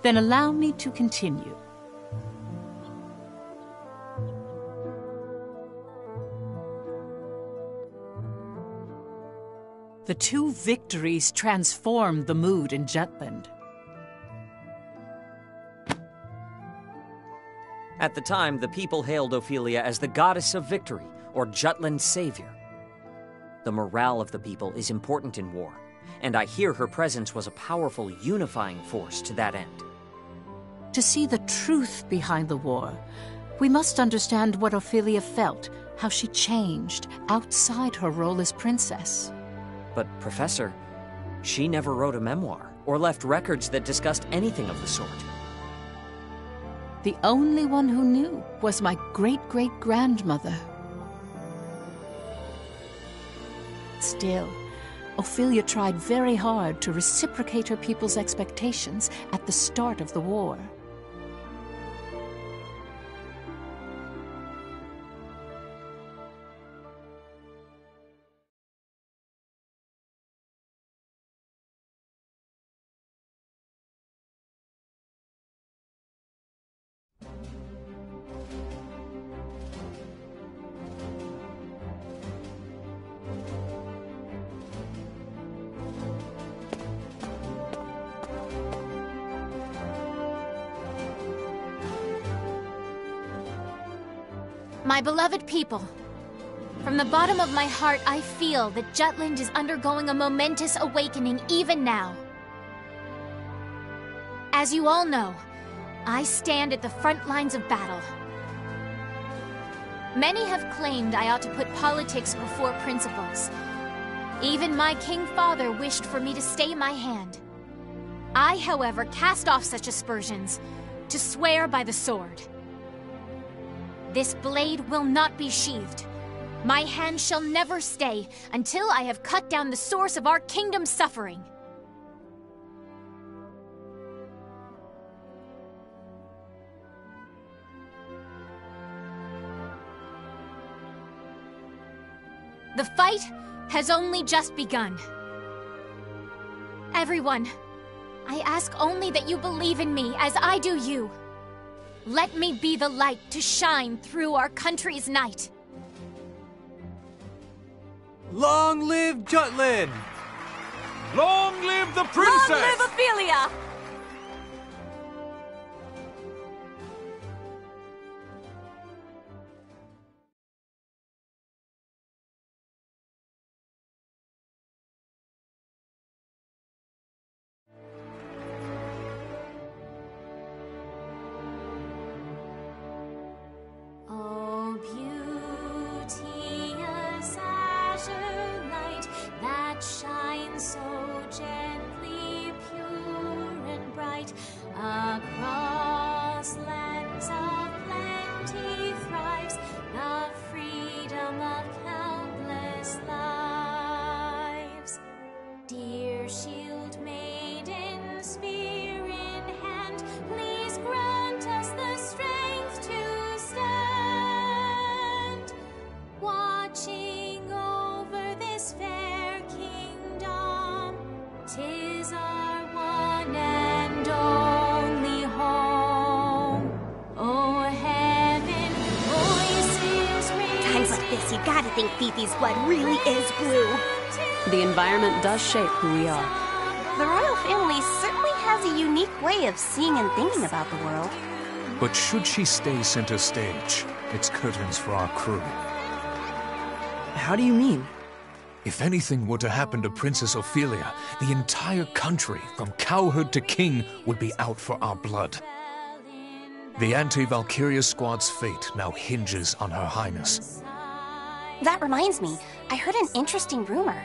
Then allow me to continue. The two victories transformed the mood in Jutland. At the time, the people hailed Ophelia as the goddess of victory, or Jutland's savior. The morale of the people is important in war, and I hear her presence was a powerful unifying force to that end. To see the truth behind the war, we must understand what Ophelia felt, how she changed outside her role as princess. But, Professor, she never wrote a memoir or left records that discussed anything of the sort. The only one who knew was my great-great-grandmother. Still, Ophelia tried very hard to reciprocate her people's expectations at the start of the war. My beloved people, from the bottom of my heart, I feel that Jutland is undergoing a momentous awakening even now. As you all know, I stand at the front lines of battle. Many have claimed I ought to put politics before principles. Even my king father wished for me to stay my hand. I, however, cast off such aspersions to swear by the sword. This blade will not be sheathed. My hand shall never stay until I have cut down the source of our kingdom's suffering. The fight has only just begun. Everyone, I ask only that you believe in me as I do you. Let me be the light to shine through our country's night. Long live Jutland! Long live the princess! Long live Ophelia! Oh, beauteous azure light that shines so gently, pure and bright, across lands of plenty thrives the freedom of countless lives. Dear shield maiden, spear in hand, please grant us the strength to stand, watching over this fair kingdom. 'Tis our one and only home. Oh, heaven, voices raise. Times like this, you gotta think Fifi's blood really is blue. The environment does shape who we are. The royal family certainly has a unique way of seeing and thinking about the world. But should she stay center stage, it's curtains for our crew. How do you mean? If anything were to happen to Princess Ophelia, the entire country, from cowherd to king, would be out for our blood. The anti-Valkyria squad's fate now hinges on Her Highness. That reminds me, I heard an interesting rumor.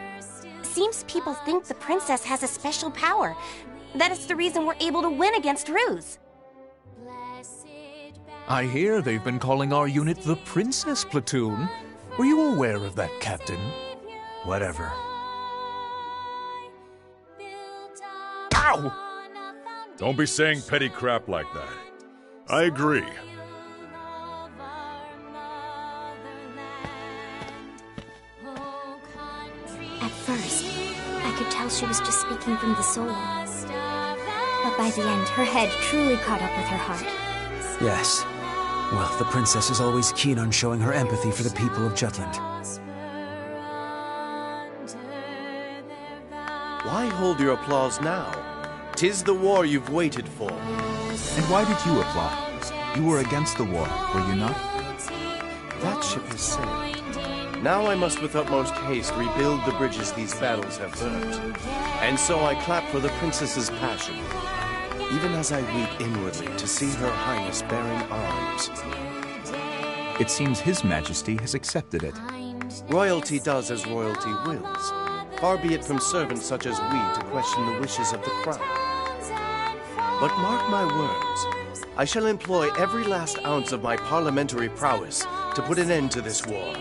Seems people think the princess has a special power. That it's the reason we're able to win against Ruse. I hear they've been calling our unit the Princess Platoon. Were you aware of that, Captain? Whatever. Ow! Don't be saying petty crap like that. I agree. At first, I could tell she was just speaking from the soul. But by the end, her head truly caught up with her heart. Yes. Well, the princess is always keen on showing her empathy for the people of Jutland. Why hold your applause now? 'Tis the war you've waited for. And why did you applaud? You were against the war, were you not? That ship has sailed. Now I must with utmost haste rebuild the bridges these battles have burnt. And so I clap for the princess's passion, even as I weep inwardly to see her highness bearing arms. It seems His Majesty has accepted it. Royalty does as royalty wills. Far be it from servants such as we to question the wishes of the crown. But mark my words, I shall employ every last ounce of my parliamentary prowess to put an end to this war.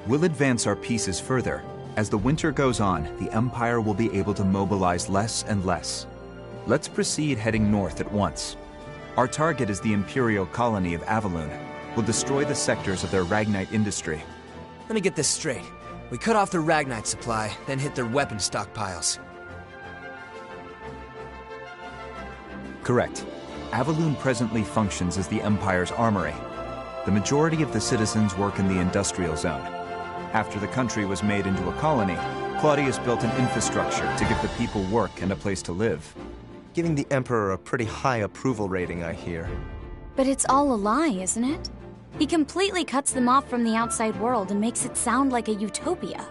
We'll advance our pieces further. As the winter goes on, the Empire will be able to mobilize less and less. Let's proceed heading north at once. Our target is the Imperial colony of Avaloon. We'll destroy the sectors of their Ragnite industry. Let me get this straight. We cut off their Ragnite supply, then hit their weapon stockpiles. Correct. Avaloon presently functions as the Empire's armory. The majority of the citizens work in the industrial zone. After the country was made into a colony, Claudius built an infrastructure to give the people work and a place to live. Giving the Emperor a pretty high approval rating, I hear. But it's all a lie, isn't it? He completely cuts them off from the outside world and makes it sound like a utopia.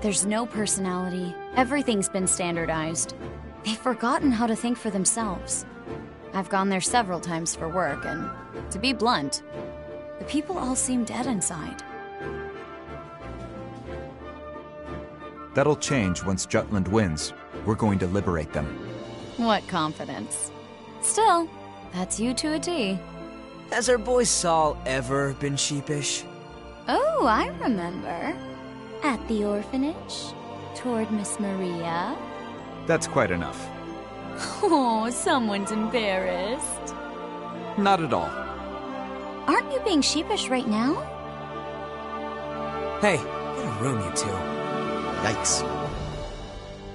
There's no personality. Everything's been standardized. They've forgotten how to think for themselves. I've gone there several times for work, and to be blunt, the people all seem dead inside. That'll change once Jutland wins. We're going to liberate them. What confidence. Still, that's you to a T. Has our boy Saul ever been sheepish? Oh, I remember. At the orphanage? Toward Miss Maria? That's quite enough. Oh, someone's embarrassed. Not at all. Aren't you being sheepish right now? Hey, get a room, you two. Yikes.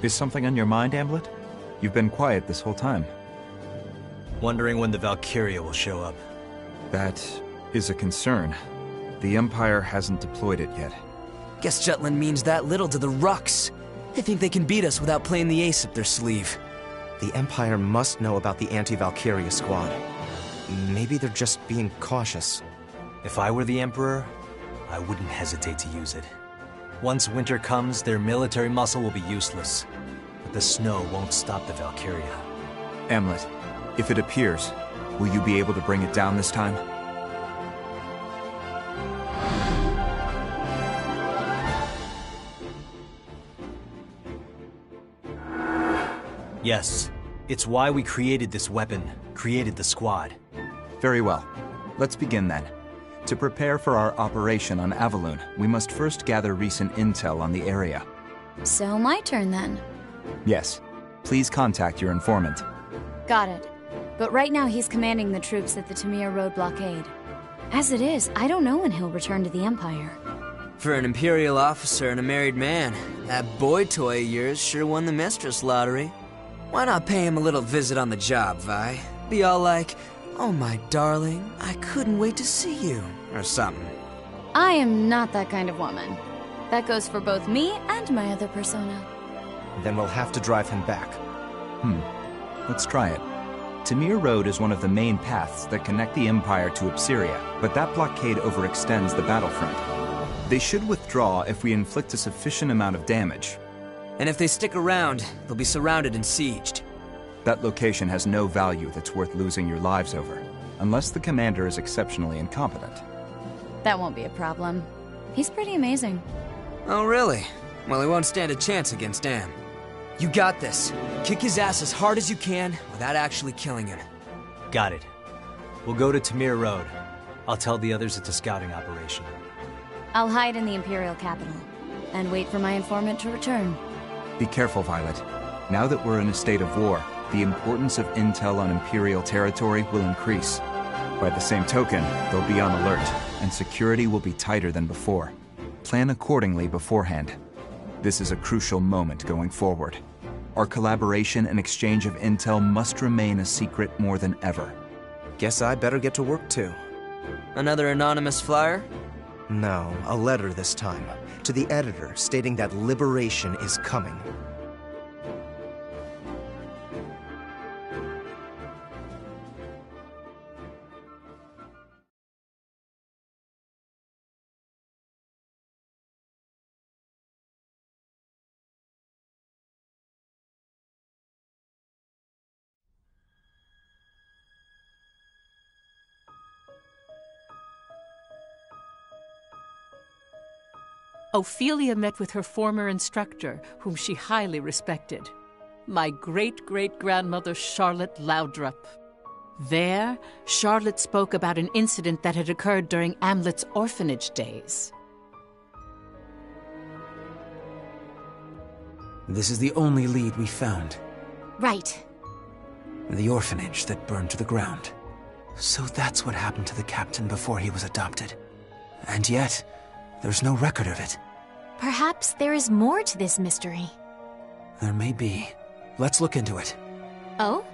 Is something on your mind, Amblet? You've been quiet this whole time. Wondering when the Valkyria will show up. That is a concern. The Empire hasn't deployed it yet. Guess Jutland means that little to the Rux. They think they can beat us without playing the ace up their sleeve. The Empire must know about the anti-Valkyria squad. Maybe they're just being cautious. If I were the Emperor, I wouldn't hesitate to use it. Once winter comes, their military muscle will be useless. But the snow won't stop the Valkyria. Amlet, if it appears, will you be able to bring it down this time? Yes, it's why we created this weapon, created the squad. Very well. Let's begin then. To prepare for our operation on Avaloon, we must first gather recent intel on the area. So my turn then. Yes. Please contact your informant. Got it. But right now he's commanding the troops at the Tamir Road blockade. As it is, I don't know when he'll return to the Empire. For an Imperial officer and a married man, that boy toy of yours sure won the mistress lottery. Why not pay him a little visit on the job, Vi? Be all like, "Oh my darling, I couldn't wait to see you," or something. I am not that kind of woman. That goes for both me and my other persona. Then we'll have to drive him back. Let's try it. Tamir Road is one of the main paths that connect the Empire to Ipsiria, but that blockade overextends the battlefront. They should withdraw if we inflict a sufficient amount of damage. And if they stick around, they'll be surrounded and sieged. That location has no value that's worth losing your lives over, unless the commander is exceptionally incompetent. That won't be a problem. He's pretty amazing. Oh, really? Well, he won't stand a chance against Am. You got this. Kick his ass as hard as you can without actually killing him. Got it. We'll go to Tamir Road. I'll tell the others it's a scouting operation. I'll hide in the Imperial capital and wait for my informant to return. Be careful, Violet. Now that we're in a state of war, the importance of intel on Imperial territory will increase. By the same token, they'll be on alert, and security will be tighter than before. Plan accordingly beforehand. This is a crucial moment going forward. Our collaboration and exchange of intel must remain a secret more than ever. Guess I better get to work too. Another anonymous flyer? No, a letter this time. To the editor, stating that liberation is coming. Ophelia met with her former instructor, whom she highly respected, my great-great-grandmother Charlotte Laudrup. There, Charlotte spoke about an incident that had occurred during Amlet's orphanage days. This is the only lead we found. Right. The orphanage that burned to the ground. So that's what happened to the captain before he was adopted. And yet, there's no record of it. Perhaps there is more to this mystery. There may be. Let's look into it. Oh?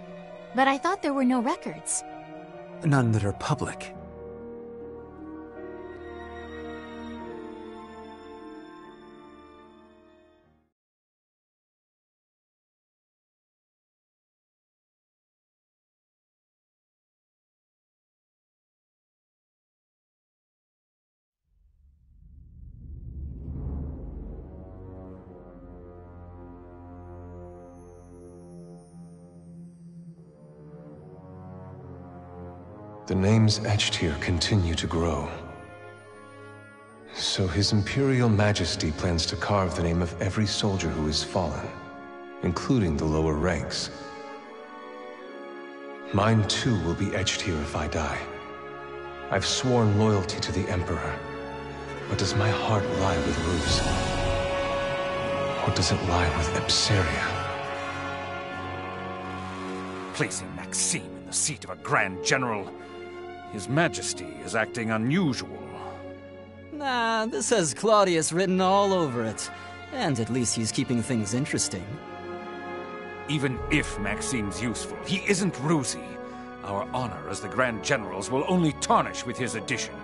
But I thought there were no records. None that are public. The names etched here continue to grow. So His Imperial Majesty plans to carve the name of every soldier who has fallen, including the lower ranks. Mine too will be etched here if I die. I've sworn loyalty to the Emperor, but does my heart lie with Ruse? Or does it lie with Epsiria? Placing Maxime in the seat of a Grand General, His Majesty is acting unusual. Nah, this has Claudius written all over it. And at least he's keeping things interesting. Even if Maxime's useful, he isn't Rusy. Our honor as the Grand Generals will only tarnish with his addition.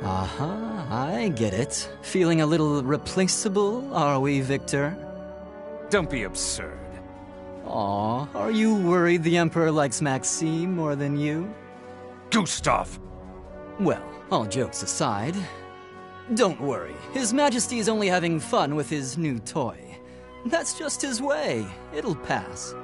Aha, I get it. Feeling a little replaceable, are we, Victor? Don't be absurd. Aw, are you worried the Emperor likes Maxime more than you? Gustav! Well, all jokes aside, don't worry. His Majesty is only having fun with his new toy. That's just his way. It'll pass.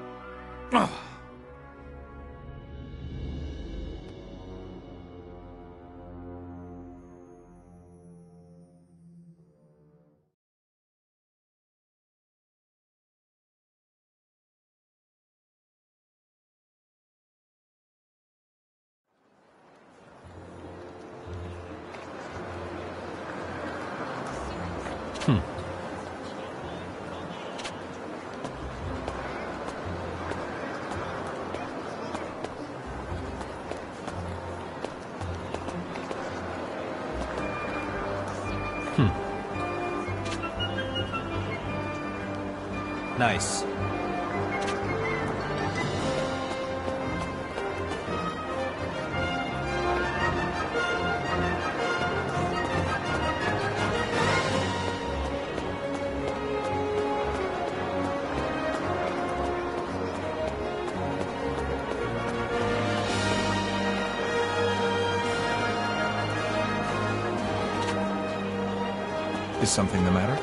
Nice. Is something the matter?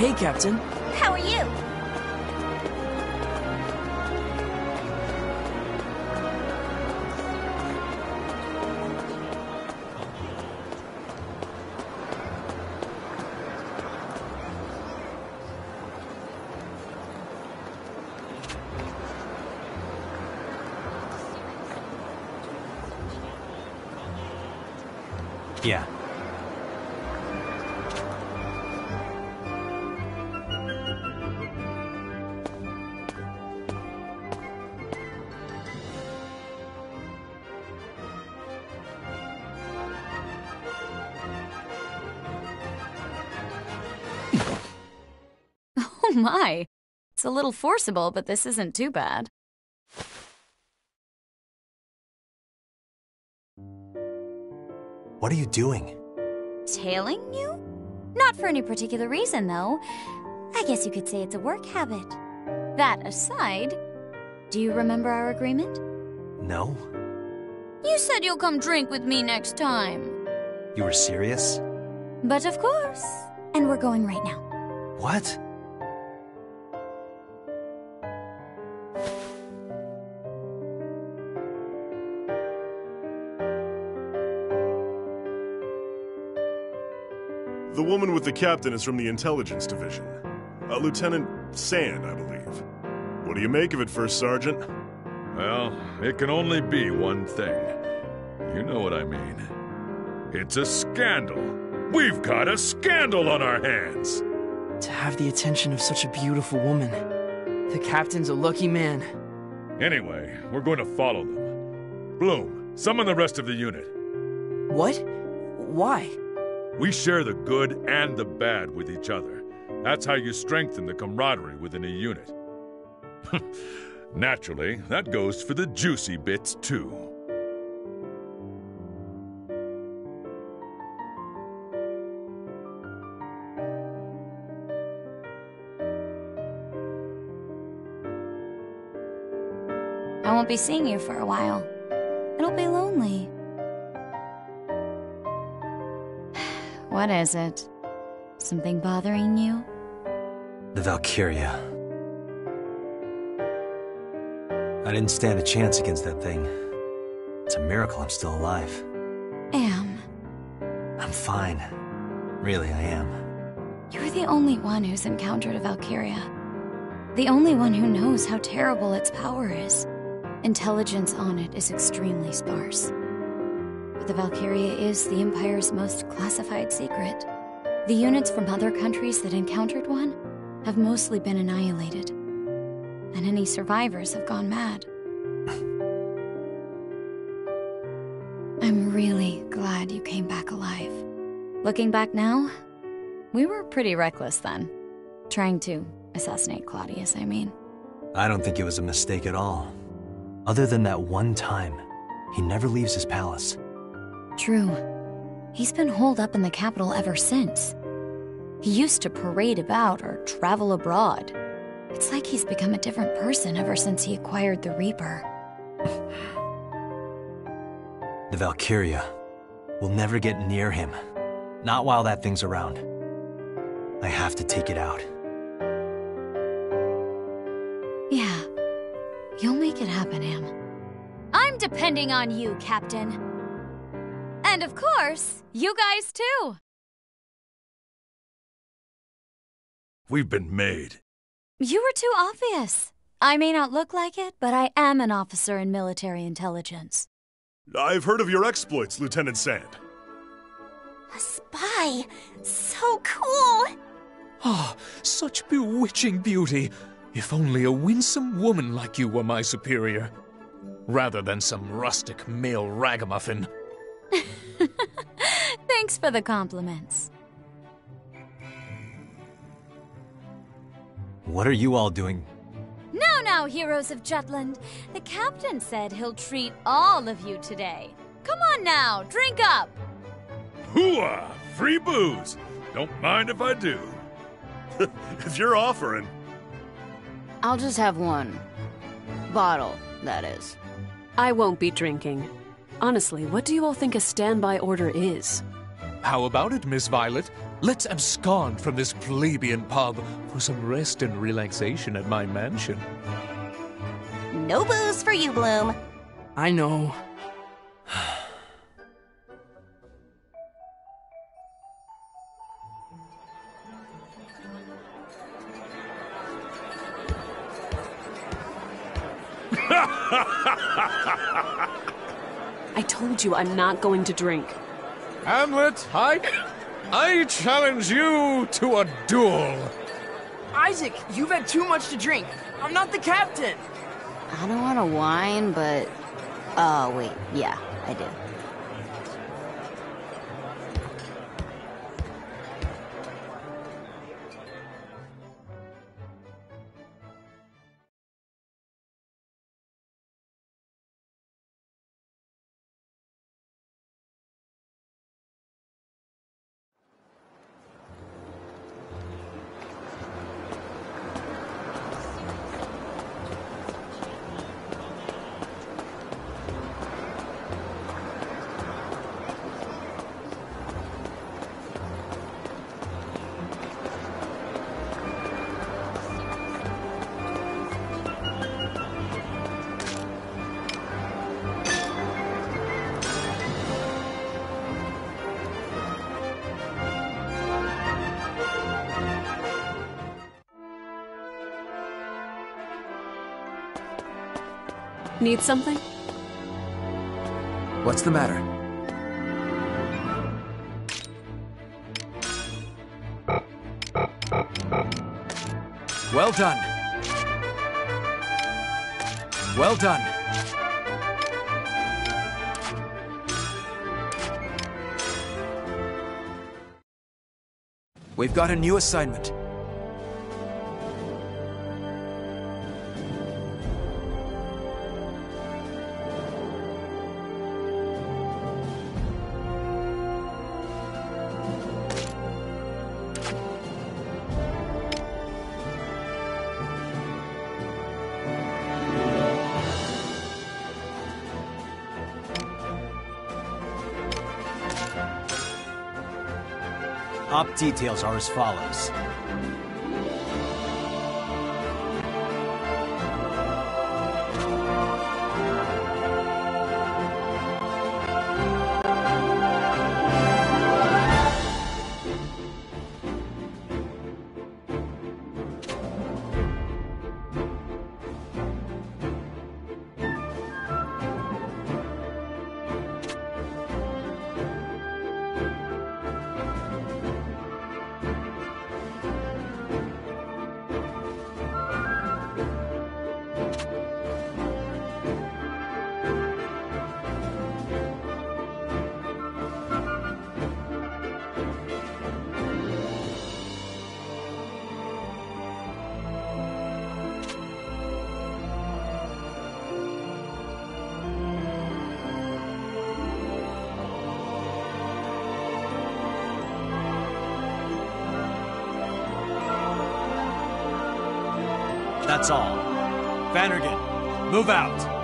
Hey, Captain. How are you? Yeah. Oh my. It's a little forcible, but this isn't too bad. What are you doing? Tailing you? Not for any particular reason, though. I guess you could say it's a work habit. That aside, do you remember our agreement? No? You said you'll come drink with me next time. You were serious? But of course. And we're going right now. What? The woman with the captain is from the intelligence division. Lieutenant Sand, I believe. What do you make of it, First Sergeant? Well, it can only be one thing. You know what I mean. It's a scandal. We've got a scandal on our hands. To have the attention of such a beautiful woman. The captain's a lucky man. Anyway, we're going to follow them. Bloom, summon the rest of the unit. What? Why? We share the good and the bad with each other. That's how you strengthen the camaraderie within a unit. Naturally, that goes for the juicy bits, too. I won't be seeing you for a while. It'll be lonely. What is it? Something bothering you? The Valkyria. I didn't stand a chance against that thing. It's a miracle I'm still alive. Am. I'm fine. Really, I am. You're the only one who's encountered a Valkyria. The only one who knows how terrible its power is. Intelligence on it is extremely sparse. But the Valkyria is the Empire's most classified secret. The units from other countries that encountered one have mostly been annihilated. And any survivors have gone mad. I'm really glad you came back alive. Looking back now, we were pretty reckless then. Trying to assassinate Claudius, I mean. I don't think it was a mistake at all. Other than that one time, he never leaves his palace. True. He's been holed up in the capital ever since. He used to parade about or travel abroad. It's like he's become a different person ever since he acquired the Reaper. The Valkyria will never get near him. Not while that thing's around. I have to take it out. Yeah. You'll make it happen, Am. I'm depending on you, Captain. And of course, you guys too. We've been made. You were too obvious. I may not look like it, but I am an officer in military intelligence. I've heard of your exploits, Lieutenant Sand. A spy! So cool! Ah, such bewitching beauty. If only a winsome woman like you were my superior. Rather than some rustic male ragamuffin. Thanks for the compliments. What are you all doing? Now, heroes of Jutland. The captain said he'll treat all of you today. Come on now, drink up! Hooah! Free booze! Don't mind if I do. If you're offering. I'll just have one. Bottle, that is. I won't be drinking. Honestly, what do you all think a standby order is? How about it, Miss Violet? Let's abscond from this plebeian pub for some rest and relaxation at my mansion. No booze for you, Bloom. I know. I told you I'm not going to drink. Hamlet, I challenge you to a duel. Isaac, you've had too much to drink. I'm not the captain. I don't want to whine, but... Oh, wait. Yeah, I do. Need something? What's the matter? Well done. Well done. We've got a new assignment. Op details are as follows. That's all. Vannergan, move out.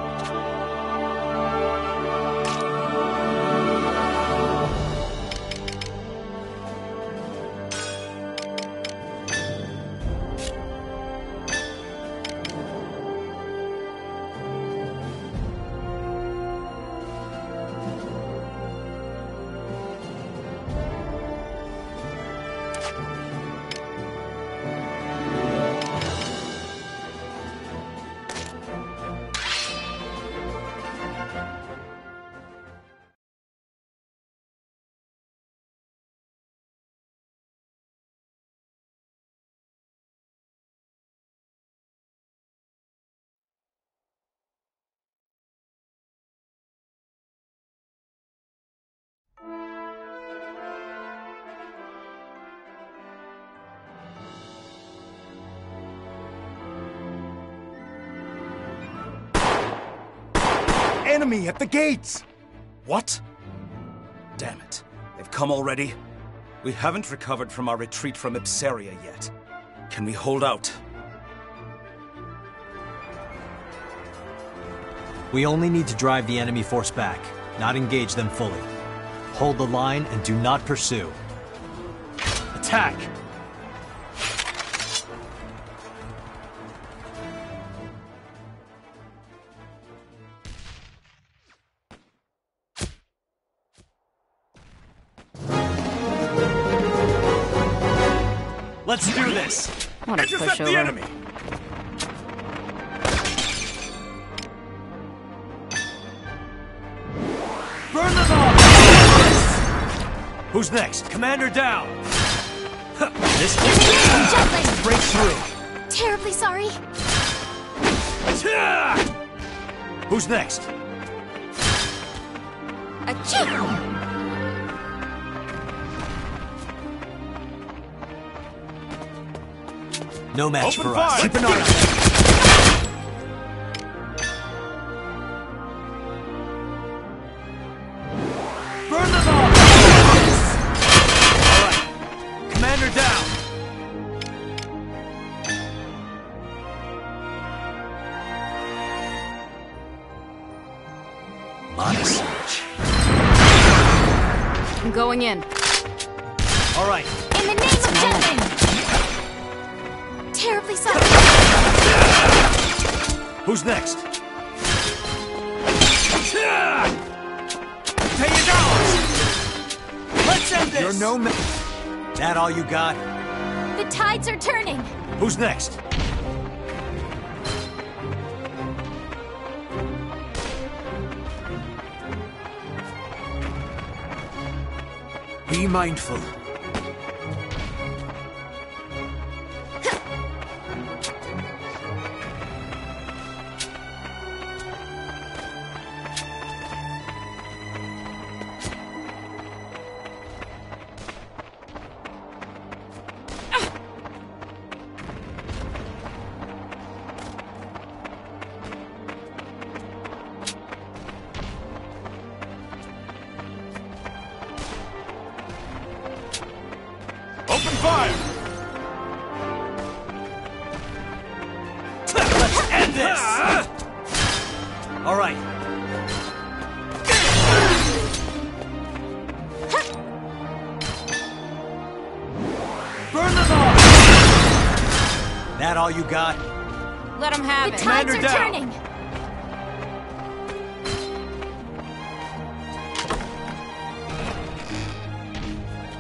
Enemy at the gates! What? Damn it. They've come already? We haven't recovered from our retreat from Ipsaria yet. Can we hold out? We only need to drive the enemy force back, not engage them fully. Hold the line and do not pursue. Attack! Let's do this! What a Intercept pushover. the enemy! Burn them all! Who's next? Commander down! This Gently! break through! Terribly sorry. Who's next? Achoo! No match Open for us. fire. Keep an eye on them. Burn them all! All right. Commander down. Monosearch. I'm going in. All right. In the name of Jetland! Terribly sorry. Who's next? Pay your dollars! Let's end this! You're no ma- That all you got? The tides are turning. Who's next? Be mindful. Open fire! Let's end this! All right. Burn them all! That all you got? Let him have The it. tides Commander are down. turning.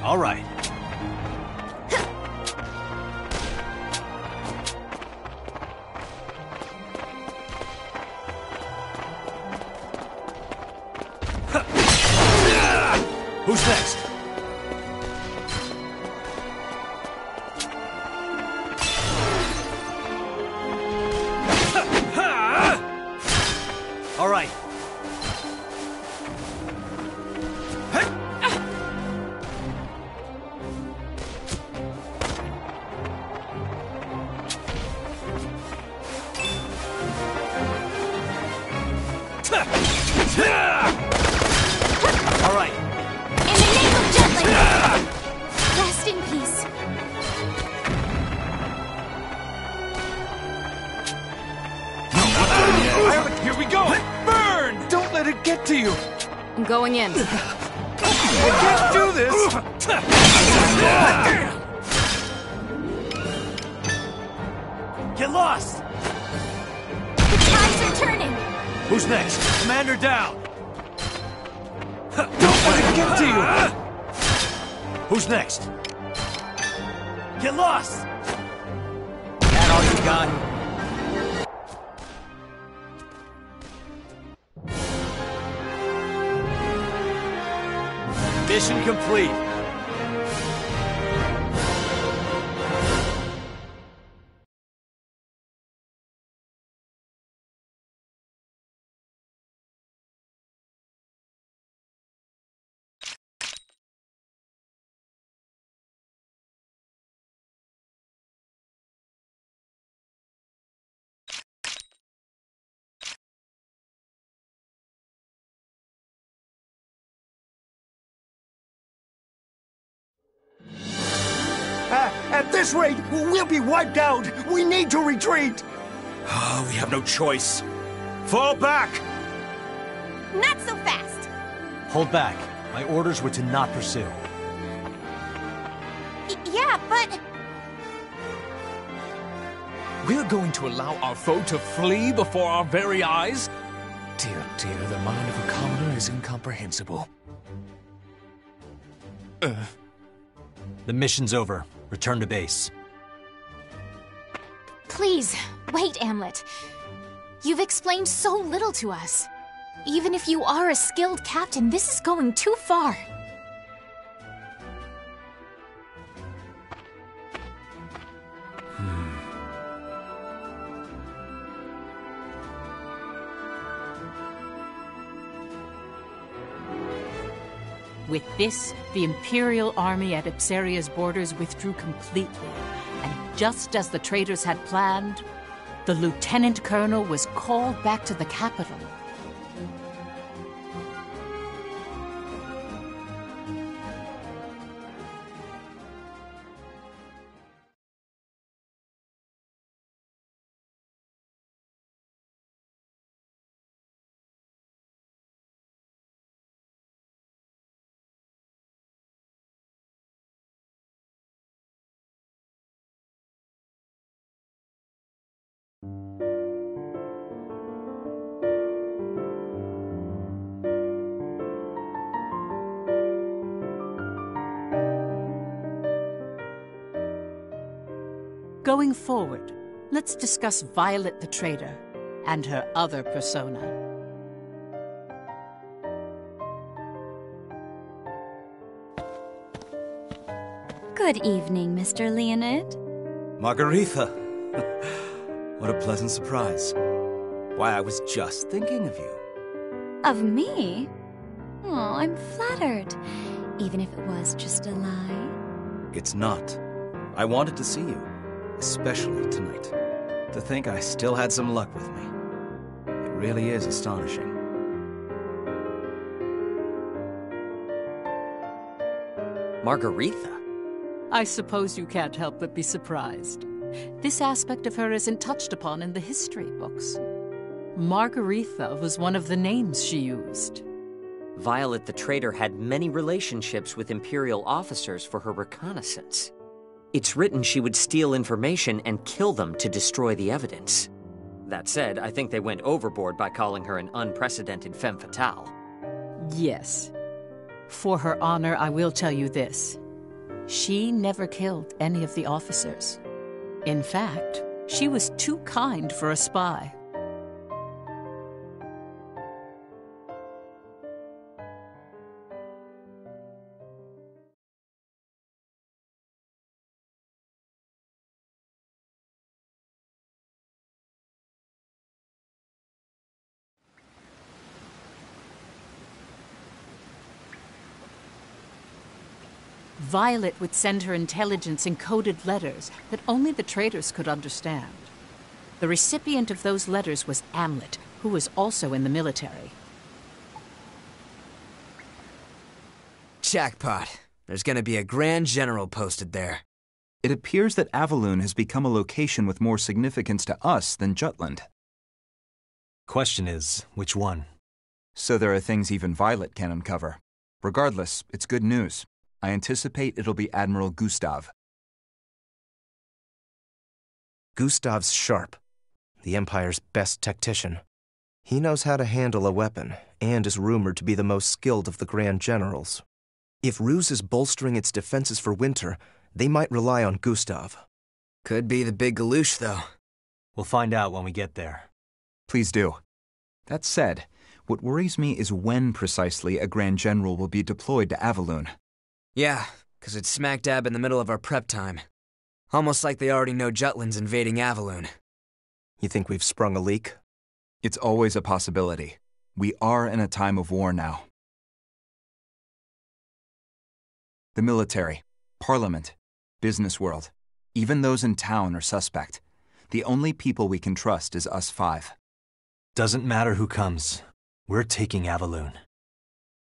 All right. Who's next? All right. All right. In the name of Jetland! Rest in peace. Here we go! Burn! Don't let it get to you! I'm going in. You can't do this! Get lost! The tides are turning. Who's next? Commander down! Don't let it get to you! Who's next? Get lost! That all you got? Mission complete. At this rate, we'll be wiped out! We need to retreat! Oh, we have no choice. Fall back! Not so fast. Hold back. My orders were to not pursue. Yeah, but... We're going to allow our foe to flee before our very eyes? Dear, dear, the mind of a commoner is incomprehensible. The mission's over. Return to base. Please, wait, Amlet. You've explained so little to us. Even if you are a skilled captain, this is going too far. With this, the Imperial army at Ipseria's borders withdrew completely, and just as the traitors had planned, the lieutenant colonel was called back to the capital. Going forward, let's discuss Violet the Traitor and her other persona. Good evening, Mr. Leonid. Margaretha! What a pleasant surprise. Why, I was just thinking of you. Of me? Oh, I'm flattered. Even if it was just a lie. It's not. I wanted to see you, especially tonight. To think I still had some luck with me. It really is astonishing. Margaretha? I suppose you can't help but be surprised. This aspect of her isn't touched upon in the history books. Margaretha was one of the names she used. Violet the Traitor had many relationships with Imperial officers for her reconnaissance. It's written she would steal information and kill them to destroy the evidence. That said, I think they went overboard by calling her an unprecedented femme fatale. Yes. For her honor, I will tell you this. She never killed any of the officers. In fact, she was too kind for a spy. Violet would send her intelligence in coded letters that only the traitors could understand. The recipient of those letters was Amlet, who was also in the military. Jackpot. There's gonna be a Grand General posted there. It appears that Avaloon has become a location with more significance to us than Jutland. Question is, which one? So there are things even Violet can uncover. Regardless, it's good news. I anticipate it'll be Admiral Gustav. Gustav's sharp. The Empire's best tactician. He knows how to handle a weapon, and is rumored to be the most skilled of the Grand Generals. If Ruse is bolstering its defenses for winter, they might rely on Gustav. Could be the big Galouche, though. We'll find out when we get there. Please do. That said, what worries me is when precisely a Grand General will be deployed to Avaloon. Yeah, 'cause it's smack dab in the middle of our prep time. Almost like they already know Jutland's invading Avaloon. You think we've sprung a leak? It's always a possibility. We are in a time of war now. The military, parliament, business world, even those in town are suspect. The only people we can trust is us five. Doesn't matter who comes. We're taking Avaloon.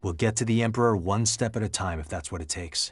We'll get to the Emperor one step at a time if that's what it takes.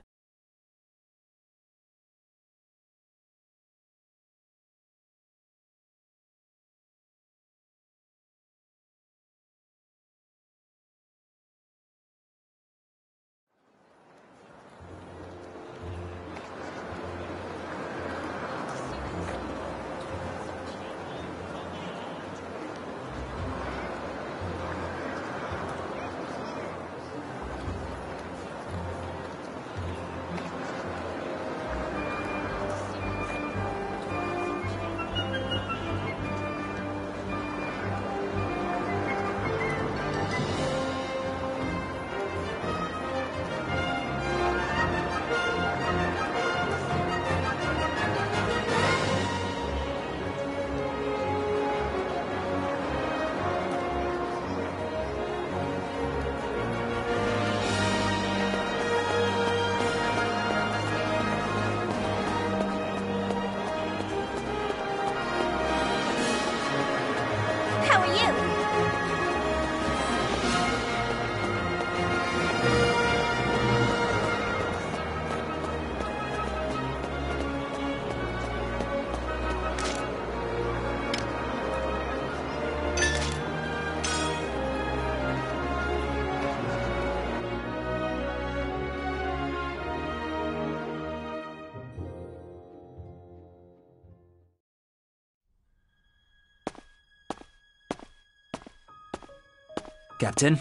Captain?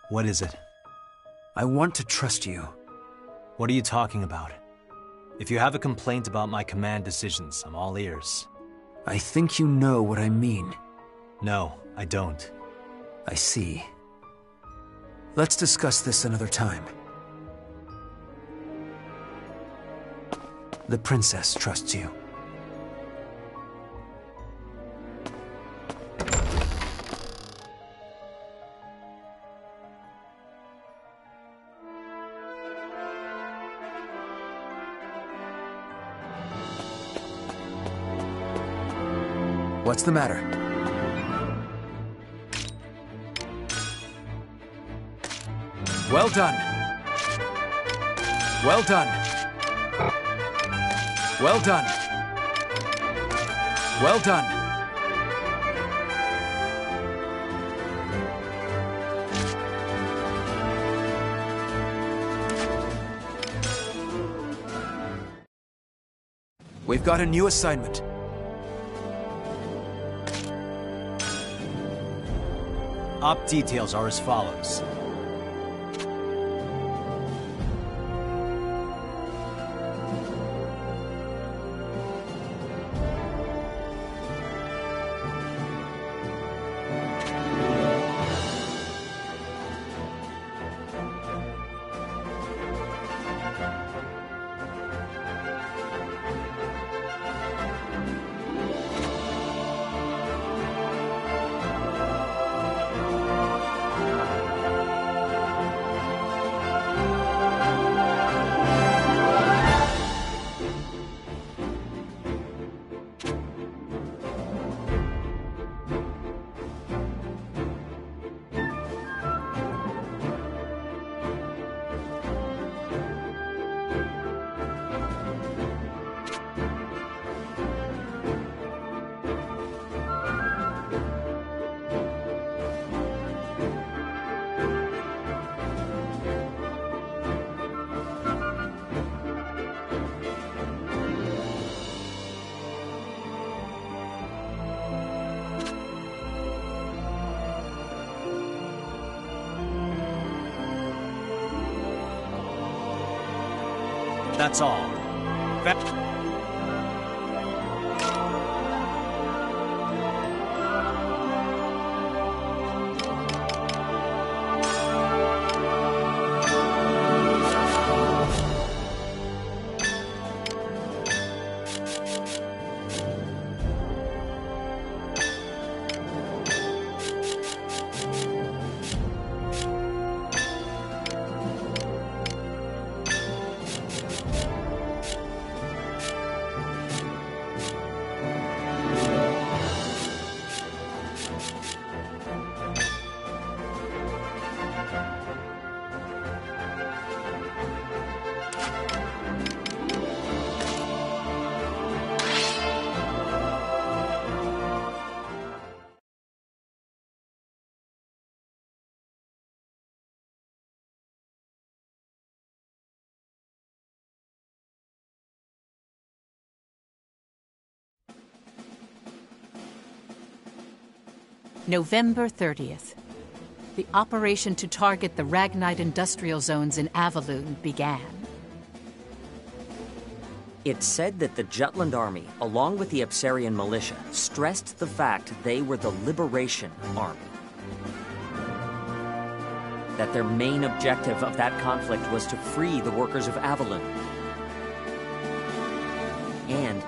What is it? I want to trust you. What are you talking about? If you have a complaint about my command decisions, I'm all ears. I think you know what I mean. No, I don't. I see. Let's discuss this another time. The princess trusts you. What's the matter? Well done. Well done. Well done. Well done. We've got a new assignment. Op details are as follows. That's all. November 30th. The operation to target the Ragnite industrial zones in Avaloon began. It's said that the Jutland army, along with the Ipsarian militia, stressed the fact they were the Liberation Army. That their main objective of that conflict was to free the workers of Avaloon. And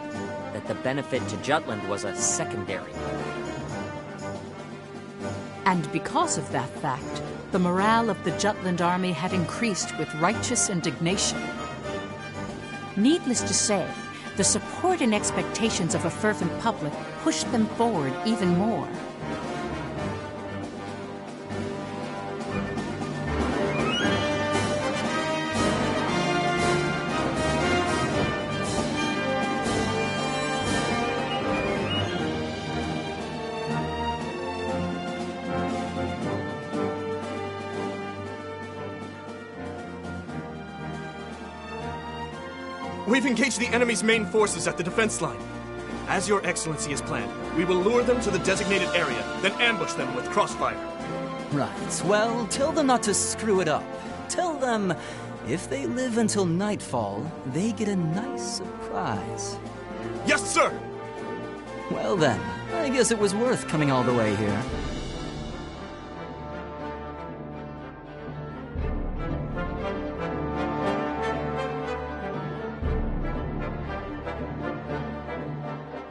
that the benefit to Jutland was a secondary. And because of that fact, the morale of the Jutland army had increased with righteous indignation. Needless to say, the support and expectations of a fervent public pushed them forward even more. We've engaged the enemy's main forces at the defense line. As your excellency has planned, we will lure them to the designated area, then ambush them with crossfire. Right. Well, tell them not to screw it up. Tell them if they live until nightfall, they get a nice surprise. Yes, sir! Well then, I guess it was worth coming all the way here.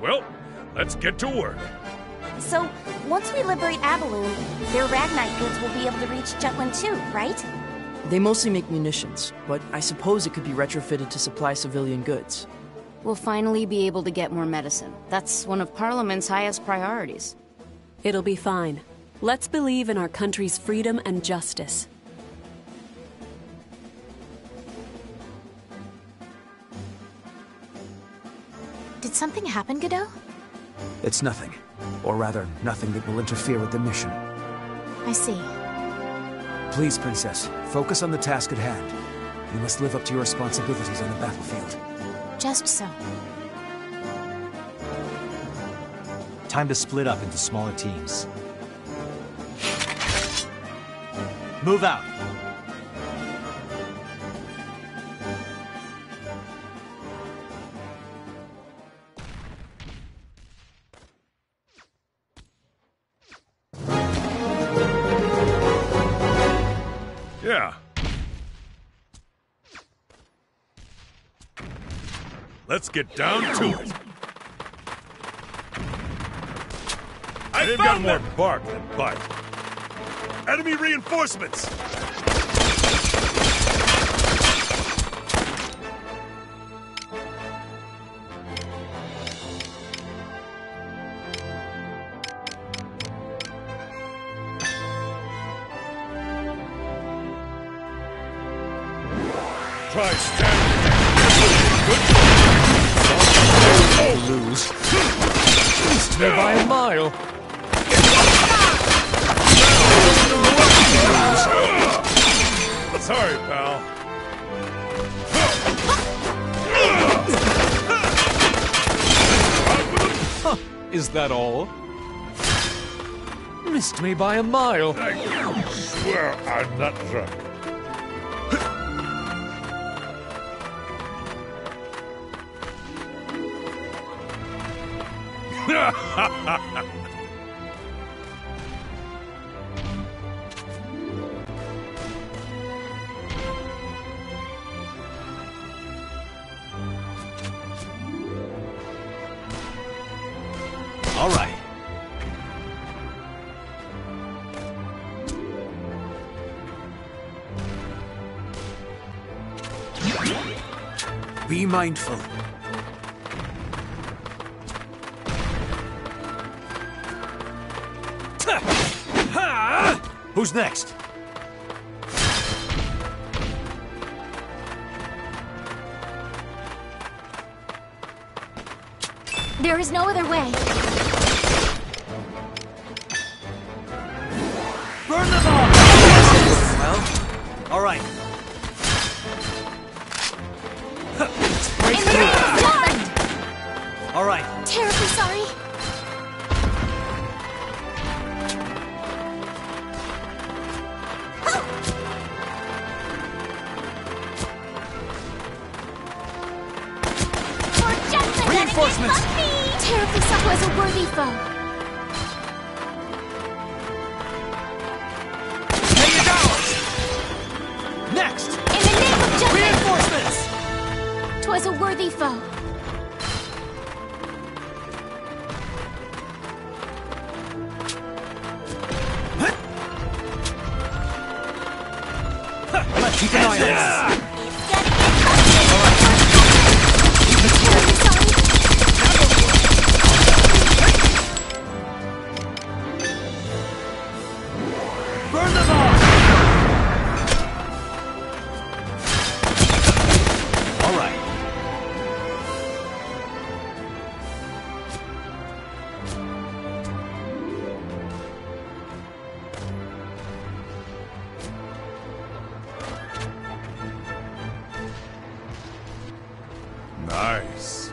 Well, let's get to work. So, once we liberate Avaloon, their Ragnite goods will be able to reach Jutland too, right? They mostly make munitions, but I suppose it could be retrofitted to supply civilian goods. We'll finally be able to get more medicine. That's one of Parliament's highest priorities. It'll be fine. Let's believe in our country's freedom and justice. Did something happen, Godot? It's nothing. Or rather, nothing that will interfere with the mission. I see. Please, Princess, focus on the task at hand. You must live up to your responsibilities on the battlefield. Just so. Time to split up into smaller teams. Move out! Yeah. Let's get down to it. They've got more bark than bite. Enemy reinforcements! Try standing. Lose. Missed me by a mile. Sorry, pal. Huh, is that all? Missed me by a mile. I swear I'm not drunk. All right. Be mindful. Who's next? There is no other way. Burn them all! Well, all right. Break through. All right. Terribly sorry. Reinforcements! Terribly sorry as a worthy foe. Lay it down! Next! In the name of justice! Reinforcements! 'Twas a worthy foe. Keep an eye on this. Burn them all! All right. Nice.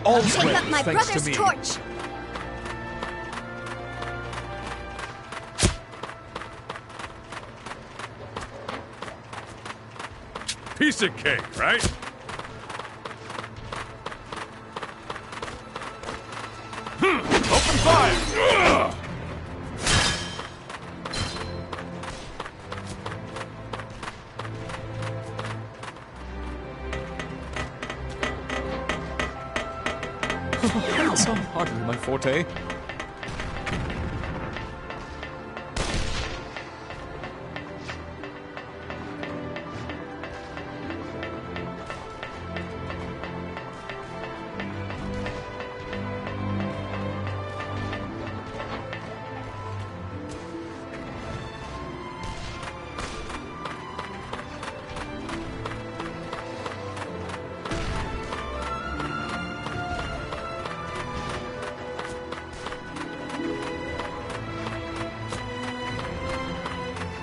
All's Take well, up my thanks to brother's me. torch! Piece of cake, right? Open fire! That's hardly my forte.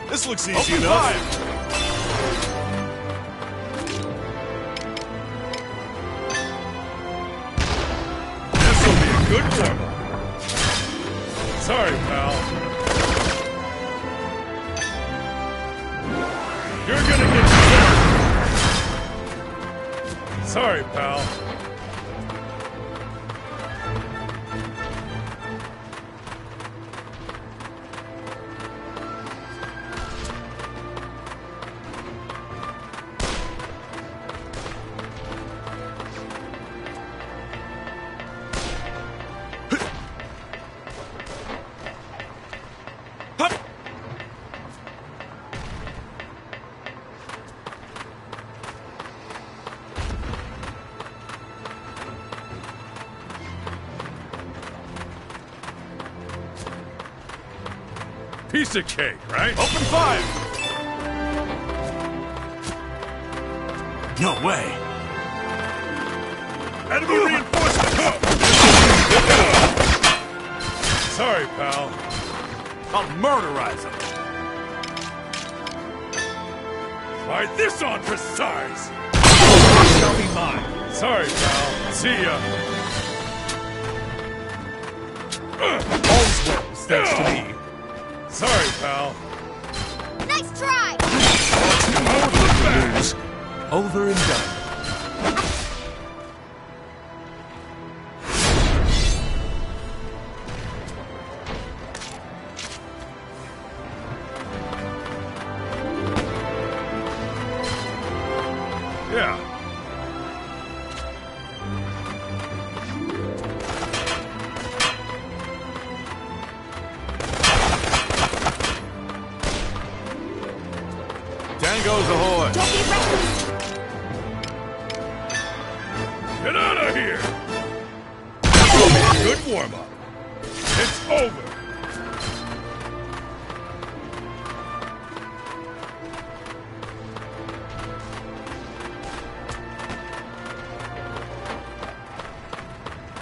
This looks easy enough. This'll be a good warm-up. Sorry, pal. You're gonna get burned. Sorry, pal. Piece of cake, right? Open fire! No way! Enemy reinforcement! Sorry, pal. I'll murderize him! Try this on for size! Shall be mine. Sorry, pal. See ya. All's well, thanks to me. Sorry, pal. Nice try! Lose. Over and done. Yeah. Django's ahoy! Don't be reckless! Get out of here! Good warm-up. It's over.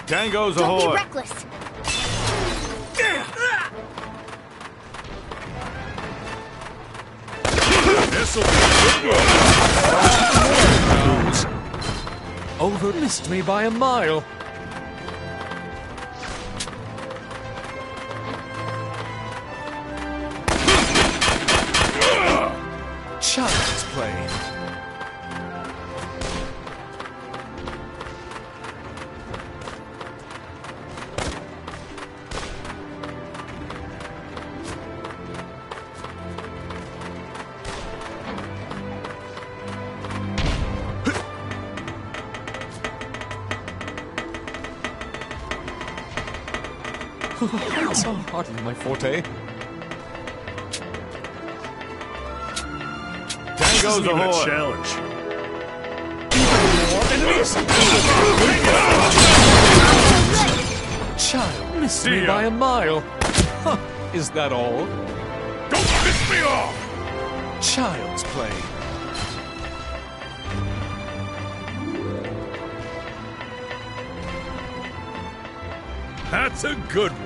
Django's Don't ahoy! be reckless! This'll be a good one. Lose. Over missed me by a mile. Child's play. It's hardly my forte. Django's Even a ahoy! challenge. Child missed See me ya. by a mile. Huh, is that all? Don't piss me off! Child's play. That's a good one.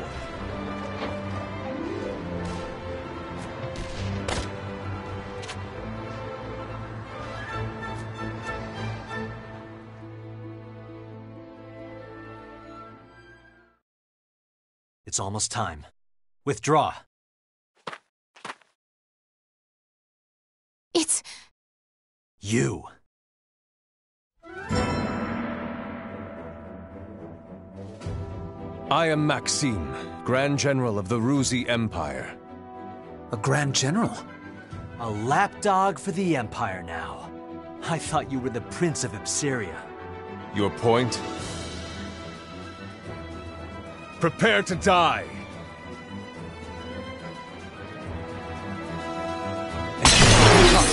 It's almost time. Withdraw. It's... You. I am Maxime, Grand General of the Ruzi Empire. A Grand General? A lapdog for the Empire now. I thought you were the Prince of Ipseria. Your point? Prepare to die!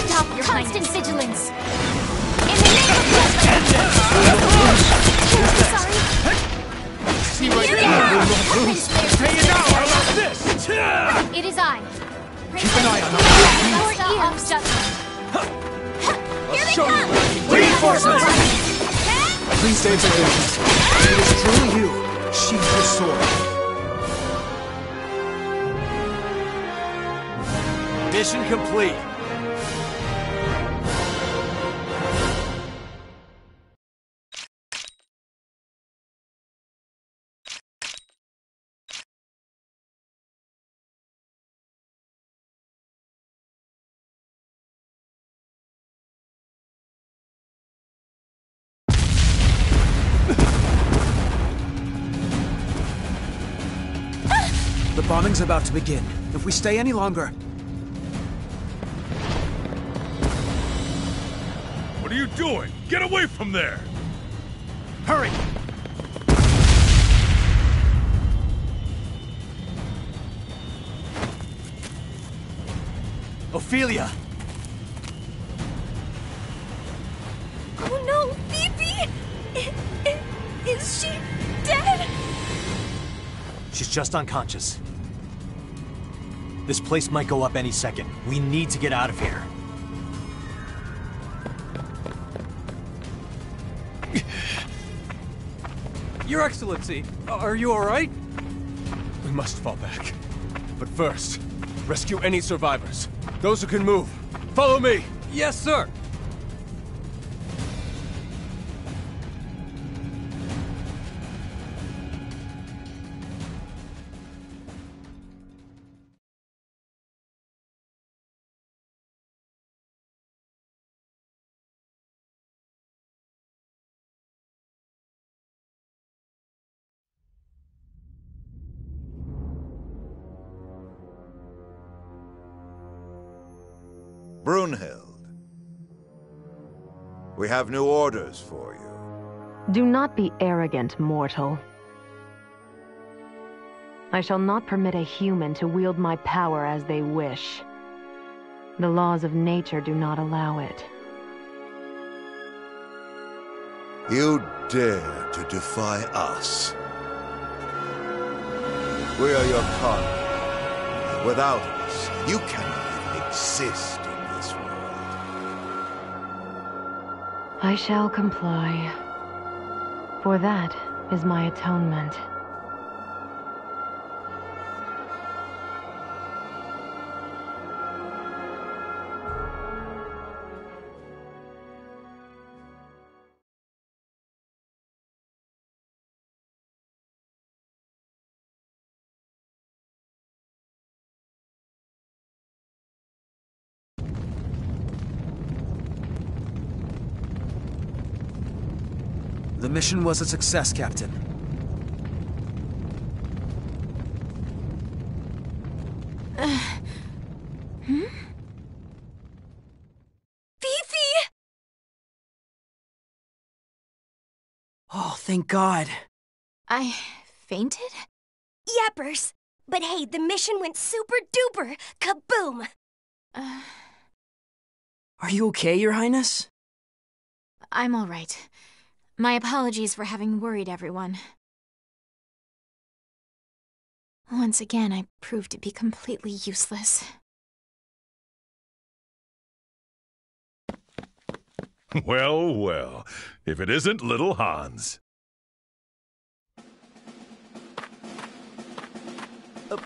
Stop your constant vigilance! In the name of justice! Sorry. See right now! Take it now! How about this? It is I. Keep an eye on them. Lord of Jutland. Here they come! Reinforcements! Please stay position. It is truly you. Sheathe your sword. Mission complete. The bombing's about to begin. If we stay any longer... What are you doing? Get away from there! Hurry! Ophelia! Oh no, Phoebe! Is she dead? She's just unconscious. This place might go up any second. We need to get out of here. Your Excellency, are you all right? We must fall back. But first, rescue any survivors. Those who can move. Follow me! Yes, sir! Brunhild, we have new orders for you. Do not be arrogant, mortal. I shall not permit a human to wield my power as they wish. The laws of nature do not allow it. You dare to defy us. We are your conquerors. Without us, you cannot even exist in this world. I shall comply. For that is my atonement. The mission was a success, Captain. Fifi! Oh, thank God. I fainted? Yappers! But hey, the mission went super duper! Kaboom! Are you okay, Your Highness? I'm all right. My apologies for having worried everyone. Once again, I proved to be completely useless. Well, well. If it isn't little Hans.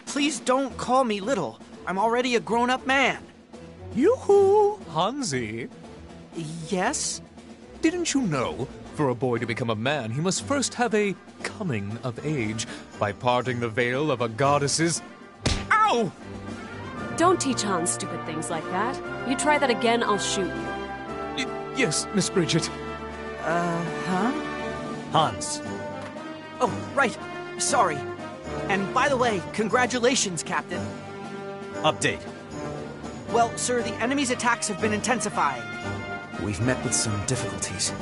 Please don't call me little. I'm already a grown-up man. Yoo-hoo! Hansi. Yes? Didn't you know, for a boy to become a man, he must first have a coming of age by parting the veil of a goddess's... Ow! Don't teach Hans stupid things like that. You try that again, I'll shoot you. Yes, Miss Bridget. Huh? Hans. Oh, right. Sorry. And by the way, congratulations, Captain. Update. Well, sir, the enemy's attacks have been intensifying. We've met with some difficulties.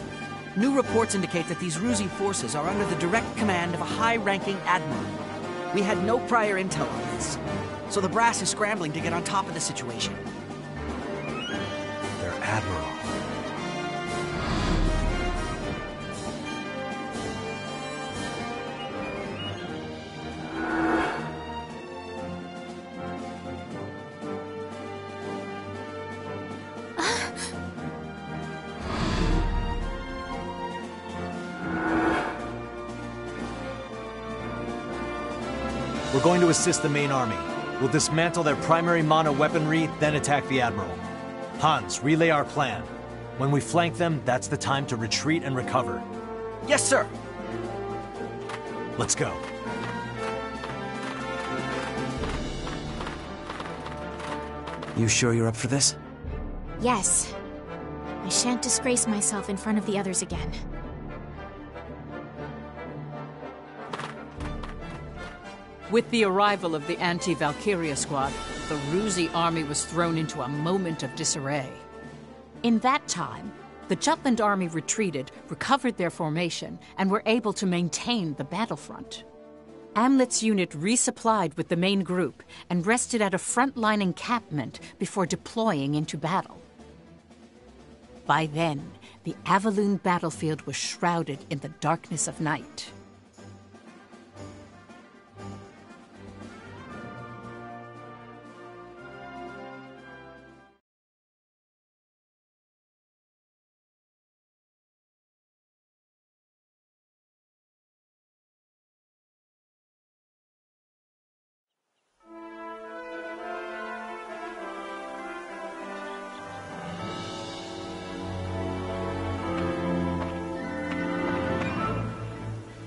New reports indicate that these Ruzi forces are under the direct command of a high-ranking admiral. We had no prior intel on this, so the brass is scrambling to get on top of the situation. Their admiral. We're going to assist the main army. We'll dismantle their primary mono weaponry, then attack the Admiral. Hans, relay our plan. When we flank them, that's the time to retreat and recover. Yes, sir! Let's go. You sure you're up for this? Yes. I shan't disgrace myself in front of the others again. With the arrival of the anti-Valkyria squad, the Ruzi army was thrown into a moment of disarray. In that time, the Jutland army retreated, recovered their formation, and were able to maintain the battlefront. Amlet's unit resupplied with the main group and rested at a front-line encampment before deploying into battle. By then, the Avaloon battlefield was shrouded in the darkness of night.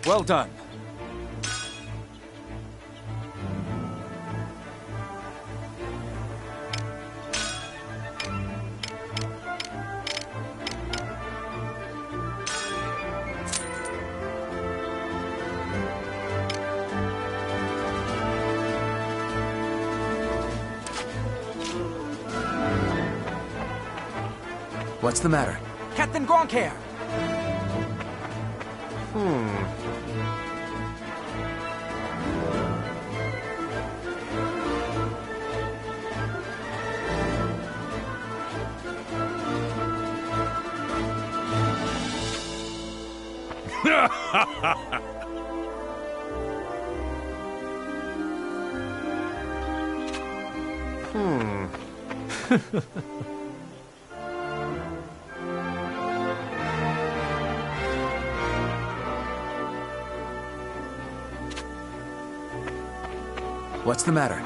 Well done. What's the matter? Captain Gronkair! What's the matter?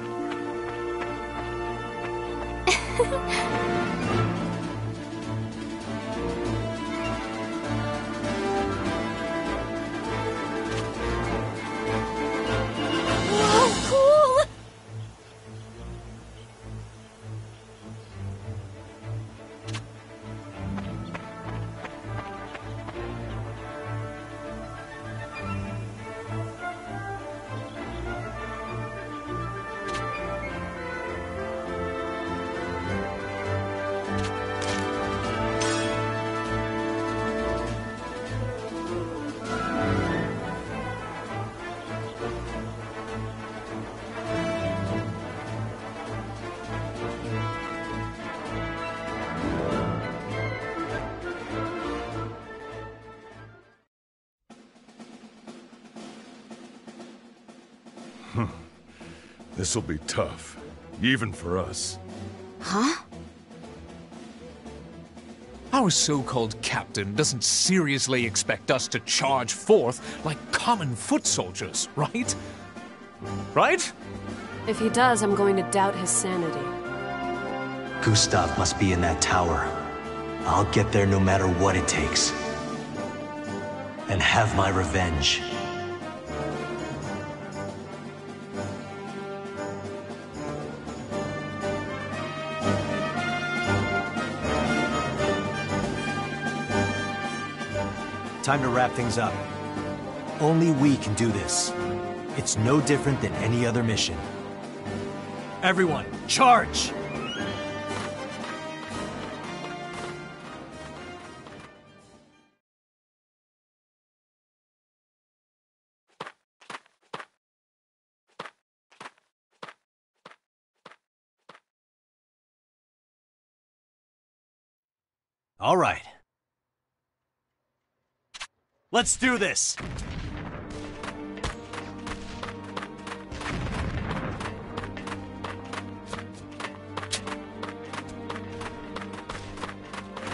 This'll be tough, even for us. Huh? Our so-called captain doesn't seriously expect us to charge forth like common foot soldiers, right? Right? If he does, I'm going to doubt his sanity. Gustav must be in that tower. I'll get there no matter what it takes. And have my revenge. time to wrap things up. Only we can do this. It's no different than any other mission. Everyone, charge! All right. Let's do this!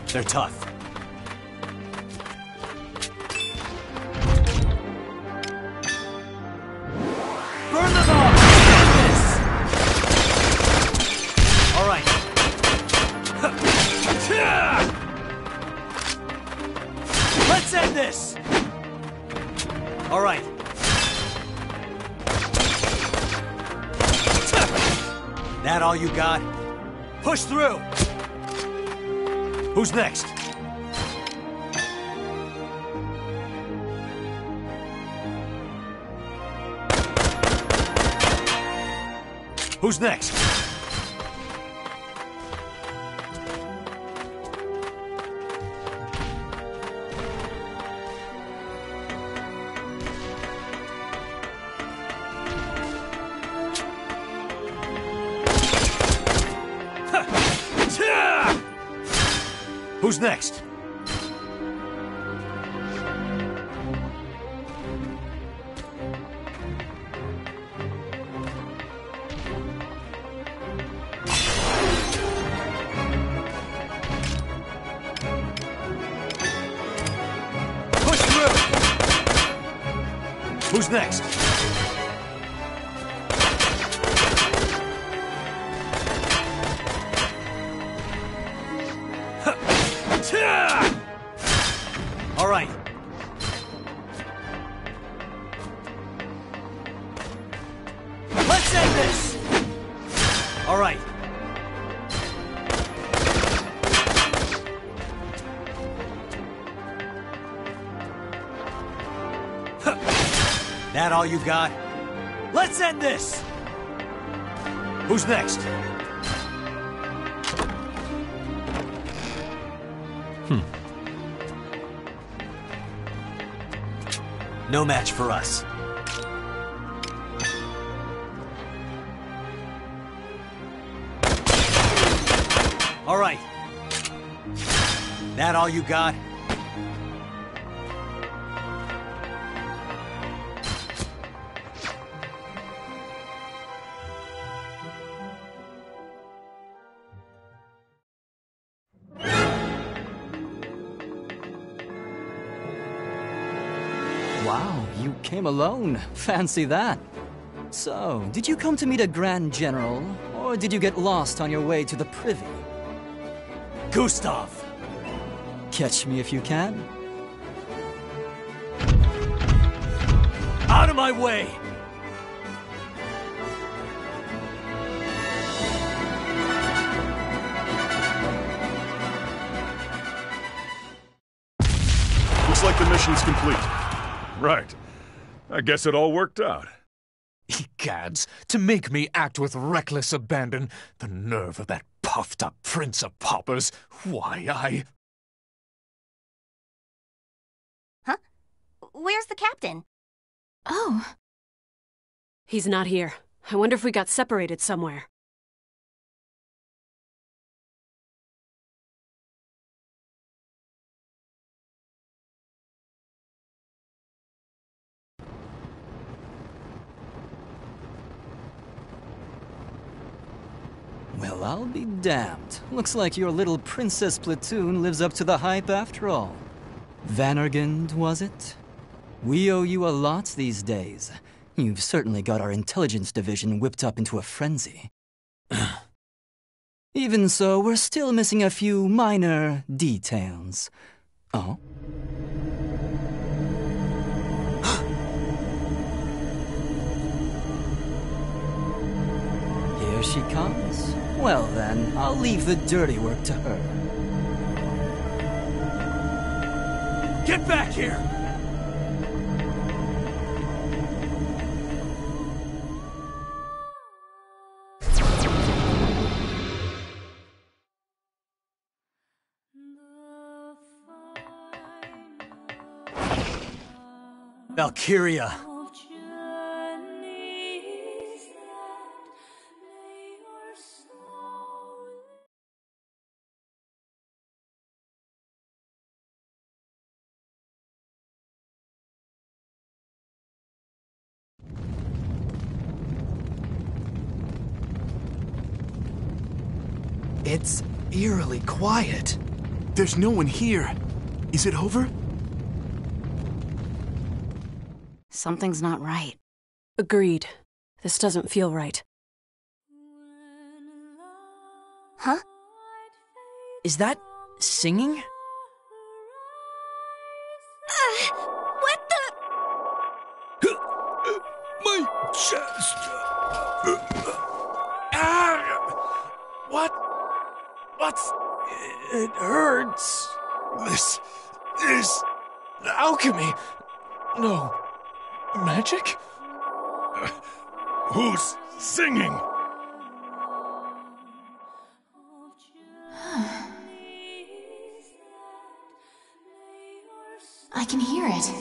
They're tough. Burn them all! Yes! All right. Let's end this! All right. That all you got? Push through! Who's next? Who's next? Who's next? Push through! Who's next? All right. Let's end this! All right. That all you got? Let's end this! Who's next? No match for us. All right. That all you got? Wow, you came alone. Fancy that. So, did you come to meet a Grand General, or did you get lost on your way to the Privy? Gustav! Catch me if you can. Out of my way! Looks like the mission's complete. Right. I guess it all worked out. Egads, to make me act with reckless abandon, the nerve of that puffed-up Prince of Paupers. Why, Huh? Where's the captain? Oh. He's not here. I wonder if we got separated somewhere. Well, I'll be damned. Looks like your little princess platoon lives up to the hype after all. Vannergund, was it? We owe you a lot these days. You've certainly got our intelligence division whipped up into a frenzy. Even so, we're still missing a few minor details. Oh? Here she comes. Well then, I'll leave the dirty work to her. Get back here! Valkyria! It's eerily quiet. There's no one here. Is it over? Something's not right. Agreed. This doesn't feel right. Huh? Is that singing? What the? My chest! What's... It hurts. This is alchemy. No. Magic? Who's singing? I can hear it.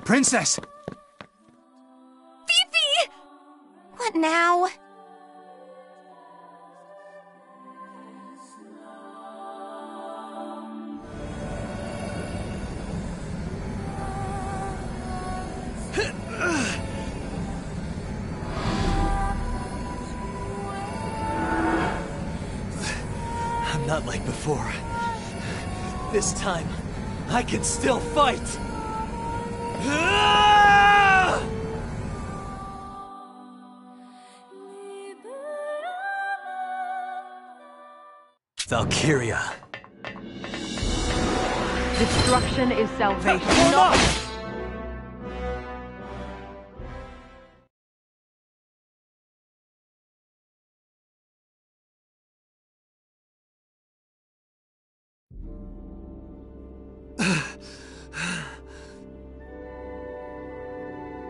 Princess! Fifi! What now? I'm not like before. This time, I can still fight! Valkyria. Destruction is salvation.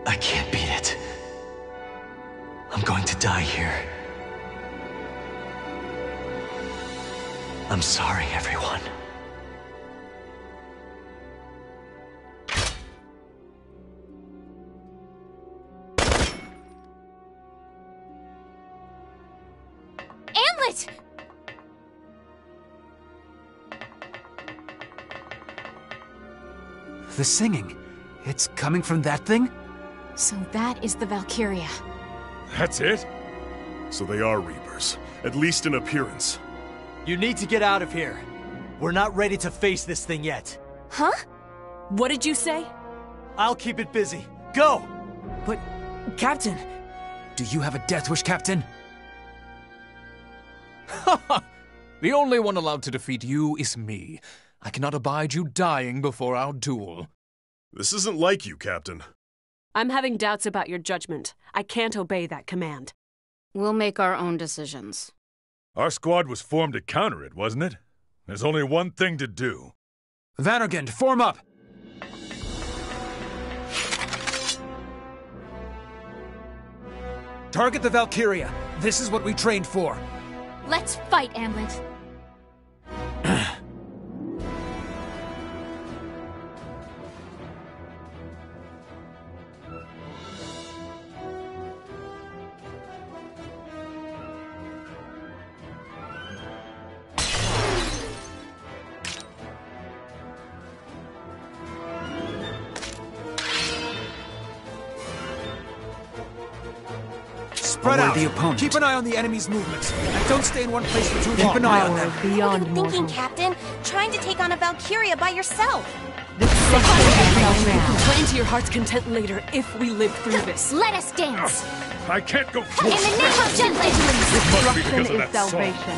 I can't beat it. I'm going to die here. I'm sorry, everyone. Amlet! The singing. It's coming from that thing? So that is the Valkyria. That's it? So they are Reapers, at least in appearance. You need to get out of here. We're not ready to face this thing yet. Huh? What did you say? I'll keep it busy. Go! But, Captain, do you have a death wish, Captain? The only one allowed to defeat you is me. I cannot abide you dying before our duel. This isn't like you, Captain. I'm having doubts about your judgment. I can't obey that command. We'll make our own decisions. Our squad was formed to counter it, wasn't it? There's only one thing to do. Vannergund, form up! Target the Valkyria. This is what we trained for. Let's fight, Amlet. Spread out. The opponent. Keep an eye on the enemy's movements. And don't stay in one place for too long. Keep an eye on them. What are you thinking, Captain? Trying to take on a Valkyria by yourself. Play into your heart's content later if we live through this. Let us dance. I can't go In the name of vigilance. Destruction because of is that salvation.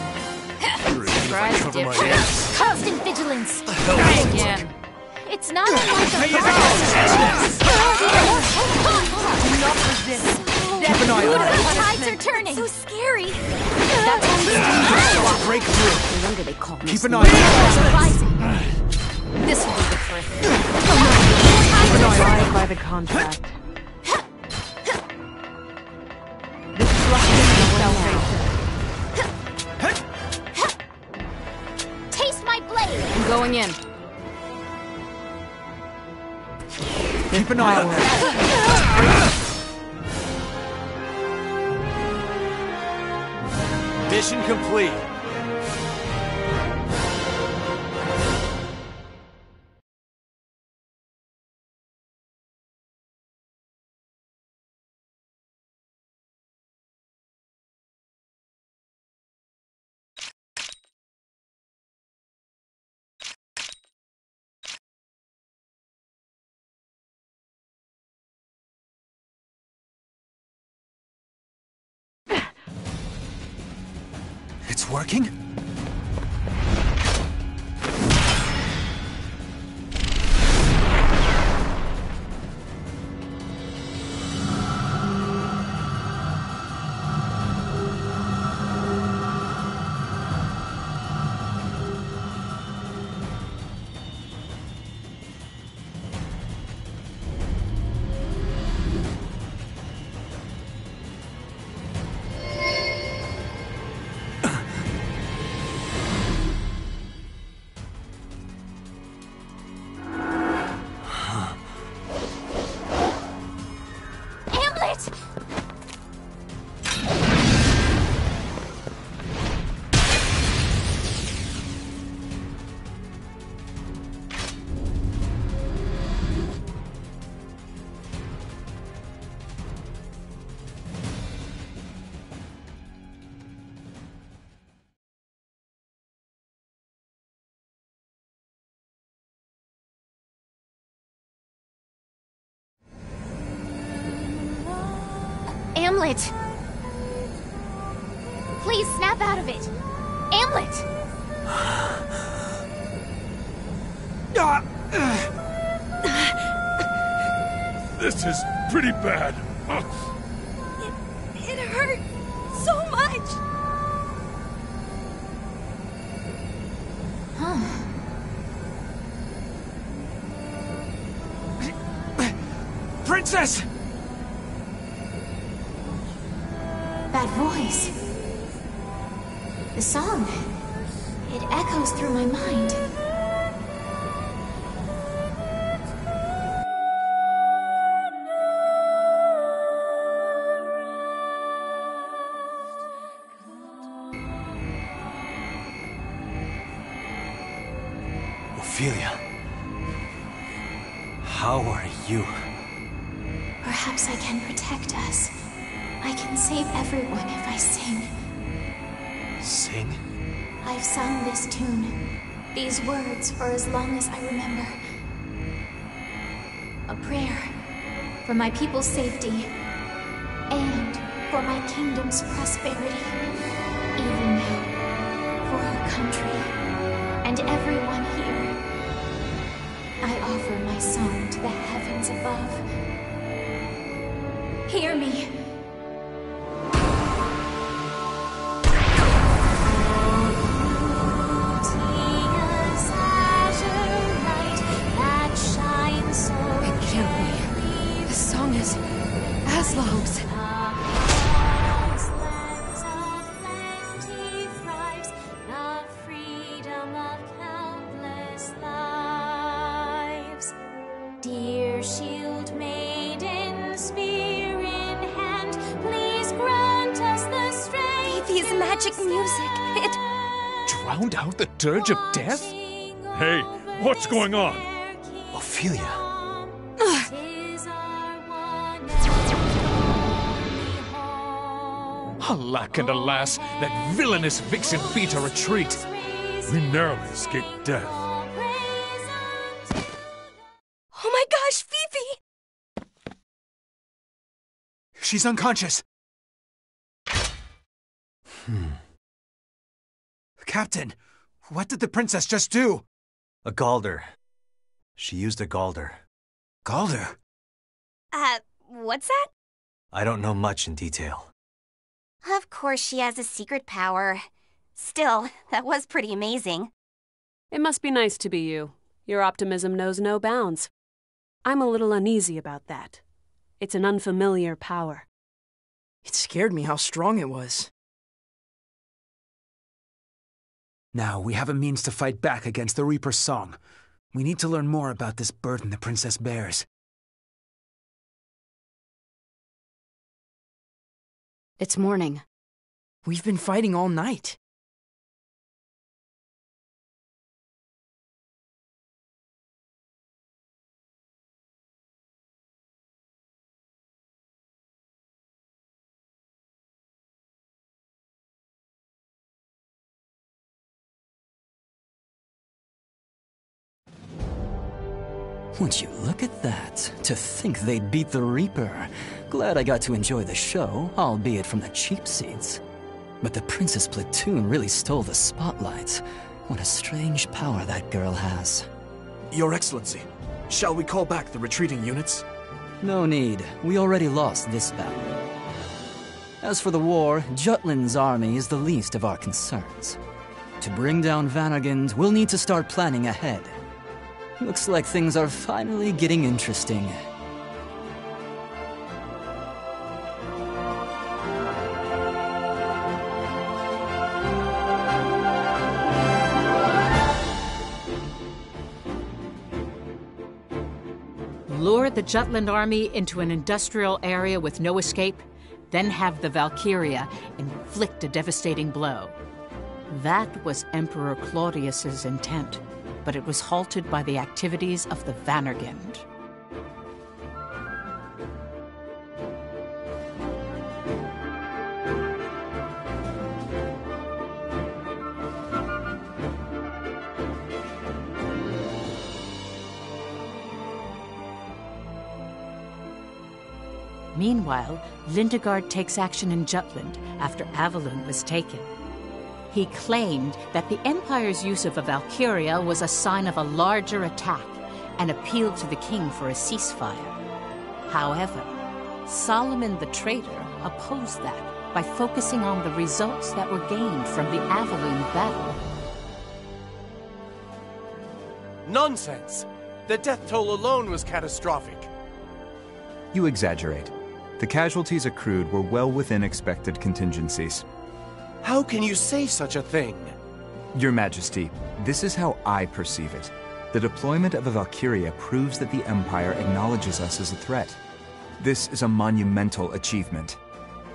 Surprise difference. Constant vigilance. Try again. It's not unlike a Do not resist. Keep an eye on The her. tides are turning. So scary. That's how we stand. Break through. No wonder they call me. Keep an eye on her. Rising. This will be the trick. Abide by the contract. Destruction of salvation. Taste my blade. I'm going in. Keep an eye on her. Mission complete. It's working? Amlet! Please snap out of it! Amlet! This is pretty bad. It hurt so much. Princess! That voice. The song. It echoes through my mind. Ophelia. How are you? Perhaps I can protect us. I can save everyone if I sing. Sing? I've sung this tune, these words for as long as I remember. A prayer for my people's safety and for my kingdom's prosperity. Even now, for our country and everyone here, I offer my song to the heavens above. Hear me. Aslog's. Dear shield maiden, spear in hand, please grant us the strength. Fifi's magic music. It Drowned out the dirge of death? Hey, what's going on? Ophelia. Alack and alas, that villainous vixen beat a retreat. We narrowly escaped death. Oh my gosh, Fifi! She's unconscious. Captain, what did the princess just do? A Galder. She used a Galder. Galder? What's that? I don't know much in detail. Of course she has a secret power. Still, that was pretty amazing. It must be nice to be you. Your optimism knows no bounds. I'm a little uneasy about that. It's an unfamiliar power. It scared me how strong it was. Now we have a means to fight back against the Reaper's song. We need to learn more about this burden the princess bears. It's morning. We've been fighting all night. Would you look at that? To think they'd beat the Reaper. Glad I got to enjoy the show, albeit from the cheap seats. But the Princess Platoon really stole the spotlight. What a strange power that girl has. Your Excellency, shall we call back the retreating units? No need. We already lost this battle. As for the war, Jutland's army is the least of our concerns. To bring down Vanargand, we'll need to start planning ahead. Looks like things are finally getting interesting. Lure the Jutland army into an industrial area with no escape, then have the Valkyria inflict a devastating blow. That was Emperor Claudius's intent, but it was halted by the activities of the Vanargand. Meanwhile, Lindegard takes action in Jutland after Avalon was taken. He claimed that the Empire's use of a Valkyria was a sign of a larger attack and appealed to the king for a ceasefire. However, Solomon the traitor opposed that by focusing on the results that were gained from the Avalon battle. Nonsense! The death toll alone was catastrophic. You exaggerate. The casualties accrued were well within expected contingencies. How can you say such a thing? Your Majesty, this is how I perceive it. The deployment of a Valkyria proves that the Empire acknowledges us as a threat. This is a monumental achievement.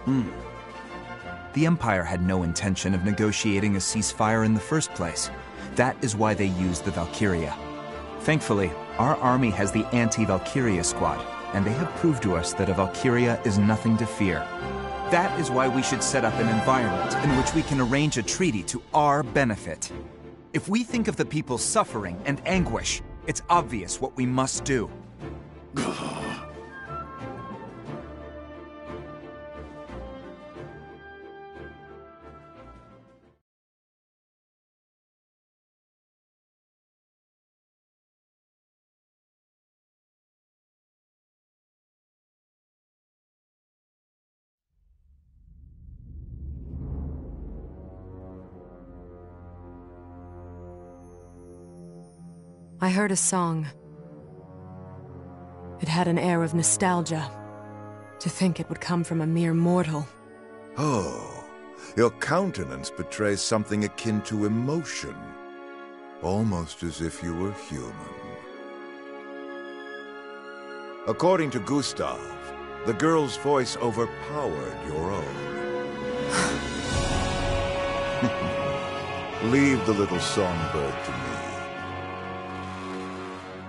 The Empire had no intention of negotiating a ceasefire in the first place. That is why they used the Valkyria. Thankfully, our army has the anti-Valkyria squad, and they have proved to us that a Valkyria is nothing to fear. That is why we should set up an environment in which we can arrange a treaty to our benefit. If we think of the people's suffering and anguish, it's obvious what we must do. I heard a song. It had an air of nostalgia. To think it would come from a mere mortal. Oh, your countenance betrays something akin to emotion. Almost as if you were human. According to Gustav, the girl's voice overpowered your own. Leave the little songbird to me.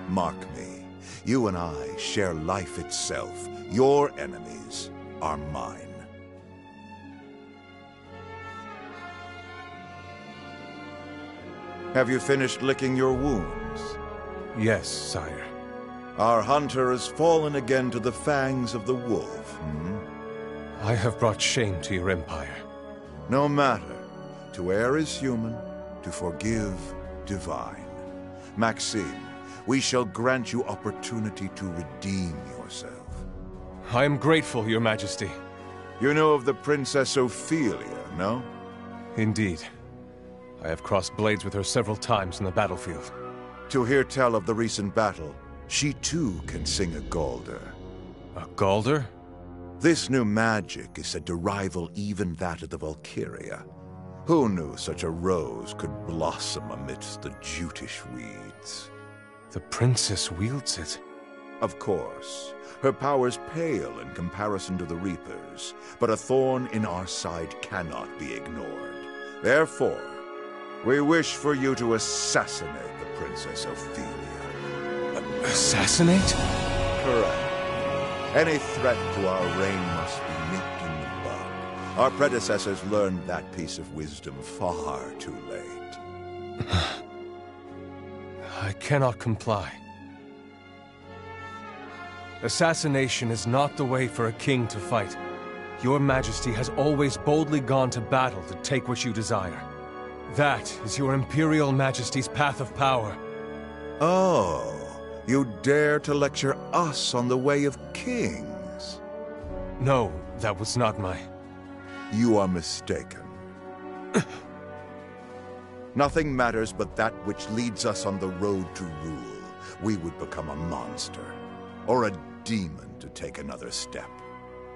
Mark me, you and I share life itself. Your enemies are mine. Have you finished licking your wounds? Yes, sire. Our hunter has fallen again to the fangs of the wolf, I have brought shame to your empire. No matter. To err is human, to forgive divine. Maxime, we shall grant you opportunity to redeem yourself. I am grateful, Your Majesty. You know of the Princess Ophelia, no? Indeed. I have crossed blades with her several times in the battlefield. To hear tell of the recent battle, she too can sing a Galder. A Galder? This new magic is said to rival even that of the Valkyria. Who knew such a rose could blossom amidst the jutish weeds? The princess wields it. Of course. Her powers pale in comparison to the Reapers, but a thorn in our side cannot be ignored. Therefore, we wish for you to assassinate the Princess Ophelia. Assassinate? Correct. Any threat to our reign must be nipped in the bud. Our predecessors learned that piece of wisdom far too late. I cannot comply. Assassination is not the way for a king to fight. Your Majesty has always boldly gone to battle to take what you desire. That is your Imperial Majesty's path of power. Oh, you dare to lecture us on the way of kings? No, that was not my... You are mistaken. Nothing matters but that which leads us on the road to rule. We would become a monster, or a demon to take another step.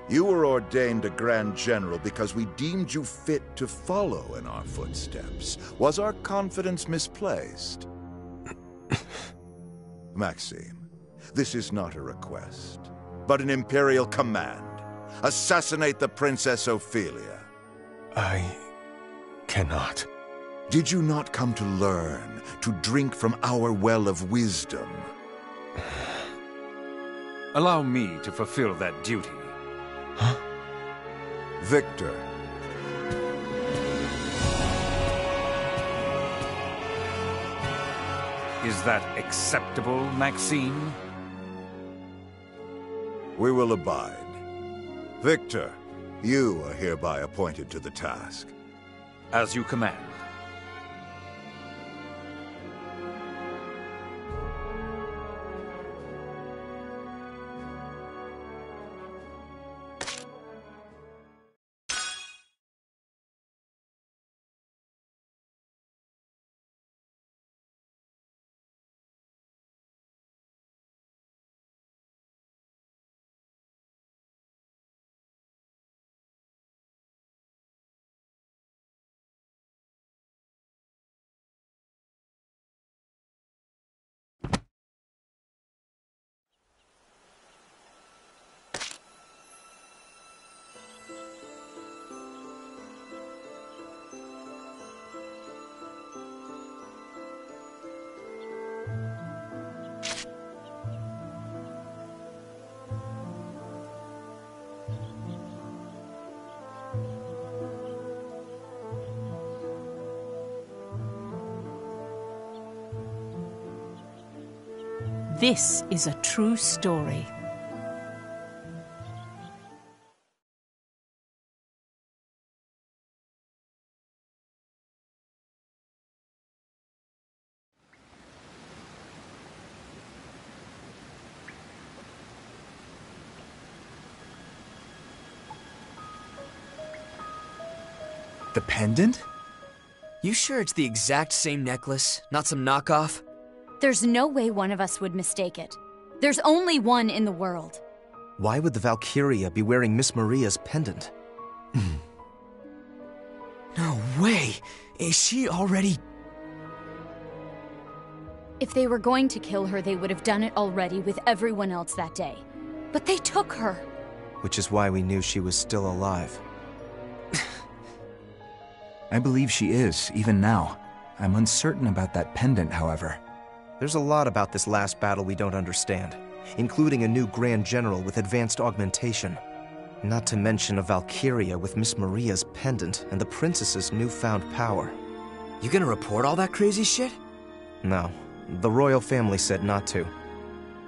You were ordained a Grand General because we deemed you fit to follow in our footsteps. Was our confidence misplaced? Maxime, this is not a request, but an Imperial command. Assassinate the Princess Ophelia. I cannot. Did you not come to learn, to drink from our well of wisdom? Allow me to fulfill that duty. Huh? Victor. Is that acceptable, Maxime? We will abide. Victor, you are hereby appointed to the task. As you command. This is a true story. The pendant? You sure it's the exact same necklace, not some knockoff? There's no way one of us would mistake it. There's only one in the world. Why would the Valkyria be wearing Miss Maria's pendant? No way! Is she already... If they were going to kill her, they would have done it already with everyone else that day. But they took her. Which is why we knew she was still alive. I believe she is, even now. I'm uncertain about that pendant, however. There's a lot about this last battle we don't understand, including a new Grand General with advanced augmentation. Not to mention a Valkyria with Miss Maria's pendant and the princess's newfound power. You gonna report all that crazy shit? No, the royal family said not to.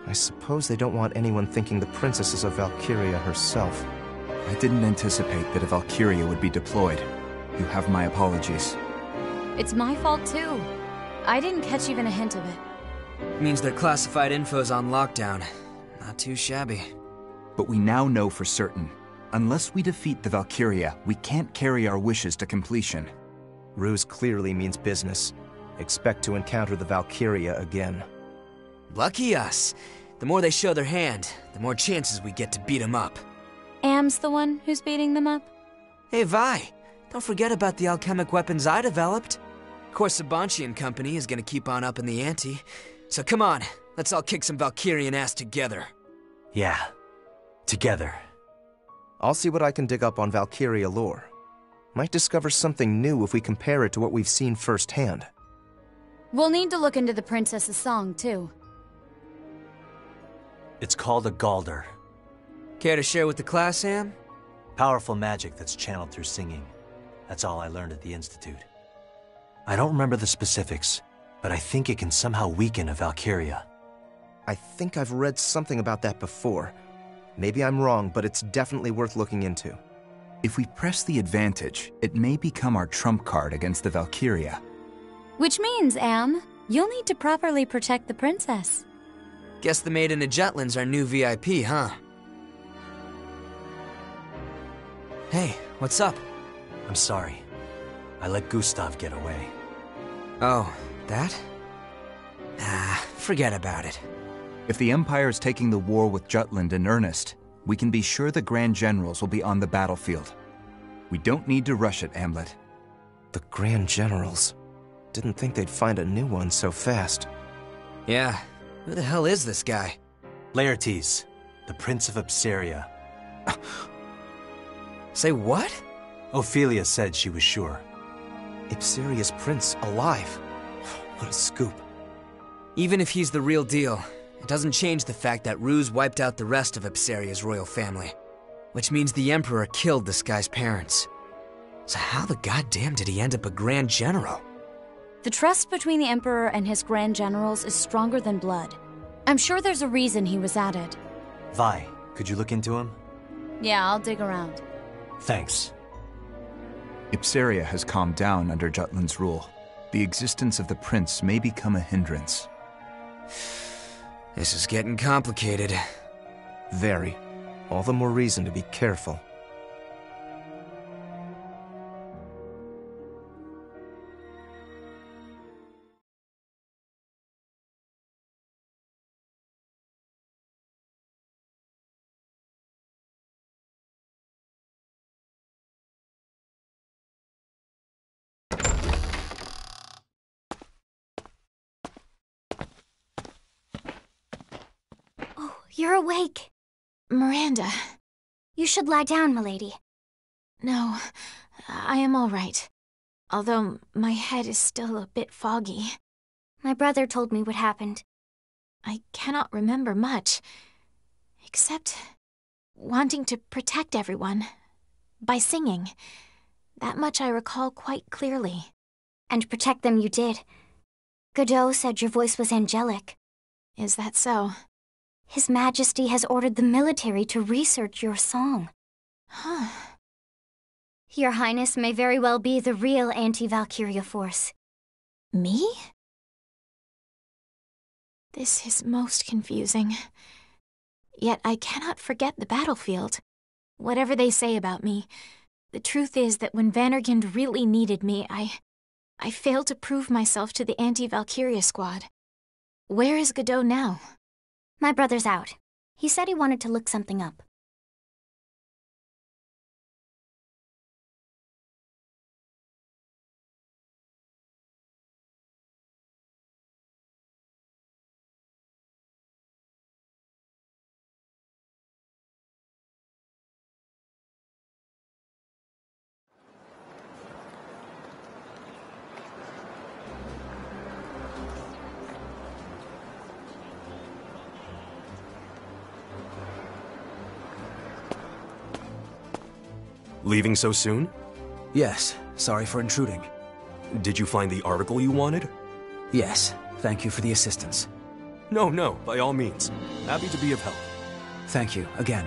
I suppose they don't want anyone thinking the princess is a Valkyria herself. I didn't anticipate that a Valkyria would be deployed. You have my apologies. It's my fault too. I didn't catch even a hint of it. Means their classified info's on lockdown. Not too shabby. But we now know for certain, unless we defeat the Valkyria, we can't carry our wishes to completion. Ruse clearly means business. Expect to encounter the Valkyria again. Lucky us. The more they show their hand, the more chances we get to beat them up. Am's the one who's beating them up? Hey, Vi, don't forget about the alchemic weapons I developed. Of course, Sabanchi and company is gonna keep on upping the ante. So come on, let's all kick some Valkyrian ass together. Yeah, together. I'll see what I can dig up on Valkyria lore. Might discover something new if we compare it to what we've seen firsthand. We'll need to look into the princess's song, too. It's called a Galder. Care to share with the class, Sam? Powerful magic that's channeled through singing. That's all I learned at the Institute. I don't remember the specifics, but I think it can somehow weaken a Valkyria. I think I've read something about that before. Maybe I'm wrong, but it's definitely worth looking into. If we press the advantage, it may become our trump card against the Valkyria. Which means, Am, you'll need to properly protect the princess. Guess the Maiden of Jutland's our new VIP, huh? Hey, what's up? I'm sorry. I let Gustav get away. Oh, that? Forget about it. If the Empire's taking the war with Jutland in earnest, we can be sure the Grand Generals will be on the battlefield. We don't need to rush it, Amlet. The Grand Generals. Didn't think they'd find a new one so fast. Yeah, who the hell is this guy? Laertes, the Prince of Ipsaria. Say what? Ophelia said she was sure. Ipsaria's prince alive. What a scoop. Even if he's the real deal, it doesn't change the fact that Ruse wiped out the rest of Ipsaria's royal family. Which means the Emperor killed this guy's parents. So how the goddamn did he end up a Grand General? The trust between the Emperor and his Grand Generals is stronger than blood. I'm sure there's a reason he was added. Vi, could you look into him? Yeah, I'll dig around. Thanks. Ipsaria has calmed down under Jutland's rule. The existence of the prince may become a hindrance. This is getting complicated. Very. All the more reason to be careful. You're awake. Miranda. You should lie down, milady. No, I am all right. Although my head is still a bit foggy. My brother told me what happened. I cannot remember much, except wanting to protect everyone by singing. That much I recall quite clearly. And protect them you did. Godot said your voice was angelic. Is that so? His Majesty has ordered the military to research your song. Huh. Your Highness may very well be the real anti-Valkyria force. Me? This is most confusing. Yet I cannot forget the battlefield. Whatever they say about me, the truth is that when Vandergind really needed me, I failed to prove myself to the anti-Valkyria squad. Where is Godot now? My brother's out. He said he wanted to look something up. Leaving so soon? Yes, sorry for intruding. Did you find the article you wanted? Yes, thank you for the assistance. No, by all means. Happy to be of help. Thank you, again.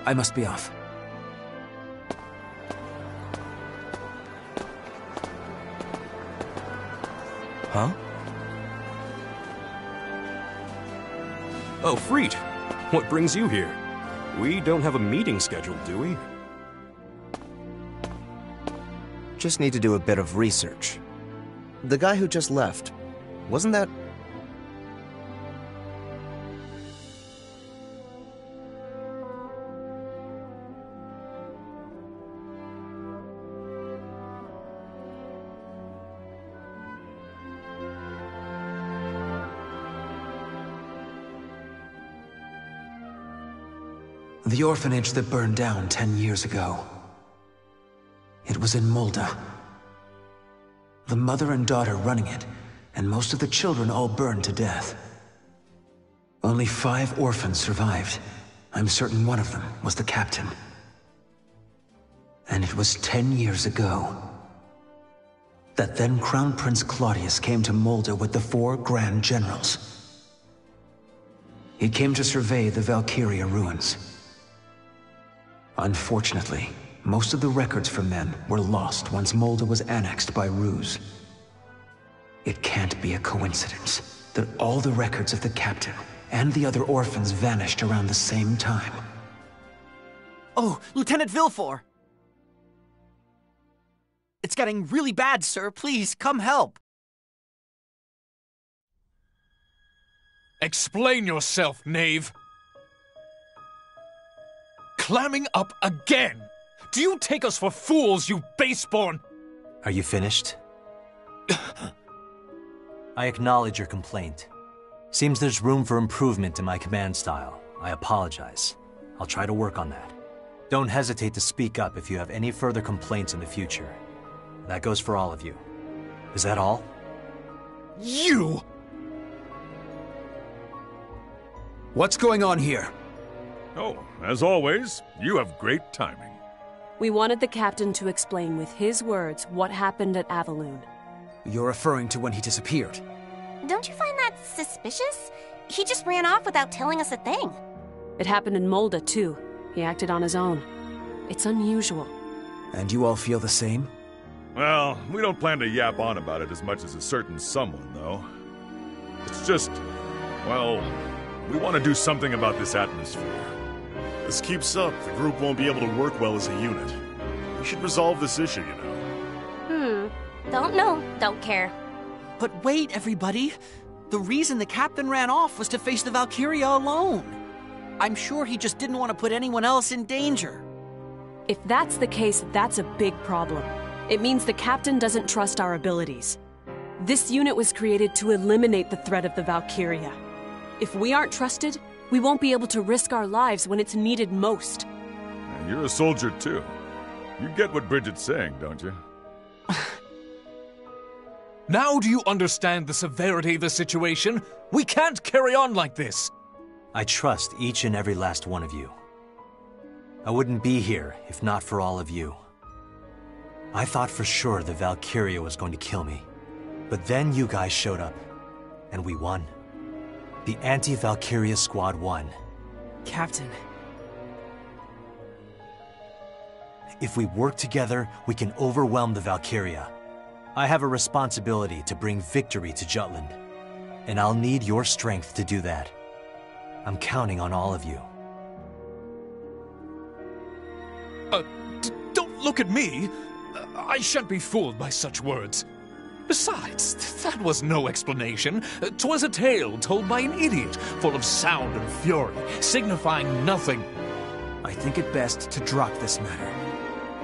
I must be off. Huh? Oh, Freet! What brings you here? We don't have a meeting scheduled, do we? Just need to do a bit of research. The guy who just left, wasn't that... The orphanage that burned down 10 years ago. It was in Molda. The mother and daughter running it, and most of the children all burned to death. Only 5 orphans survived. I'm certain one of them was the captain. And it was 10 years ago that then Crown Prince Claudius came to Molda with the 4 Grand Generals. He came to survey the Valkyria ruins. Unfortunately, most of the records from then were lost once Molda was annexed by Ruse. It can't be a coincidence that all the records of the captain and the other orphans vanished around the same time. Oh, Lieutenant Villefort! It's getting really bad, sir. Please, come help. Explain yourself, knave. Clamming up again! Do you take us for fools, you baseborn? Are you finished? I acknowledge your complaint. Seems there's room for improvement in my command style. I apologize. I'll try to work on that. Don't hesitate to speak up if you have any further complaints in the future. That goes for all of you. Is that all? You! What's going on here? Oh, as always, you have great timing. We wanted the captain to explain with his words what happened at Avaloon. You're referring to when he disappeared. Don't you find that suspicious? He just ran off without telling us a thing. It happened in Molda, too. He acted on his own. It's unusual. And you all feel the same? Well, we don't plan to yap on about it as much as a certain someone, though. It's just, well, we want to do something about this atmosphere. This keeps up, the group won't be able to work well as a unit. We should resolve this issue, you know. Don't know, don't care. But wait, everybody. The reason the captain ran off was to face the Valkyria alone. I'm sure he just didn't want to put anyone else in danger. If that's the case, that's a big problem. It means the captain doesn't trust our abilities. This unit was created to eliminate the threat of the Valkyria. If we aren't trusted, we won't be able to risk our lives when it's needed most. And you're a soldier, too. You get what Bridget's saying, don't you? Now do you understand the severity of the situation? We can't carry on like this. I trust each and every last one of you. I wouldn't be here if not for all of you. I thought for sure the Valkyria was going to kill me. But then you guys showed up, and we won. The anti-Valkyria squad won. Captain. If we work together, we can overwhelm the Valkyria. I have a responsibility to bring victory to Jutland, and I'll need your strength to do that. I'm counting on all of you. Don't look at me. I shan't be fooled by such words. Besides, that was no explanation. 'Twas a tale told by an idiot, full of sound and fury, signifying nothing. I think it best to drop this matter.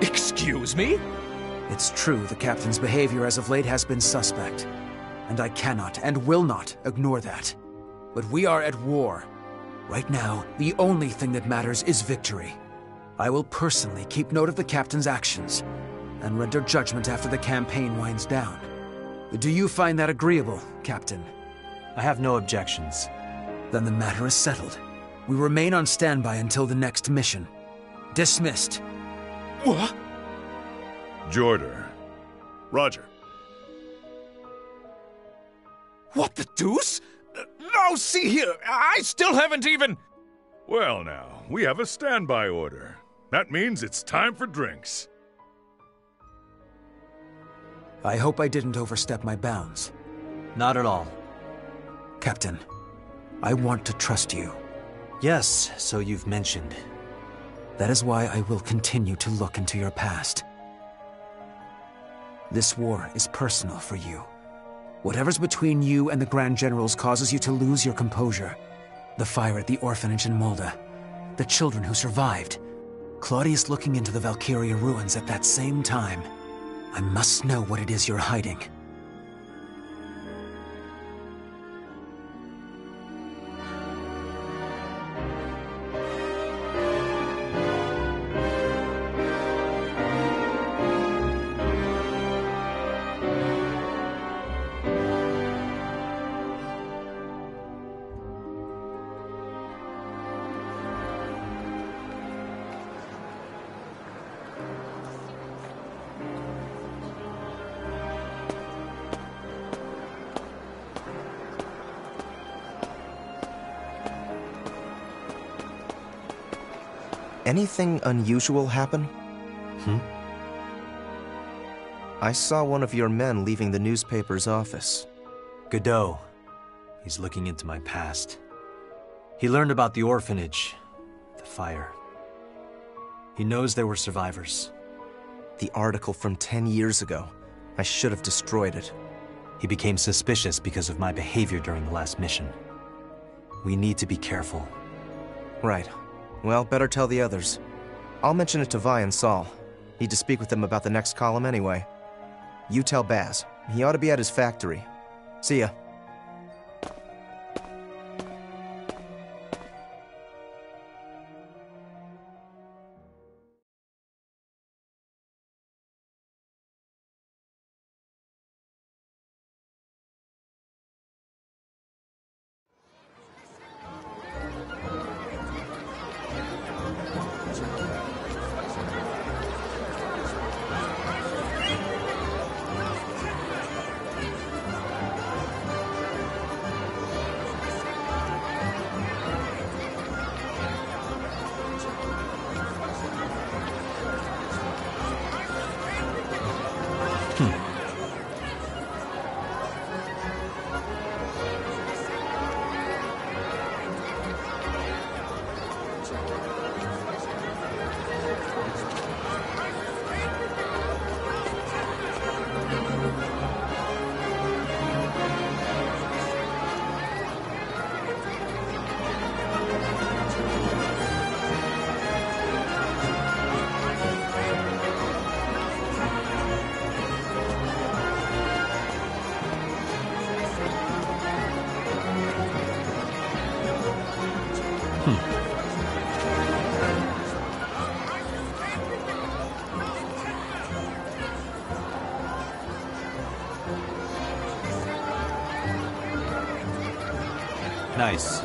Excuse me? It's true the captain's behavior as of late has been suspect, and I cannot and will not ignore that. But we are at war. Right now, the only thing that matters is victory. I will personally keep note of the captain's actions, and render judgment after the campaign winds down. Do you find that agreeable, Captain? I have no objections. Then the matter is settled. We remain on standby until the next mission. Dismissed. What? Jorder. Roger. What the deuce? Now see here, I still haven't even... Well now, we have a standby order. That means it's time for drinks. I hope I didn't overstep my bounds. Not at all. Captain, I want to trust you. Yes, so you've mentioned. That is why I will continue to look into your past. This war is personal for you. Whatever's between you and the Grand Generals causes you to lose your composure. The fire at the orphanage in Molda. The children who survived. Claudius looking into the Valkyria ruins at that same time. I must know what it is you're hiding. Anything unusual happen? I saw one of your men leaving the newspaper's office. Godot. He's looking into my past. He learned about the orphanage, the fire. He knows there were survivors. The article from 10 years ago. I should have destroyed it. He became suspicious because of my behavior during the last mission. We need to be careful. Right. Well, better tell the others. I'll mention it to Vi and Saul. Need to speak with them about the next column anyway. You tell Baz. He ought to be at his factory. See ya. Nice.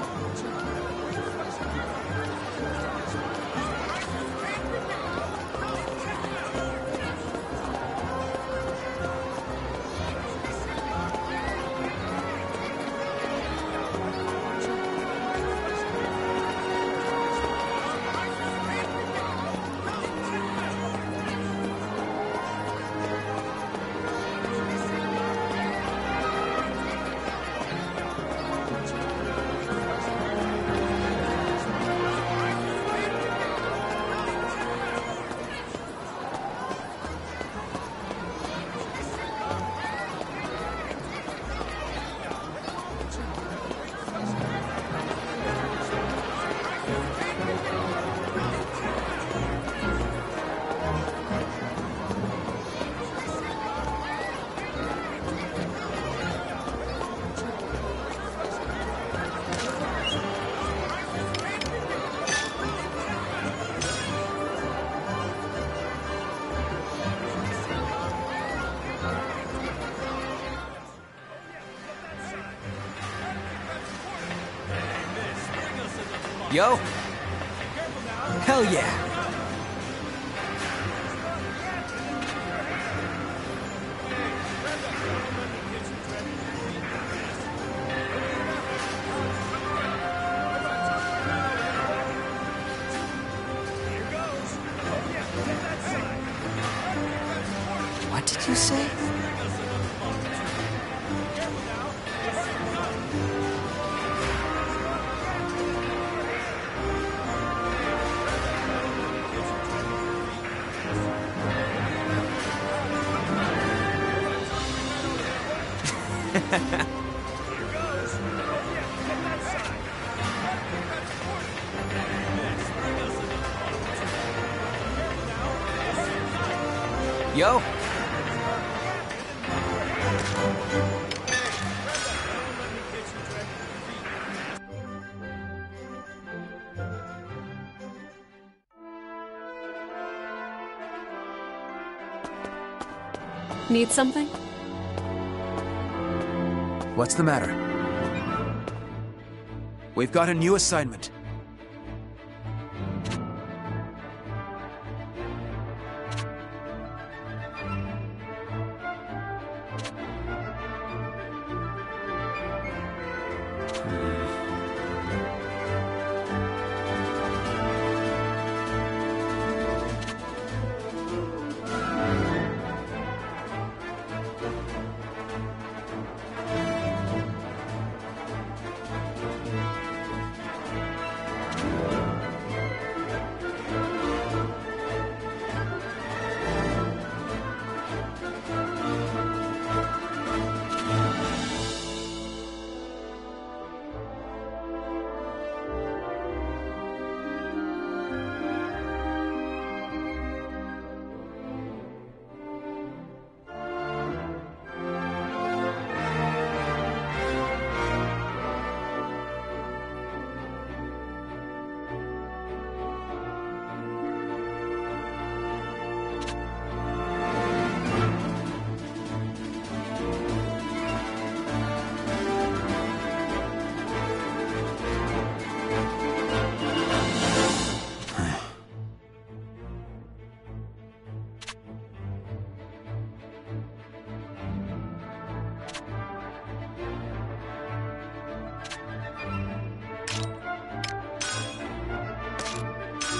Yo! Hell yeah! What did you say? Yo! Need something? What's the matter? We've got a new assignment.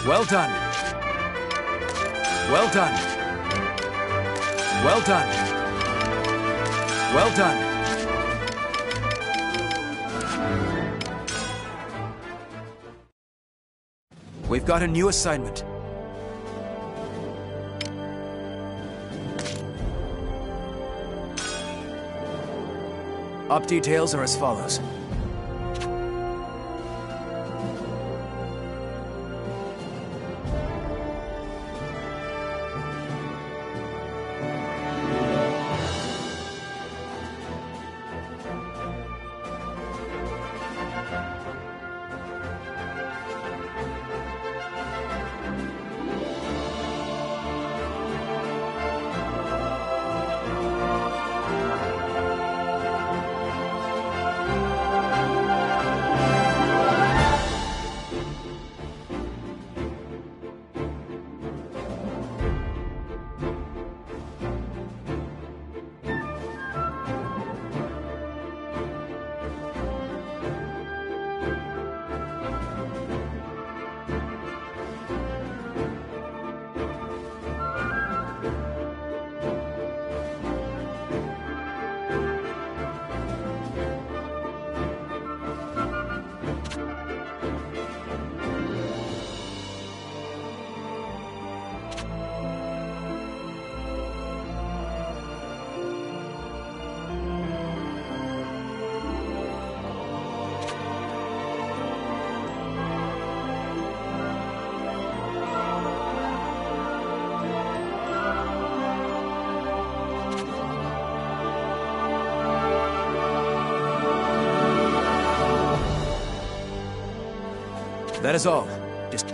Well done. Well done. Well done. Well done. We've got a new assignment. Op details are as follows. That is all. Just...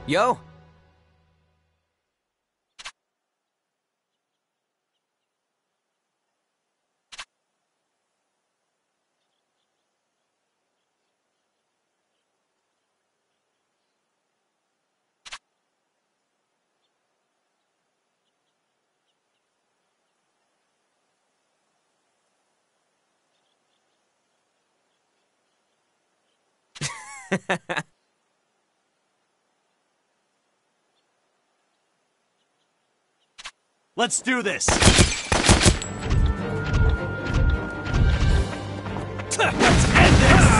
Yo! Let's do this! Let's end this!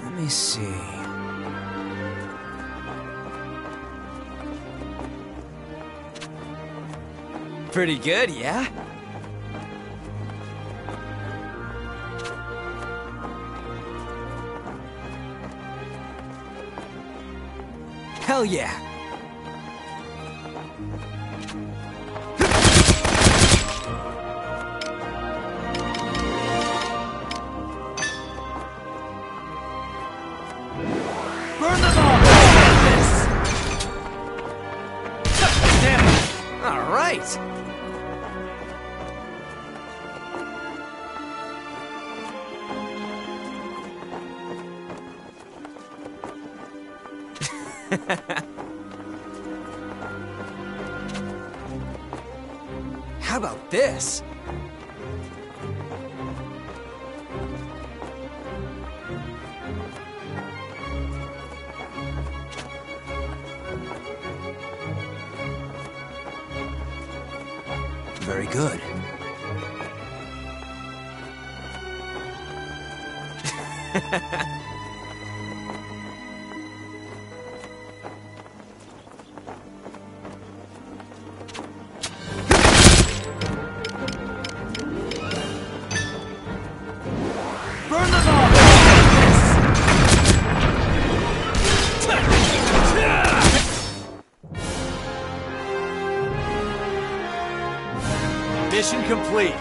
Let me see. Pretty good, yeah? Hell yeah! Burn them all! Damn it! All right! How about this? Very good. Burn them all! Mission complete.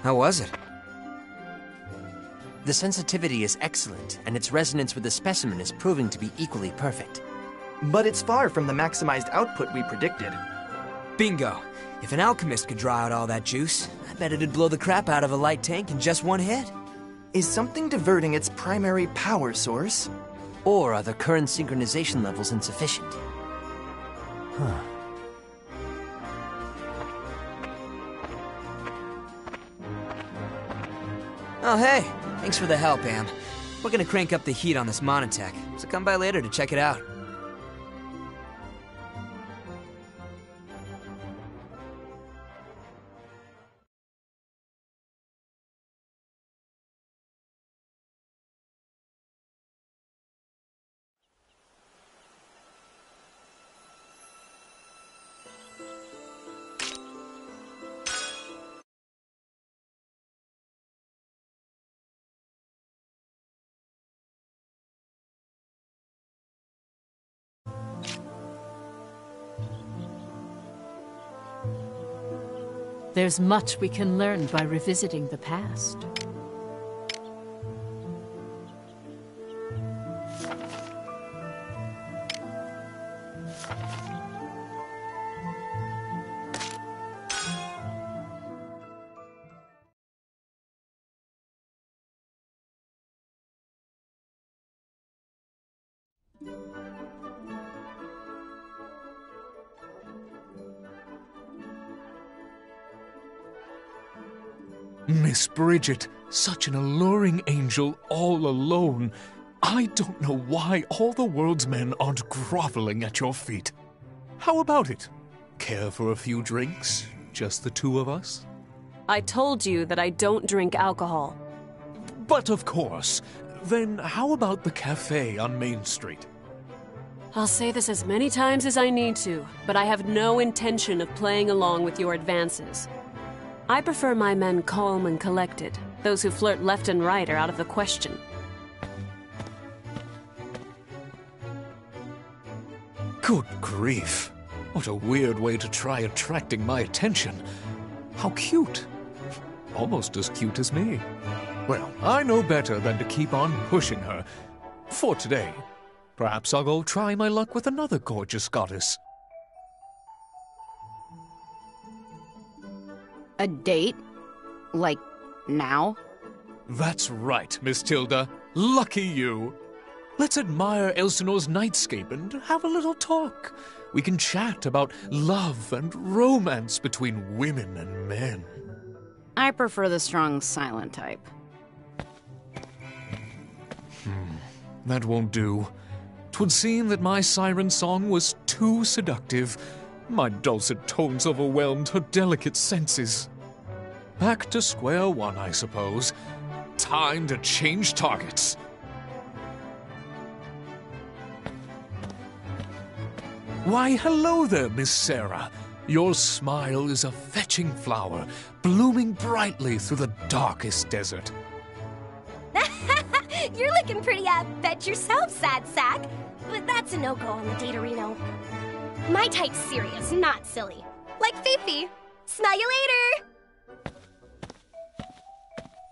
How was it? The sensitivity is excellent, and its resonance with the specimen is proving to be equally perfect. But it's far from the maximized output we predicted. Bingo! If an alchemist could draw out all that juice, I bet it'd blow the crap out of a light tank in just one hit. Is something diverting its primary power source? Or are the current synchronization levels insufficient? Huh. Oh, hey! Thanks for the help, Am. We're gonna crank up the heat on this monotech, so come by later to check it out. There's much we can learn by revisiting the past. Miss Bridget, such an alluring angel all alone. I don't know why all the world's men aren't groveling at your feet. How about it? Care for a few drinks? Just the two of us? I told you that I don't drink alcohol. But of course. Then how about the cafe on Main Street? I'll say this as many times as I need to, but I have no intention of playing along with your advances. I prefer my men calm and collected. Those who flirt left and right are out of the question. Good grief. What a weird way to try attracting my attention. How cute. Almost as cute as me. Well, I know better than to keep on pushing her. For today. Perhaps I'll go try my luck with another gorgeous goddess. A date? Like, now? That's right, Miss Tilda. Lucky you. Let's admire Elsinore's nightscape and have a little talk. We can chat about love and romance between women and men. I prefer the strong, silent type. That won't do. 'Twould seem that my siren song was too seductive. My dulcet tones overwhelmed her delicate senses. Back to square one, I suppose. Time to change targets. Why, hello there, Miss Sarah. Your smile is a fetching flower, blooming brightly through the darkest desert. You're looking pretty bet yourself, sad sack. But that's a no-go on the Daterino. My type's serious, not silly. Like Fifi. Smell you later!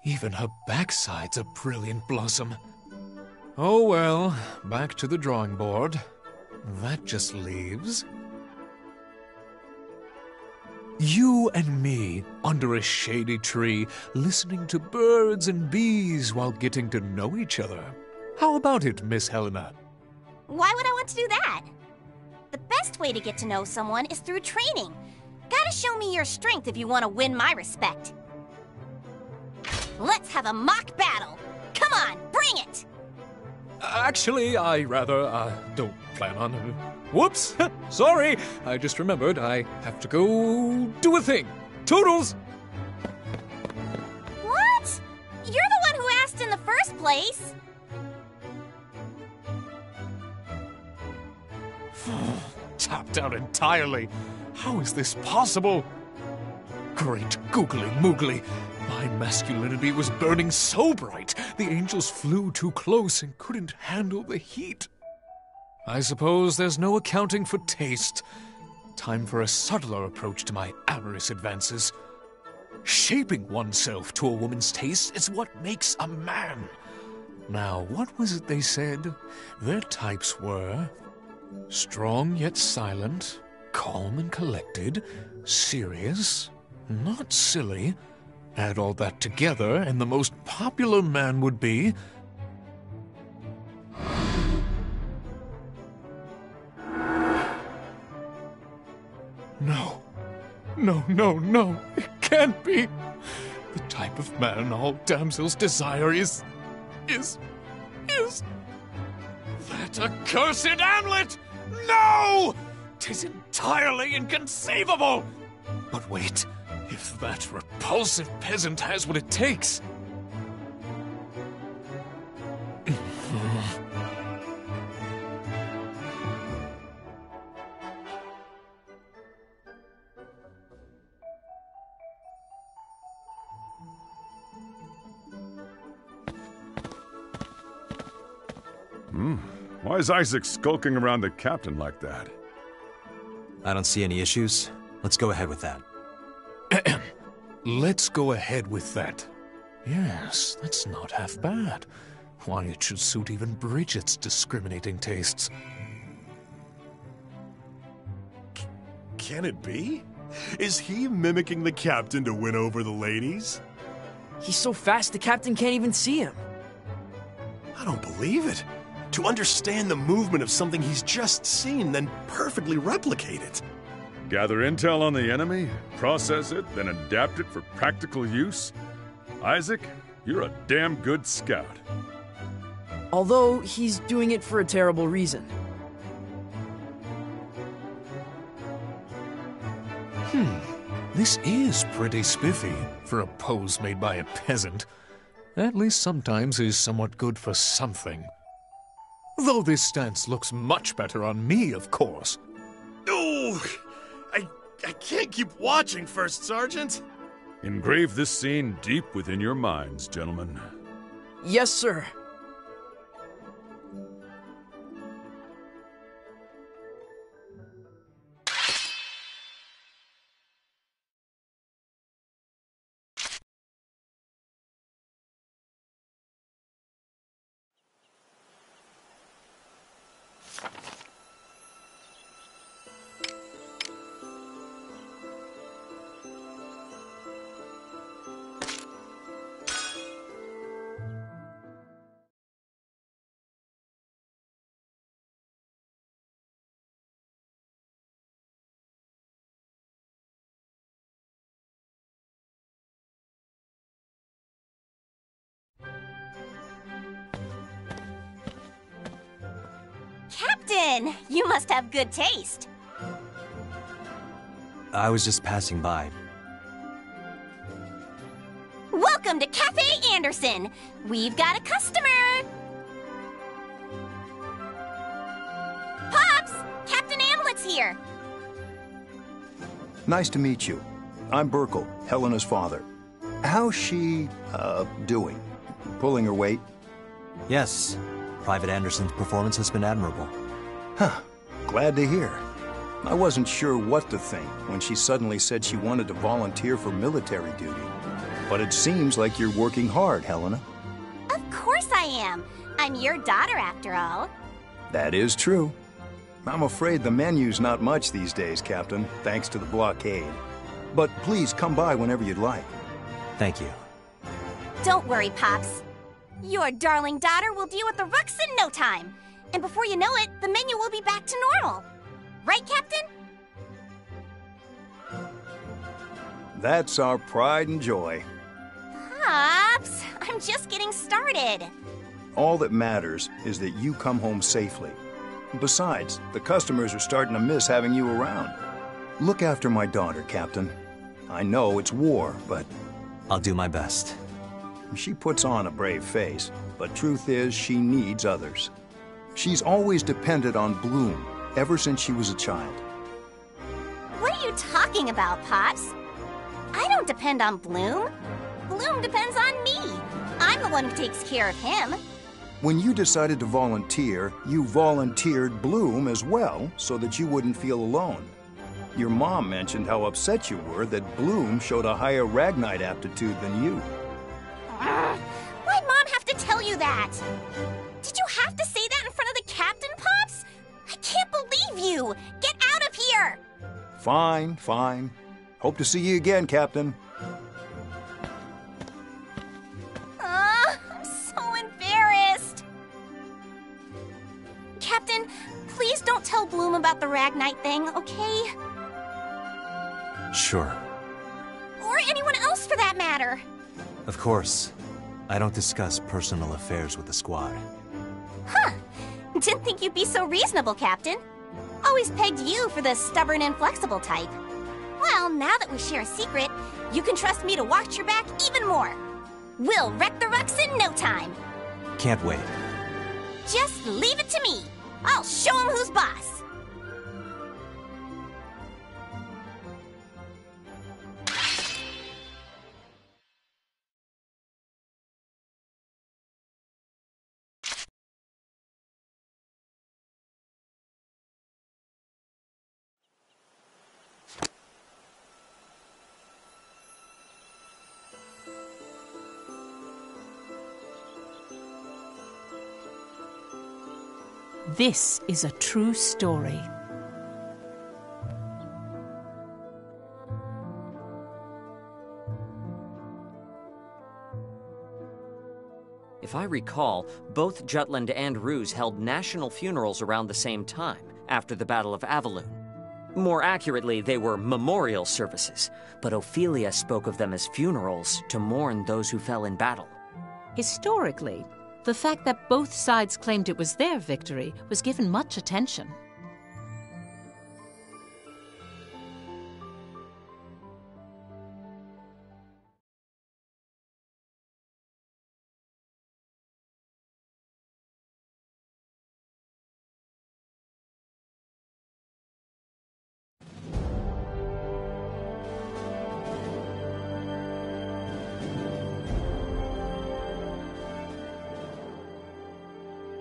Even her backside's a brilliant blossom. Oh well, back to the drawing board. That just leaves you and me under a shady tree, listening to birds and bees while getting to know each other. How about it, Miss Helena? Why would I want to do that? The best way to get to know someone is through training. Gotta show me your strength if you want to win my respect. Let's have a mock battle. Come on, bring it! Actually, I rather, don't plan on... Whoops! Sorry! I just remembered I have to go do a thing. Toodles! What? You're the one who asked in the first place. Tapped out entirely. How is this possible? Great googly moogly. My masculinity was burning so bright, the angels flew too close and couldn't handle the heat. I suppose there's no accounting for taste. Time for a subtler approach to my amorous advances. Shaping oneself to a woman's taste is what makes a man. Now, what was it they said? Their types were strong yet silent, calm and collected, serious, not silly. Add all that together, and the most popular man would be... No. No. It can't be. The type of man all damsels desire is... That accursed Hamlet! No! 'Tis entirely inconceivable! But wait, if that repulsive peasant has what it takes... Why is Isaac skulking around the captain like that? I don't see any issues. Let's go ahead with that. Let's go ahead with that. Yes, that's not half bad. Why, it should suit even Bridget's discriminating tastes. Can it be? Is he mimicking the captain to win over the ladies? He's so fast the captain can't even see him. I don't believe it. To understand the movement of something he's just seen, then perfectly replicate it. Gather intel on the enemy, process it, then adapt it for practical use? Isaac, you're a damn good scout. Although he's doing it for a terrible reason. This is pretty spiffy for a pose made by a peasant. At least sometimes is somewhat good for something. Though this stance looks much better on me, of course. Oh, I can't keep watching, First Sergeant. Engrave this scene deep within your minds, gentlemen. Yes, sir. Captain! You must have good taste. I was just passing by. Welcome to Cafe Anderson. We've got a customer. Pops! Captain Amlet's here. Nice to meet you. I'm Burkle, Helena's father. How's she, doing? Pulling her weight? Yes. Private Anderson's performance has been admirable. Huh. Glad to hear. I wasn't sure what to think when she suddenly said she wanted to volunteer for military duty. But it seems like you're working hard, Helena. Of course I am. I'm your daughter, after all. That is true. I'm afraid the menu's not much these days, Captain, thanks to the blockade. But please come by whenever you'd like. Thank you. Don't worry, Pops. Your darling daughter will deal with the rooks in no time. And before you know it, the menu will be back to normal. Right, Captain? That's our pride and joy. Pops, I'm just getting started. All that matters is that you come home safely. Besides, the customers are starting to miss having you around. Look after my daughter, Captain. I know it's war, but... I'll do my best. She puts on a brave face, but truth is she needs others. She's always depended on Bloom, ever since she was a child. What are you talking about, Pops? I don't depend on Bloom. Bloom depends on me. I'm the one who takes care of him. When you decided to volunteer, you volunteered Bloom as well, so that you wouldn't feel alone. Your mom mentioned how upset you were that Bloom showed a higher Ragnite aptitude than you. Why'd Mom have to tell you that? Did you have to say that in front of the captain, Pops? I can't believe you! Get out of here! Fine, fine. Hope to see you again, Captain. I'm so embarrassed. Captain, please don't tell Bloom about the Ragnite thing, okay? Sure. Or anyone else for that matter. Of course. I don't discuss personal affairs with the squad. Huh. Didn't think you'd be so reasonable, Captain. Always pegged you for the stubborn and flexible type. Well, now that we share a secret, you can trust me to watch your back even more. We'll wreck the Rux in no time. Can't wait. Just leave it to me. I'll show him who's boss. This is a true story. If I recall, both Jutland and Ruse held national funerals around the same time, after the Battle of Avaloon. More accurately, they were memorial services, but Ophelia spoke of them as funerals to mourn those who fell in battle. Historically, the fact that both sides claimed it was their victory was given much attention.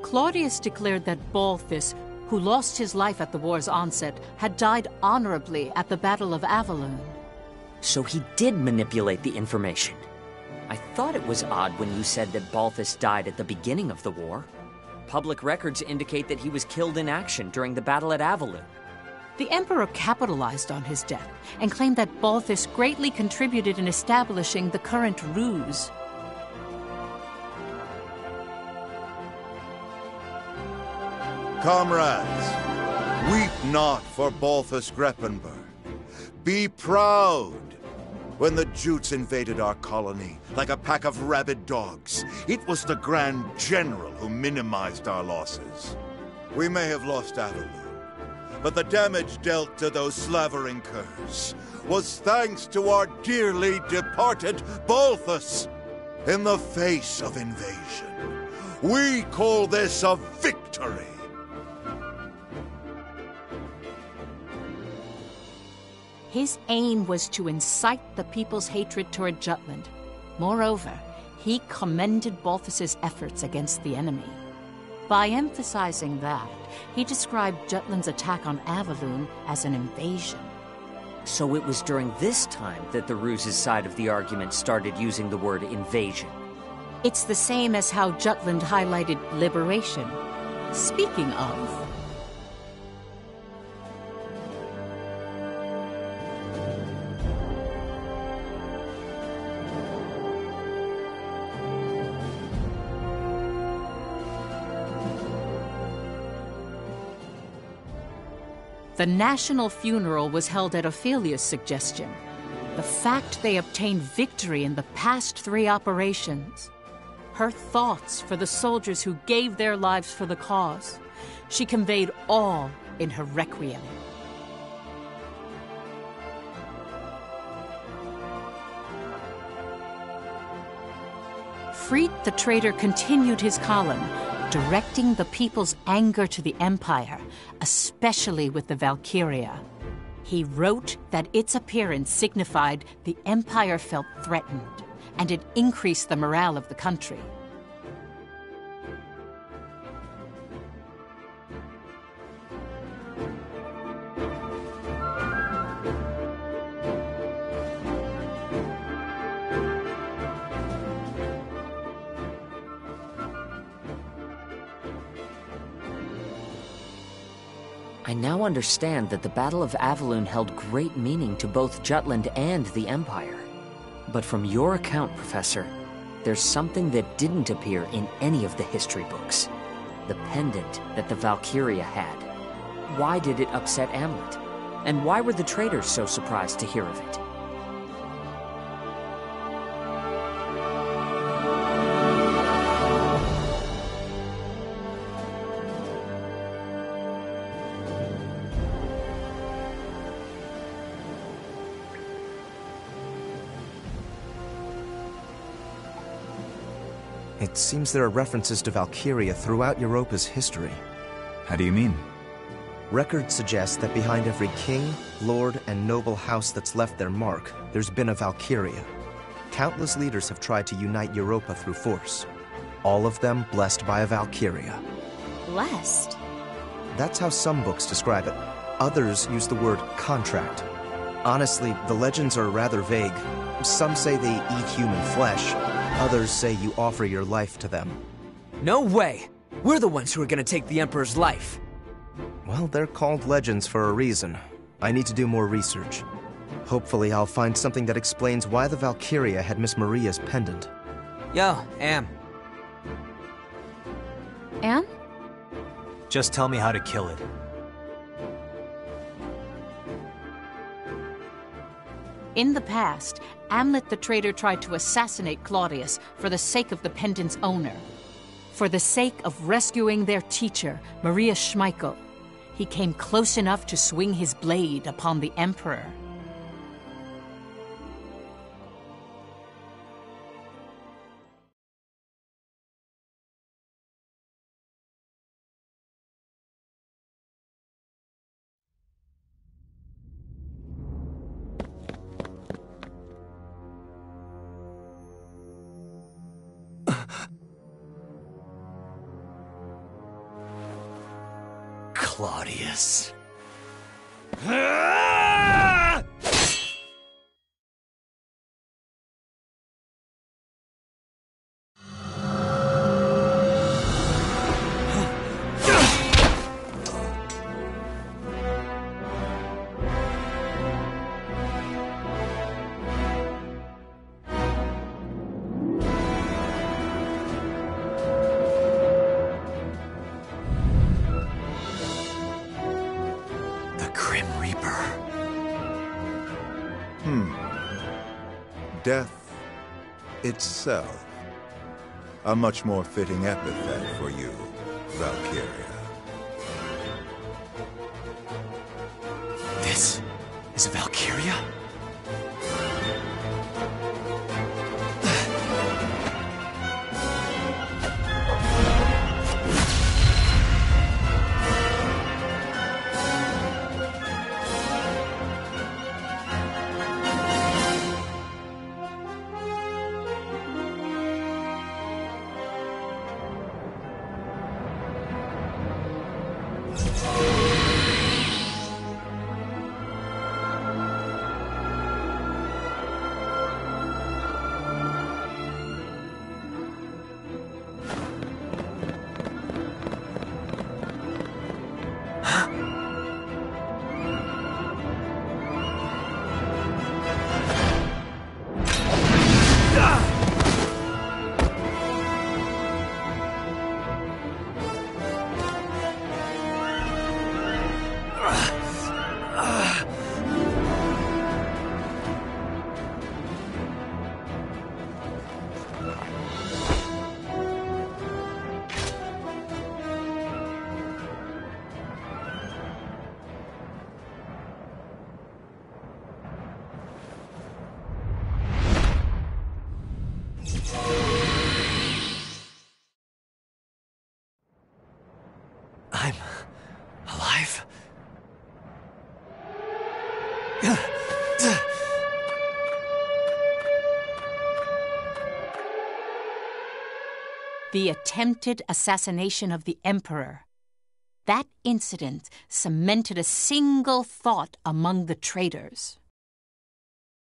Claudius declared that Balthus, who lost his life at the war's onset, had died honorably at the Battle of Avaloon. So he did manipulate the information. I thought it was odd when you said that Balthus died at the beginning of the war. Public records indicate that he was killed in action during the battle at Avaloon. The Emperor capitalized on his death and claimed that Balthus greatly contributed in establishing the current Ruse. Comrades, weep not for Balthus Greppenberg. Be proud. When the Jutes invaded our colony, like a pack of rabid dogs, it was the Grand General who minimized our losses. We may have lost Avalon, but the damage dealt to those slavering curs was thanks to our dearly departed Balthus. In the face of invasion, we call this a victory. His aim was to incite the people's hatred toward Jutland. Moreover, he commended Balthus's efforts against the enemy. By emphasizing that, he described Jutland's attack on Avalon as an invasion. So it was during this time that the Ruse's side of the argument started using the word invasion. It's the same as how Jutland highlighted liberation. Speaking of... The national funeral was held at Ophelia's suggestion. The fact they obtained victory in the past 3 operations. Her thoughts for the soldiers who gave their lives for the cause. She conveyed all in her requiem. Freit the traitor continued his column, directing the people's anger to the Empire, especially with the Valkyria. He wrote that its appearance signified the Empire felt threatened, and it increased the morale of the country. I now understand that the Battle of Avalon held great meaning to both Jutland and the Empire. But from your account, Professor, there's something that didn't appear in any of the history books. The pendant that the Valkyria had. Why did it upset Amlet? And why were the traitors so surprised to hear of it? It seems there are references to Valkyria throughout Europa's history. How do you mean? Records suggest that behind every king, lord, and noble house that's left their mark, there's been a Valkyria. Countless leaders have tried to unite Europa through force. All of them blessed by a Valkyria. Blessed? That's how some books describe it. Others use the word contract. Honestly, the legends are rather vague. Some say they eat human flesh. Others say you offer your life to them. No way! We're the ones who are gonna take the Emperor's life. Well, they're called legends for a reason. I need to do more research. Hopefully I'll find something that explains why the Valkyria had Miss Maria's pendant. Yo, Am. Anne? Just tell me how to kill it. In the past, Amlet the traitor tried to assassinate Claudius for the sake of the pendant's owner. For the sake of rescuing their teacher, Maria Schmeichel, he came close enough to swing his blade upon the Emperor. Claudius. Death itself. A much more fitting epithet for you, Valkyria. Is it Valkyria? I'm alive? The attempted assassination of the Emperor. That incident cemented a single thought among the traitors.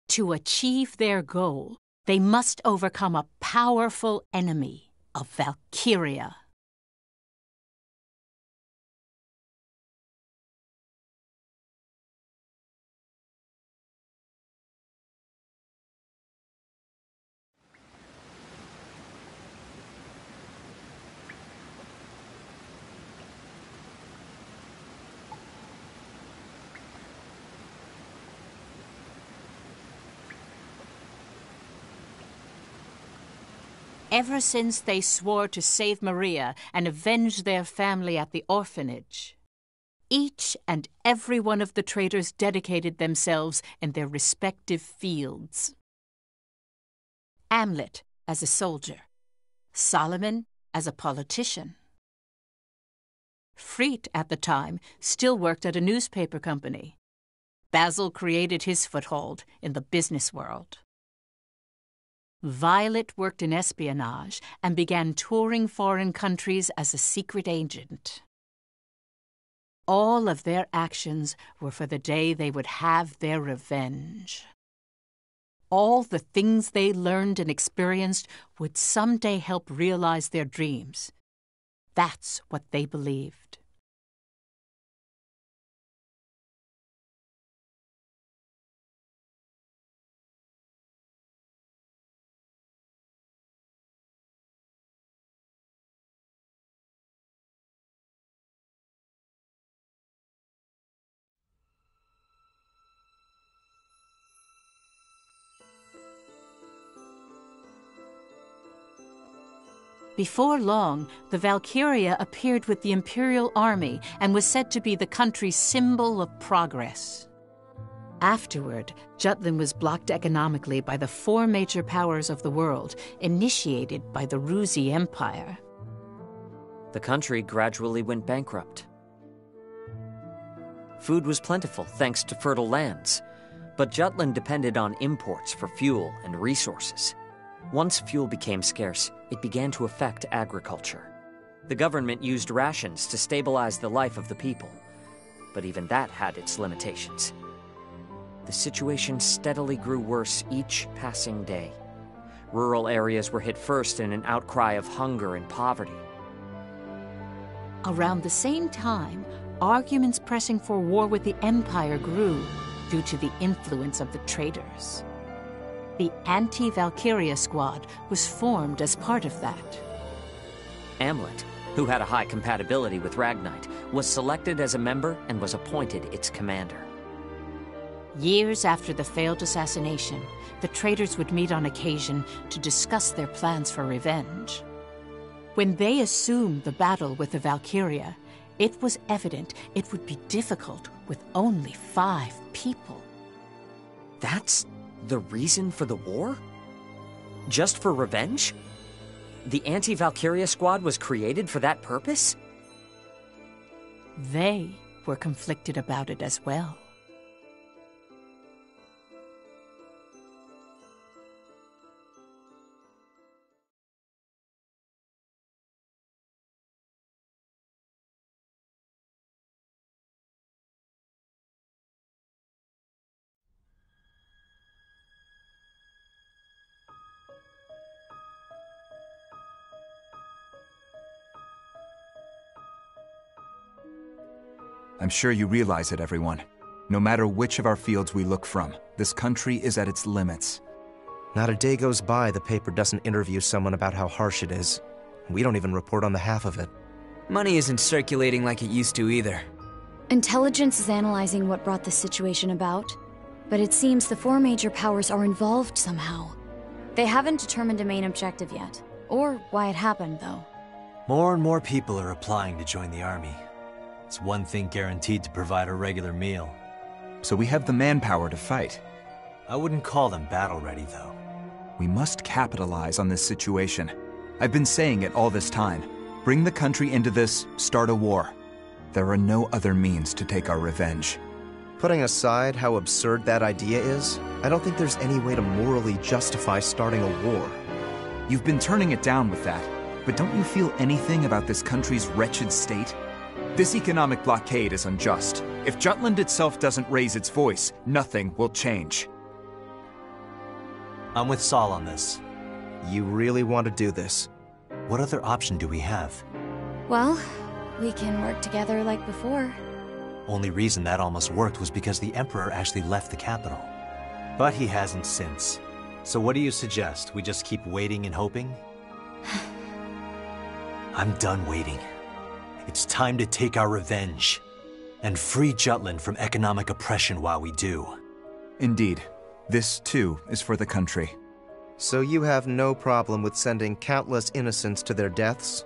To achieve their goal, they must overcome a powerful enemy of Valkyria. Ever since they swore to save Maria and avenge their family at the orphanage, each and every one of the traitors dedicated themselves in their respective fields. Amlet as a soldier, Solomon as a politician. Freit at the time still worked at a newspaper company. Basil created his foothold in the business world. Violet worked in espionage and began touring foreign countries as a secret agent. All of their actions were for the day they would have their revenge. All the things they learned and experienced would someday help realize their dreams. That's what they believed. Before long, the Valkyria appeared with the Imperial Army and was said to be the country's symbol of progress. Afterward, Jutland was blocked economically by the 4 major powers of the world, initiated by the Ruzi Empire. The country gradually went bankrupt. Food was plentiful thanks to fertile lands, but Jutland depended on imports for fuel and resources. Once fuel became scarce, it began to affect agriculture. The government used rations to stabilize the life of the people, but even that had its limitations. The situation steadily grew worse each passing day. Rural areas were hit first in an outcry of hunger and poverty. Around the same time, arguments pressing for war with the Empire grew due to the influence of the traitors. The Anti-Valkyria Squad was formed as part of that. Amlet, who had a high compatibility with Ragnite, was selected as a member and was appointed its commander. Years after the failed assassination, the traitors would meet on occasion to discuss their plans for revenge. When they assumed the battle with the Valkyria, it was evident it would be difficult with only 5 people. That's the reason for the war? Just for revenge? The anti-Valkyria squad was created for that purpose? They were conflicted about it as well. I'm sure you realize it, everyone. No matter which of our fields we look from, this country is at its limits. Not a day goes by the paper doesn't interview someone about how harsh it is. We don't even report on the half of it. Money isn't circulating like it used to either. Intelligence is analyzing what brought this situation about, but it seems the four major powers are involved somehow. They haven't determined a main objective yet, or why it happened, though. More and more people are applying to join the army. It's one thing guaranteed to provide a regular meal. So we have the manpower to fight. I wouldn't call them battle-ready, though. We must capitalize on this situation. I've been saying it all this time. Bring the country into this, start a war. There are no other means to take our revenge. Putting aside how absurd that idea is, I don't think there's any way to morally justify starting a war. You've been turning it down with that, but don't you feel anything about this country's wretched state? This economic blockade is unjust. If Jutland itself doesn't raise its voice, nothing will change. I'm with Saul on this. You really want to do this? What other option do we have? Well, we can work together like before. Only reason that almost worked was because the Emperor actually left the capital. But he hasn't since. So what do you suggest? We just keep waiting and hoping? I'm done waiting. It's time to take our revenge. And free Jutland from economic oppression while we do. Indeed. This, too, is for the country. So you have no problem with sending countless innocents to their deaths?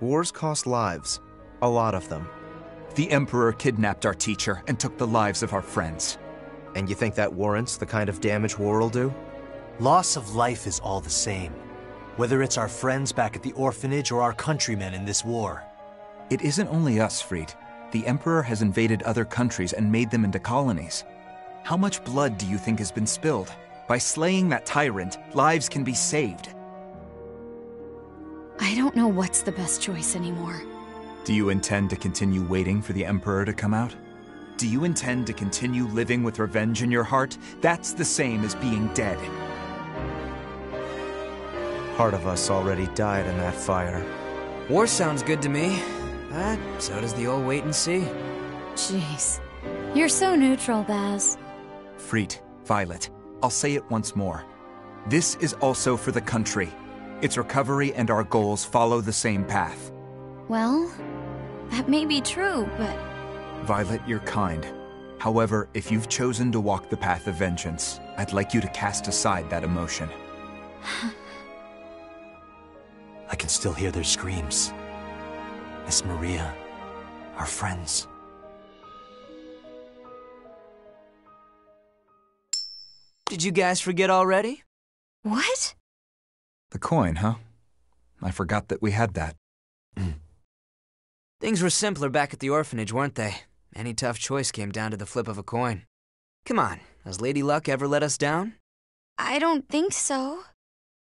Wars cost lives. A lot of them. The Emperor kidnapped our teacher and took the lives of our friends. And you think that warrants the kind of damage war will do? Loss of life is all the same. Whether it's our friends back at the orphanage or our countrymen in this war. It isn't only us, Fried. The Emperor has invaded other countries and made them into colonies. How much blood do you think has been spilled? By slaying that tyrant, lives can be saved. I don't know what's the best choice anymore. Do you intend to continue waiting for the Emperor to come out? Do you intend to continue living with revenge in your heart? That's the same as being dead. Part of us already died in that fire. War sounds good to me, but so does the old wait and see. Jeez. You're so neutral, Baz. Fried, Violet, I'll say it once more. This is also for the country. Its recovery and our goals follow the same path. Well, that may be true, but... Violet, you're kind. However, if you've chosen to walk the path of vengeance, I'd like you to cast aside that emotion. I can still hear their screams. Miss Maria, our friends. Did you guys forget already? What? The coin, huh? I forgot that we had that. Things were simpler back at the orphanage, weren't they? Any tough choice came down to the flip of a coin. Come on, has Lady Luck ever let us down? I don't think so.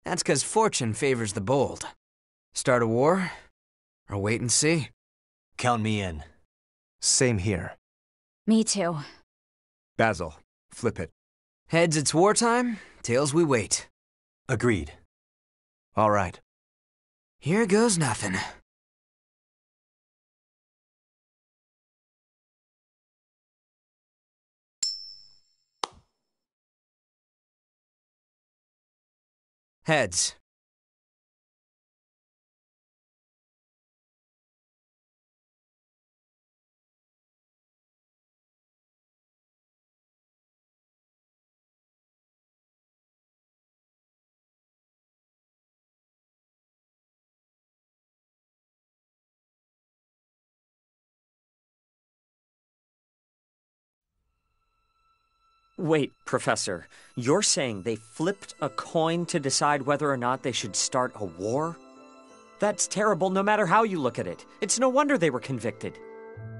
That's 'cause fortune favors the bold. Start a war, or wait and see. Count me in. Same here. Me too. Basil, flip it. Heads, it's wartime. Tails, we wait. Agreed. All right. Here goes nothing. Heads. Wait, Professor, you're saying they flipped a coin to decide whether or not they should start a war? That's terrible no matter how you look at it. It's no wonder they were convicted.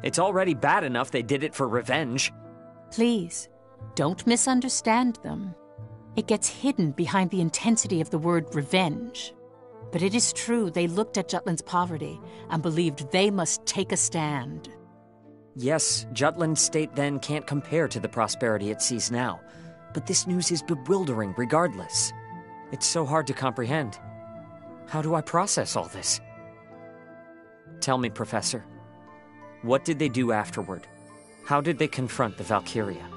It's already bad enough they did it for revenge. Please, don't misunderstand them. It gets hidden behind the intensity of the word revenge. But it is true they looked at Jutland's poverty and believed they must take a stand. Yes, Jutland's state then can't compare to the prosperity it sees now. But this news is bewildering regardless. It's so hard to comprehend. How do I process all this? Tell me, Professor. What did they do afterward? How did they confront the Valkyria?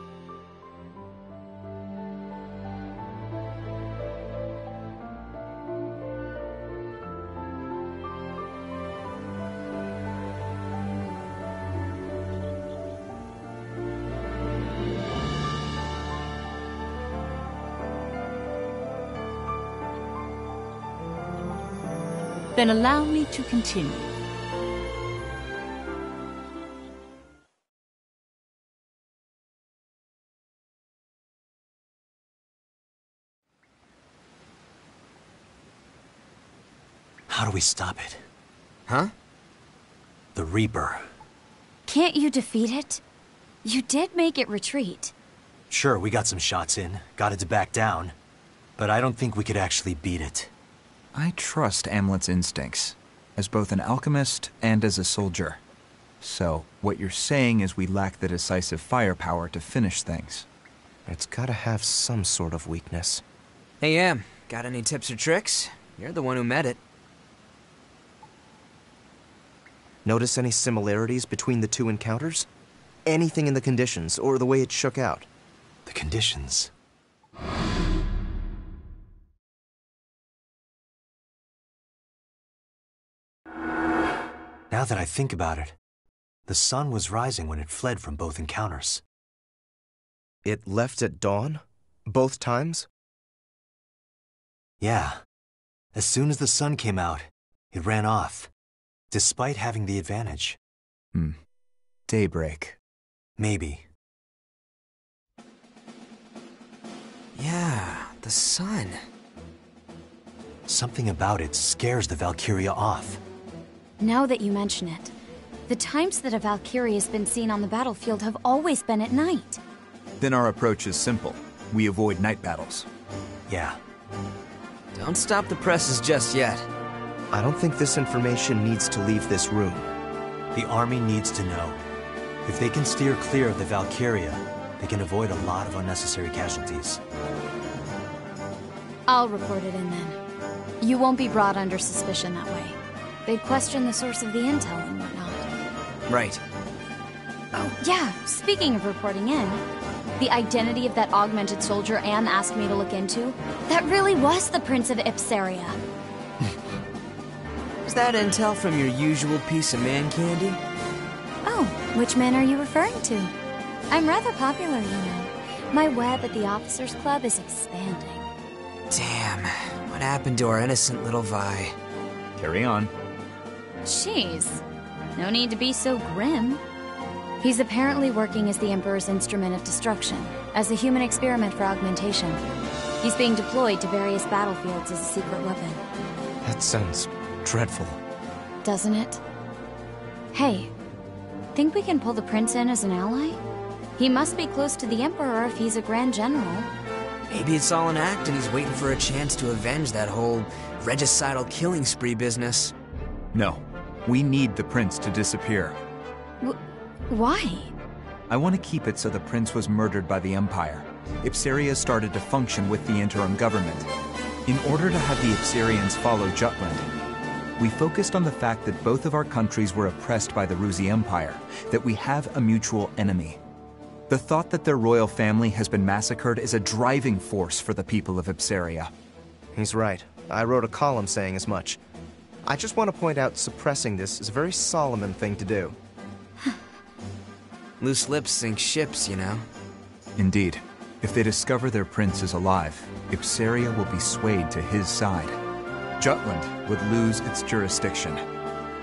Then allow me to continue. How do we stop it? Huh? The Reaper. Can't you defeat it? You did make it retreat. Sure, we got some shots in, got it to back down, but I don't think we could actually beat it. I trust Amlet's instincts, as both an alchemist and as a soldier. So, what you're saying is we lack the decisive firepower to finish things. It's gotta have some sort of weakness. Hey, Em, got any tips or tricks? You're the one who met it. Notice any similarities between the two encounters? Anything in the conditions, or the way it shook out? The conditions? Now that I think about it, the sun was rising when it fled from both encounters. It left at dawn? Both times? Yeah. As soon as the sun came out, it ran off, despite having the advantage. Daybreak. Maybe. Yeah, the sun. Something about it scares the Valkyria off. Now that you mention it, the times that a Valkyrie has been seen on the battlefield have always been at night. Then our approach is simple. We avoid night battles. Yeah. Don't stop the presses just yet. I don't think this information needs to leave this room. The army needs to know. If they can steer clear of the Valkyria, they can avoid a lot of unnecessary casualties. I'll report it in then. You won't be brought under suspicion that way. They'd question the source of the intel and whatnot. Right. Oh, yeah, speaking of reporting in, the identity of that augmented soldier Anne asked me to look into, that really was the Prince of Ipsaria. Is that intel from your usual piece of man candy? Oh, which man are you referring to? I'm rather popular, you know. My web at the Officers Club is expanding. Damn, what happened to our innocent little Vi? Carry on. Jeez, no need to be so grim. He's apparently working as the Emperor's instrument of destruction, as a human experiment for augmentation. He's being deployed to various battlefields as a secret weapon. That sounds dreadful. Doesn't it? Hey, think we can pull the prince in as an ally? He must be close to the Emperor if he's a Grand General. Maybe it's all an act and he's waiting for a chance to avenge that whole regicidal killing spree business. No. We need the prince to disappear. Why? I want to keep it so the prince was murdered by the Empire. Ipsaria started to function with the interim government. In order to have the Ipsarians follow Jutland, we focused on the fact that both of our countries were oppressed by the Ruzi Empire, that we have a mutual enemy. The thought that their royal family has been massacred is a driving force for the people of Ipsaria. He's right. I wrote a column saying as much. I just want to point out suppressing this is a very Solomon thing to do. Loose lips sink ships, you know. Indeed. If they discover their prince is alive, Ipsaria will be swayed to his side. Jutland would lose its jurisdiction.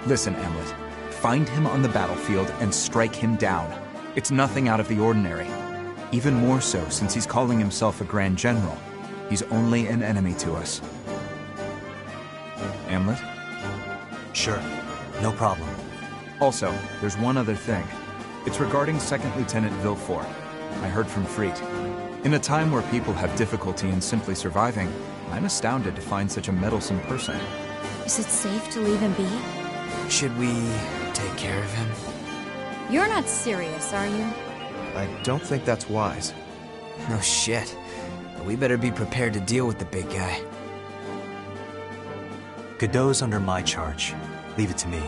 Listen, Amlet. Find him on the battlefield and strike him down. It's nothing out of the ordinary. Even more so since he's calling himself a Grand General. He's only an enemy to us. Amlet? Sure. No problem. Also, there's one other thing. It's regarding Second Lieutenant Villefort. I heard from Freet. In a time where people have difficulty in simply surviving, I'm astounded to find such a meddlesome person. Is it safe to leave him be? Should we take care of him? You're not serious, are you? I don't think that's wise. No shit. But we better be prepared to deal with the big guy. Godot's under my charge. Leave it to me.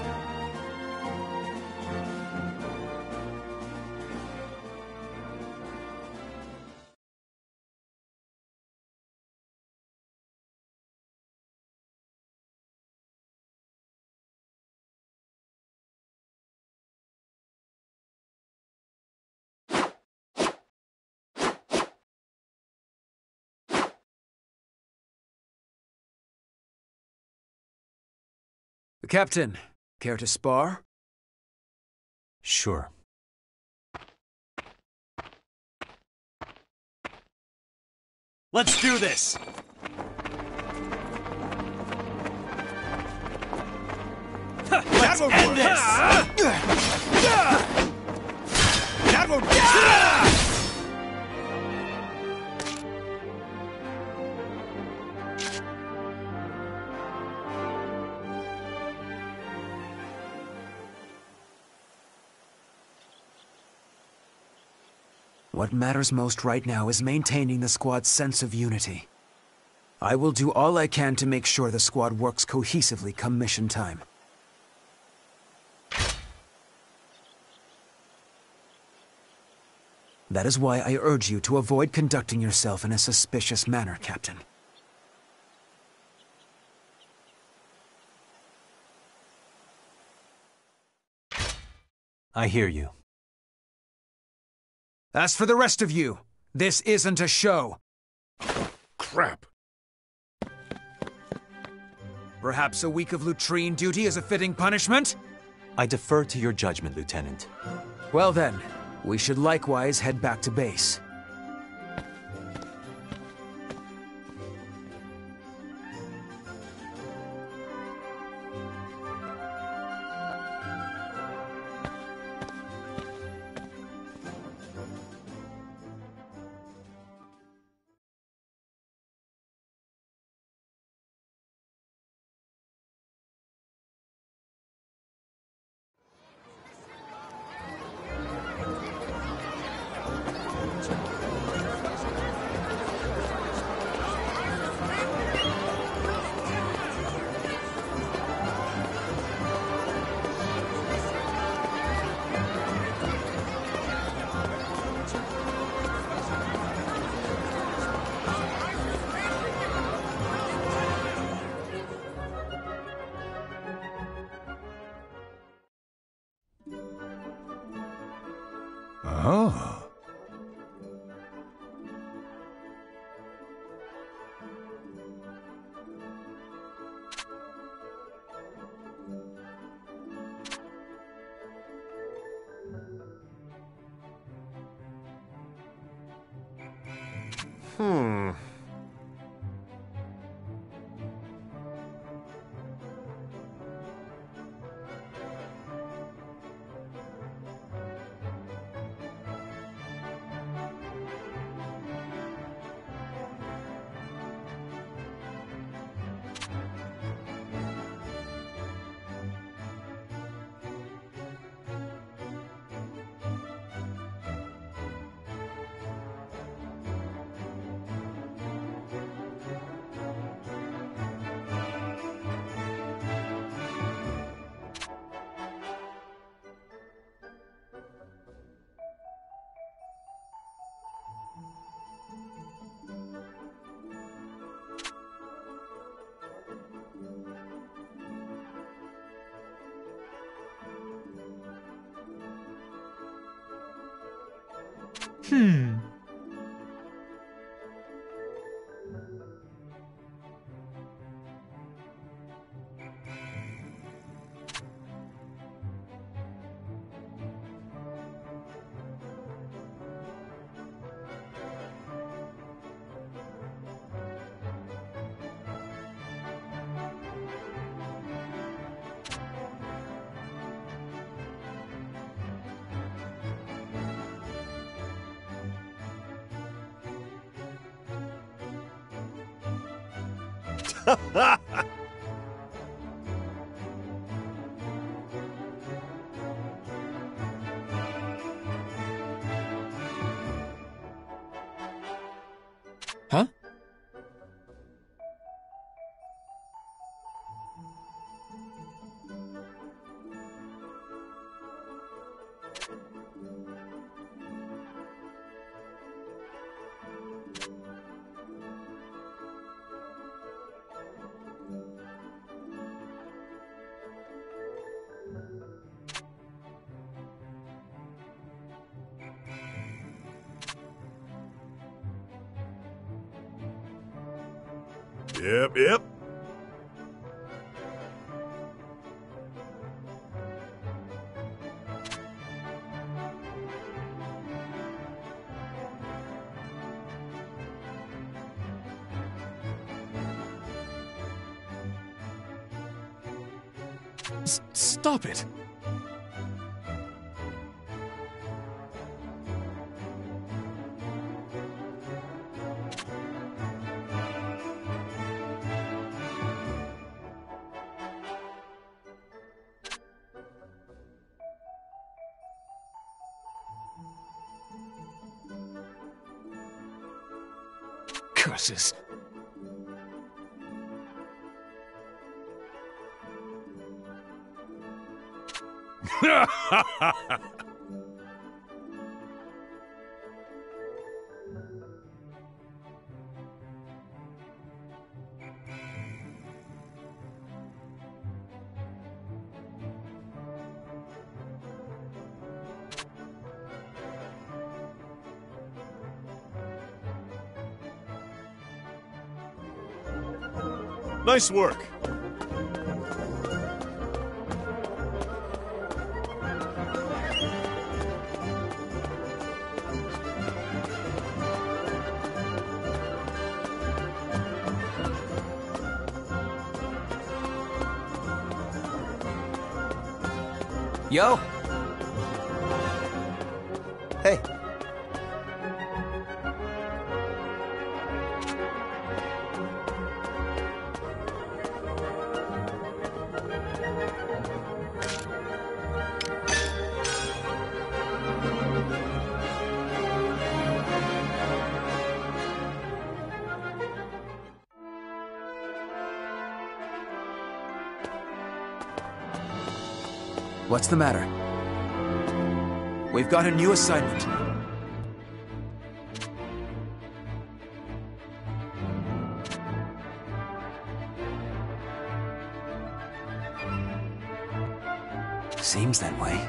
Captain, care to spar? Sure. Let's do this! Let's end this! That won't work! What matters most right now is maintaining the squad's sense of unity. I will do all I can to make sure the squad works cohesively come mission time. That is why I urge you to avoid conducting yourself in a suspicious manner, Captain. I hear you. As for the rest of you, this isn't a show. Crap. Perhaps a week of latrine duty is a fitting punishment? I defer to your judgment, Lieutenant. Well then, we should likewise head back to base. Oh. Huh? Yep. Stop it! Curses. Nice work. Yo! Hey. What's the matter? We've got a new assignment. Seems that way.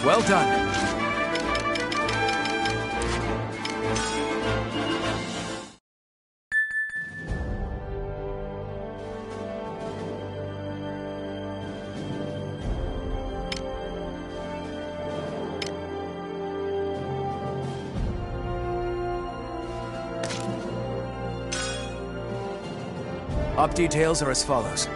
Well done. Op details are as follows.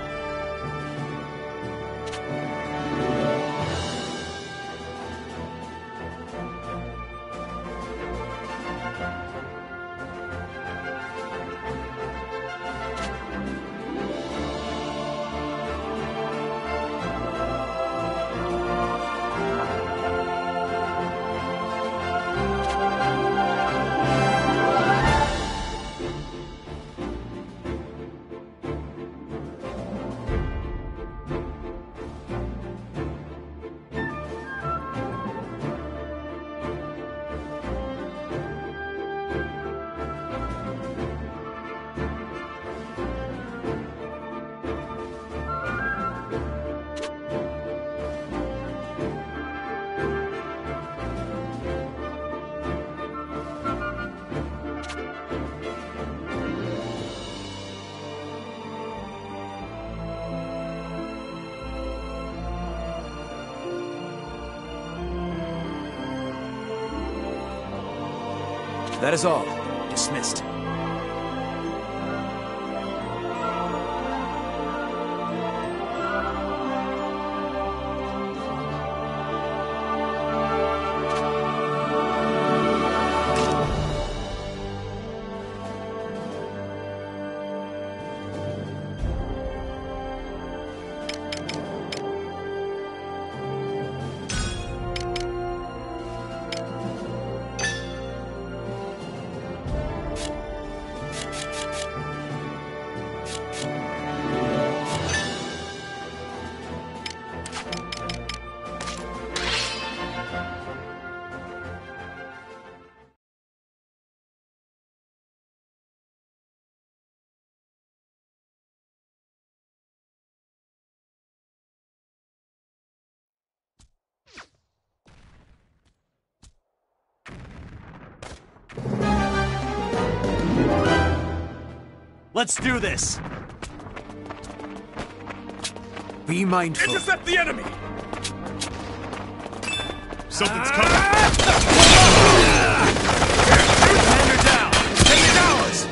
That is all. Dismissed. Let's do this! Be mindful. Intercept the enemy! Something's coming! Commander down! Take it ours!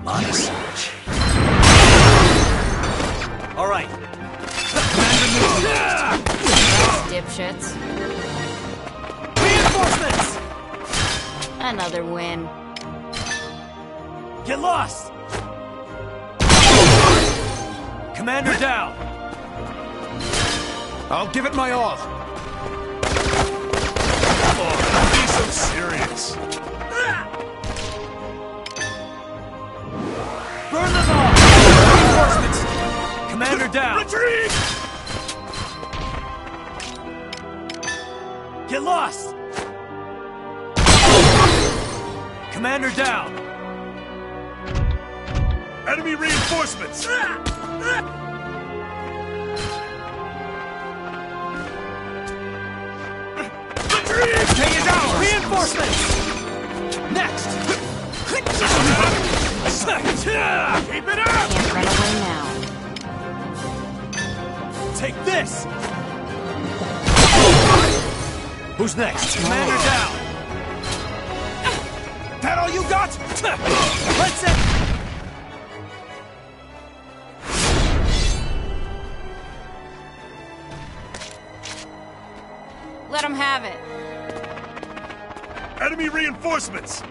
Monosage. Alright. Dipshits. Reinforcements! Another win. Get lost! Commander down! I'll give it my all. Oh, be so serious. Burn them all! Reinforcements! Commander down! Retreat! Get lost! Commander down! Enemy reinforcements! Retreat! Take it down! Reinforcements! Next! Keep it up! Can't run away now. Take this! Who's next? Commander down! That all you got? Let's it! Let him have it. Enemy reinforcements!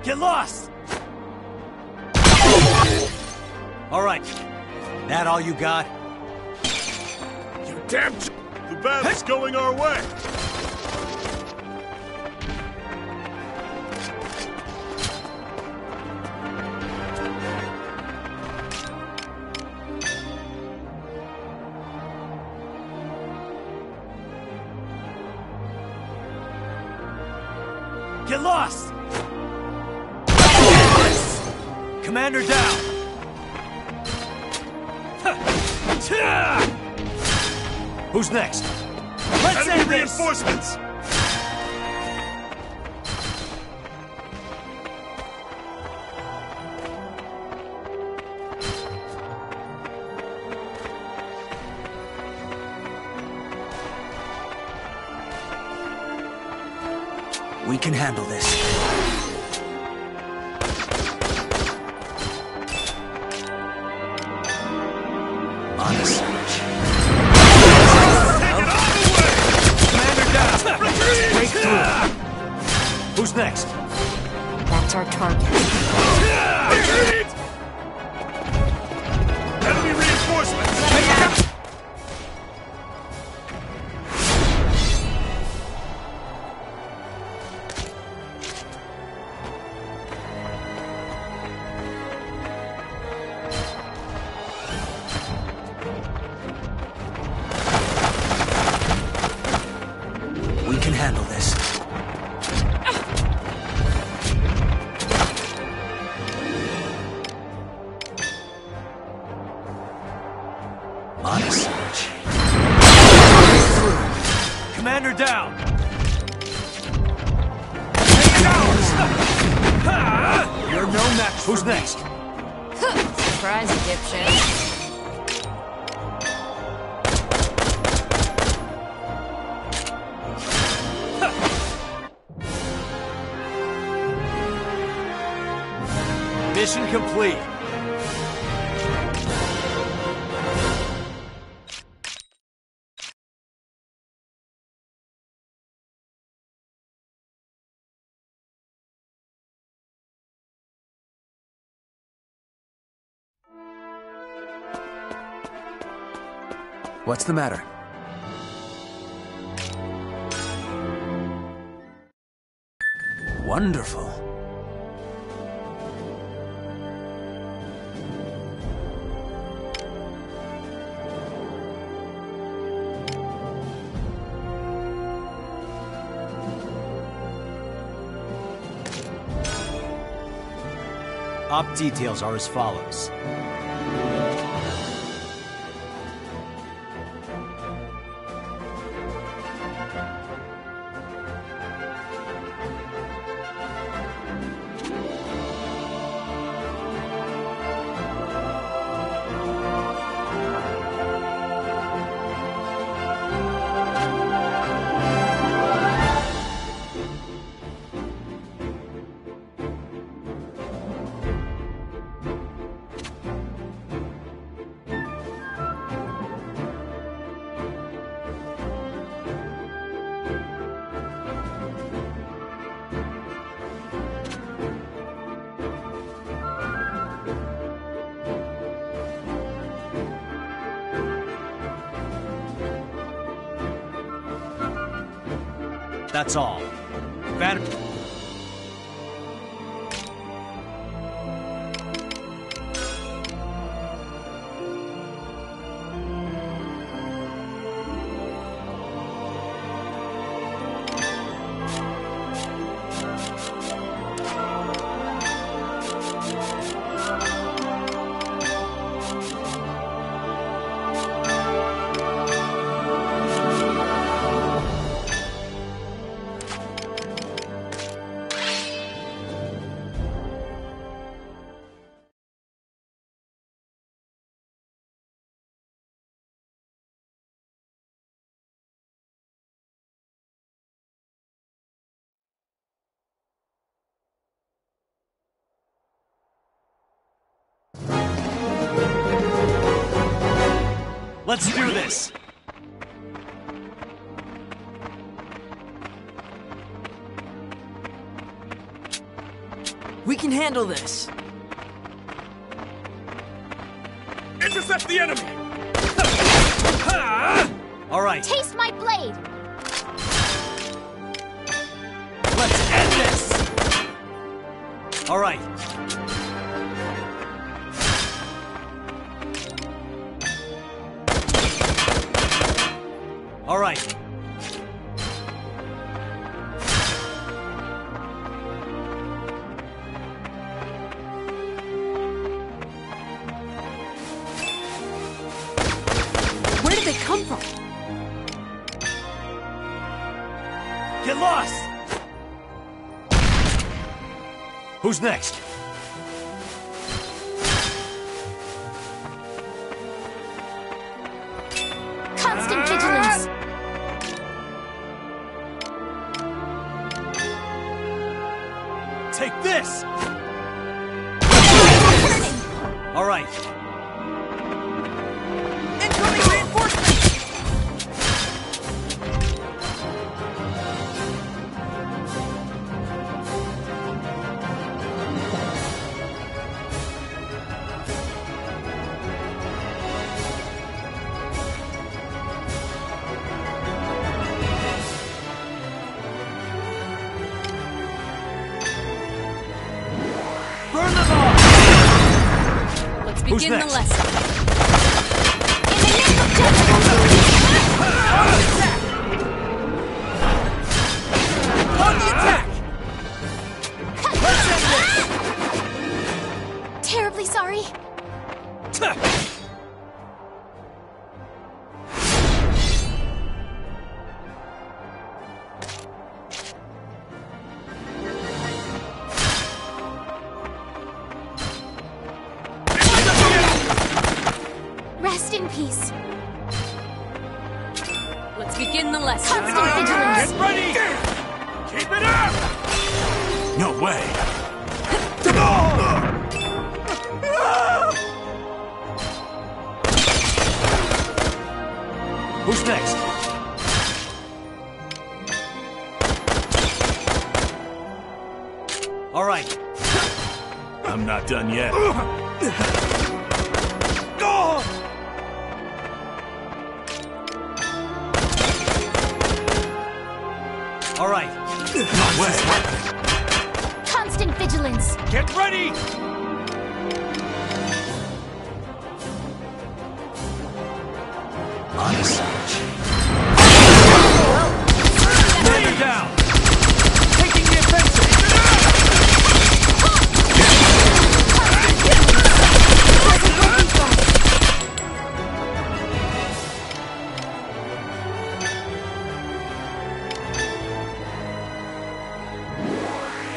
Get lost! Alright. That all you got? You damn... The battle's going our way! Get lost! Commander down! Who's next? Let's Enemy end this! reinforcements! We can handle this. Monosage. Take it all the way! Commander down! Retreat! Break through! Who's next? That's our target. Retreat! Enemy reinforcements! We can handle this. Monosage. Commander down! Take it ours! You're no match. Who's next? Surprise, dipshit. Mission complete. What's the matter? Wonderful. Op details are as follows. That's all. Let's do this! We can handle this! Intercept the enemy! All right. Taste my blade! Let's end this! All right. All right. Where did they come from? Get lost! Who's next? Constant vigilance! Take this! All right. Incoming reinforcements! Burn them all! Let's Who's begin the next? lesson. In the name of justice! On the attack! Let's end this! Terribly sorry. Rest in peace. Let's begin the lesson. Constant vigilance. Get ready! Keep it up! No way. What's next? All right. I'm not done yet. All right. What's happening? Constant vigilance. Get ready! Honest. Commander down! Taking the offensive!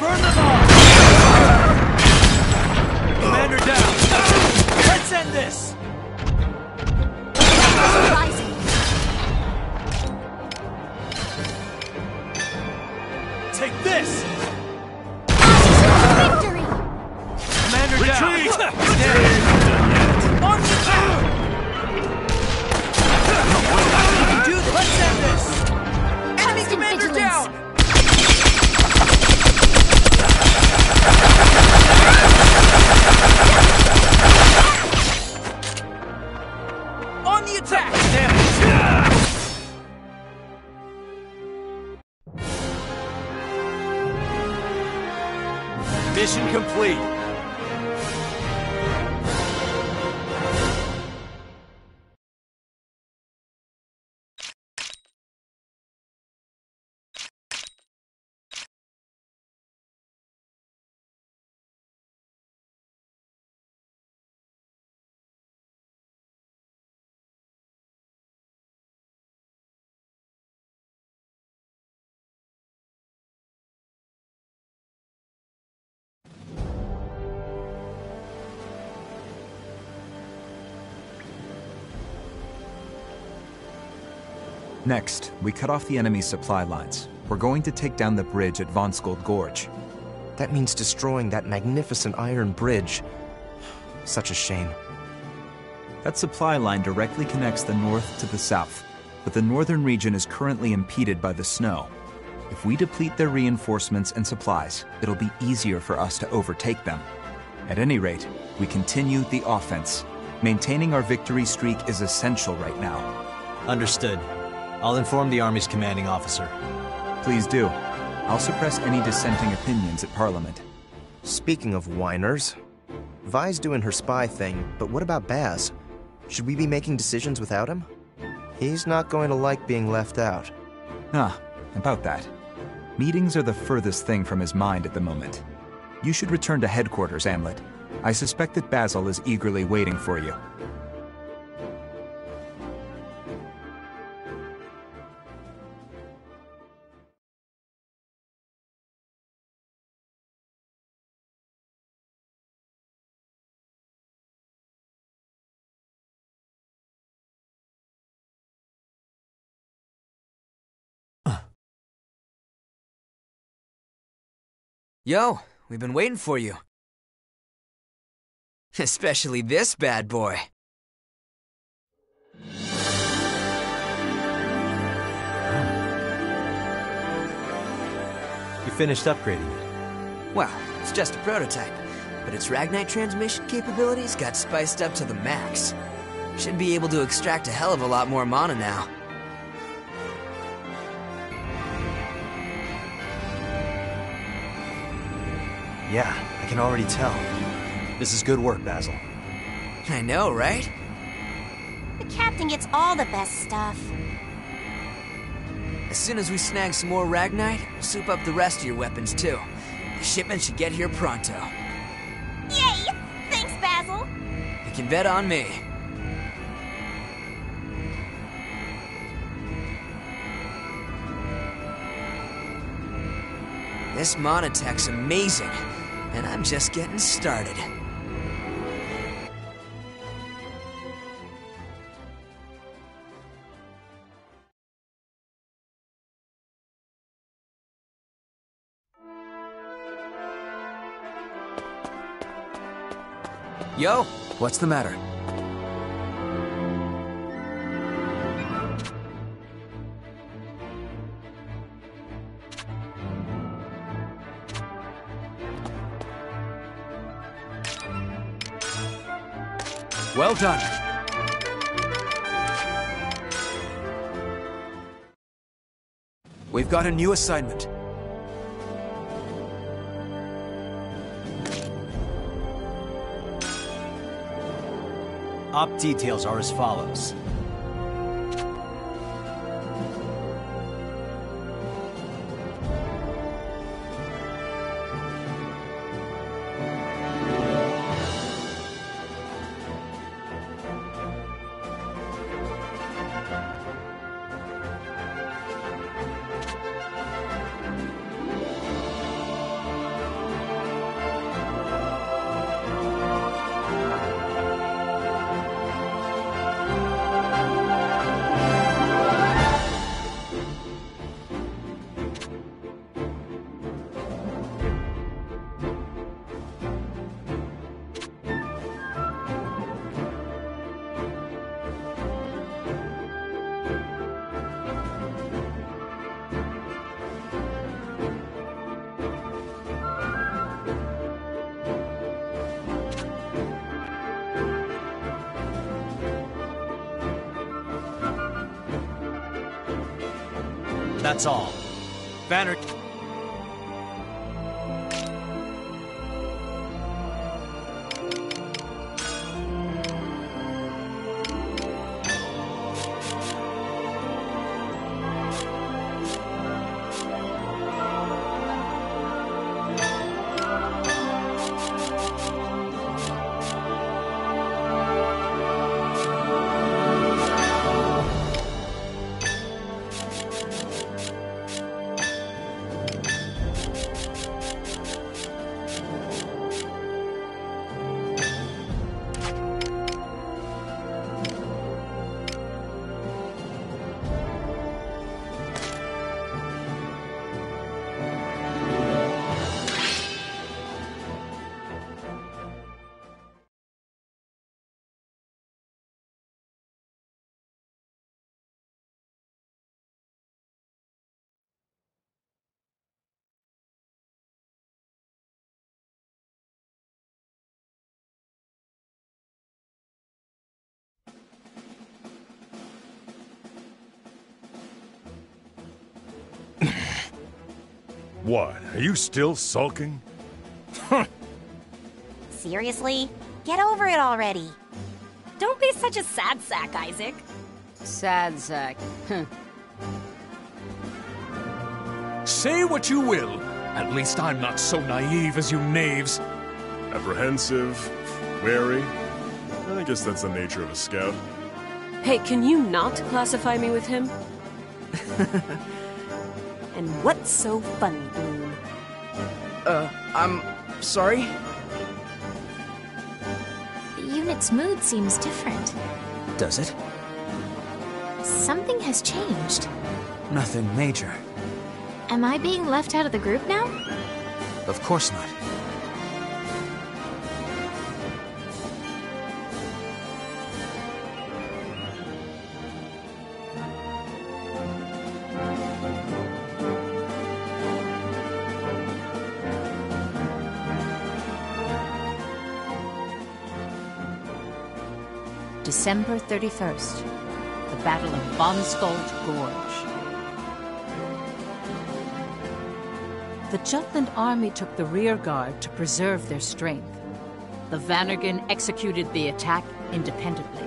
Burn them all! Commander down! Let's end this! Rising. Take this! Victory! Commander Retreat! down! Retreat! On the attack! You can do this! Let's end this! Enemy Constant commander vigilance. down! On the attack! Damn it! Mission complete. Next, we cut off the enemy's supply lines. We're going to take down the bridge at Vonskold Gorge. That means destroying that magnificent iron bridge. Such a shame. That supply line directly connects the north to the south, but the northern region is currently impeded by the snow. If we deplete their reinforcements and supplies, it'll be easier for us to overtake them. At any rate, we continue the offense. Maintaining our victory streak is essential right now. Understood. I'll inform the Army's commanding officer. Please do. I'll suppress any dissenting opinions at Parliament. Speaking of whiners, Vi's doing her spy thing, but what about Baz? Should we be making decisions without him? He's not going to like being left out. About that. Meetings are the furthest thing from his mind at the moment. You should return to headquarters, Amlet. I suspect that Basil is eagerly waiting for you. Yo, we've been waiting for you. Especially this bad boy. You finished upgrading it. Well, it's just a prototype, but its Ragnite transmission capabilities got spiced up to the max. Should be able to extract a hell of a lot more mana now. Yeah, I can already tell. This is good work, Basil. I know, right? The captain gets all the best stuff. As soon as we snag some more Ragnite, we'll soup up the rest of your weapons too. The shipment should get here pronto. Yay! Thanks, Basil! You can bet on me. This monotech's amazing, and I'm just getting started. Yo, what's the matter? Well done. We've got a new assignment. Op details are as follows. That's all. Banner... What? Are you still sulking? Seriously? Get over it already. Don't be such a sad sack, Isaac. Sad sack. Say what you will. At least I'm not so naive as you knaves. Apprehensive, wary. I guess that's the nature of a scout. Hey, can you not classify me with him? And what's so funny, Bloom? I'm sorry? The unit's mood seems different. Does it? Something has changed. Nothing major. Am I being left out of the group now? Of course not. December 31st, the Battle of Von Skull's Gorge. The Jutland army took the rear guard to preserve their strength. The Vannergan executed the attack independently.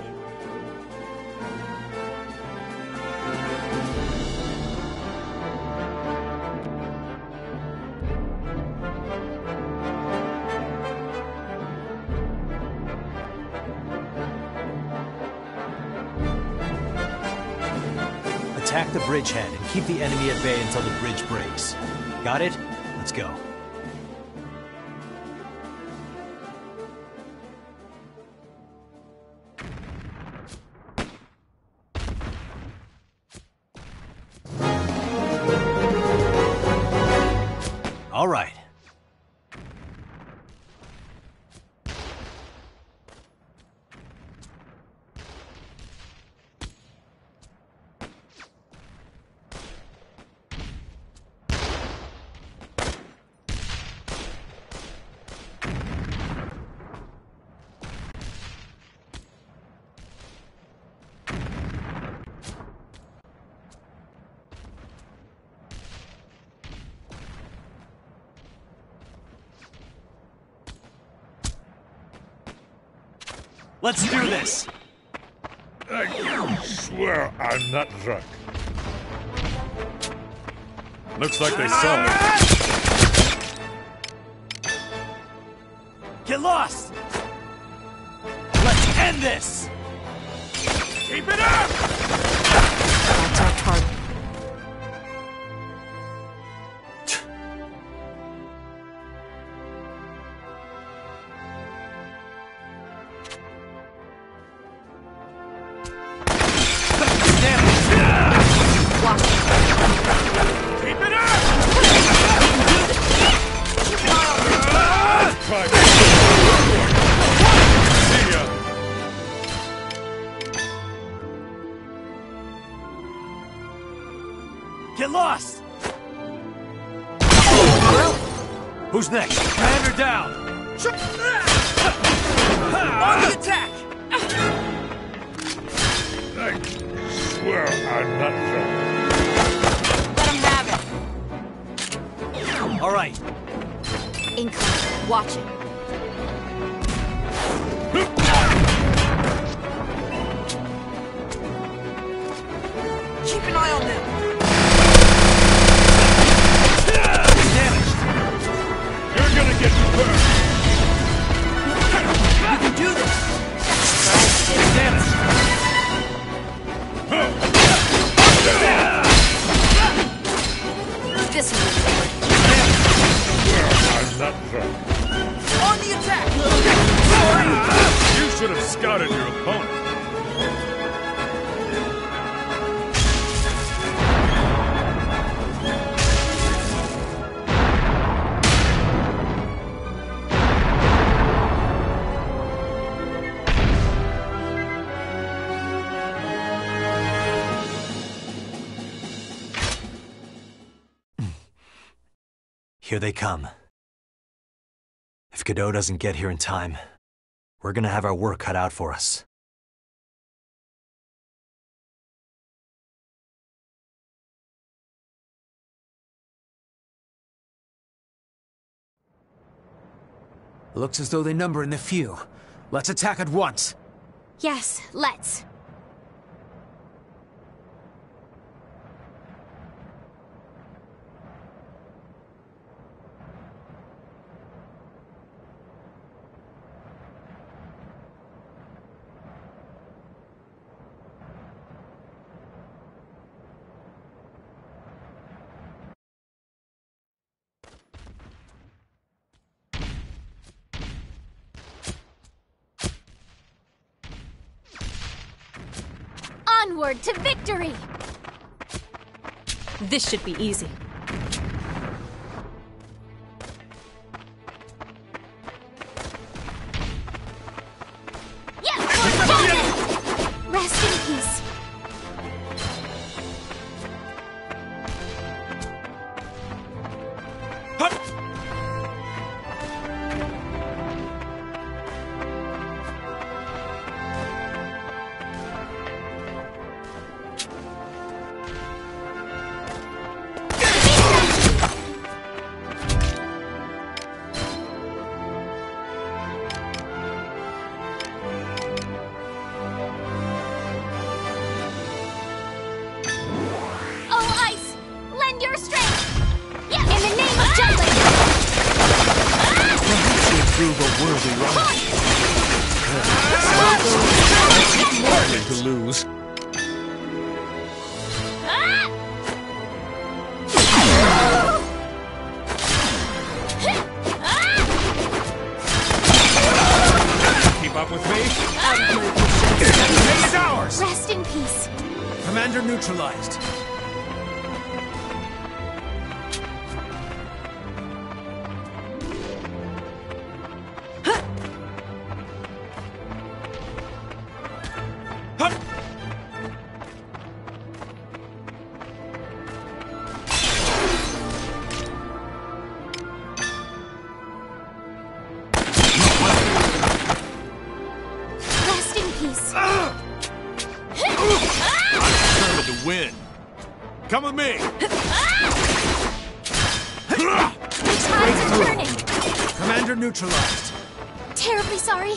Attack the bridgehead and keep the enemy at bay until the bridge breaks. Got it? Let's go. All right. Let's do this! I swear I'm not drunk. Looks like they saw it. Get lost! Let's end this! Keep it up! That's our target. Get lost! Who's next? Commander down! On the attack! I swear I'm not drunk. Let him have it. All right. Incoming. Watch it. Keep an eye on them! You're gonna get burned! You can do this! Damage! This will I'm not drunk. On the attack! You should have scouted your opponent. Here they come. If Godot doesn't get here in time, we're gonna have our work cut out for us. Looks as though they number in the few. Let's attack at once. Yes, let's. Onward to victory! This should be easy. Yes! Rest in peace. To lose. Keep up with me. It's ours. Rest in peace. Commander neutralized. Win. Come with me. The tides are turning. Commander neutralized. Terribly sorry.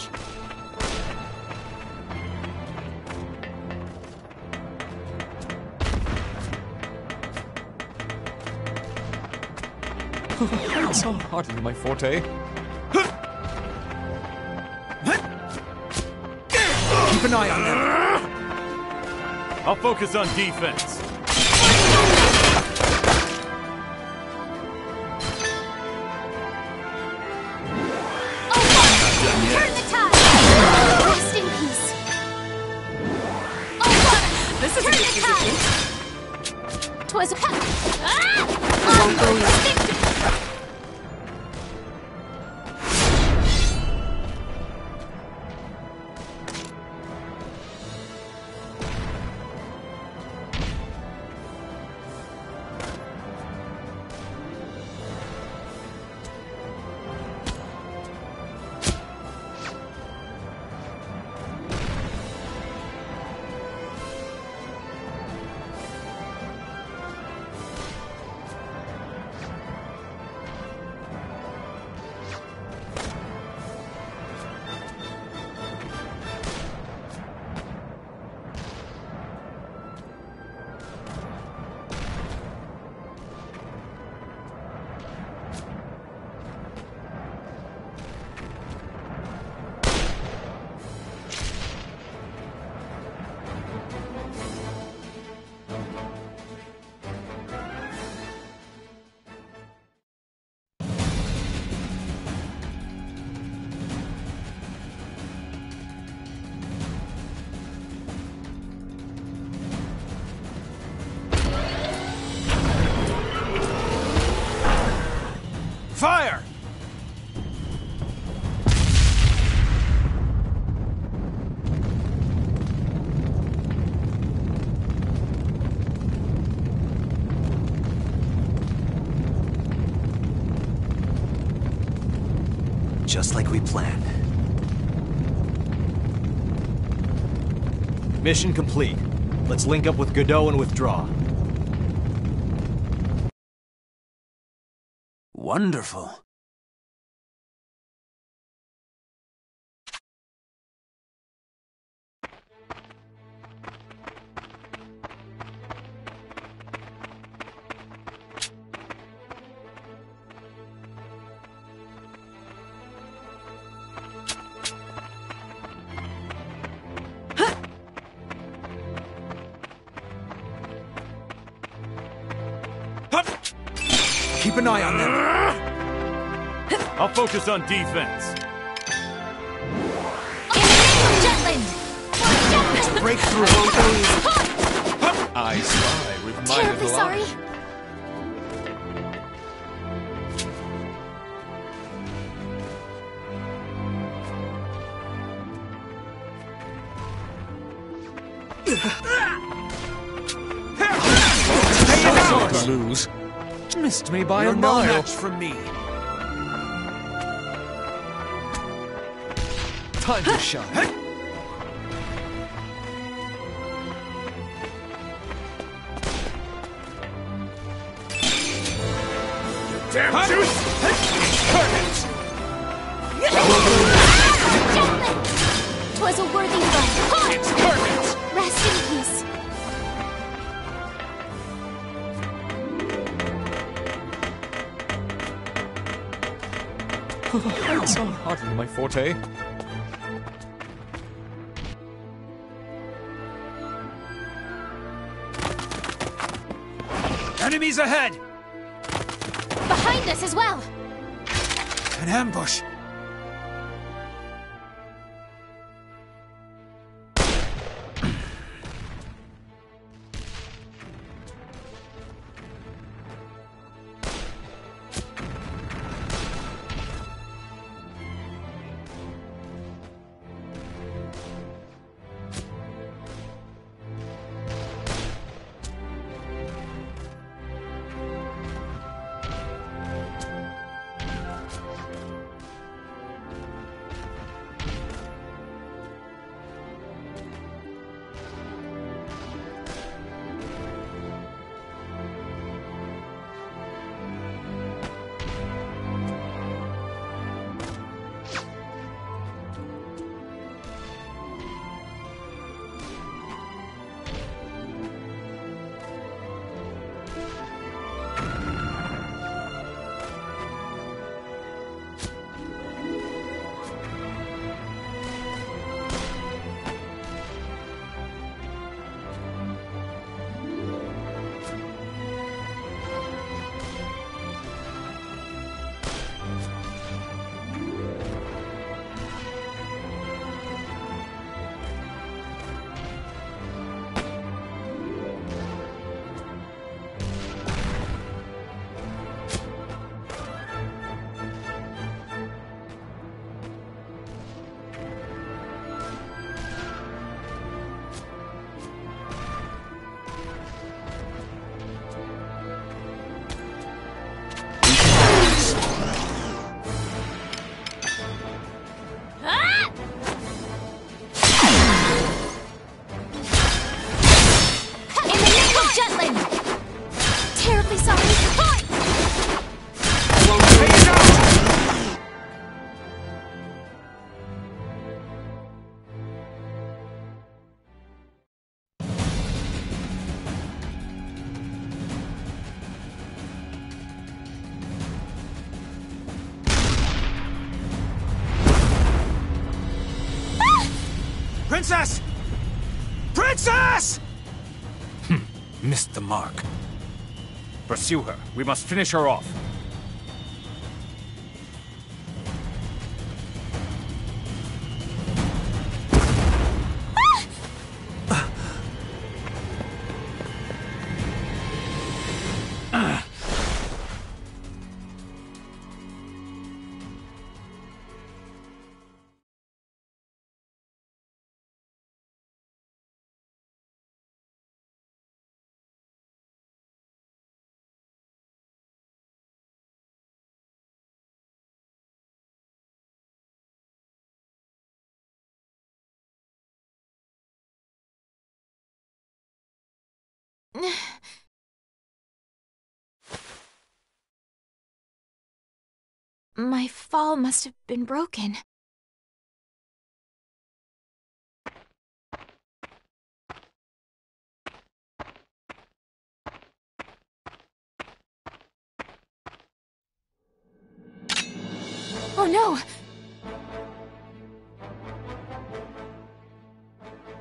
It's hardly my forte. Keep an eye on them. I'll focus on defense. Turn the tide! Rest in peace. This is a good position. 'Twas a Fire! Just like we planned. Mission complete. Let's link up with Godot and withdraw. Wonderful. Keep an eye on them. I'll focus on defense. It's breakthrough. I spy with my Terribly little sorry. eye. Sorry to lose. Missed me by You're a no mile. match for me. Time to shine. Damn juice! Gentlemen! 'Twas a worthy fight. It's carpets! Rest in peace. It's hardly my forte. Enemies ahead! Behind us as well. An ambush. Princess! Princess! Missed the mark. Pursue her. We must finish her off. My fall must have been broken. Oh no!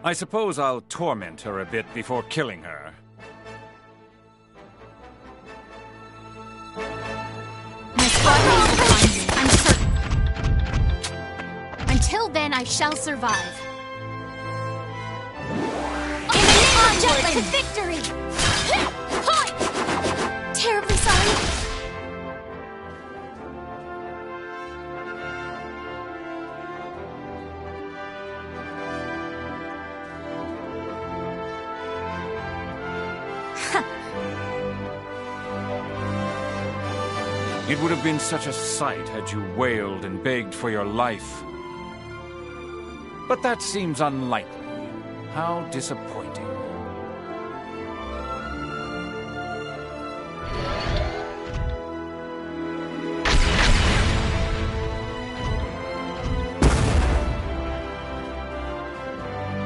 I suppose I'll torment her a bit before killing her. My squad mates will find me, I'm certain. Until then, I shall survive. Onward to victory! Terribly sorry. It would have been such a sight had you wailed and begged for your life. But that seems unlikely. How disappointing.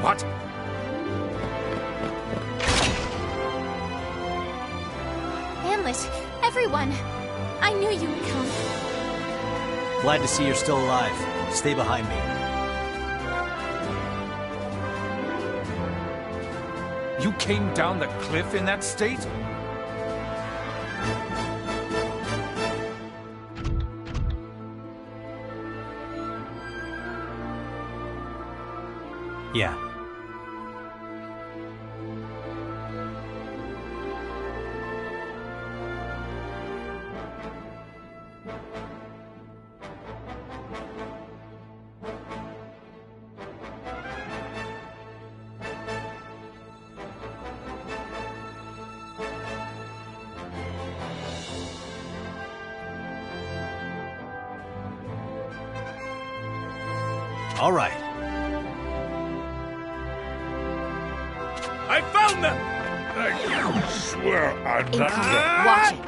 What? Hamlet, everyone! I knew you would come. Glad to see you're still alive. Stay behind me. You came down the cliff in that state? Yeah. All right. I found them! I swear I'm not... Watch it.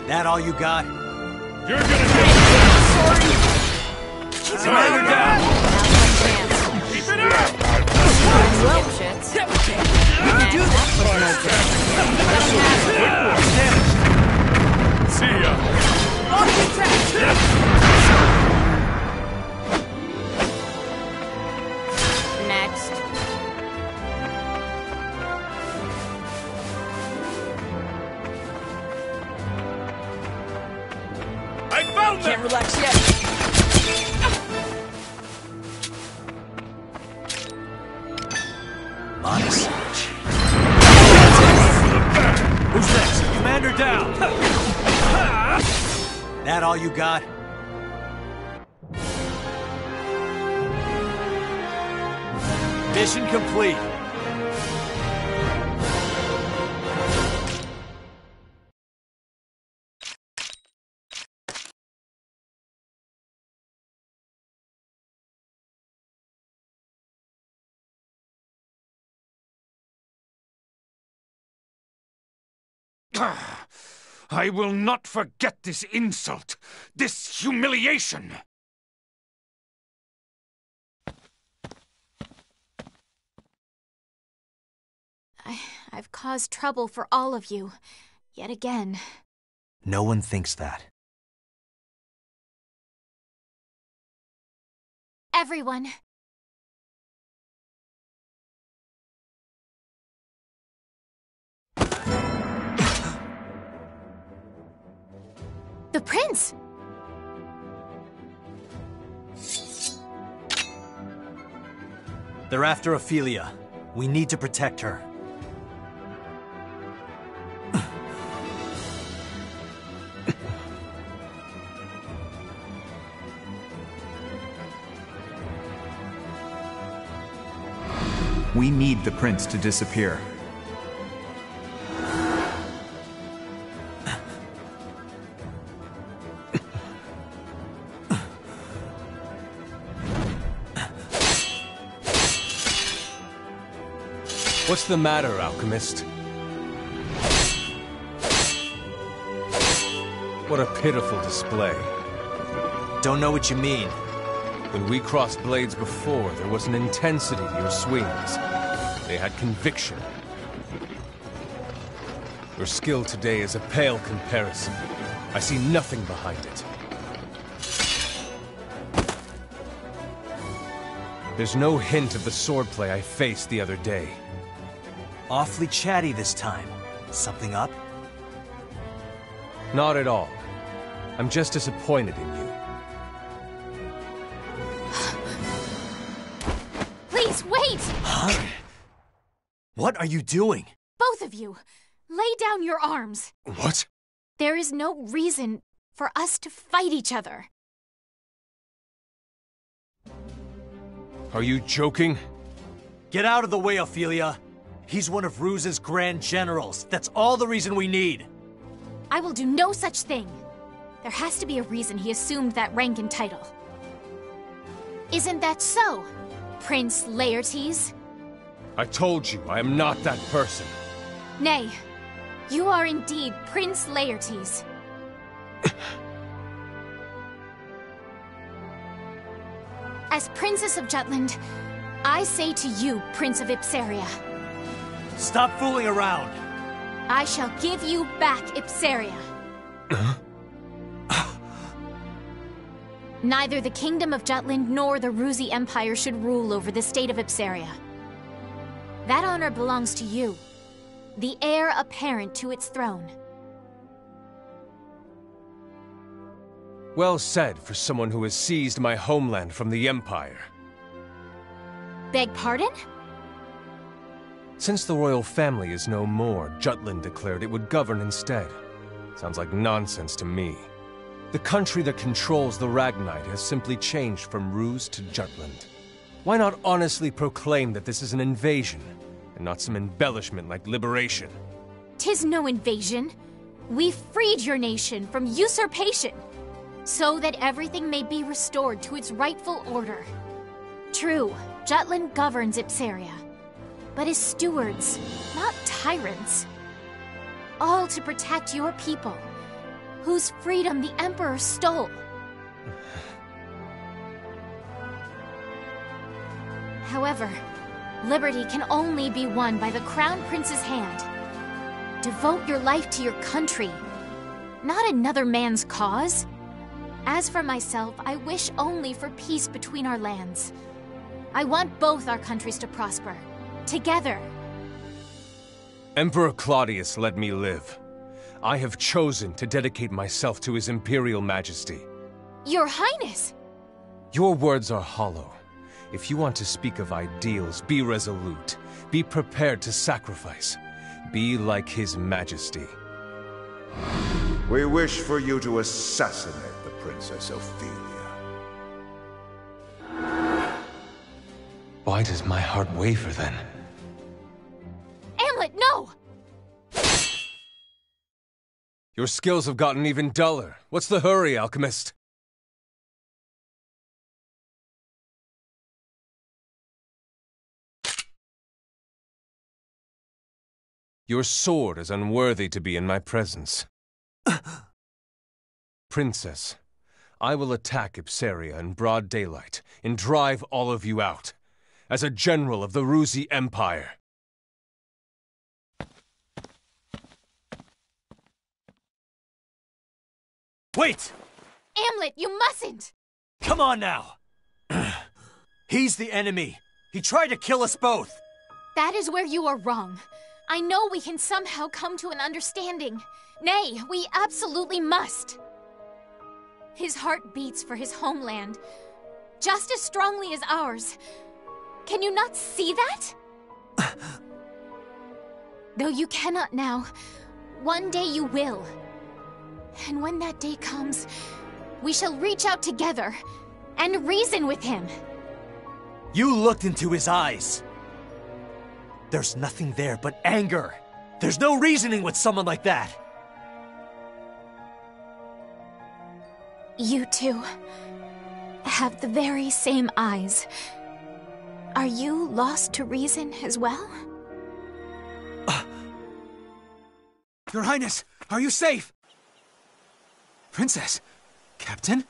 That all you got? You're gonna get... Sorry! Commander down! Keep it up! See ya! Next. I found them! Can't relax yet. Honest. Who's next? Commander down! That all you got? Mission complete. I will not forget this insult, this humiliation! I've caused trouble for all of you, yet again. No one thinks that. Everyone. The prince! They're after Ophelia. We need to protect her. We need the prince to disappear. What's the matter, alchemist? What a pitiful display. Don't know what you mean. When we crossed blades before, there was an intensity to your swings. They had conviction. Your skill today is a pale comparison. I see nothing behind it. There's no hint of the swordplay I faced the other day. Awfully chatty this time. Something up? Not at all. I'm just disappointed in you. Please, wait! Huh? What are you doing? Both of you, lay down your arms. What? There is no reason for us to fight each other. Are you joking? Get out of the way, Ophelia. He's one of Ruse's Grand Generals. That's all the reason we need. I will do no such thing. There has to be a reason he assumed that rank and title. Isn't that so, Prince Laertes? I told you, I am not that person. Nay, you are indeed Prince Laertes. As Princess of Jutland, I say to you, Prince of Ipsaria. Stop fooling around! I shall give you back Ipsaria. Neither the Kingdom of Jutland nor the Ruzi Empire should rule over the state of Ipsaria. That honor belongs to you, the heir apparent to its throne. Well said for someone who has seized my homeland from the Empire. Beg pardon? Since the royal family is no more, Jutland declared it would govern instead. Sounds like nonsense to me. The country that controls the Ragnite has simply changed from Ruse to Jutland. Why not honestly proclaim that this is an invasion, and not some embellishment like liberation? 'Tis no invasion. We freed your nation from usurpation, so that everything may be restored to its rightful order. True, Jutland governs Ipsaria, but as stewards, not tyrants. All to protect your people, whose freedom the Emperor stole. However, liberty can only be won by the Crown Prince's hand. Devote your life to your country, not another man's cause. As for myself, I wish only for peace between our lands. I want both our countries to prosper, together. Emperor Claudius let me live. I have chosen to dedicate myself to his Imperial Majesty. Your Highness! Your words are hollow. If you want to speak of ideals, be resolute. Be prepared to sacrifice. Be like His Majesty. We wish for you to assassinate the Princess Ophelia. Why does my heart waver then? Amlet, no! Your skills have gotten even duller. What's the hurry, alchemist? Your sword is unworthy to be in my presence. Princess, I will attack Ipsaria in broad daylight and drive all of you out, as a general of the Ruzi Empire. Wait! Amlet, you mustn't! Come on now! He's the enemy. He tried to kill us both. That is where you are wrong. I know we can somehow come to an understanding. Nay, we absolutely must. His heart beats for his homeland, just as strongly as ours. Can you not see that? Though you cannot now, one day you will. And when that day comes, we shall reach out together and reason with him. You looked into his eyes. There's nothing there but anger. There's no reasoning with someone like that. You two have the very same eyes. Are you lost to reason as well? Your Highness, are you safe? Princess? Captain?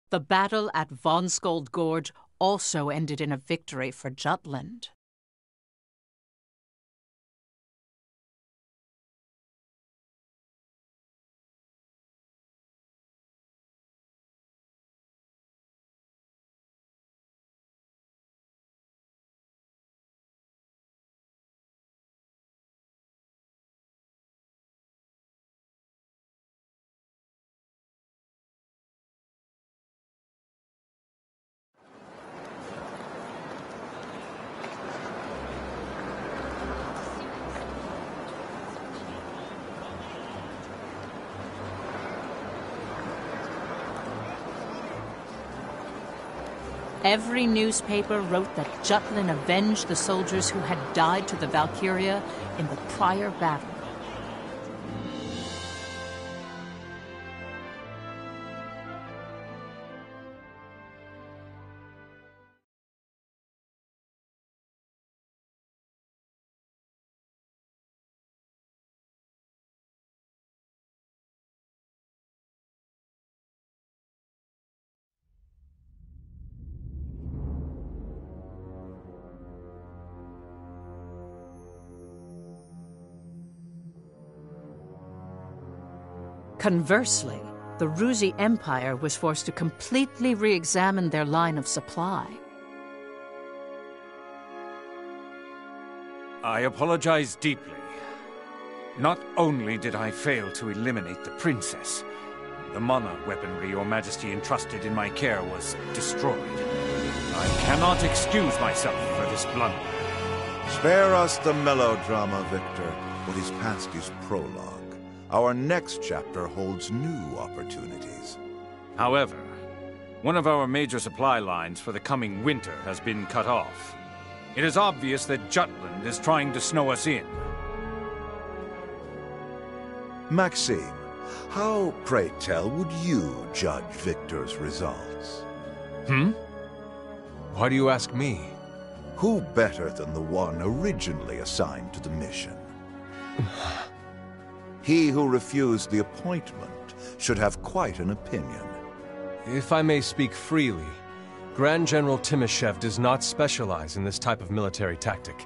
The battle at Von Skold Gorge also ended in a victory for Jutland. Every newspaper wrote that Jutland avenged the soldiers who had died to the Valkyria in the prior battle. Conversely, the Ruzi Empire was forced to completely re-examine their line of supply. I apologize deeply. Not only did I fail to eliminate the princess, the mana weaponry your majesty entrusted in my care was destroyed. I cannot excuse myself for this blunder. Spare us the melodrama, Victor. What is past is prologue. Our next chapter holds new opportunities. However, one of our major supply lines for the coming winter has been cut off. It is obvious that Jutland is trying to snow us in. Maxime, how, pray tell, would you judge Victor's results? Why do you ask me? Who better than the one originally assigned to the mission? He who refused the appointment should have quite an opinion. If I may speak freely, Grand General Timoshev does not specialize in this type of military tactic.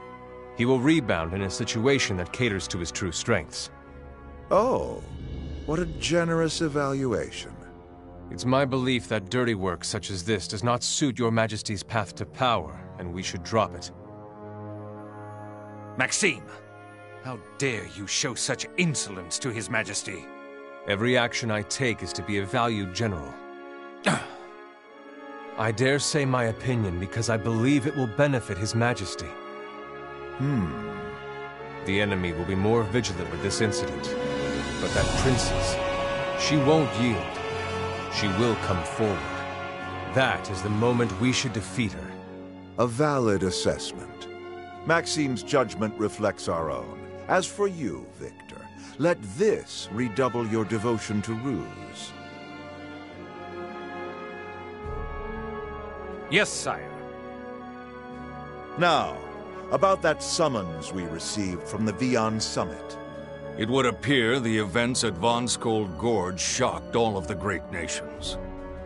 He will rebound in a situation that caters to his true strengths. Oh, what a generous evaluation. It's my belief that dirty work such as this does not suit your Majesty's path to power, and we should drop it. Maxime! How dare you show such insolence to His Majesty? Every action I take is to be a valued general. I dare say my opinion because I believe it will benefit His Majesty. The enemy will be more vigilant with this incident. But that princess, she won't yield. She will come forward. That is the moment we should defeat her. A valid assessment. Maxime's judgment reflects our own. As for you, Victor, let this redouble your devotion to Ruse. Yes, sire. Now, about that summons we received from the Vion Summit. It would appear the events at Von Skold Gorge shocked all of the great nations.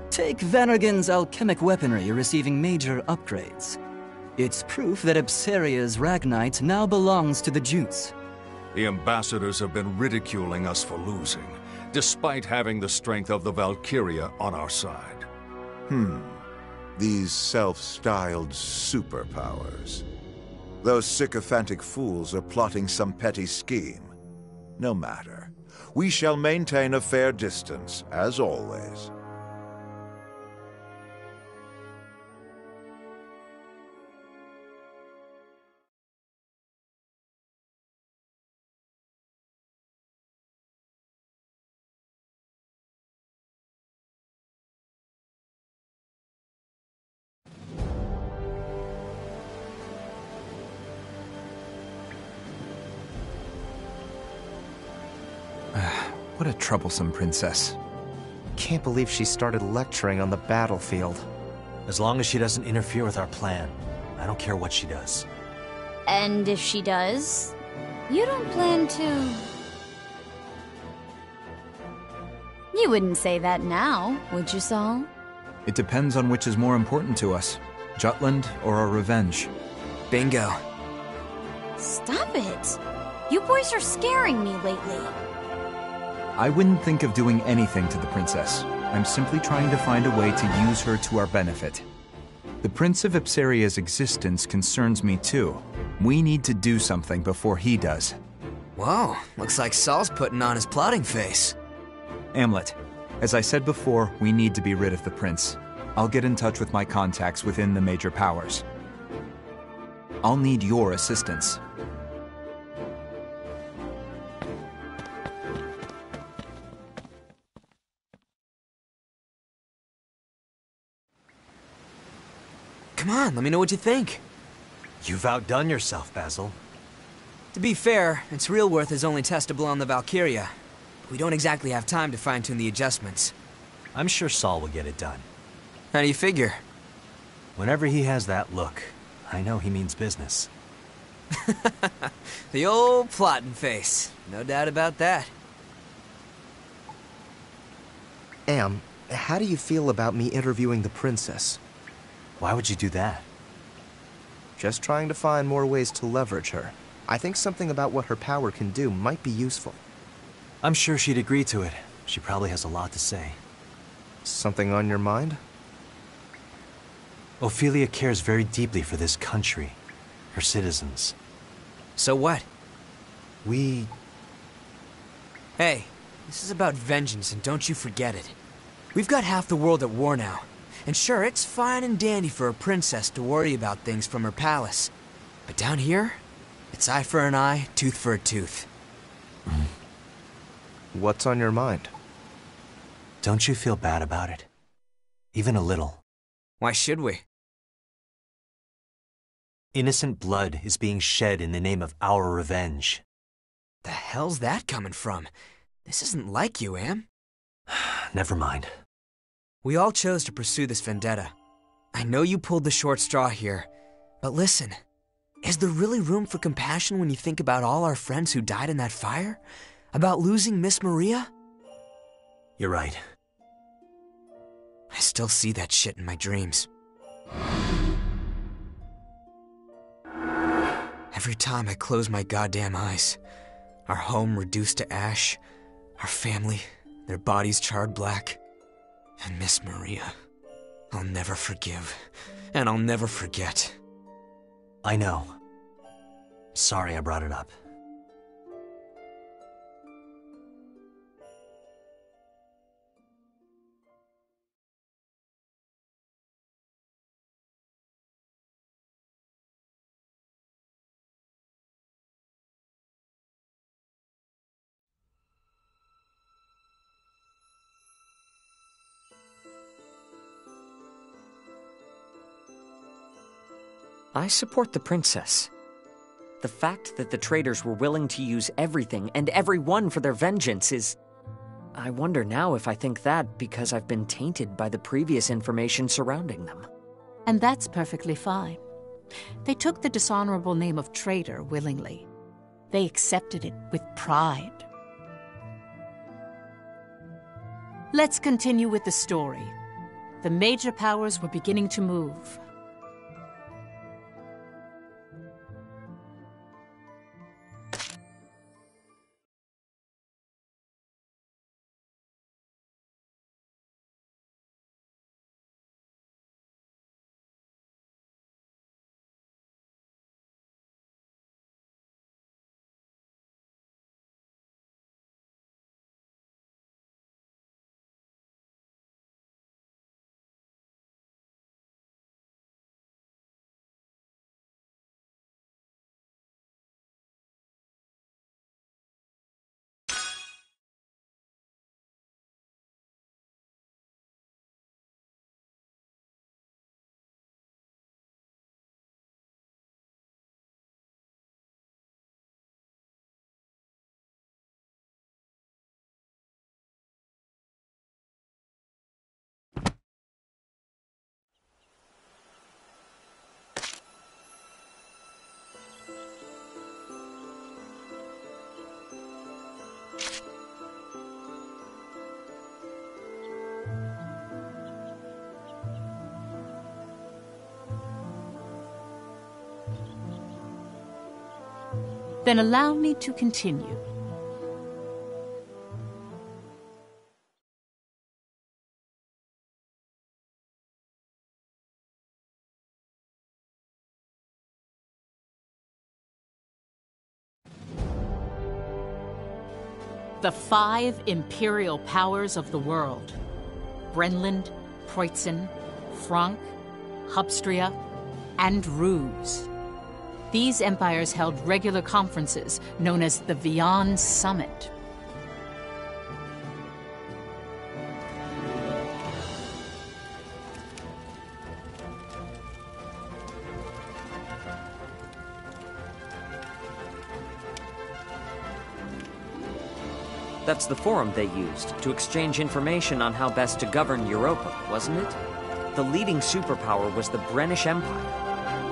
Take Vanergan's alchemic weaponry receiving major upgrades. It's proof that Ipseria's Ragnite now belongs to the Jutes. The ambassadors have been ridiculing us for losing, despite having the strength of the Valkyria on our side. These self-styled superpowers. Those sycophantic fools are plotting some petty scheme. No matter. We shall maintain a fair distance, as always. What a troublesome princess. Can't believe she started lecturing on the battlefield. As long as she doesn't interfere with our plan, I don't care what she does. And if she does, you don't plan to... You wouldn't say that now, would you, Saul? It depends on which is more important to us, Jutland or our revenge. Bingo. Stop it! You boys are scaring me lately. I wouldn't think of doing anything to the princess. I'm simply trying to find a way to use her to our benefit. The Prince of Ipseria's existence concerns me too. We need to do something before he does. Whoa, looks like Saul's putting on his plotting face. Amlet, as I said before, we need to be rid of the prince. I'll get in touch with my contacts within the major powers. I'll need your assistance. Come on, let me know what you think. You've outdone yourself, Basil. To be fair, its real worth is only testable on the Valkyria. We don't exactly have time to fine-tune the adjustments. I'm sure Saul will get it done. How do you figure? Whenever he has that look, I know he means business. The old plotting face. No doubt about that. Am, how do you feel about me interviewing the princess? Why would you do that? Just trying to find more ways to leverage her. I think something about what her power can do might be useful. I'm sure she'd agree to it. She probably has a lot to say. Something on your mind? Ophelia cares very deeply for this country, her citizens. So what? We... Hey, this is about vengeance, and don't you forget it. We've got half the world at war now. And sure, it's fine and dandy for a princess to worry about things from her palace. But down here, it's eye for an eye, tooth for a tooth. What's on your mind? Don't you feel bad about it? Even a little. Why should we? Innocent blood is being shed in the name of our revenge. The hell's that coming from? This isn't like you, Am. Never mind. We all chose to pursue this vendetta. I know you pulled the short straw here, but listen, is there really room for compassion when you think about all our friends who died in that fire? About losing Miss Maria? You're right. I still see that shit in my dreams. Every time I close my goddamn eyes, our home reduced to ash, our family, their bodies charred black. And Miss Maria, I'll never forgive, and I'll never forget. I know. Sorry I brought it up. I support the princess. The fact that the traitors were willing to use everything and everyone for their vengeance is... I wonder now if I think that because I've been tainted by the previous information surrounding them. And that's perfectly fine. They took the dishonorable name of traitor willingly. They accepted it with pride. Let's continue with the story. The major powers were beginning to move. Then allow me to continue. The 5 imperial powers of the world: Brenland, Preutzen, Frank, Hubstria, and Ruse. These empires held regular conferences known as the Vian Summit. That's the forum they used to exchange information on how best to govern Europa, wasn't it? The leading superpower was the British Empire.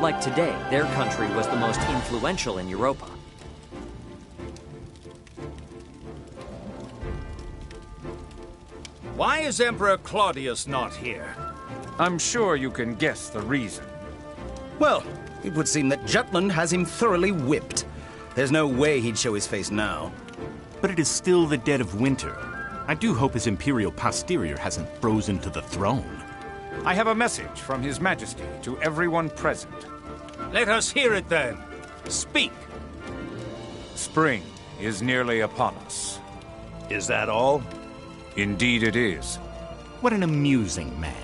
Like today, their country was the most influential in Europa. Why is Emperor Claudius not here? I'm sure you can guess the reason. Well, it would seem that Jutland has him thoroughly whipped. There's no way he'd show his face now. But it is still the dead of winter. I do hope his imperial posterior hasn't frozen to the throne. I have a message from His Majesty to everyone present. Let us hear it then. Speak. Spring is nearly upon us. Is that all? Indeed it is. What an amusing man.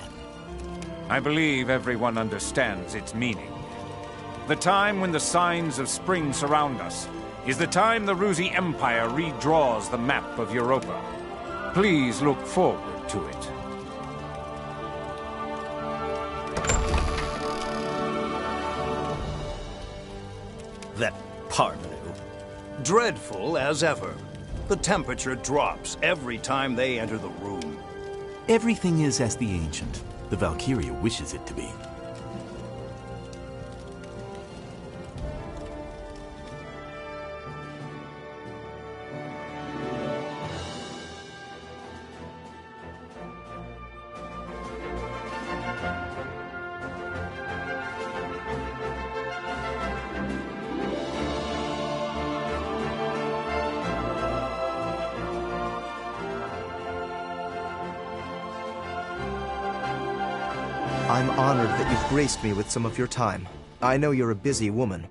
I believe everyone understands its meaning. The time when the signs of spring surround us is the time the Rusi Empire redraws the map of Europa. Please look forward to it. That parvenu. Dreadful as ever. The temperature drops every time they enter the room. Everything is as the Ancient. The Valkyria wishes it to be. I'm honored that you've graced me with some of your time. I know you're a busy woman.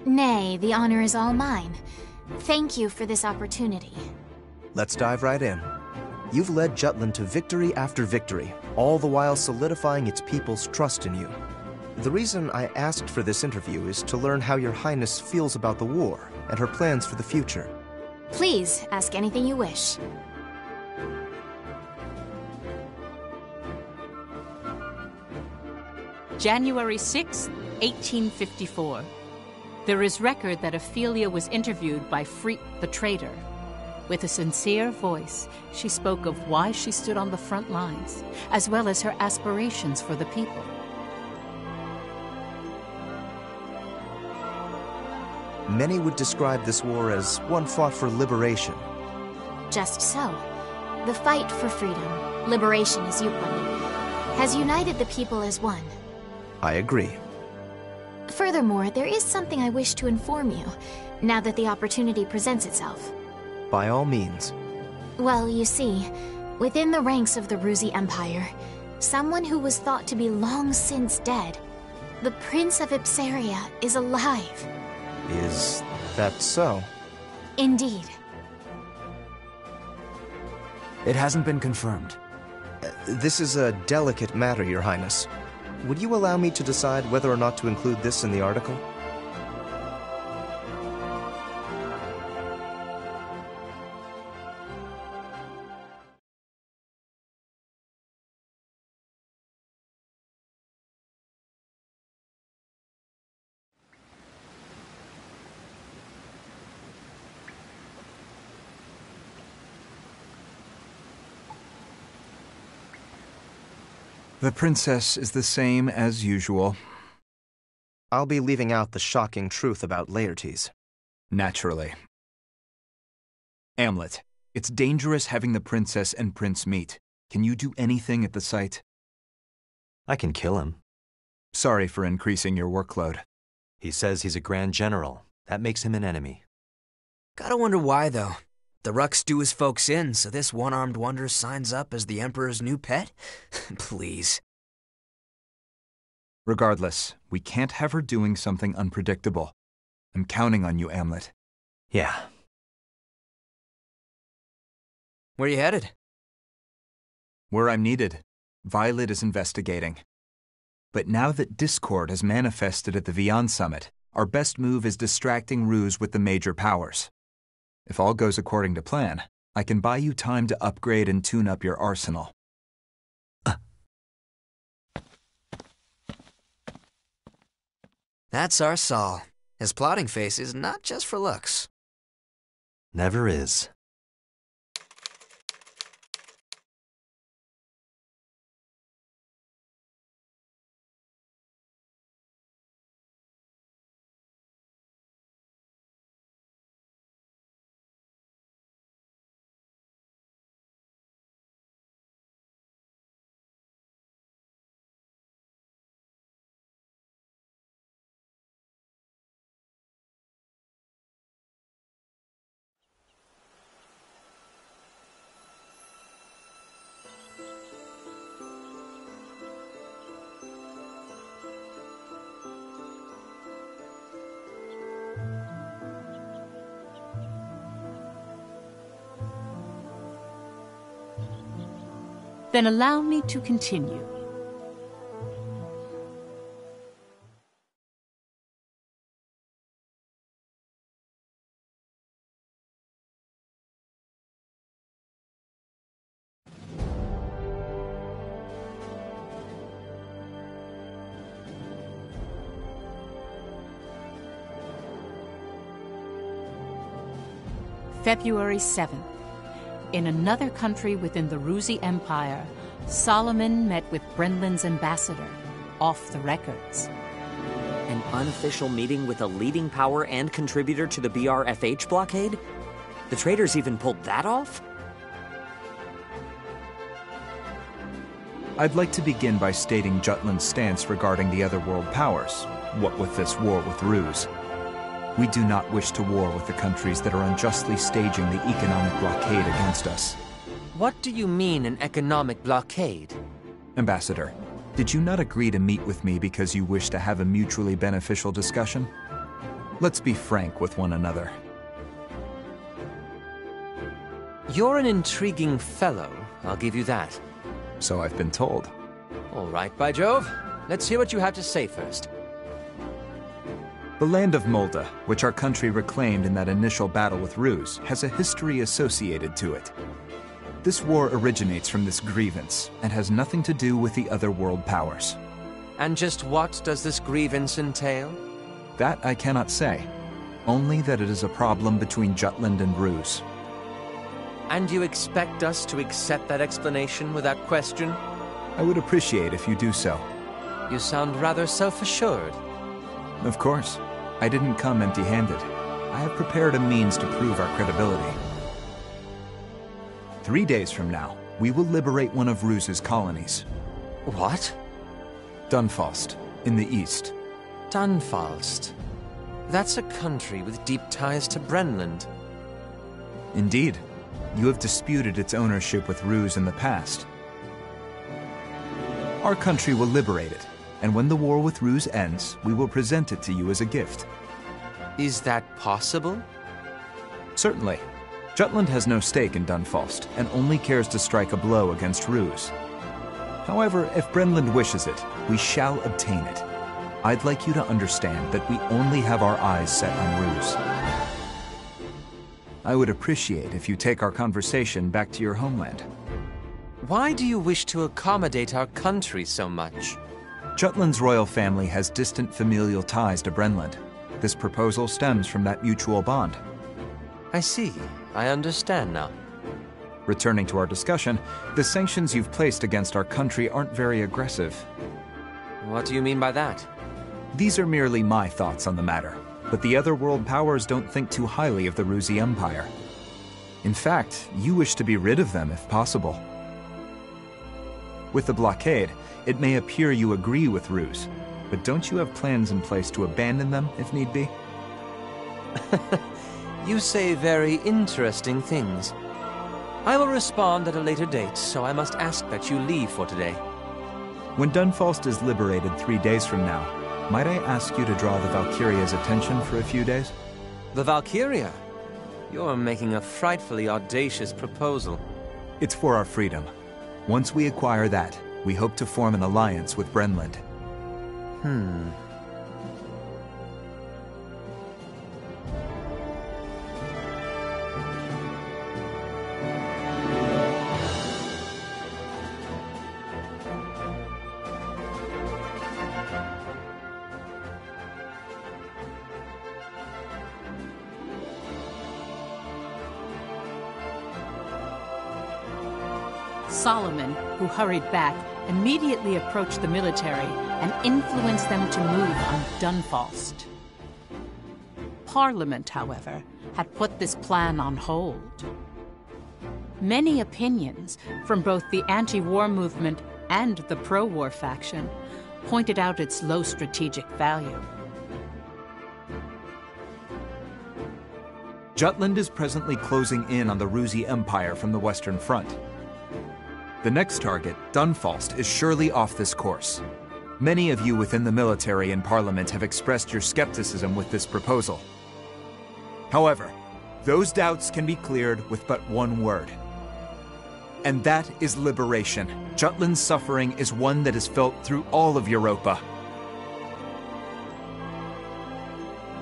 Nay, the honor is all mine. Thank you for this opportunity. Let's dive right in. You've led Jutland to victory after victory, all the while solidifying its people's trust in you. The reason I asked for this interview is to learn how your Highness feels about the war and her plans for the future. Please, ask anything you wish. January 6th, 1854. There is record that Ophelia was interviewed by Freke the traitor. With a sincere voice, she spoke of why she stood on the front lines, as well as her aspirations for the people. Many would describe this war as one fought for liberation. Just so. The fight for freedom, liberation as you put it, has united the people as one. I agree. Furthermore, there is something I wish to inform you, now that the opportunity presents itself. By all means. Well, you see, within the ranks of the Ruzi Empire, someone who was thought to be long since dead, the Prince of Ipsaria, is alive. Is that so? Indeed. It hasn't been confirmed. This is a delicate matter, Your Highness. Would you allow me to decide whether or not to include this in the article? The princess is the same as usual. I'll be leaving out the shocking truth about Laertes. Naturally. Amlet, it's dangerous having the princess and prince meet. Can you do anything at the site? I can kill him. Sorry for increasing your workload. He says he's a grand general. That makes him an enemy. Gotta wonder why, though. The Rucks do his folks in, so this one-armed wonder signs up as the Emperor's new pet? Please. Regardless, we can't have her doing something unpredictable. I'm counting on you, Amlet. Yeah. Where you headed? Where I'm needed. Violet is investigating. But now that discord has manifested at the Vian Summit, our best move is distracting Ruse with the major powers. If all goes according to plan, I can buy you time to upgrade and tune up your arsenal. That's our Saul. His plotting face is not just for looks. Never is. Then allow me to continue. February 7th. In another country within the Ruzi Empire, Solomon met with Brenlin's ambassador, off the records. An unofficial meeting with a leading power and contributor to the BRFH blockade? The traitors even pulled that off? I'd like to begin by stating Jutland's stance regarding the other world powers, what with this war with Ruse. We do not wish to war with the countries that are unjustly staging the economic blockade against us. What do you mean, an economic blockade? Ambassador, did you not agree to meet with me because you wish to have a mutually beneficial discussion? Let's be frank with one another. You're an intriguing fellow, I'll give you that. So I've been told. All right, by Jove. Let's hear what you have to say first. The land of Molda, which our country reclaimed in that initial battle with Ruse, has a history associated to it. This war originates from this grievance, and has nothing to do with the other world powers. And just what does this grievance entail? That I cannot say. Only that it is a problem between Jutland and Ruse. And you expect us to accept that explanation without question? I would appreciate if you do so. You sound rather self-assured. Of course. I didn't come empty-handed. I have prepared a means to prove our credibility. 3 days from now, we will liberate one of Ruse's colonies. What? Dunfalst, in the east. Dunfalst? That's a country with deep ties to Brenland. Indeed. You have disputed its ownership with Ruse in the past. Our country will liberate it, and when the war with Ruse ends, we will present it to you as a gift. Is that possible? Certainly. Jutland has no stake in Dunfalst, and only cares to strike a blow against Ruse. However, if Brenland wishes it, we shall obtain it. I'd like you to understand that we only have our eyes set on Ruse. I would appreciate if you take our conversation back to your homeland. Why do you wish to accommodate our country so much? Jutland's royal family has distant familial ties to Brenland. This proposal stems from that mutual bond. I see. I understand now. Returning to our discussion, the sanctions you've placed against our country aren't very aggressive. What do you mean by that? These are merely my thoughts on the matter, but the other world powers don't think too highly of the Ruse Empire. In fact, you wish to be rid of them if possible. With the blockade, it may appear you agree with Ruse, but don't you have plans in place to abandon them if need be? You say very interesting things. I will respond at a later date, so I must ask that you leave for today. When Dunfalst is liberated 3 days from now, might I ask you to draw the Valkyria's attention for a few days? The Valkyria? You're making a frightfully audacious proposal. It's for our freedom. Once we acquire that, we hope to form an alliance with Brenland. Solomon, who hurried back, immediately approached the military and influenced them to move on Dunfalst. Parliament, however, had put this plan on hold. Many opinions from both the anti-war movement and the pro-war faction pointed out its low strategic value. Jutland is presently closing in on the Ruse Empire from the Western Front. The next target, Dunfalst, is surely off this course. Many of you within the military and Parliament have expressed your skepticism with this proposal. However, those doubts can be cleared with but one word. And that is liberation. Jutland's suffering is one that is felt through all of Europa.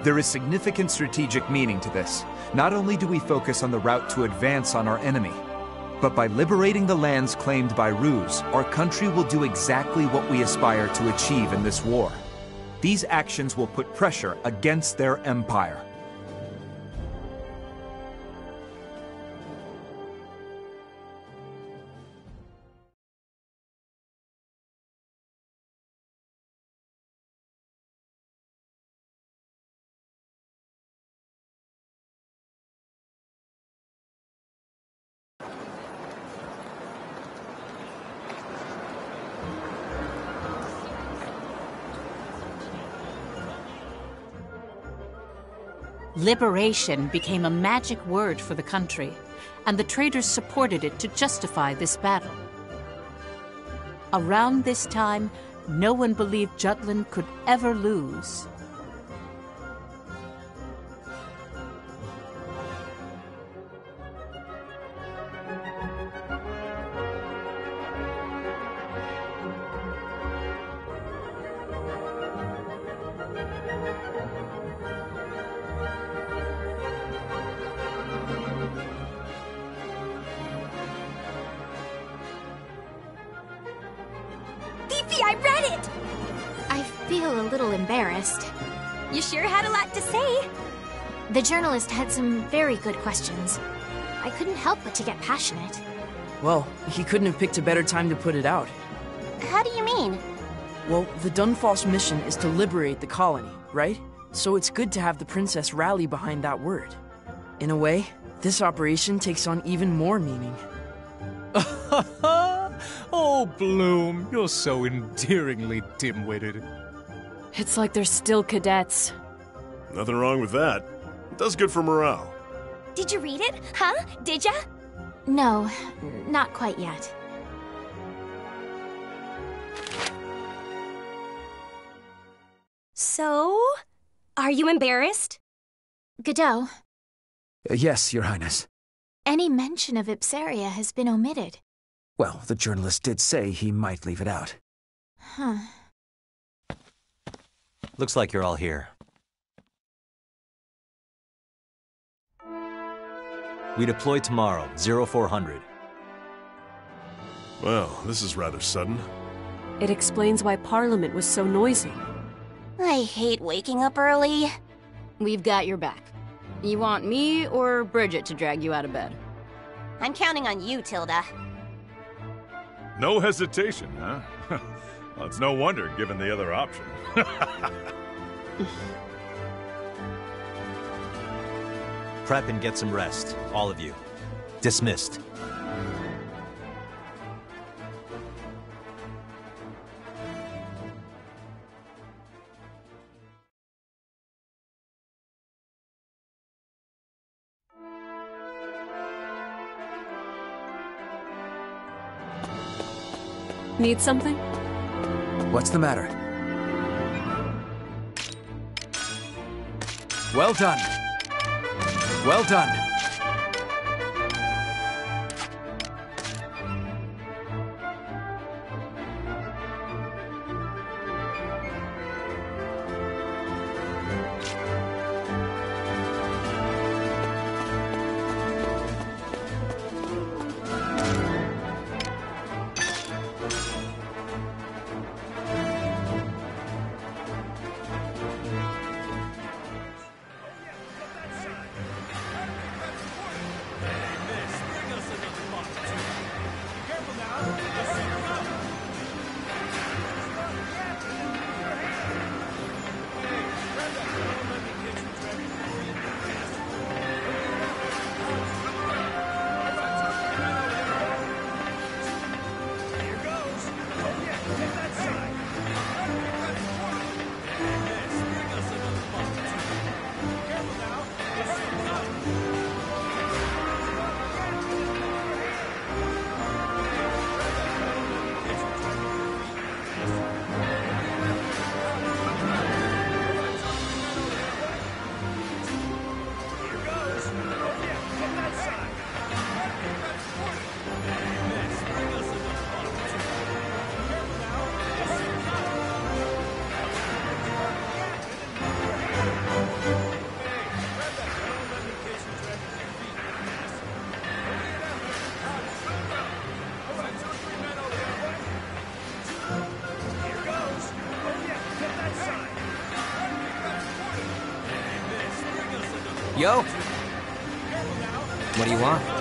There is significant strategic meaning to this. Not only do we focus on the route to advance on our enemy, but by liberating the lands claimed by Ruse, our country will do exactly what we aspire to achieve in this war. These actions will put pressure against their empire. Liberation became a magic word for the country, and the traders supported it to justify this battle. Around this time, no one believed Jutland could ever lose. I read it! feel a little embarrassed. You sure had a lot to say. The journalist had some very good questions. I couldn't help but to get passionate. Well, he couldn't have picked a better time to put it out. How do you mean? Well, the Dunfal's mission is to liberate the colony, right? So it's good to have the princess rally behind that word. In a way, this operation takes on even more meaning. Oh, Bloom, you're so endearingly dim-witted. It's like they're still cadets. Nothing wrong with that. It does good for morale. Did you read it? Huh? Did ya? No, not quite yet. So, are you embarrassed? Godot, Yes, Your Highness. any mention of Ipsaria has been omitted. Well, the journalist did say he might leave it out. Huh. Looks like you're all here. We deploy tomorrow, 0400. Well, this is rather sudden. It explains why Parliament was so noisy. I hate waking up early. We've got your back. You want me or Bridget to drag you out of bed? I'm counting on you, Tilda. No hesitation, huh? Well, it's no wonder, given the other option. Prep and get some rest, all of you. Dismissed. Need something? What's the matter? Well done. Well done. Yo! What do you want?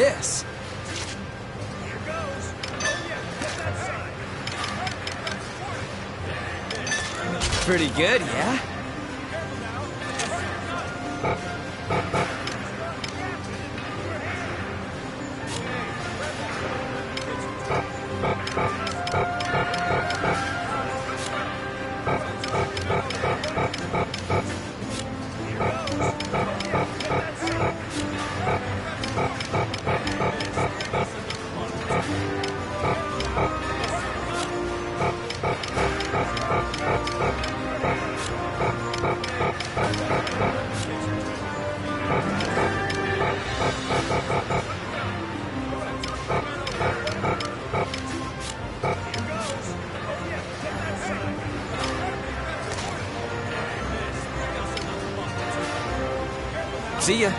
this? Pretty good, yeah? See ya.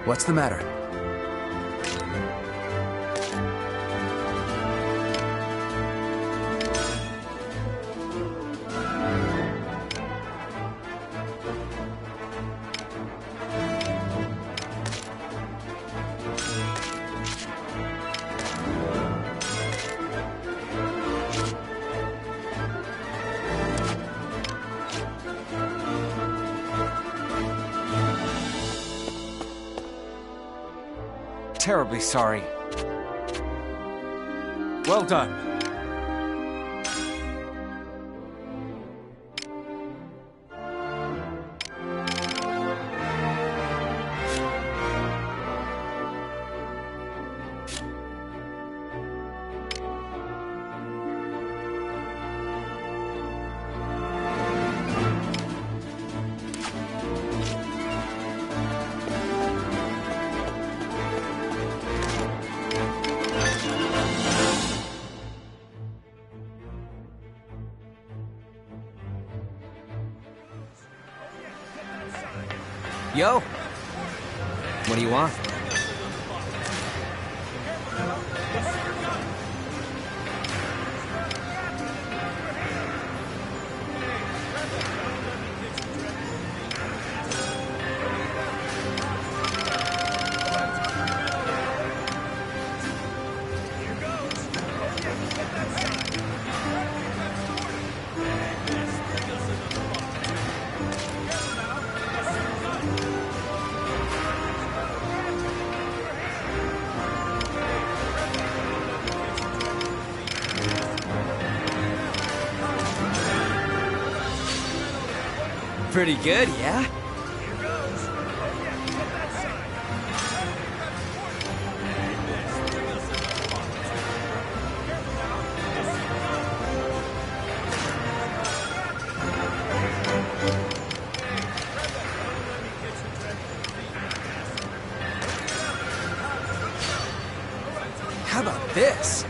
What's the matter? Terribly sorry. Well done. Yo! What do you want? Pretty good, yeah? How about this?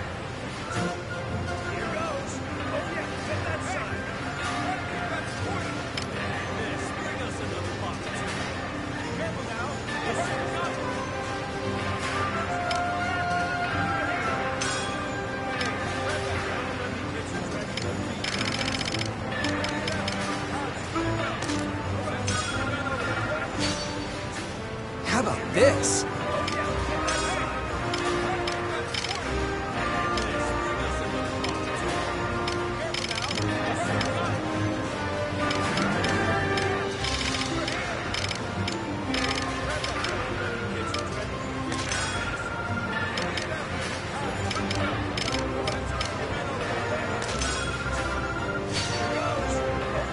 How about this?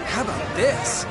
How about this?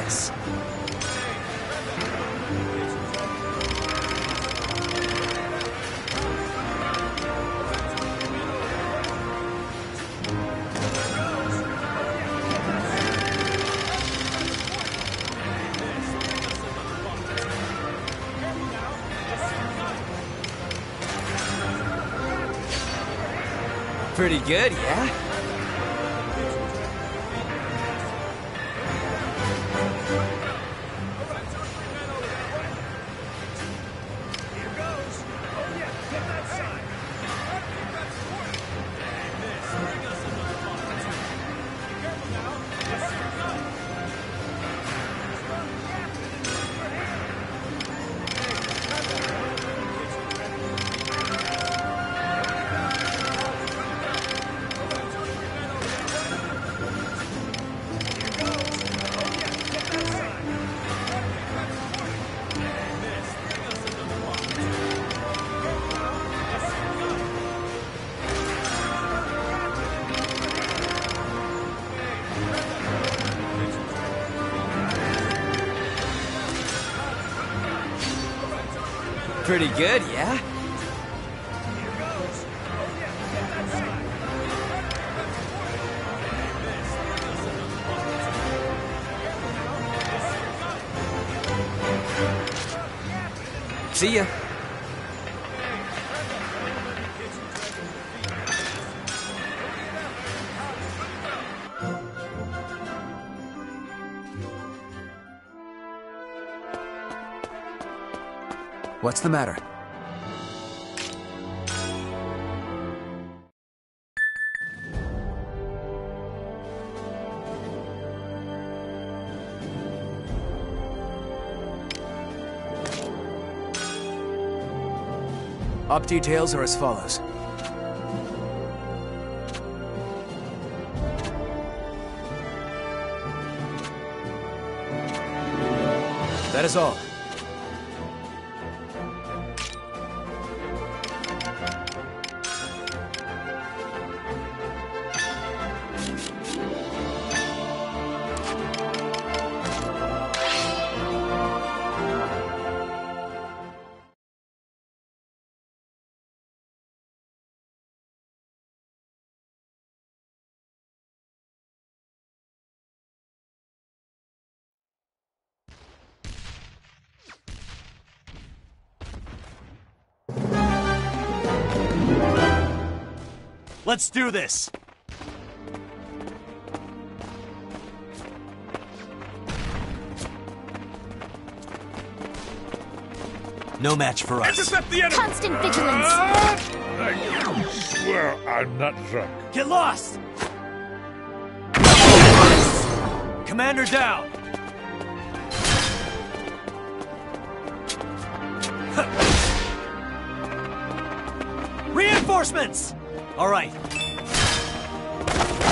this. Pretty good, yeah? Pretty good, yeah? See ya. What's the matter? Op details are as follows. That is all. Let's do this! No match for us. Intercept the enemy! Constant vigilance! I swear I'm not drunk. Get lost! Commander down! Reinforcements! All right.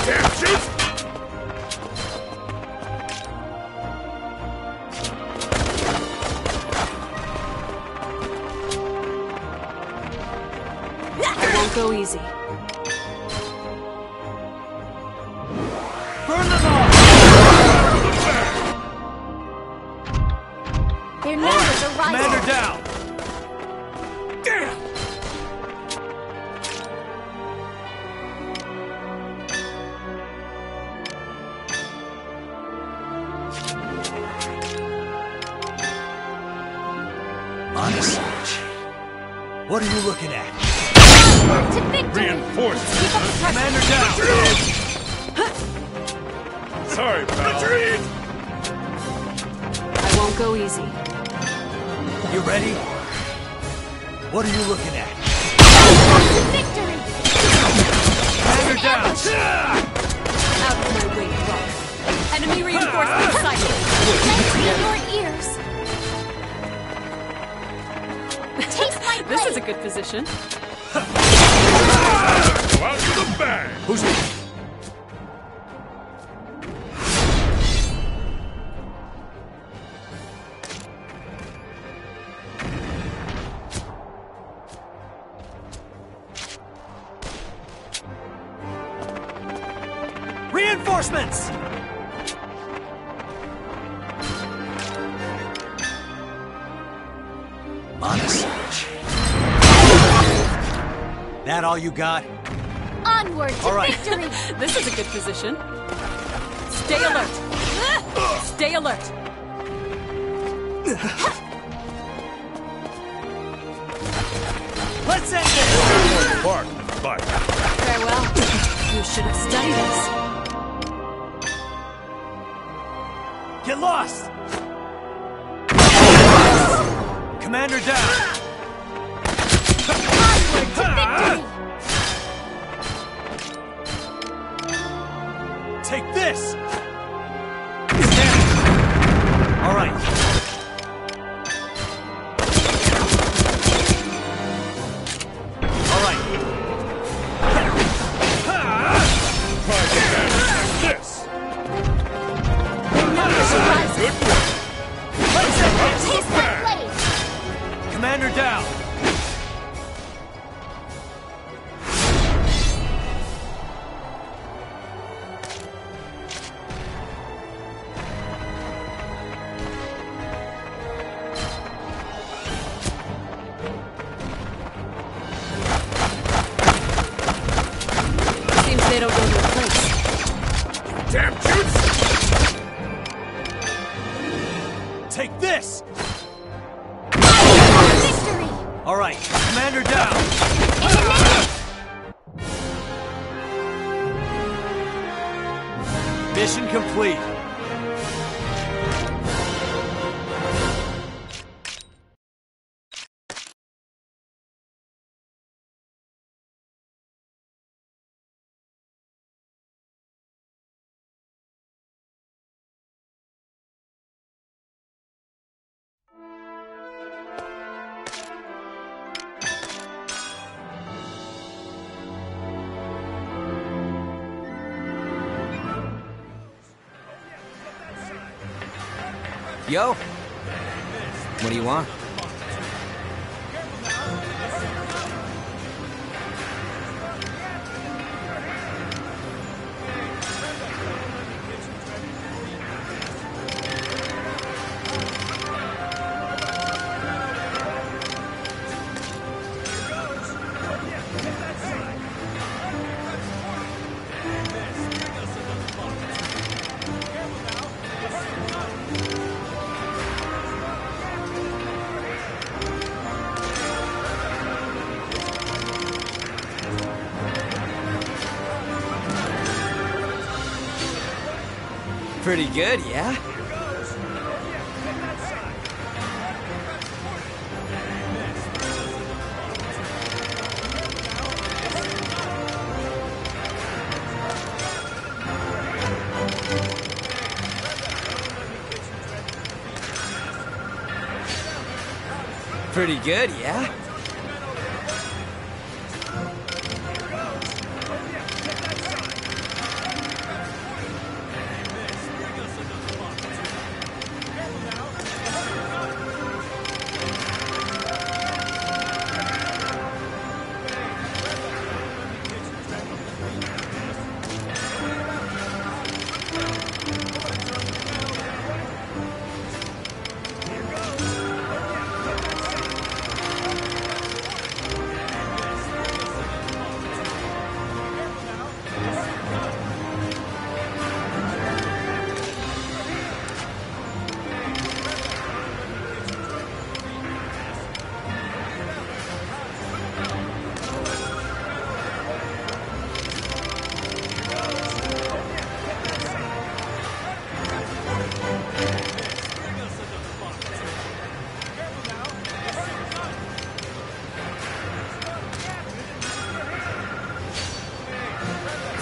Damn, shoot! It won't go easy. Burn them all! Their numbers are rising! Commander down! Damn! What are you looking at? To victory! Reinforcements! Keep up the pressure! Commander down! Sorry, pal. Retreat! I won't go easy. You ready? What are you looking at? To victory! Commander down! Out of my way, Rock. Enemy reinforcements sighted. Let it be in your ears! Taste my blade! This is a good position. Go out to the bang! Who's it? Reinforcements! Monosage. That all you got? Onward to All right. victory! This is a good position. Stay alert! Stay alert! Let's end this! Bark, fight. Farewell. You should have studied us. Get lost! Commander down! Onward to victory! Take this! All right. All right. This! Good work! Let's end this! Taste my blade! Commander down! Seems they don't know their place. Damn juice! Take this! Victory! All right, Commander down! Mission complete. Yo! What do you want? Pretty good, yeah? Pretty good, yeah?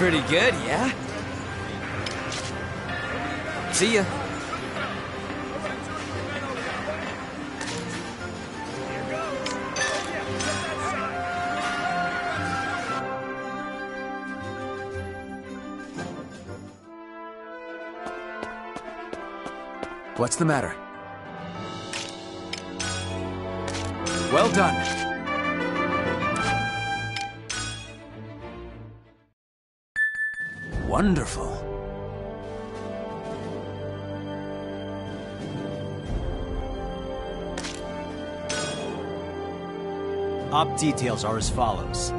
Pretty good, yeah? See ya. What's the matter? Well done. Wonderful. Op details are as follows.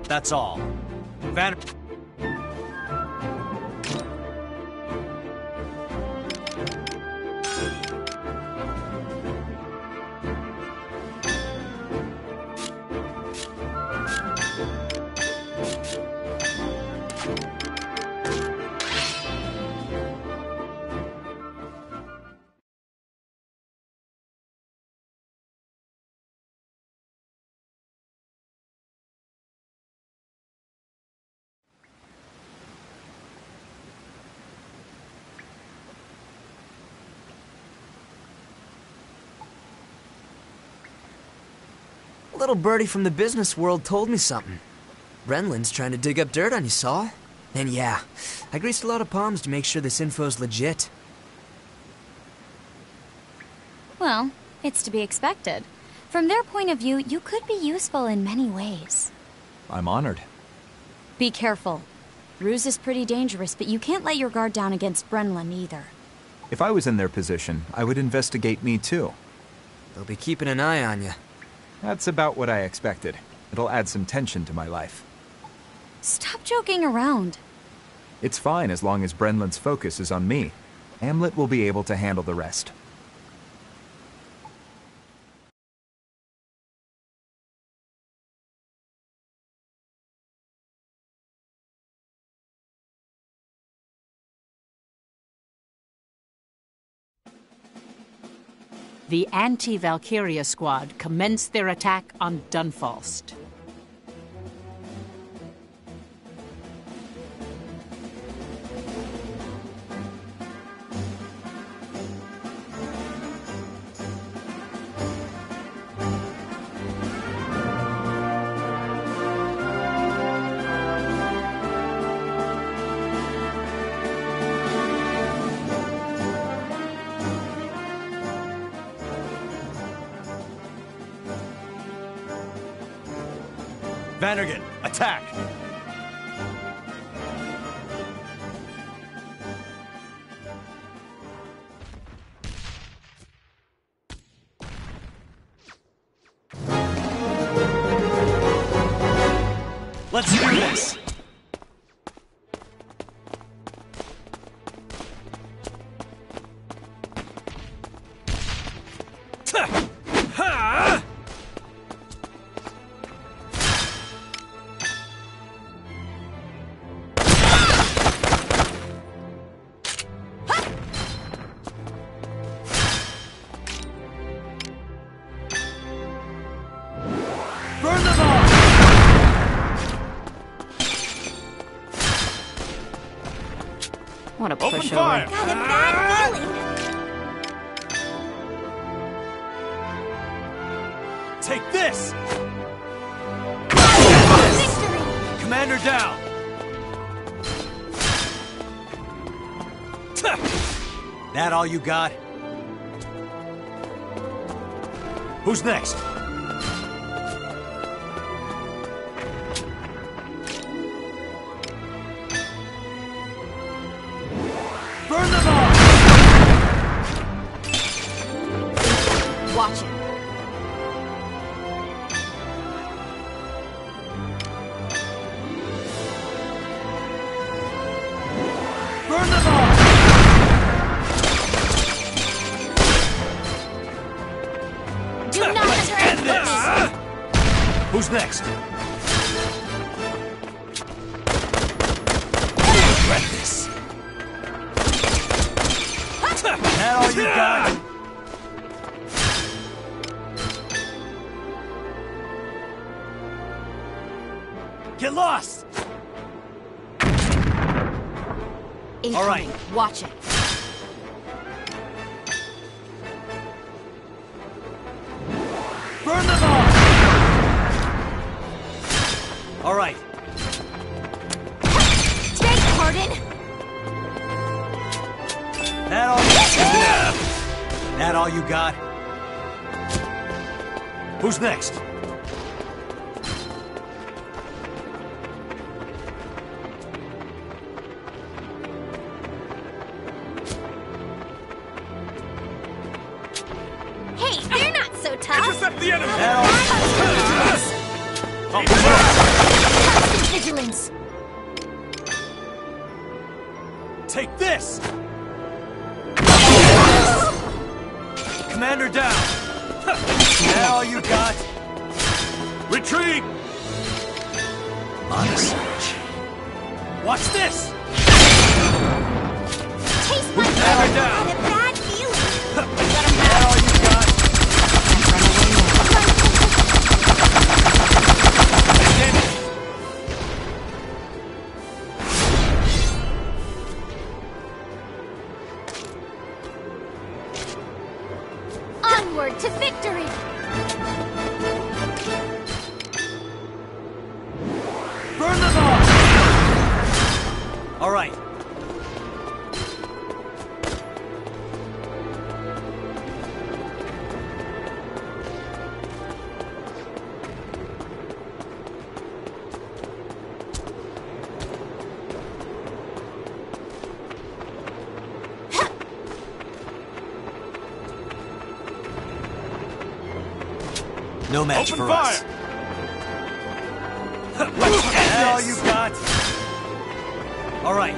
That's all. Van... A little birdie from the business world told me something. Brenlin's trying to dig up dirt on you, Saul. And yeah, I greased a lot of palms to make sure this info's legit. Well, it's to be expected. From their point of view, you could be useful in many ways. I'm honored. Be careful. Ruse is pretty dangerous, but you can't let your guard down against Brenlin either. If I was in their position, I would investigate me too. They'll be keeping an eye on you. That's about what I expected. It'll add some tension to my life. Stop joking around. It's fine as long as Brenlin's focus is on me. Hamlet will be able to handle the rest. The anti-Valkyria squad commenced their attack on Dunfalst. Vandergen, attack! Let's do this! What a Open pushover. fire! Got a bad feeling. Take this! Victory! Commander down! That all you got? Who's next? Burn them all! Watch it. Burn them all! Do not End this! Who's next? Regret this. That all you got? Get lost! Incoming. All right. Watch it. Burn them all! All right. Beg pardon? That all That all you got? Who's next? Hey, they're not so tough. Intercept the enemy! Constant vigilance. Take this! Commander down! That all you got? Retreat! On a surge. Watch this! Taste my Commander blood. down! I had a bad feeling. That all you got? Onward to victory. Burn them all! All right. No match Open for fire! us. That's all you got? All right.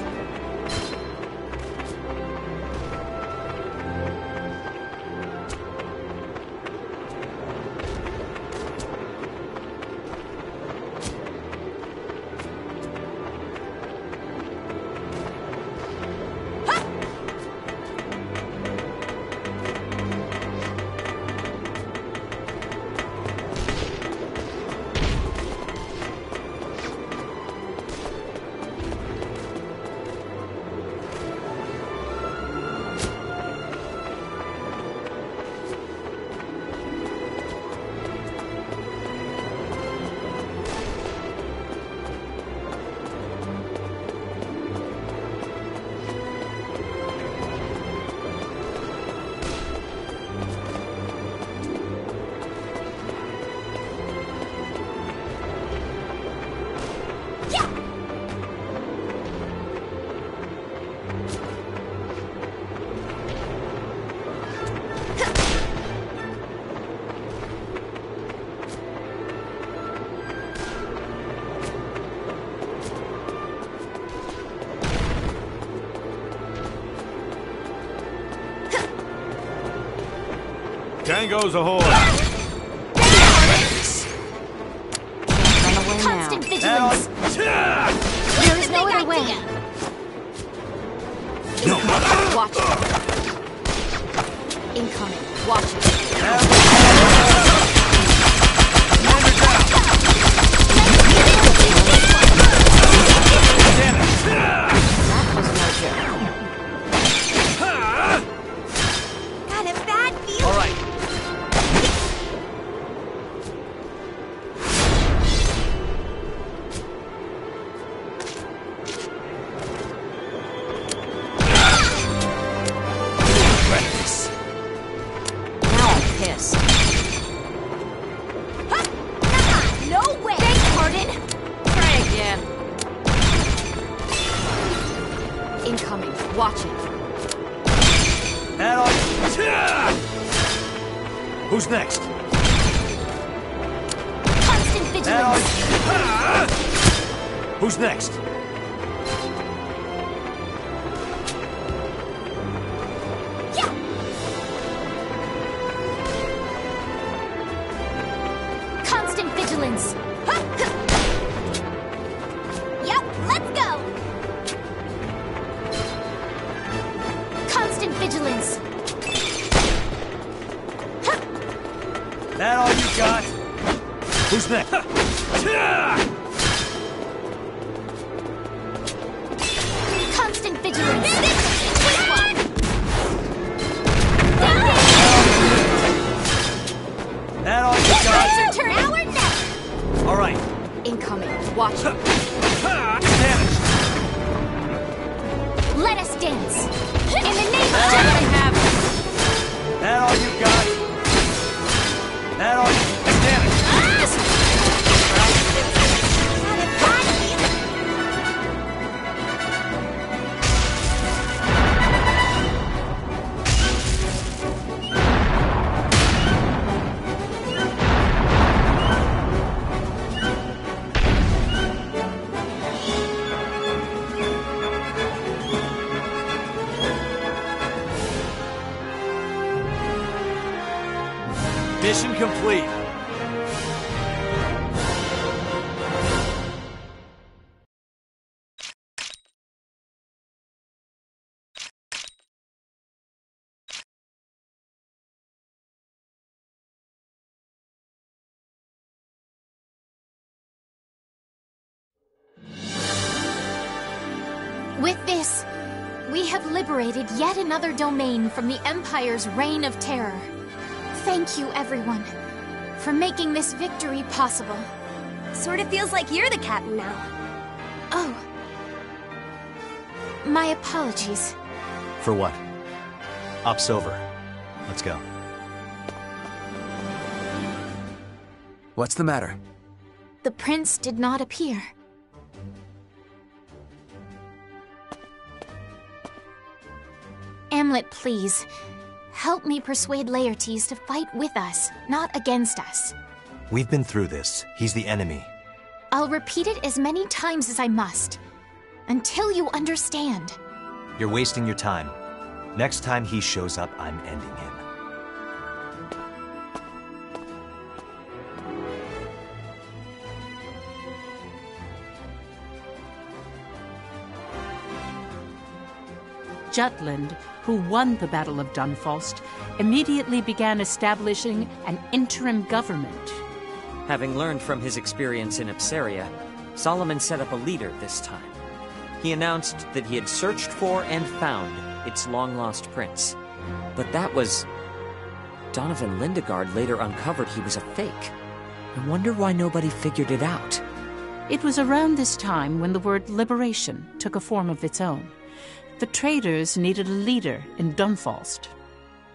Tango's ahoy! Constant vigilance. There is no other way. Incoming. Watch it. Incoming. Watch it. That was no joke. Got a bad feeling. All right. Now I'm pissed. No way. Beg pardon? Try again. Incoming. Watch it. That all. Who's next? Constant That all. vigilance. Who's next? Constant vigilance. Yep, let's go. Constant vigilance. That all you got? Who's next? Constant vigilance. Let us dance! In the name of justice! That all you got? That all you... Damn it! Mission complete. With this, we have liberated yet another domain from the Empire's reign of terror. Thank you, everyone, for making this victory possible. Sort of feels like you're the captain now. Oh. My apologies. For what? Op's over. Let's go. What's the matter? The prince did not appear. Amlet, please. Help me persuade Laertes to fight with us, not against us. We've been through this. He's the enemy. I'll repeat it as many times as I must, until you understand. You're wasting your time. Next time he shows up, I'm ending him. Jutland, who won the Battle of Dunfalst, immediately began establishing an interim government. Having learned from his experience in Ipsaria, Solomon set up a leader this time. He announced that he had searched for and found its long-lost prince. But that was... Donovan Lindegard later uncovered he was a fake. I wonder why nobody figured it out. It was around this time when the word liberation took a form of its own. The traders needed a leader in Dunfalst.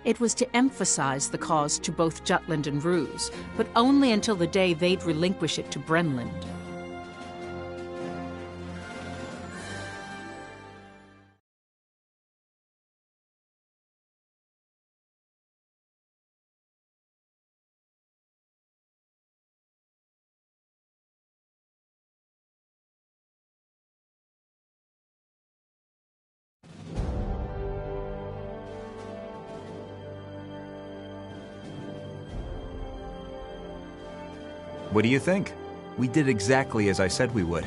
It was to emphasize the cause to both Jutland and Ruse, but only until the day they'd relinquish it to Brenland. What do you think? We did exactly as I said we would.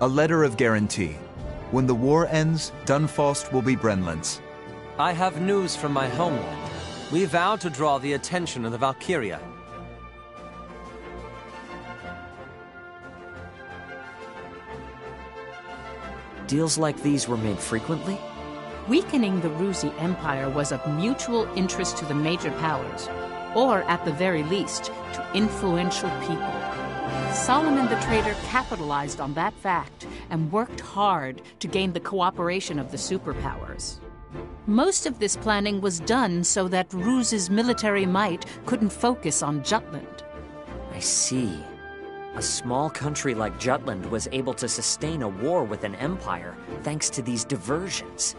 A letter of guarantee. When the war ends, Dunfalst will be Brenland's. I have news from my homeland. We vow to draw the attention of the Valkyria. Deals like these were made frequently? Weakening the Rusi Empire was of mutual interest to the major powers, or at the very least, to influential people. Solomon the Trader capitalized on that fact and worked hard to gain the cooperation of the superpowers. Most of this planning was done so that Ruse's military might couldn't focus on Jutland. I see. A small country like Jutland was able to sustain a war with an empire thanks to these diversions.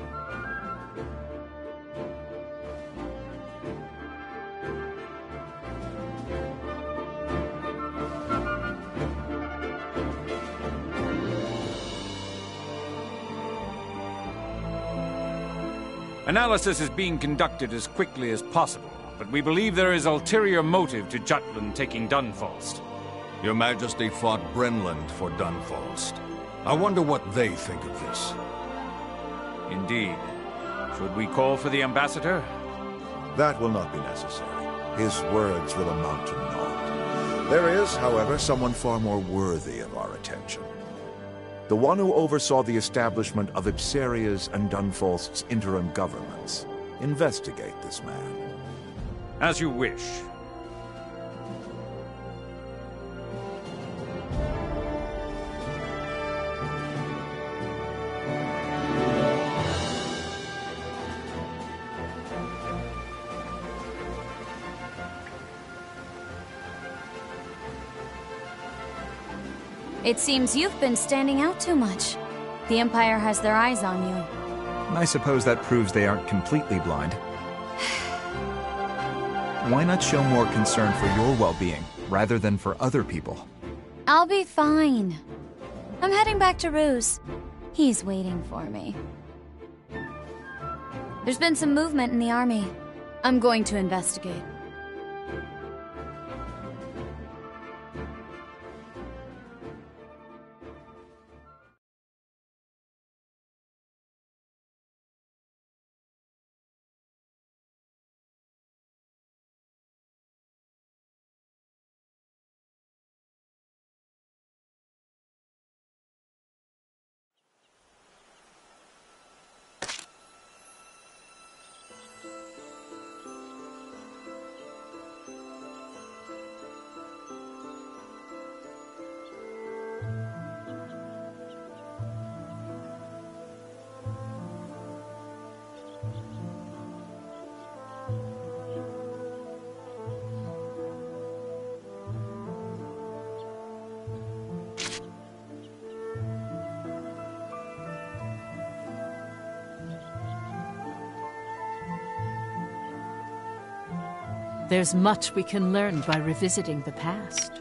Analysis is being conducted as quickly as possible, but we believe there is ulterior motive to Jutland taking Dunfalst. Your Majesty fought Brenland for Dunfalst. I wonder what they think of this. Indeed. Should we call for the ambassador? That will not be necessary. His words will amount to naught. There is, however, someone far more worthy of our attention. The one who oversaw the establishment of Ipsaria's and Dunfalst's interim governments. Investigate this man. As you wish. It seems you've been standing out too much. The Empire has their eyes on you. I suppose that proves they aren't completely blind. Why not show more concern for your well-being, rather than for other people? I'll be fine. I'm heading back to Ruse. He's waiting for me. There's been some movement in the army. I'm going to investigate. There's much we can learn by revisiting the past.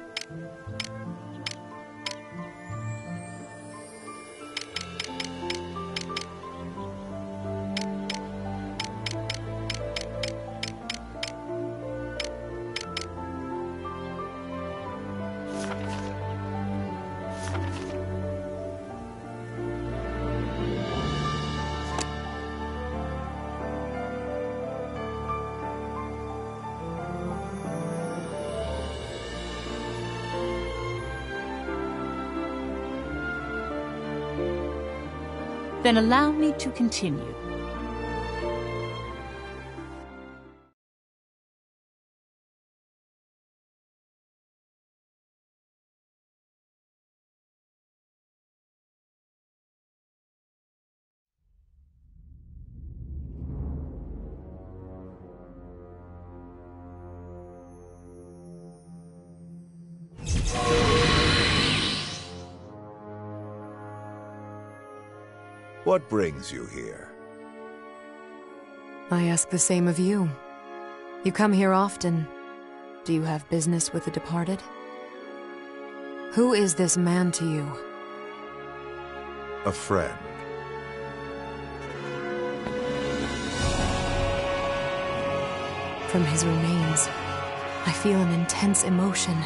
Then allow me to continue. What brings you here? I ask the same of you. You come here often. Do you have business with the departed? Who is this man to you? A friend. From his remains, I feel an intense emotion,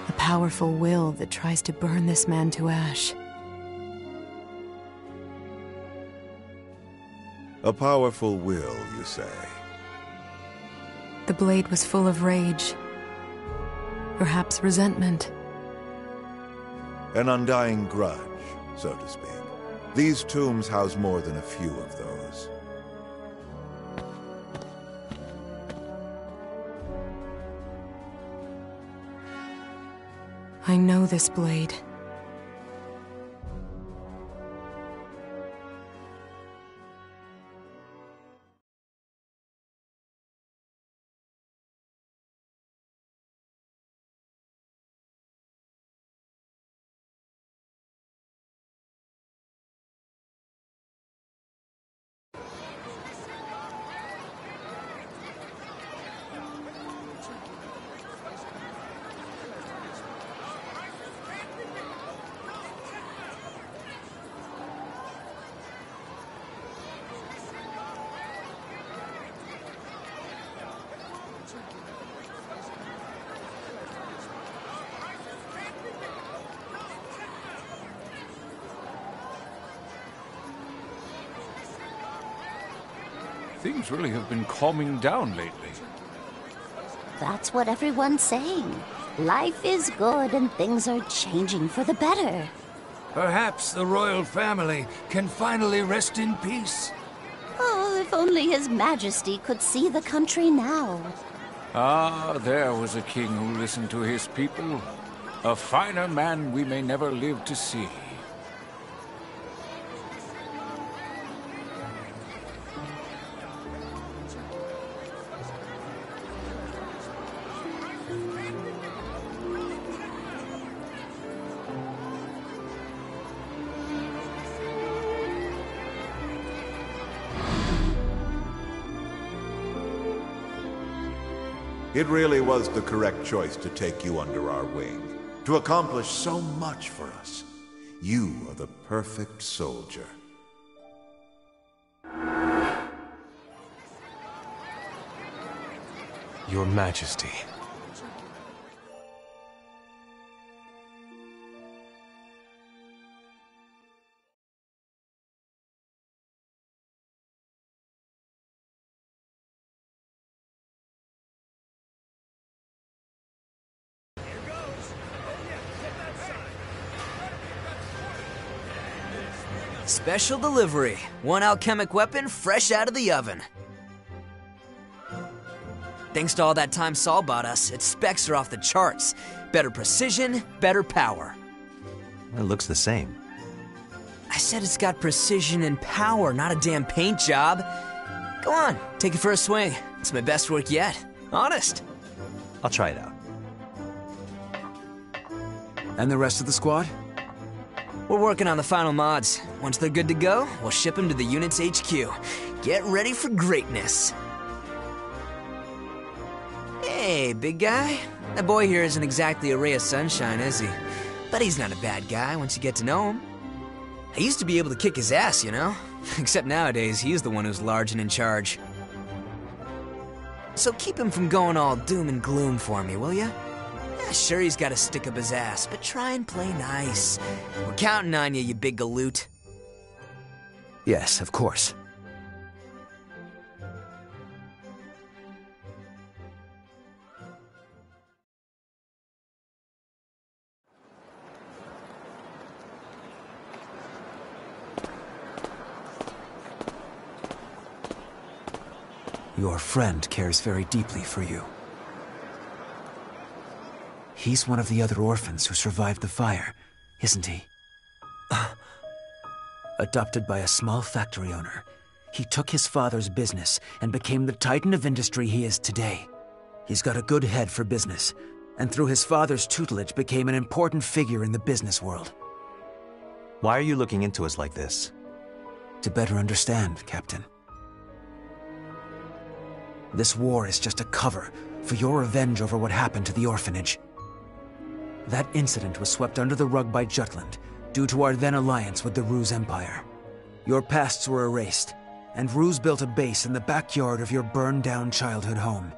a powerful will that tries to burn this man to ash. A powerful will, you say? The blade was full of rage. Perhaps resentment. An undying grudge, so to speak. These tombs house more than a few of those. I know this blade. Things really have been calming down lately. That's what everyone's saying. Life is good and things are changing for the better. Perhaps the royal family can finally rest in peace. Oh, if only His Majesty could see the country now. Ah, there was a king who listened to his people. A finer man we may never live to see. It really was the correct choice to take you under our wing, to accomplish so much for us. You are the perfect soldier. Your Majesty. Special delivery. One alchemic weapon fresh out of the oven. Thanks to all that time Saul bought us, its specs are off the charts. Better precision, better power. It looks the same. I said it's got precision and power, not a damn paint job. Go on, take it for a swing. It's my best work yet. Honest. I'll try it out. And the rest of the squad? We're working on the final mods. Once they're good to go, we'll ship them to the unit's HQ. Get ready for greatness. Hey, big guy. That boy here isn't exactly a ray of sunshine, is he? But he's not a bad guy once you get to know him. I used to be able to kick his ass, you know? Except nowadays, he's the one who's large and in charge. So keep him from going all doom and gloom for me, will ya? Yeah, sure, he's got a stick up his ass, but try and play nice. We're counting on you, you big galoot. Yes, of course. Your friend cares very deeply for you. He's one of the other orphans who survived the fire, isn't he? Adopted by a small factory owner, he took his father's business and became the titan of industry he is today. He's got a good head for business, and through his father's tutelage became an important figure in the business world. Why are you looking into us like this? To better understand, Captain. This war is just a cover for your revenge over what happened to the orphanage. That incident was swept under the rug by Jutland due to our then alliance with the Ruse Empire. Your pasts were erased, and Ruse built a base in the backyard of your burned-down childhood home.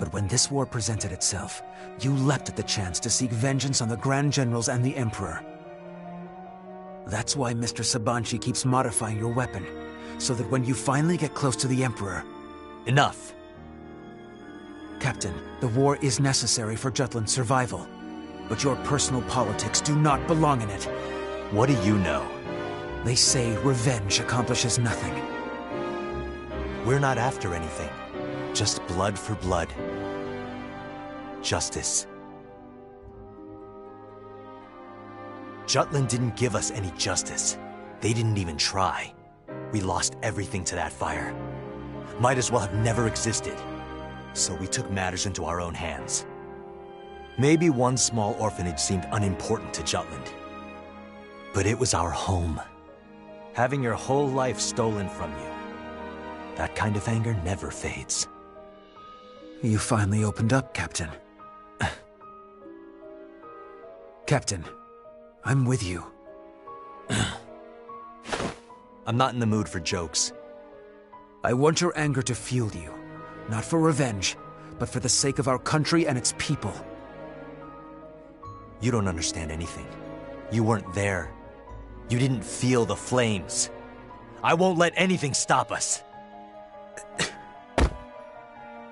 But when this war presented itself, you leapt at the chance to seek vengeance on the Grand Generals and the Emperor. That's why Mr. Sabanci keeps modifying your weapon, so that when you finally get close to the Emperor... Enough! Captain, the war is necessary for Jutland's survival, but your personal politics do not belong in it. What do you know? They say revenge accomplishes nothing. We're not after anything. Just blood for blood. Justice. Jutland didn't give us any justice. They didn't even try. We lost everything to that fire. Might as well have never existed. So we took matters into our own hands. Maybe one small orphanage seemed unimportant to Jutland. But it was our home. Having your whole life stolen from you. That kind of anger never fades. You finally opened up, Captain. Captain, I'm with you. I'm not in the mood for jokes. I want your anger to fuel you. Not for revenge, but for the sake of our country and its people. You don't understand anything. You weren't there. You didn't feel the flames. I won't let anything stop us.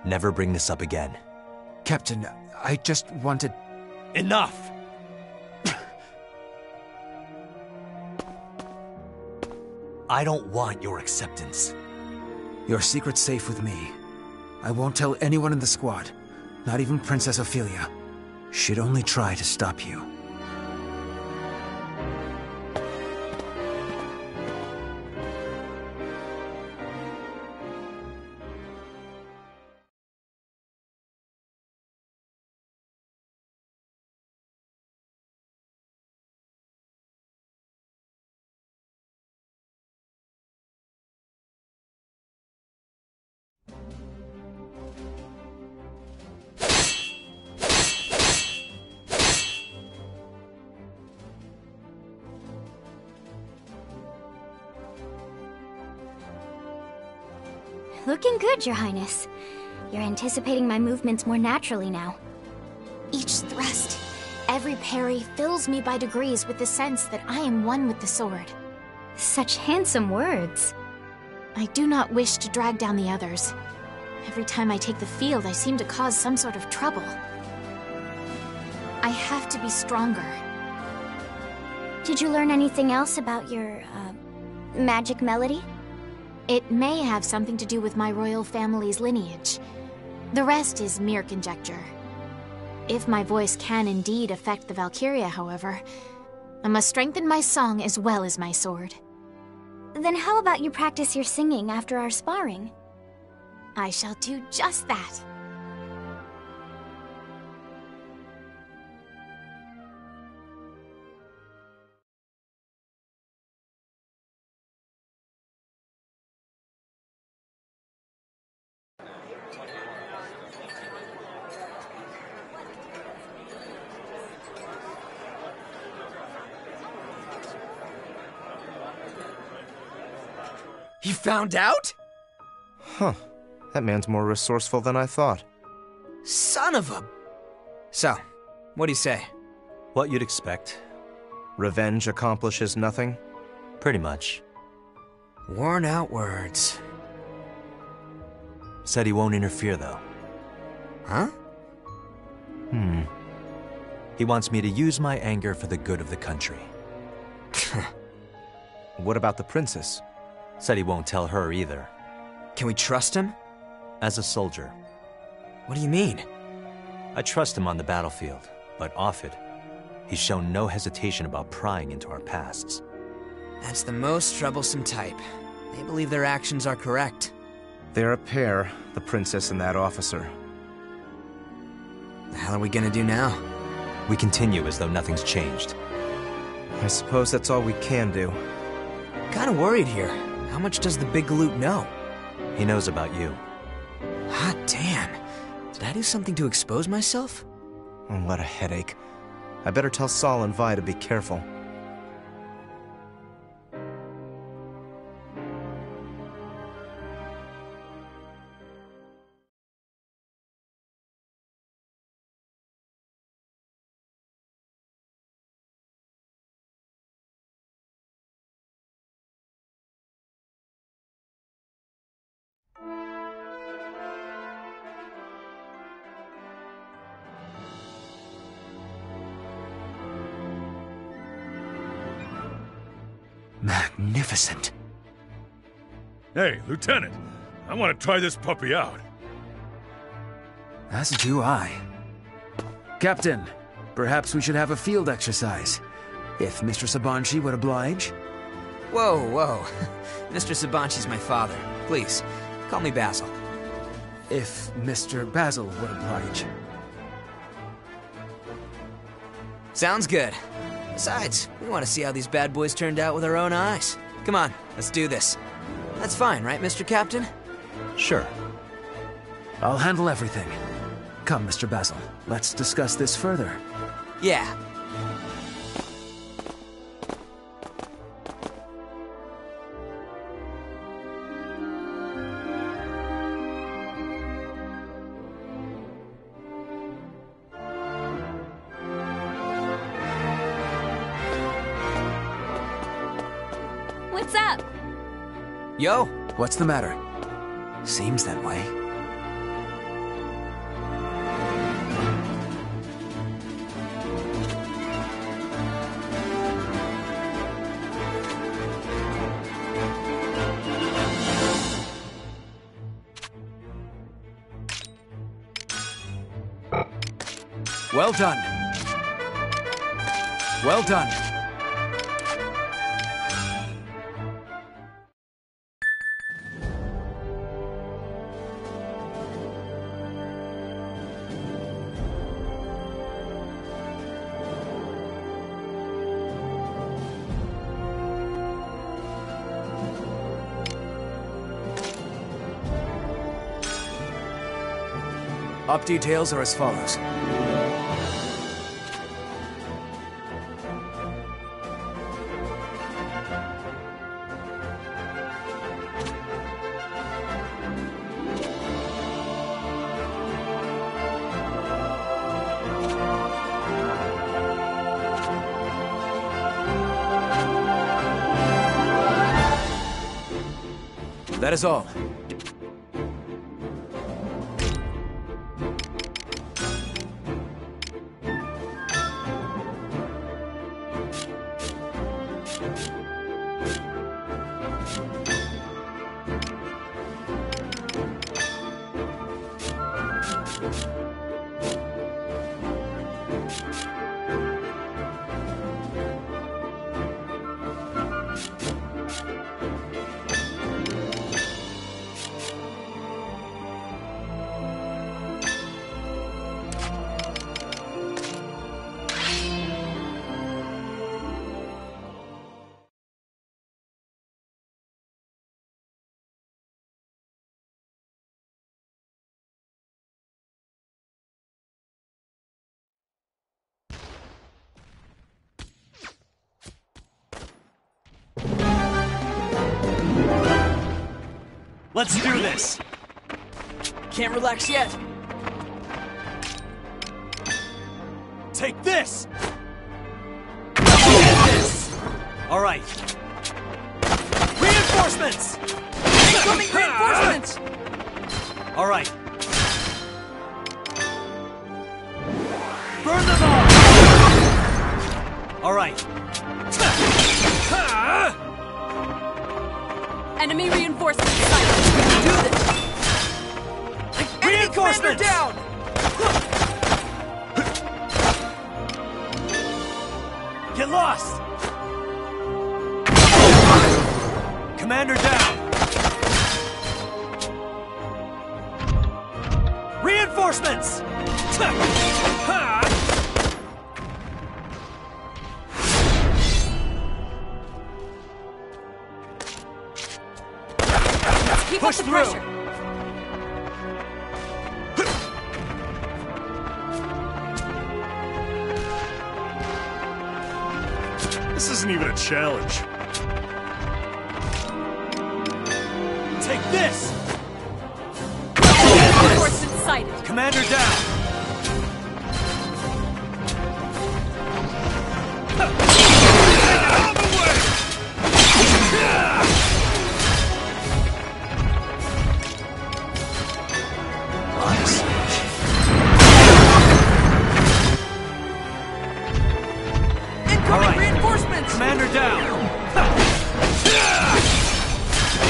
Never bring this up again. Captain, I just wanted... Enough! I don't want your acceptance. Your secret's safe with me. I won't tell anyone in the squad, not even Princess Ophelia. She'd only try to stop you. Looking good, Your Highness. You're anticipating my movements more naturally now. Each thrust, every parry fills me by degrees with the sense that I am one with the sword. Such handsome words. I do not wish to drag down the others. Every time I take the field, I seem to cause some sort of trouble. I have to be stronger. Did you learn anything else about your, magic melody? It may have something to do with my royal family's lineage. The rest is mere conjecture. If my voice can indeed affect the Valkyria, however, I must strengthen my song as well as my sword. Then how about you practice your singing after our sparring? I shall do just that. He found out? Huh. That man's more resourceful than I thought. Son of a... So, what do you say? What you'd expect. Revenge accomplishes nothing? Pretty much. Worn out words. Said he won't interfere, though. Huh? He wants me to use my anger for the good of the country. What about the princess? Said he won't tell her either. Can we trust him? As a soldier. What do you mean? I trust him on the battlefield, but off it, he's shown no hesitation about prying into our pasts. That's the most troublesome type. They believe their actions are correct. They're a pair, the princess and that officer. The hell are we gonna do now? We continue as though nothing's changed. I suppose that's all we can do. Kinda worried here. How much does the big galoot know? He knows about you. Hot damn. Did I do something to expose myself? Oh, what a headache. I better tell Saul and Vi to be careful. Magnificent. Hey, Lieutenant, I want to try this puppy out. As do I. Captain, perhaps we should have a field exercise. If Mr. Sabanchi would oblige. Whoa, whoa. Mr. Sabanchi's my father. Please, call me Basil. If Mr. Basil would oblige. Sounds good. Besides, we want to see how these bad boys turned out with our own eyes. Come on, let's do this. That's fine, right, Mr. Captain? Sure. I'll handle everything. Come, Mr. Basil, let's discuss this further. Yeah. What's up? Yo! What's the matter? Seems that way. Well done. Well done. Op details are as follows. That is all. Let's do this! Can't relax yet. Take this! Get this! Alright. Reinforcements! Incoming reinforcements! Alright. Burn them all! Alright. Enemy reinforcements sighted. We can do this. Reinforcements! Down! Get lost! Commander down! Reinforcements! Keep Push up the through! pressure. This isn't even a challenge. Take this! Reinforcements sighted. Commander down! Out of the way! Incoming reinforcements! Commander down!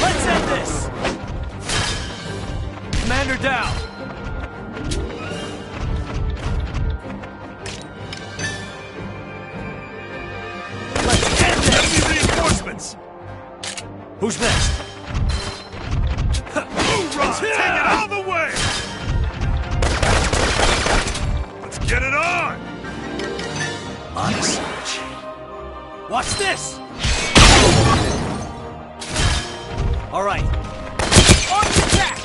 Let's end this! Commander down! Let's end this! Reinforcements! Who's next? Hoorah! Take it out of the way! Let's get it on! Honest. Watch this! All right. On the attack!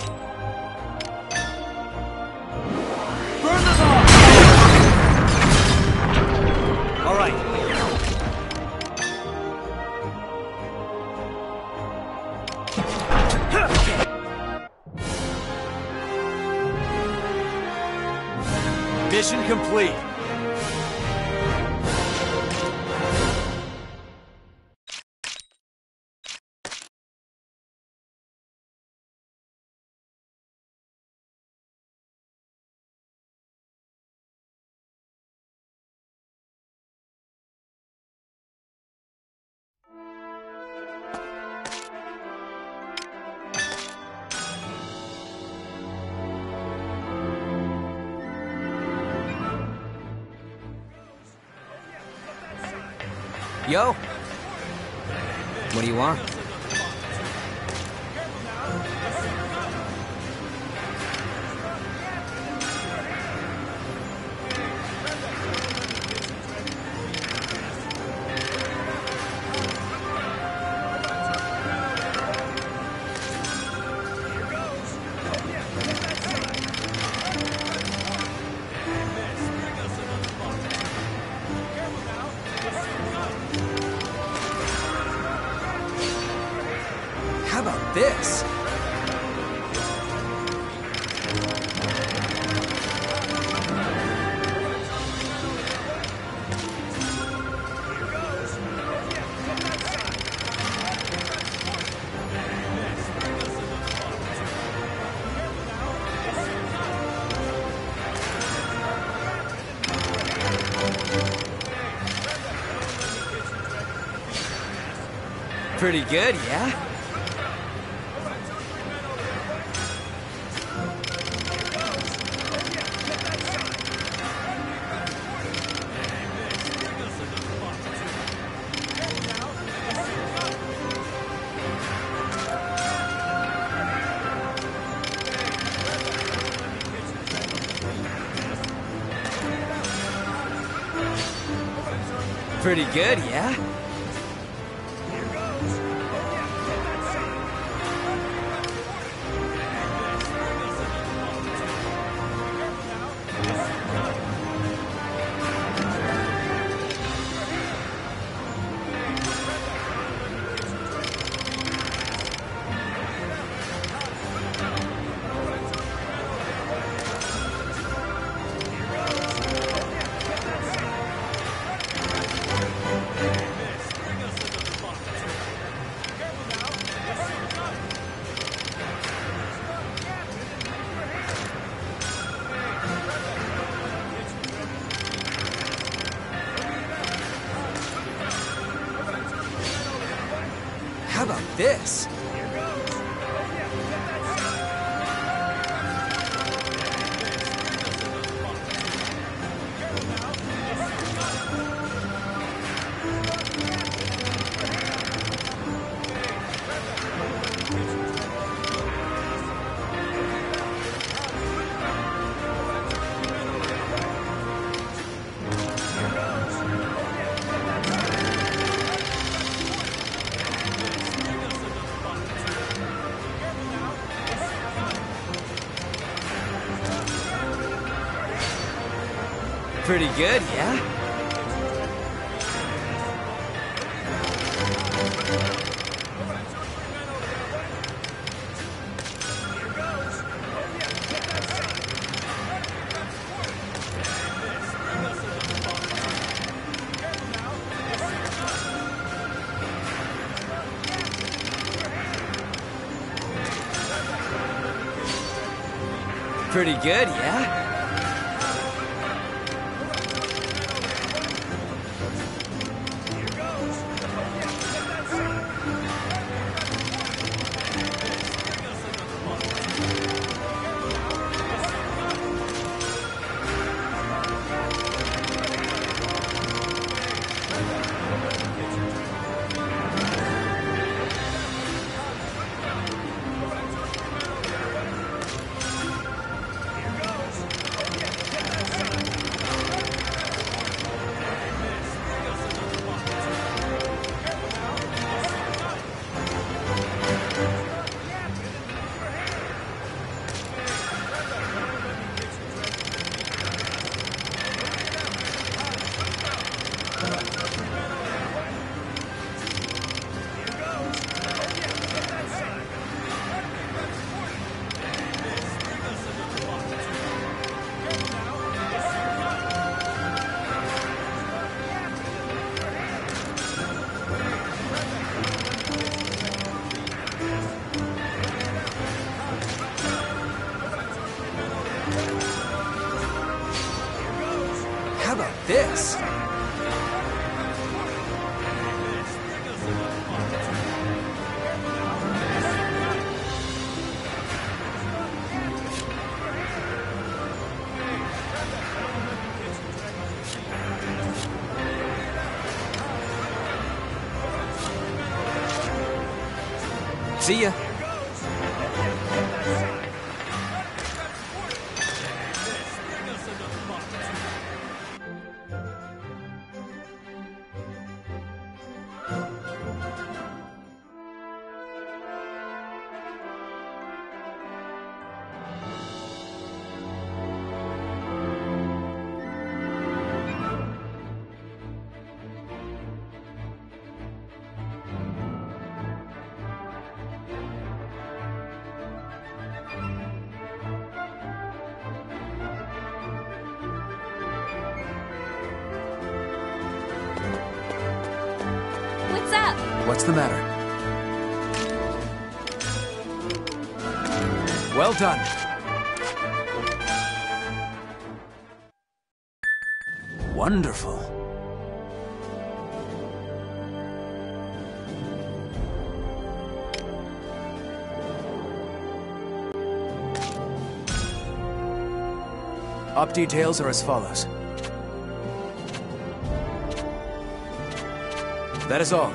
Burn them all! All right. Mission complete. Yo. What do you want? How about this? Pretty good, yeah? Pretty good, yeah? How about this? Pretty good, yeah? Pretty good, yeah? How about this? See ya. What's the matter? Well done. Wonderful. Op details are as follows. That is all.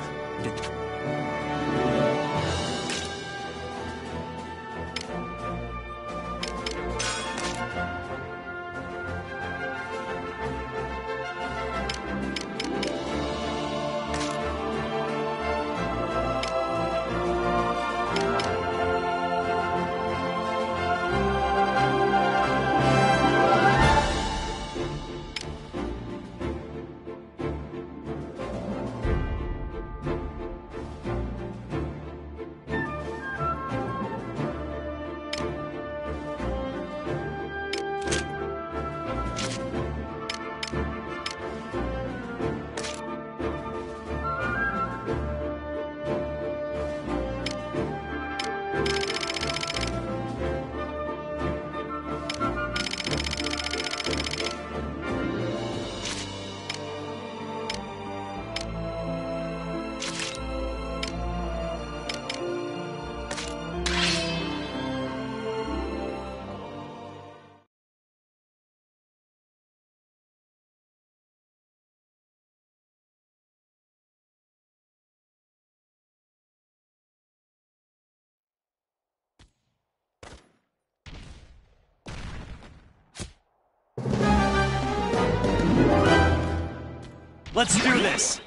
Let's do this!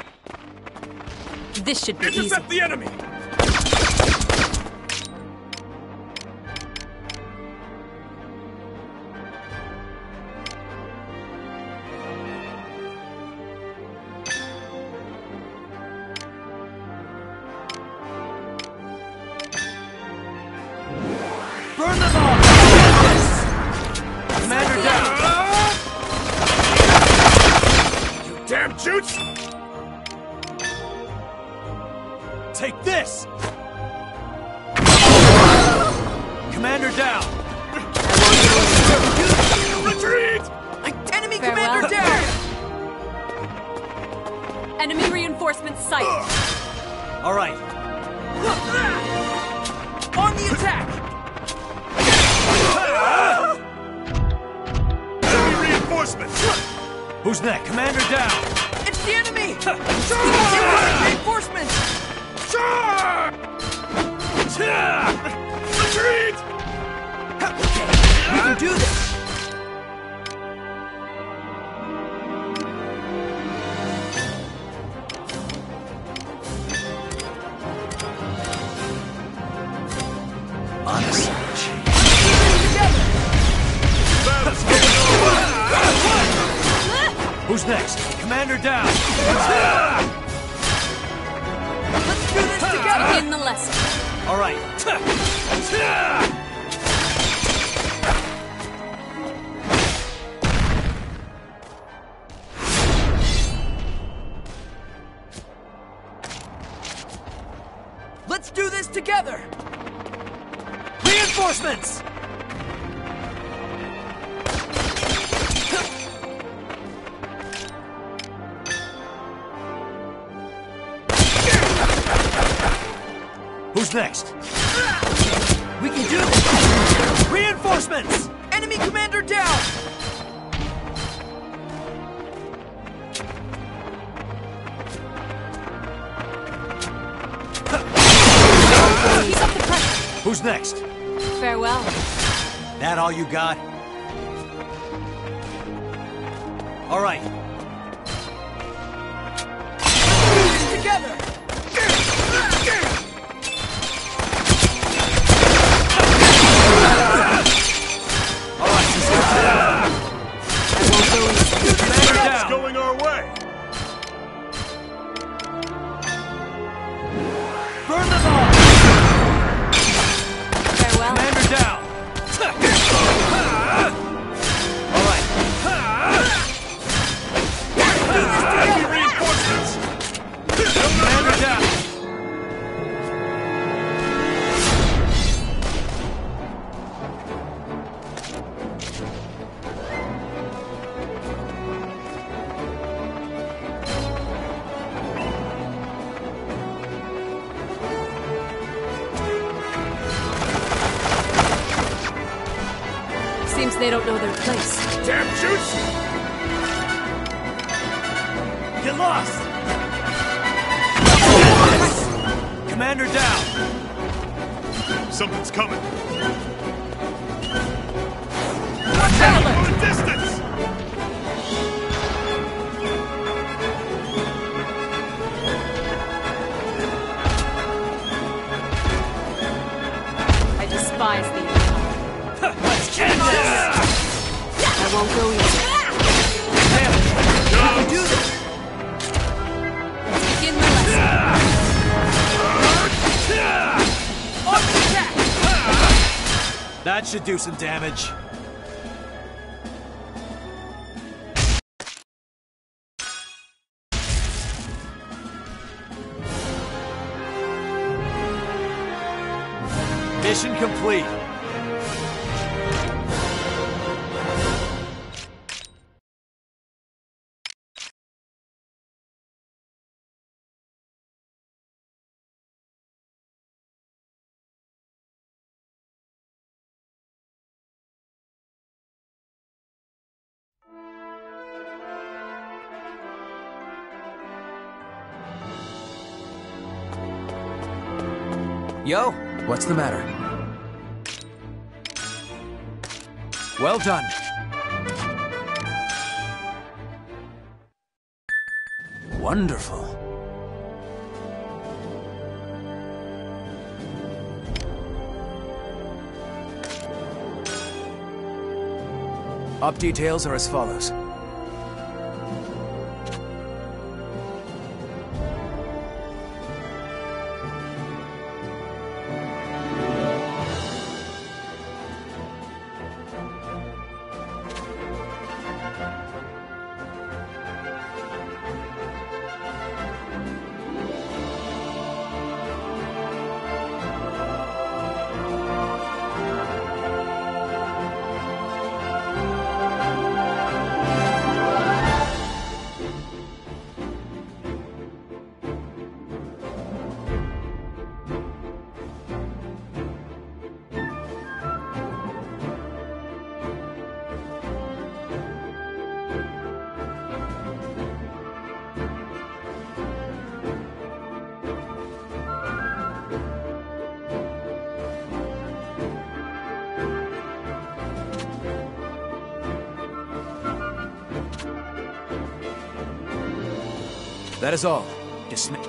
This should be Intercept the enemy! Burn them all! Commander down! Damn Jutes! Take this! Commander down! Retreat! Enemy commander down! Enemy reinforcements sighted. All right. On the attack! Enemy reinforcements! Who's next? Commander down! It's the enemy! Incoming reinforcements! Retreat! We can do this! Honestly. Who's next? Commander down! Let's do this together! Begin the lesson. All right. Let's do this together! Reinforcements! Who's next? We can do this! Reinforcements! Enemy commander down! Keep up the pressure. Who's next? Farewell. That all you got? All right. Let's do this together! All right, sister. Commander It's down! going our way! Burn them all! Farewell. Commander down! All right. Enemy reinforcements! Commander down! Seems they don't know their place. damn shoots! Get lost! Commander down! Something's coming. Watch out! Go the distance! I despise these. Let's get this! I won't go easy. Damn it! You can do this! Begin the lesson. On the attack! That should do some damage. Mission complete. Yo, What's the matter? Well done. Wonderful. Op details are as follows. That is all. Dismiss.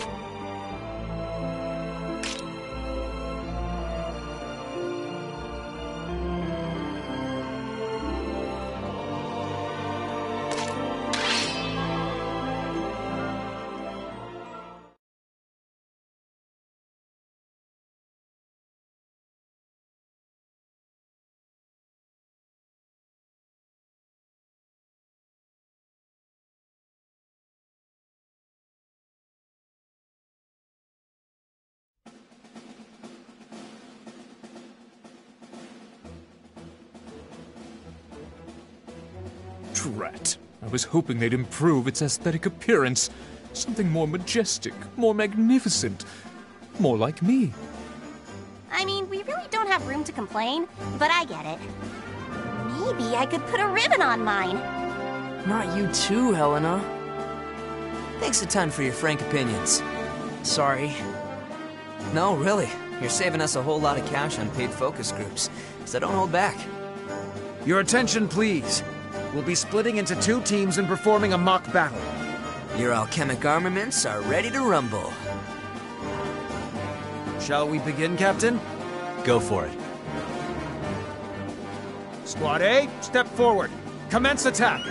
Drat. I was hoping they'd improve its aesthetic appearance. Something more majestic, more magnificent, more like me. I mean, we really don't have room to complain, but I get it. Maybe I could put a ribbon on mine. Not you too, Helena. Thanks a ton for your frank opinions. Sorry. No, really. You're saving us a whole lot of cash on paid focus groups, so don't hold back. Your attention, please. We'll be splitting into 2 teams and performing a mock battle. Your alchemic armaments are ready to rumble. Shall we begin, Captain? Go for it. Squad A, step forward. Commence attack.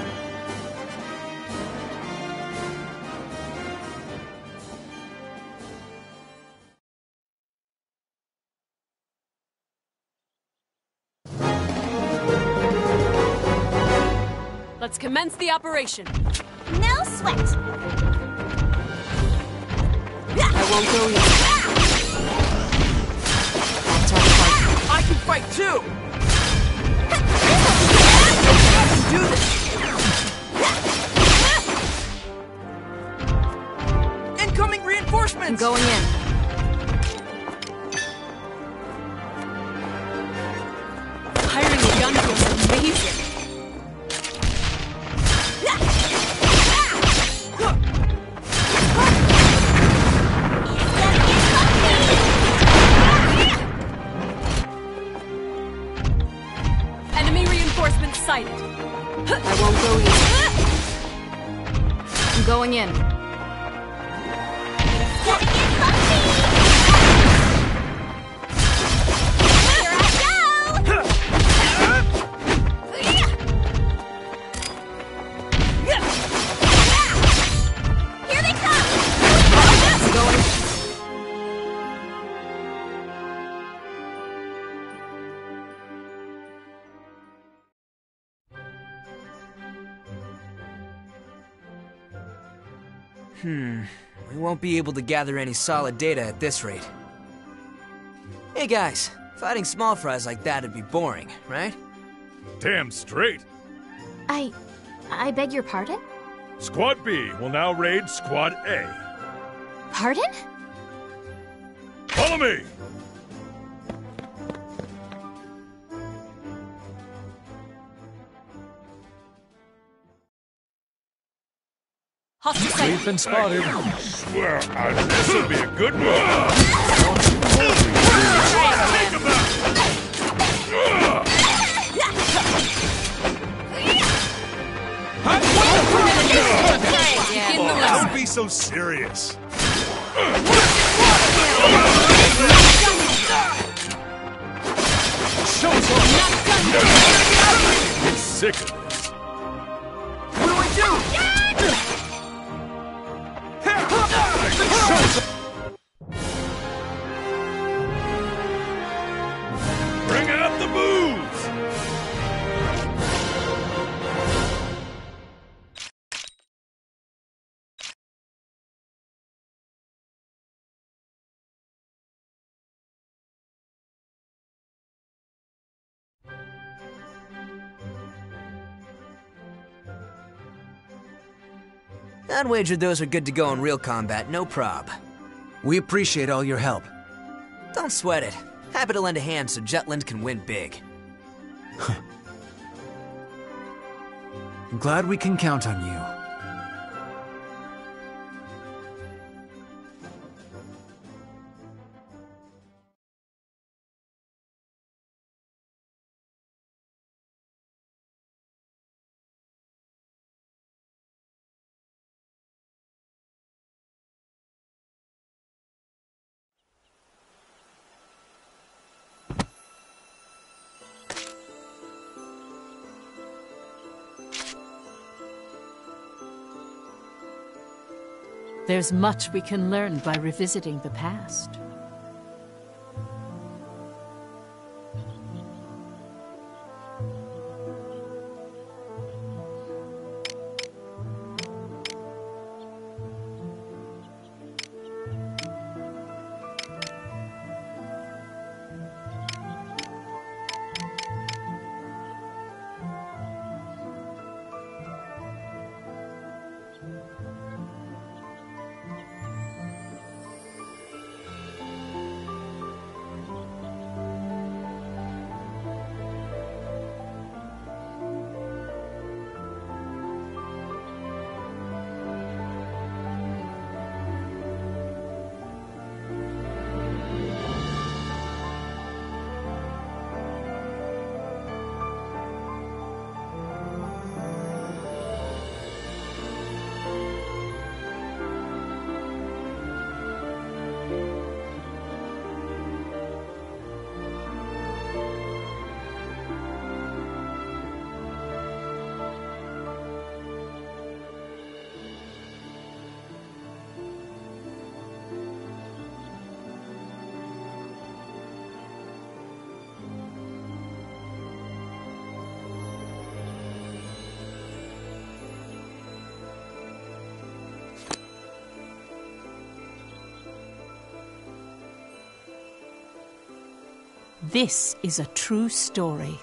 Let's commence the operation. No sweat. I won't go yet. I can fight too! I can do this! Incoming reinforcements! I'm going in. Hiring a gun feels amazing. Going in. We won't be able to gather any solid data at this rate. Hey guys, fighting small fries like that'd be boring, right? Damn straight. I beg your pardon? Squad B will now raid Squad A. Pardon? Follow me! We've been spotted. Swear, this will be a good one. Don't be so serious. Show's on. I'm sick of this. What do I do? Bring out the booze! I'd wager those are good to go in real combat, no prob. We appreciate all your help. Don't sweat it. Happy to lend a hand so Jetland can win big. I'm glad we can count on you. There's much we can learn by revisiting the past. This is a true story.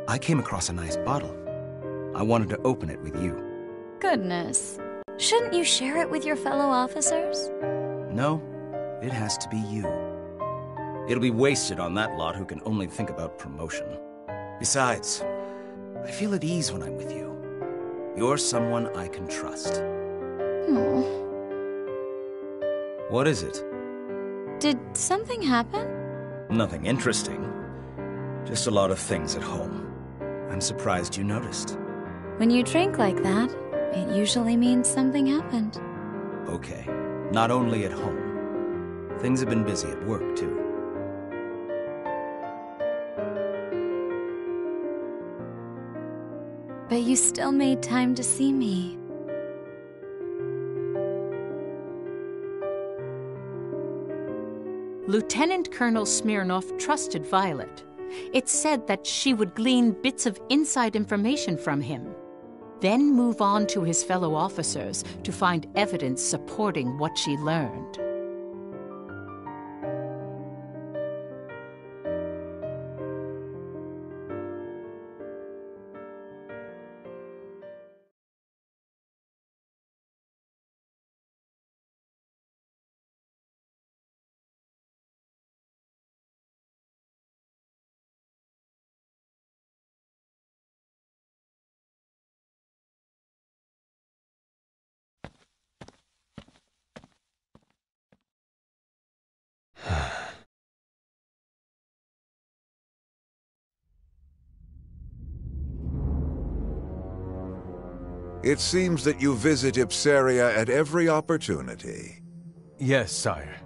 I came across a nice bottle. I wanted to open it with you. Goodness. Shouldn't you share it with your fellow officers? No, it has to be you. It'll be wasted on that lot who can only think about promotion. Besides, I feel at ease when I'm with you. You're someone I can trust. Aw. What is it? Did something happen? Nothing interesting. Just a lot of things at home. I'm surprised you noticed. When you drink like that, it usually means something happened. Okay. Not only at home. Things have been busy at work, too. But you still made time to see me. Lieutenant Colonel Smirnov trusted Violet. It said that she would glean bits of inside information from him, then move on to his fellow officers to find evidence supporting what she learned. It seems that you visit Ipsaria at every opportunity. Yes, sire.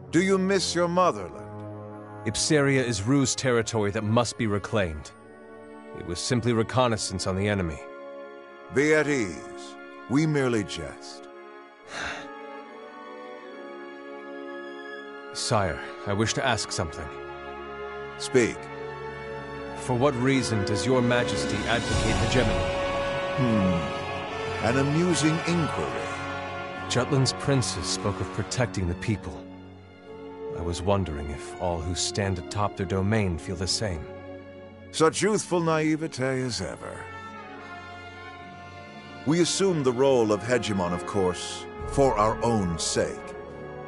Do you miss your motherland? Ipsaria is Rue's territory that must be reclaimed. It was simply reconnaissance on the enemy. Be at ease. We merely jest. Sire, I wish to ask something. Speak. For what reason does your majesty advocate hegemony? An amusing inquiry. Jutland's princes spoke of protecting the people. I was wondering if all who stand atop their domain feel the same. Such youthful naivete as ever. We assume the role of hegemon, of course, for our own sake.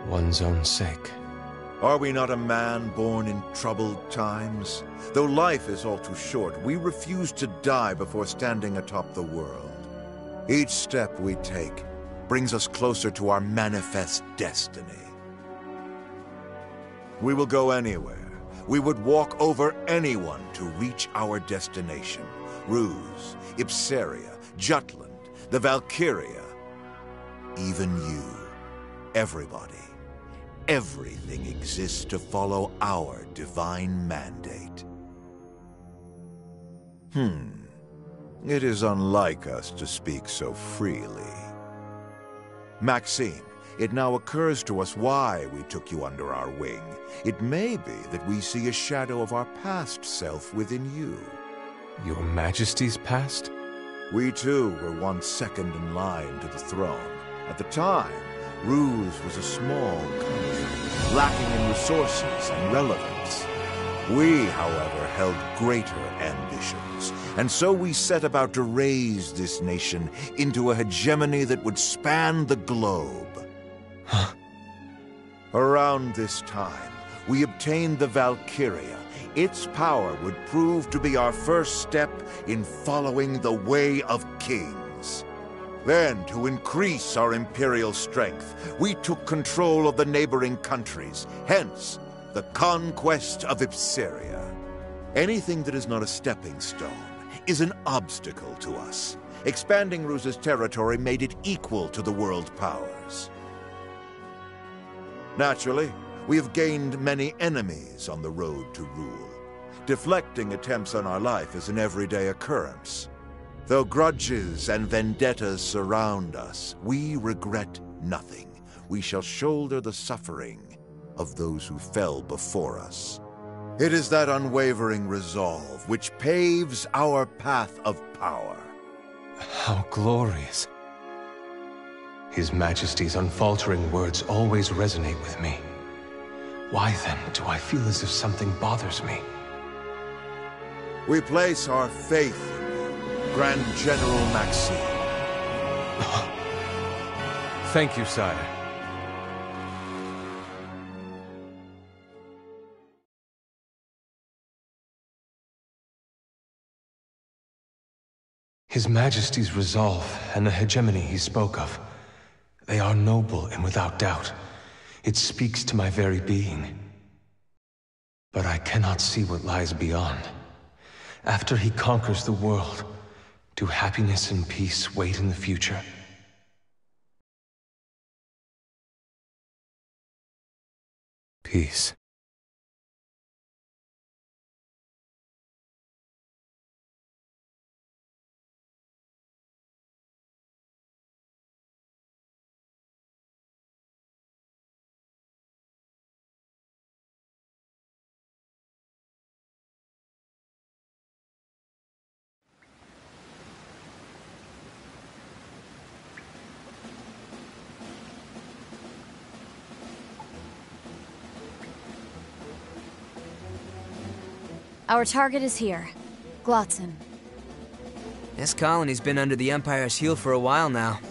One's own sake. Are we not a man born in troubled times? Though life is all too short, we refuse to die before standing atop the world. Each step we take brings us closer to our manifest destiny. We will go anywhere. We would walk over anyone to reach our destination. Ruse, Ipsaria, Jutland, the Valkyria. Even you. Everybody. Everything exists to follow our divine mandate. It is unlike us to speak so freely. Maxime, it now occurs to us why we took you under our wing. It may be that we see a shadow of our past self within you. Your Majesty's past? We too were once second in line to the throne. At the time, Ruse was a small country, lacking in resources and relevance. We, however, held greater ambitions, and so we set about to raise this nation into a hegemony that would span the globe. Around this time, we obtained the Valkyria. Its power would prove to be our first step in following the way of kings. Then, to increase our imperial strength, we took control of the neighboring countries, hence the conquest of Ipsaria. Anything that is not a stepping stone is an obstacle to us. Expanding Ruse's territory made it equal to the world powers. Naturally, we have gained many enemies on the road to rule. Deflecting attempts on our life is an everyday occurrence. Though grudges and vendettas surround us, we regret nothing. We shall shoulder the suffering of those who fell before us. It is that unwavering resolve which paves our path of power. How glorious. His Majesty's unfaltering words always resonate with me. Why then do I feel as if something bothers me? We place our faith in you, Grand General Maxime. Thank you, sire. His Majesty's resolve and the hegemony he spoke of, they are noble and without doubt. It speaks to my very being. But I cannot see what lies beyond. After he conquers the world, do happiness and peace wait in the future? Peace. Our target is here. Glotzen. This colony's been under the Empire's heel for a while now.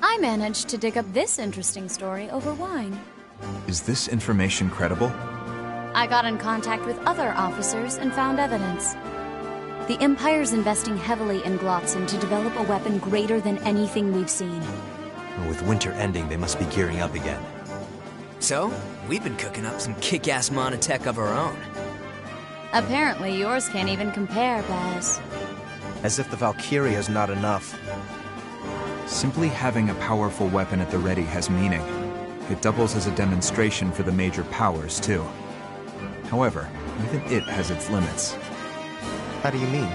I managed to dig up this interesting story over wine. Is this information credible? I got in contact with other officers and found evidence. The Empire's investing heavily in Glotzen to develop a weapon greater than anything we've seen. With winter ending, they must be gearing up again. So, we've been cooking up some kick-ass monotech of our own. Apparently yours can't even compare, Baz. As if the Valkyria is not enough. Simply having a powerful weapon at the ready has meaning. It doubles as a demonstration for the major powers, too. However, even it has its limits. How do you mean?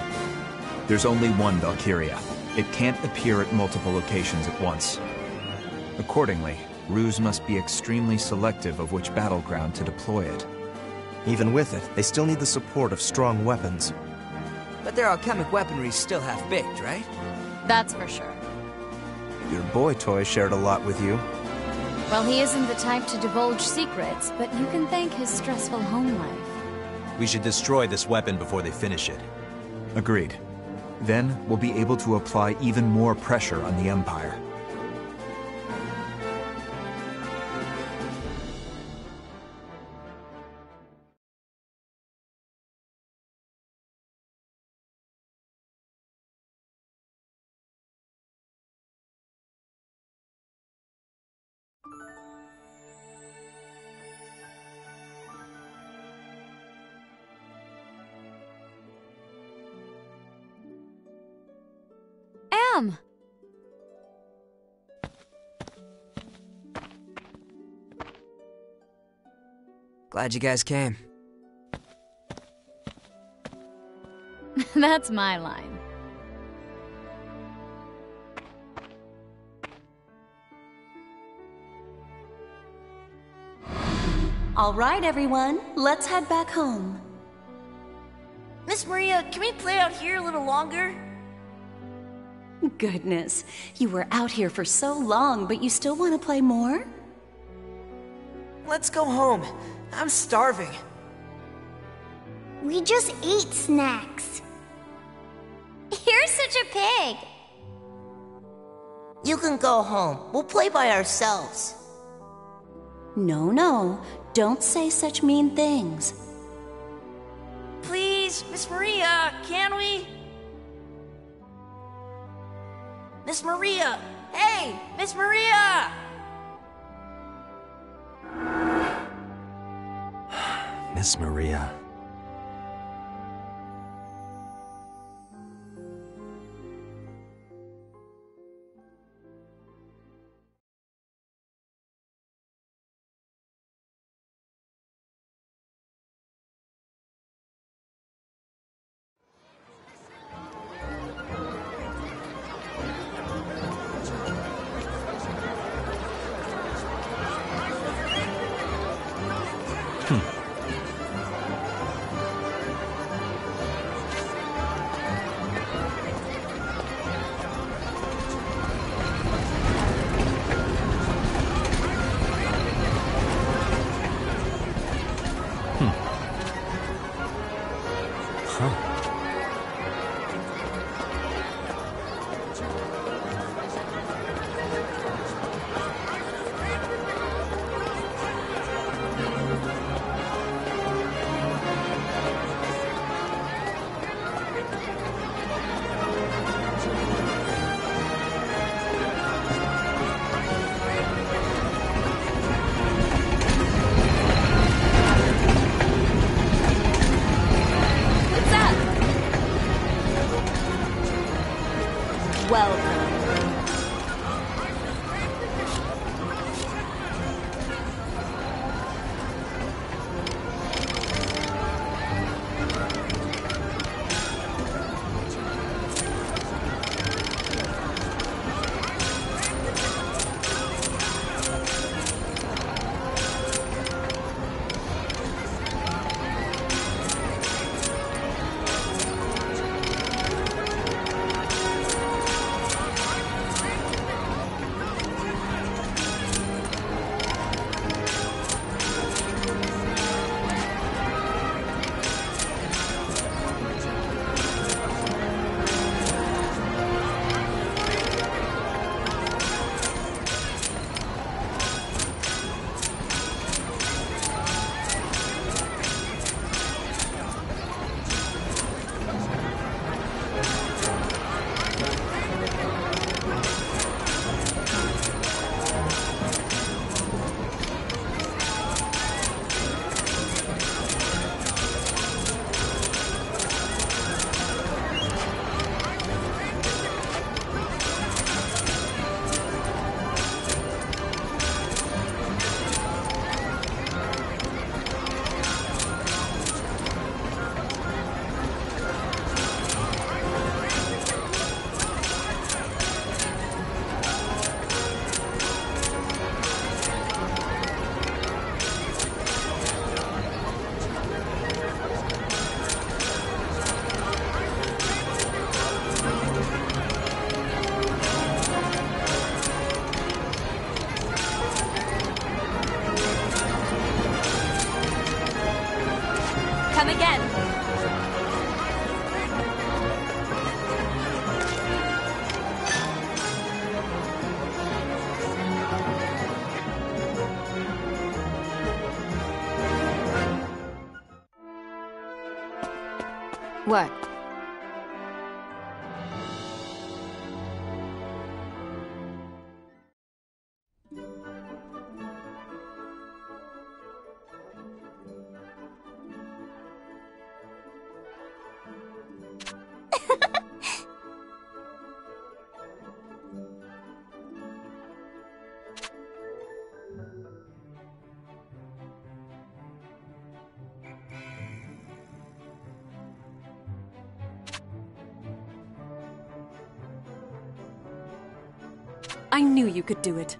There's only one Valkyria. It can't appear at multiple locations at once. Accordingly, Ruse must be extremely selective of which battleground to deploy it. Even with it, they still need the support of strong weapons. But their alchemic weaponry's still half-baked, right? That's for sure. Your boy toy shared a lot with you. Well, he isn't the type to divulge secrets, but you can thank his stressful home life. We should destroy this weapon before they finish it. Agreed. Then, we'll be able to apply even more pressure on the Empire. Glad you guys came. That's my line. All right, everyone, let's head back home. Miss Maria, can we play out here a little longer? Goodness, you were out here for so long, but you still want to play more? Let's go home. I'm starving. We just ate snacks. You're such a pig. You can go home. We'll play by ourselves. No, don't say such mean things. Please, Miss Maria, can we? Miss Maria! Hey, Miss Maria! Miss Maria. What? I knew you could do it.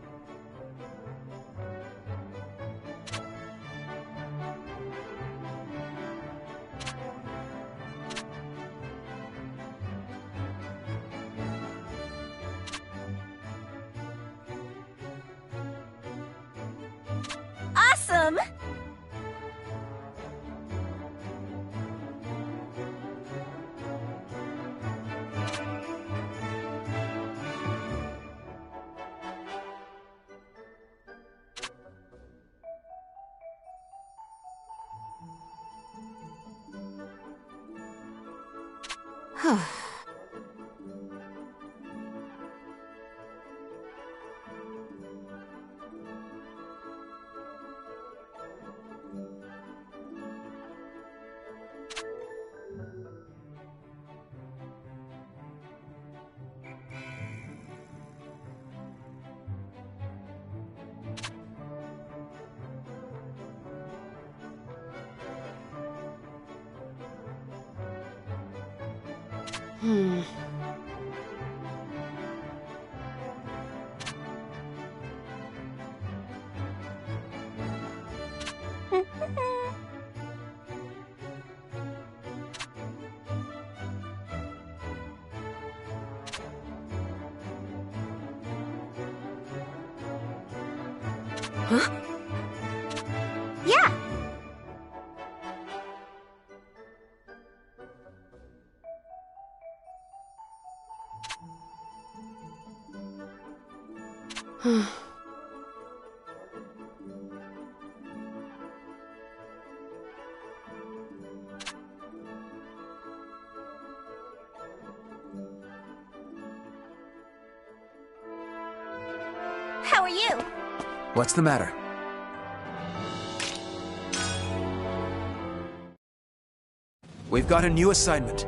Awesome! Huh? Yeah! How are you? What's the matter? We've got a new assignment.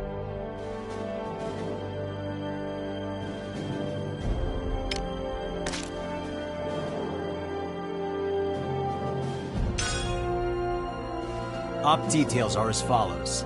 Op details are as follows.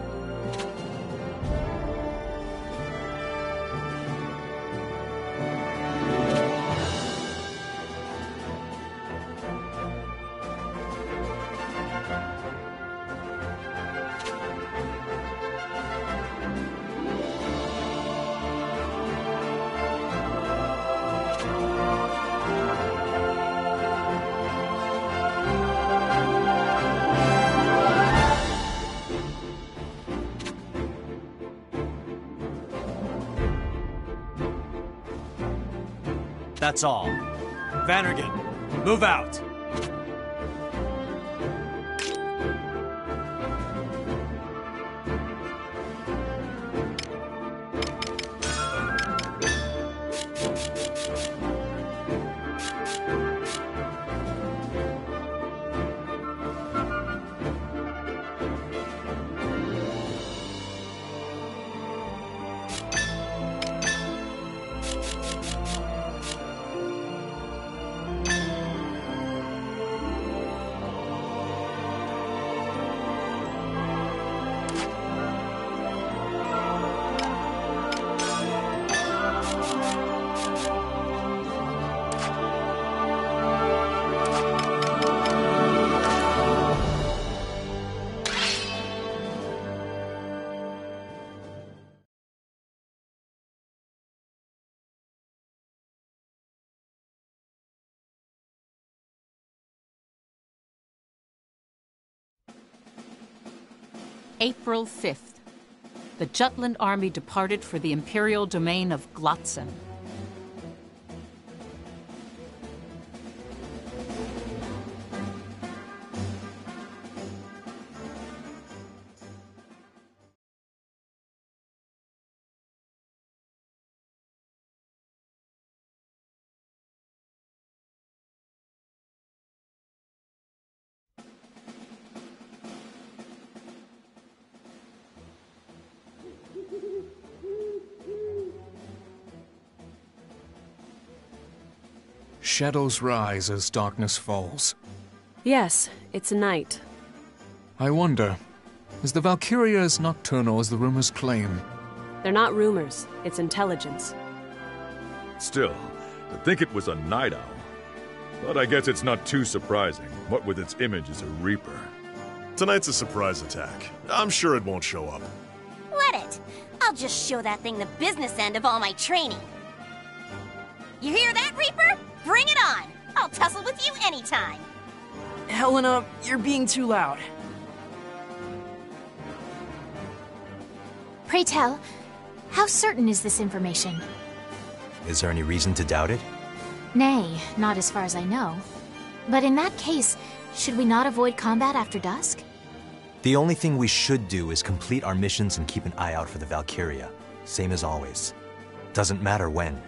That's all. Vannergan, move out! April 5th. The Jutland army departed for the imperial domain of Glotzen. Shadows rise as darkness falls. Yes, it's night. I wonder, is the Valkyria as nocturnal as the rumors claim? They're not rumors, it's intelligence. Still, to think it was a night owl. But I guess it's not too surprising, what with its image as a reaper. Tonight's a surprise attack. I'm sure it won't show up. Let it. I'll just show that thing the business end of all my training. You hear that, Reaper? Bring it on. I'll tussle with you anytime. Helena, you're being too loud. Pray tell, how certain is this information? Is there any reason to doubt it? Nay, not as far as I know. But in that case, should we not avoid combat after dusk? The only thing we should do is complete our missions and keep an eye out for the Valkyria. Same as always. Doesn't matter when.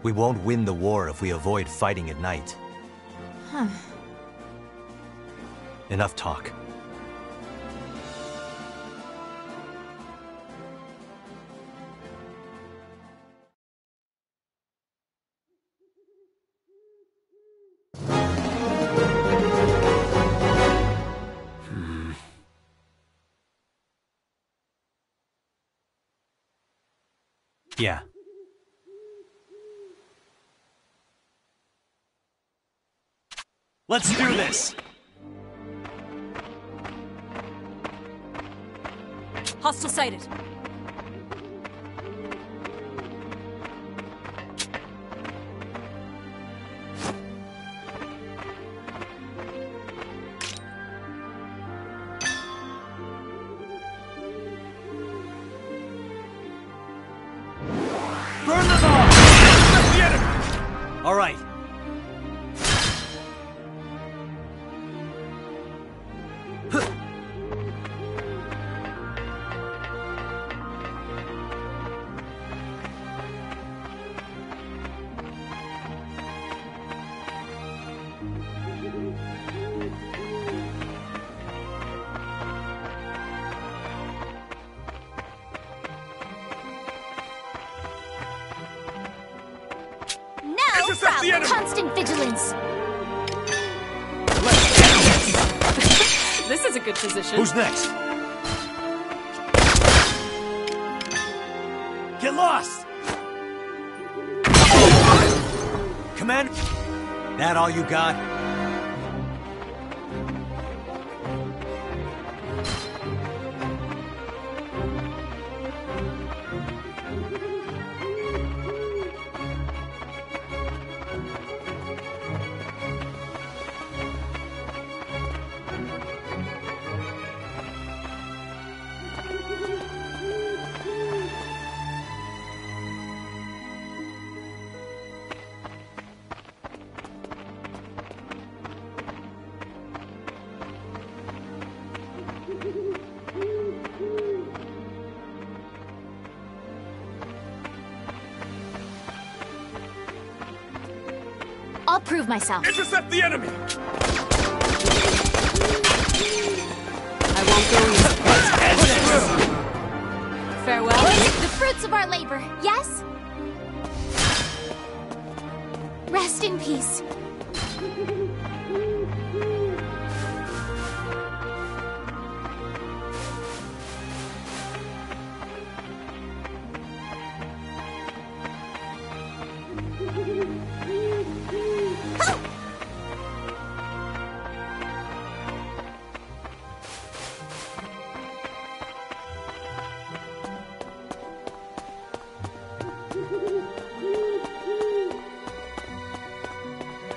We won't win the war if we avoid fighting at night. Huh. Enough talk. Yeah. Let's do this! Hostile sighted. Burn them all! That's the enemy! All right. Constant vigilance. This is a good position. Who's next? Get lost! Command... That all you got? I'll prove myself. Intercept the enemy! I won't go easy. Farewell. The fruits of our labor, yes? Rest in peace.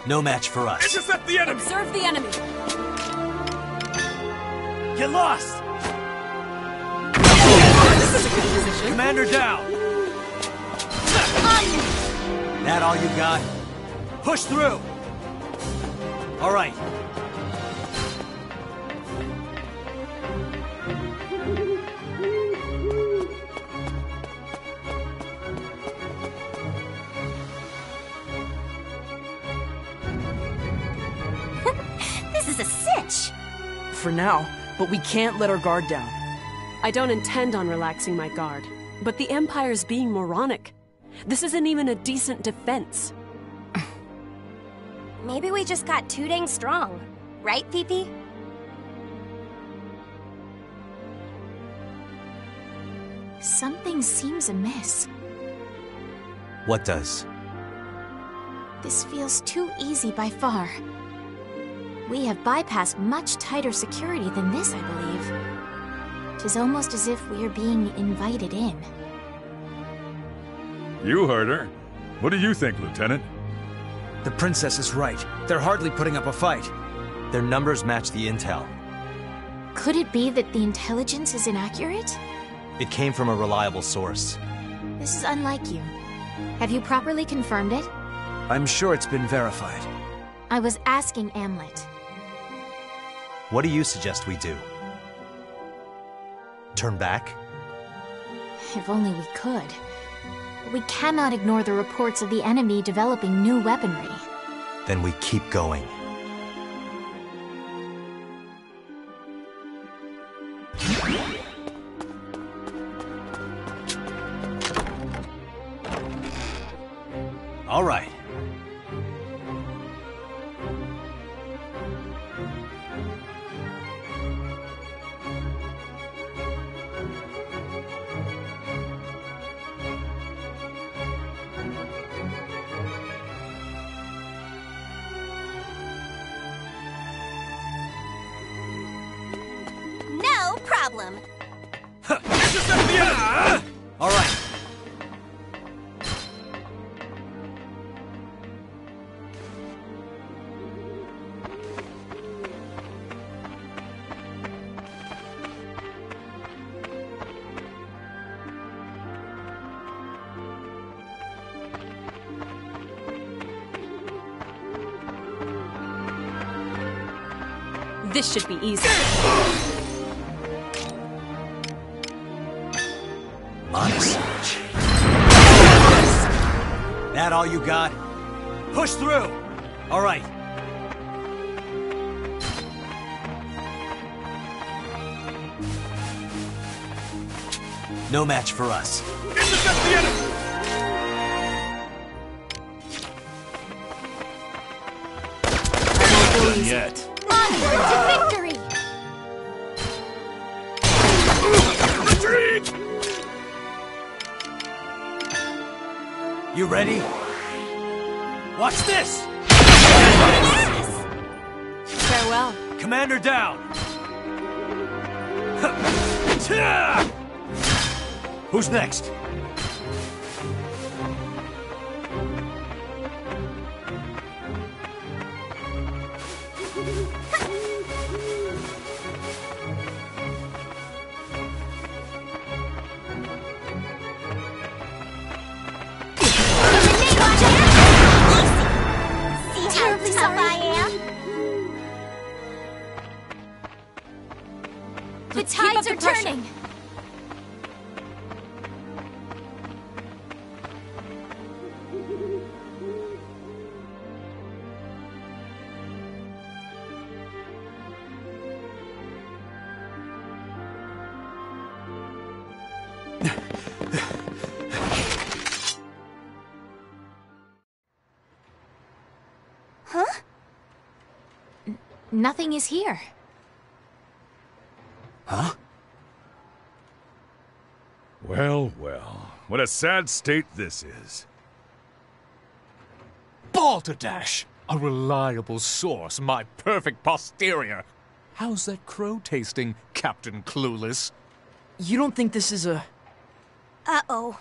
No match for us. Intercept the enemy! Observe the enemy! Get lost! This is a good position. Commander down! That all you got? Push through! All right. This is a cinch. For now, but we can't let our guard down. I don't intend on relaxing my guard, but the Empire's being moronic. This isn't even a decent defense. Maybe we just got too dang strong. Right, Phoebe? Something seems amiss. What does? This feels too easy by far. We have bypassed much tighter security than this, I believe. 'Tis almost as if we are being invited in. You heard her. What do you think, Lieutenant? The princess is right. They're hardly putting up a fight. Their numbers match the intel. Could it be that the intelligence is inaccurate? It came from a reliable source. This is unlike you. Have you properly confirmed it? I'm sure it's been verified. I was asking Amlet. What do you suggest we do? Turn back? If only we could. We cannot ignore the reports of the enemy developing new weaponry. Then we keep going. All right. No problem. All right. This should be easy. Monosage. That all you got? Push through! All right. No match for us. Intercept the enemy! Not yet. Onward to victory! Retreat! You ready? Watch this! Farewell. Commander down! Who's next? Terribly sorry I am. The tides are turning! Huh? Nothing is here. Huh? Well, well. What a sad state this is. Balderdash! A reliable source, my perfect posterior. How's that crow tasting, Captain Clueless? You don't think this is a... Uh-oh.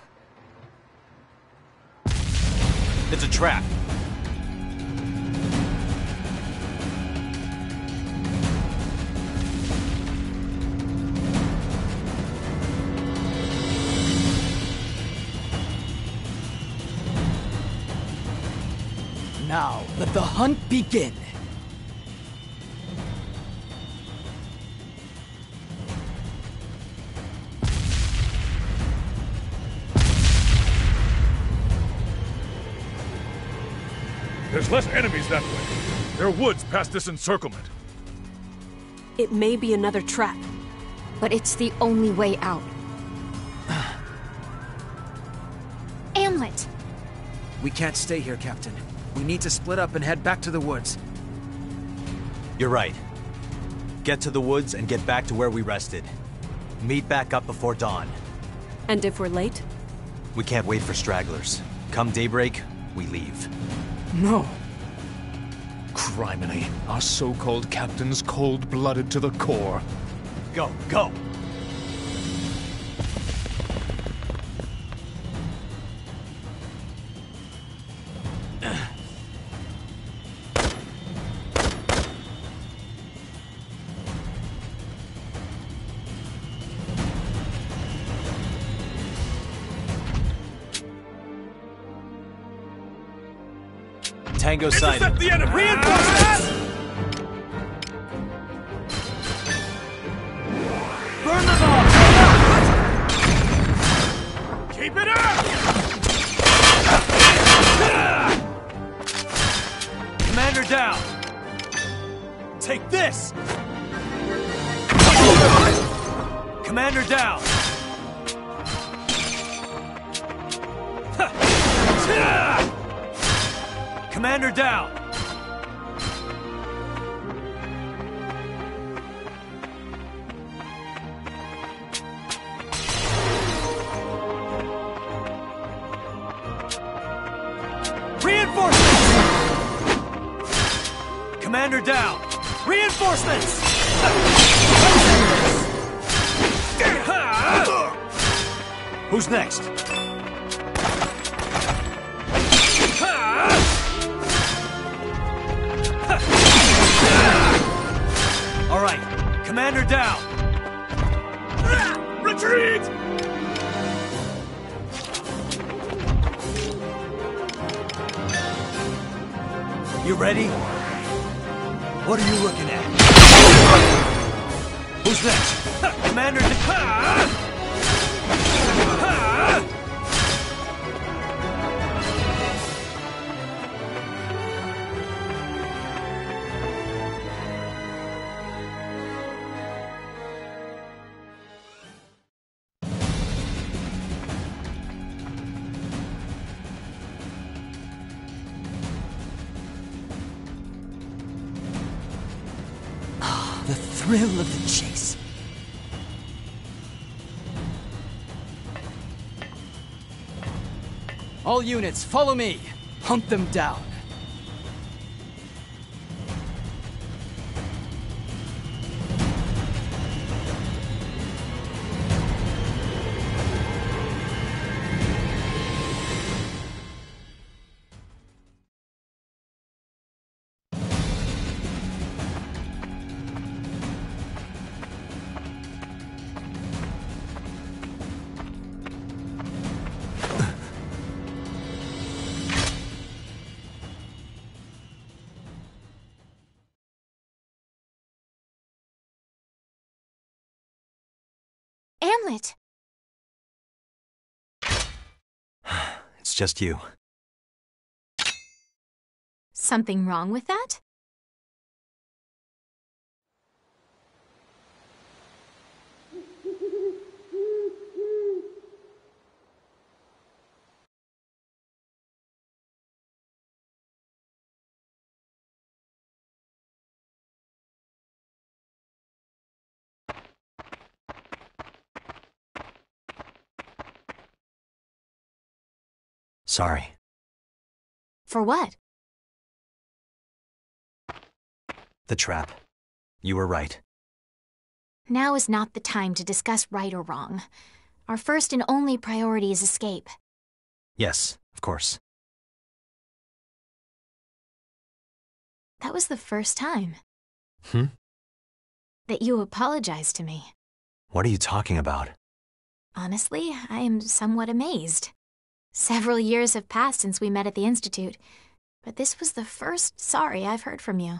It's a trap. Now, let the hunt begin. There's less enemies that way. There are woods past this encirclement. It may be another trap. But it's the only way out. Amlet! We can't stay here, Captain. We need to split up and head back to the woods. You're right. Get to the woods and get back to where we rested. Meet back up before dawn. And if we're late? We can't wait for stragglers. Come daybreak, we leave. No. Criminy, our so-called captain's cold-blooded to the core. Go, go! Tango sighted. Intercept the enemy! Reinforcements! Burn them all! Keep it up! Commander down! Take this! Commander down! Commander down! Reinforcements! Commander down! Reinforcements! Who's next? All right, Commander down! Retreat! You ready? What are you looking at? Who's next? Commander... The thrill of the chase. All units, follow me. Hunt them down. Hamlet! It's just you. Something wrong with that? Sorry. For what? The trap. You were right. Now is not the time to discuss right or wrong. Our first and only priority is escape. Yes, of course. That was the first time. Hmm? That you apologized to me. What are you talking about? Honestly, I am somewhat amazed. Several years have passed since we met at the Institute, but this was the first sorry I've heard from you.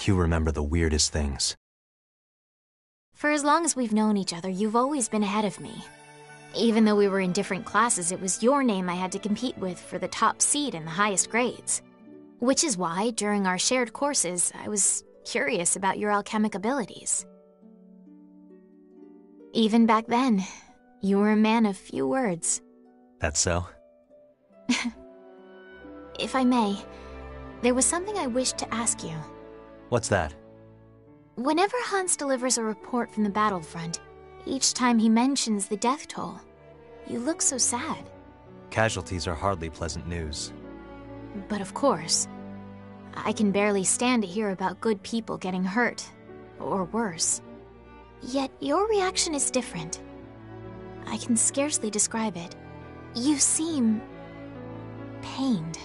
You remember the weirdest things. For as long as we've known each other, you've always been ahead of me. Even though we were in different classes, it was your name I had to compete with for the top seat and the highest grades. Which is why, during our shared courses, I was curious about your alchemic abilities. Even back then, you were a man of few words. That's so? If I may, there was something I wished to ask you. What's that? Whenever Hans delivers a report from the battlefront, each time he mentions the death toll, you look so sad. Casualties are hardly pleasant news. But of course, I can barely stand to hear about good people getting hurt, or worse. Yet your reaction is different. I can scarcely describe it. You seem pained.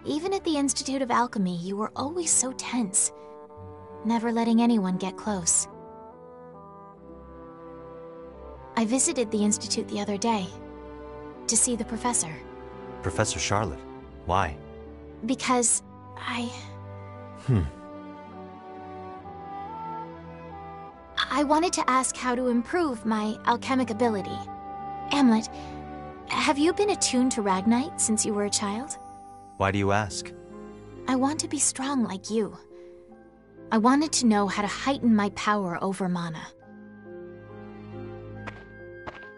Even at the Institute of Alchemy, you were always so tense, never letting anyone get close. I visited the Institute the other day to see the professor. Professor Charlotte? Why? Because I wanted to ask how to improve my alchemic ability. Hamlet, have you been attuned to Ragnite since you were a child? Why do you ask? I want to be strong like you. I wanted to know how to heighten my power over mana.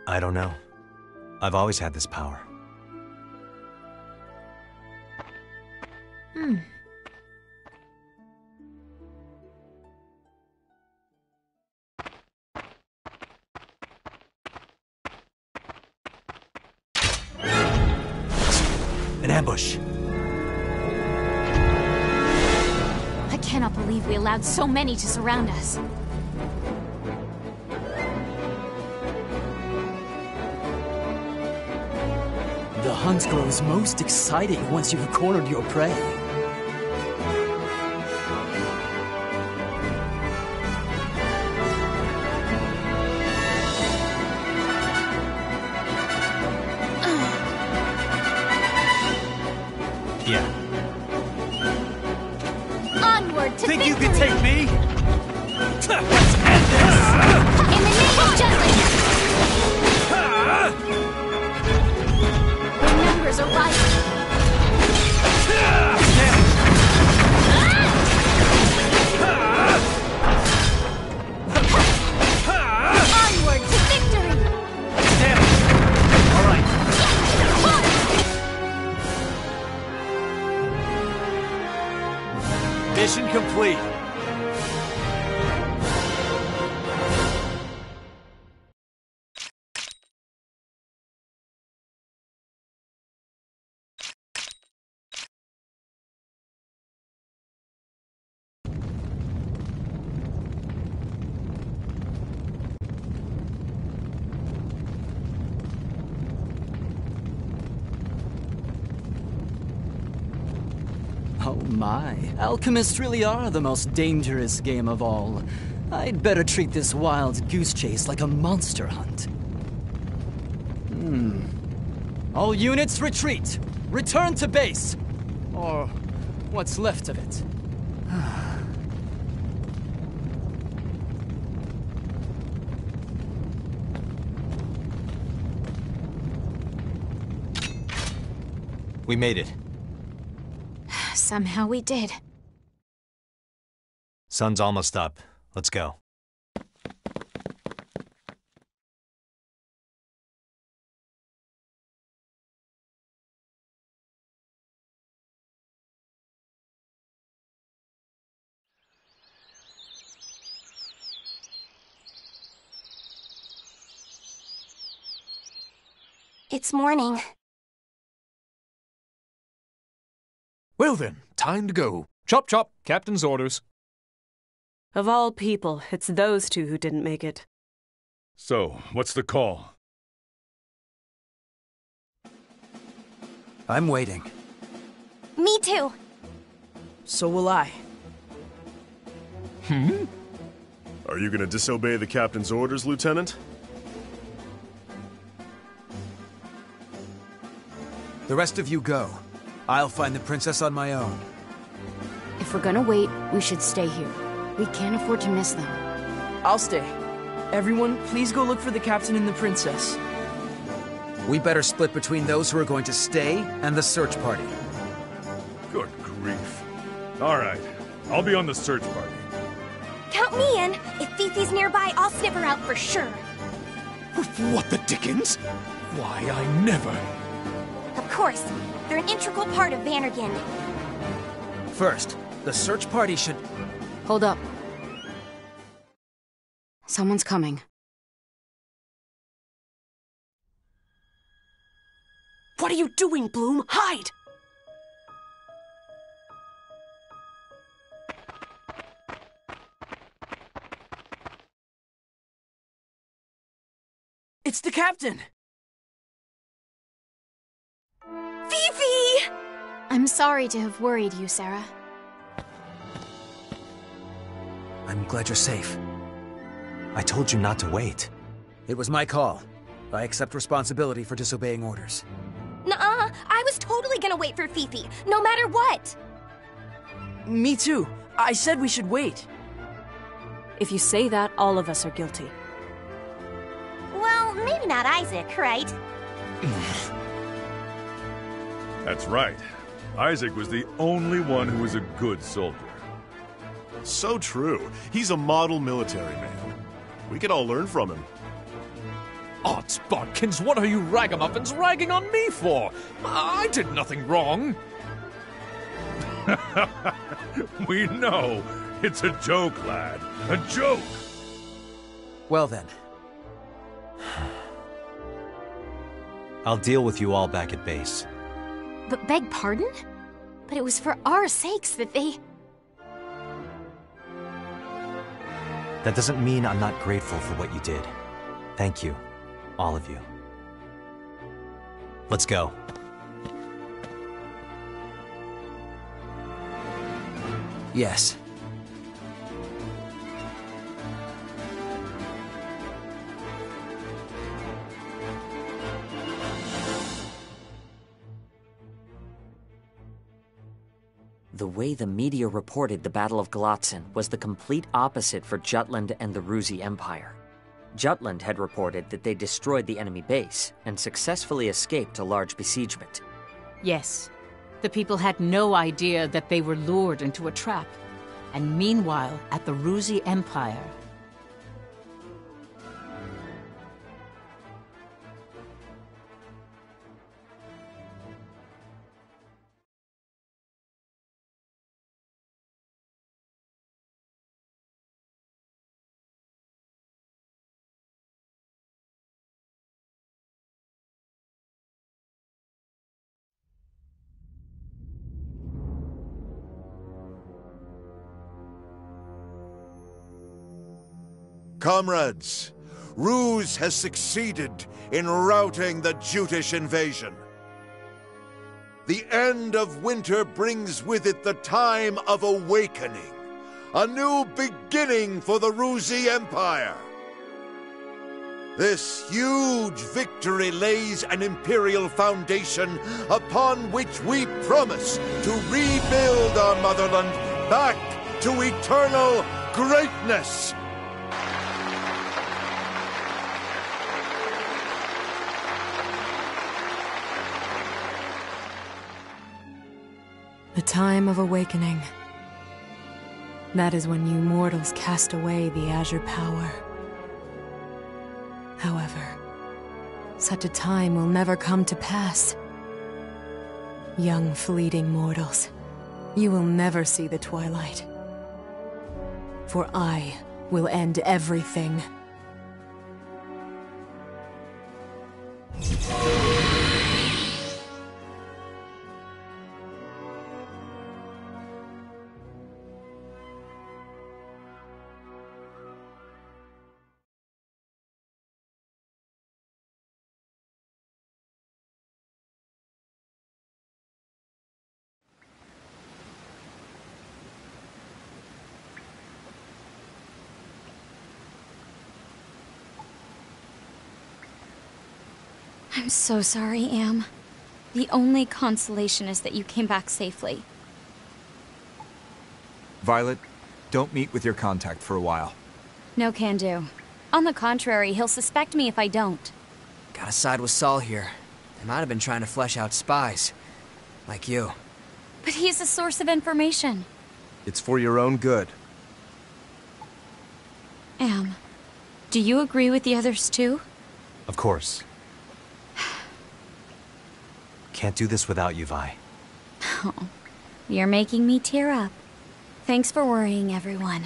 I don't know. I've always had this power. An ambush! I cannot believe we allowed so many to surround us. The hunt grows most exciting once you've cornered your prey. Yeah. Onward to Think victory! you can take me? In the name of justice! Their numbers are rising. Onward to victory! Damn it! All right. Mission complete. Oh my, alchemists really are the most dangerous game of all. I'd better treat this wild goose chase like a monster hunt. All units retreat! Return to base! Or what's left of it. We made it. Somehow we did. Sun's almost up. Let's go. It's morning. Well then, time to go. Chop chop, captain's orders. Of all people, it's those two who didn't make it. So, what's the call? I'm waiting. Me too. So will I. Are you gonna disobey the captain's orders, Lieutenant? The rest of you go. I'll find the princess on my own. If we're gonna wait, we should stay here. We can't afford to miss them. I'll stay. Everyone, please go look for the captain and the princess. We better split between those who are going to stay and the search party. Good grief. All right, I'll be on the search party. Count me in. If Fifi's nearby, I'll sniff her out for sure. What the dickens? Why, I never... Of course. They're an integral part of Vandergand. First, the search party should... Hold up. Someone's coming. What are you doing, Bloom? Hide! It's the captain! Fifi! I'm sorry to have worried you, Sarah. I'm glad you're safe. I told you not to wait. It was my call. I accept responsibility for disobeying orders. Nuh-uh, I was totally gonna wait for Fifi, no matter what! Me too. I said we should wait. If you say that, all of us are guilty. Well, maybe not Isaac, right? That's right. Isaac was the only one who was a good soldier. So true. He's a model military man. We could all learn from him. Odds bodkins, what are you ragamuffins ragging on me for? I did nothing wrong. We know. It's a joke, lad. A joke! Well then. I'll deal with you all back at base. But beg pardon? But it was for our sakes that they... That doesn't mean I'm not grateful for what you did. Thank you, all of you. Let's go. Yes. The way the media reported the Battle of Glotzen was the complete opposite for Jutland and the Ruzi Empire. Jutland had reported that they destroyed the enemy base and successfully escaped a large besiegement. Yes, the people had no idea that they were lured into a trap. And meanwhile, at the Ruzi Empire... Comrades, Ruse has succeeded in routing the Jutish invasion. The end of winter brings with it the time of awakening, a new beginning for the Ruzi Empire. This huge victory lays an imperial foundation upon which we promise to rebuild our motherland back to eternal greatness. The time of awakening. That is when you mortals cast away the Azure power. However, such a time will never come to pass. Young, fleeting mortals, you will never see the twilight. For I will end everything. I'm so sorry, Am. The only consolation is that you came back safely. Violet, don't meet with your contact for a while. No can do. On the contrary, he'll suspect me if I don't. Gotta side with Saul here. They might have been trying to flesh out spies. Like you. But he's a source of information. It's for your own good. Am, do you agree with the others too? Of course. Can't do this without you, Vi. Oh, you're making me tear up. Thanks for worrying, everyone.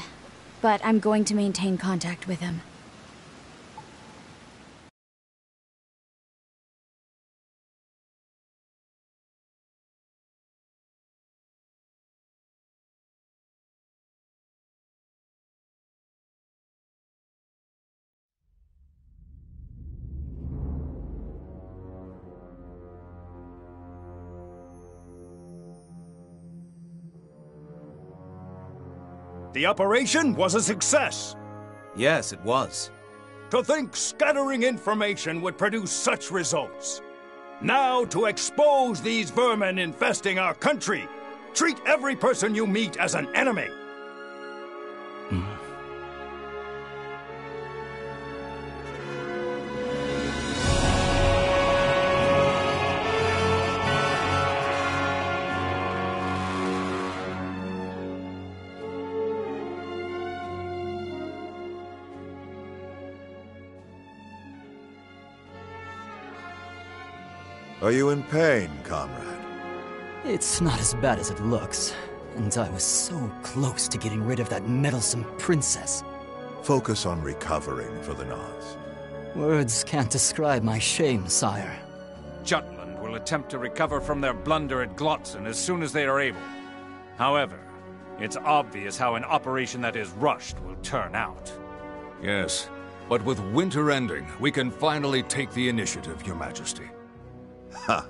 But I'm going to maintain contact with him. The operation was a success. Yes, it was. To think scattering information would produce such results. Now to expose these vermin infesting our country. Treat every person you meet as an enemy. Are you in pain, comrade? It's not as bad as it looks. And I was so close to getting rid of that meddlesome princess. Focus on recovering for the nonce. Words can't describe my shame, sire. Jutland will attempt to recover from their blunder at Glotzen as soon as they are able. However, it's obvious how an operation that is rushed will turn out. Yes, but with winter ending, we can finally take the initiative, Your Majesty. Ha!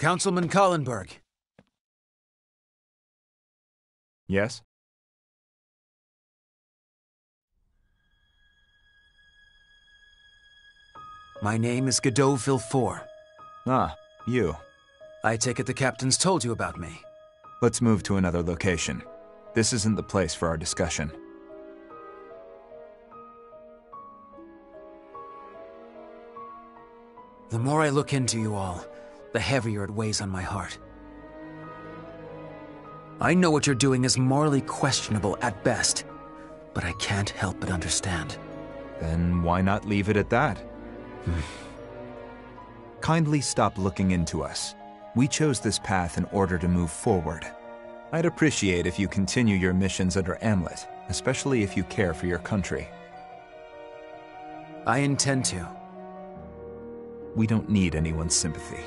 Councilman Kallenberg. Yes? My name is Godot Villefort. Ah, you. I take it the captain's told you about me. Let's move to another location. This isn't the place for our discussion. The more I look into you all, the heavier it weighs on my heart. I know what you're doing is morally questionable at best, but I can't help but understand. Then why not leave it at that? Kindly stop looking into us. We chose this path in order to move forward. I'd appreciate if you continue your missions under Amlet, especially if you care for your country. I intend to. We don't need anyone's sympathy.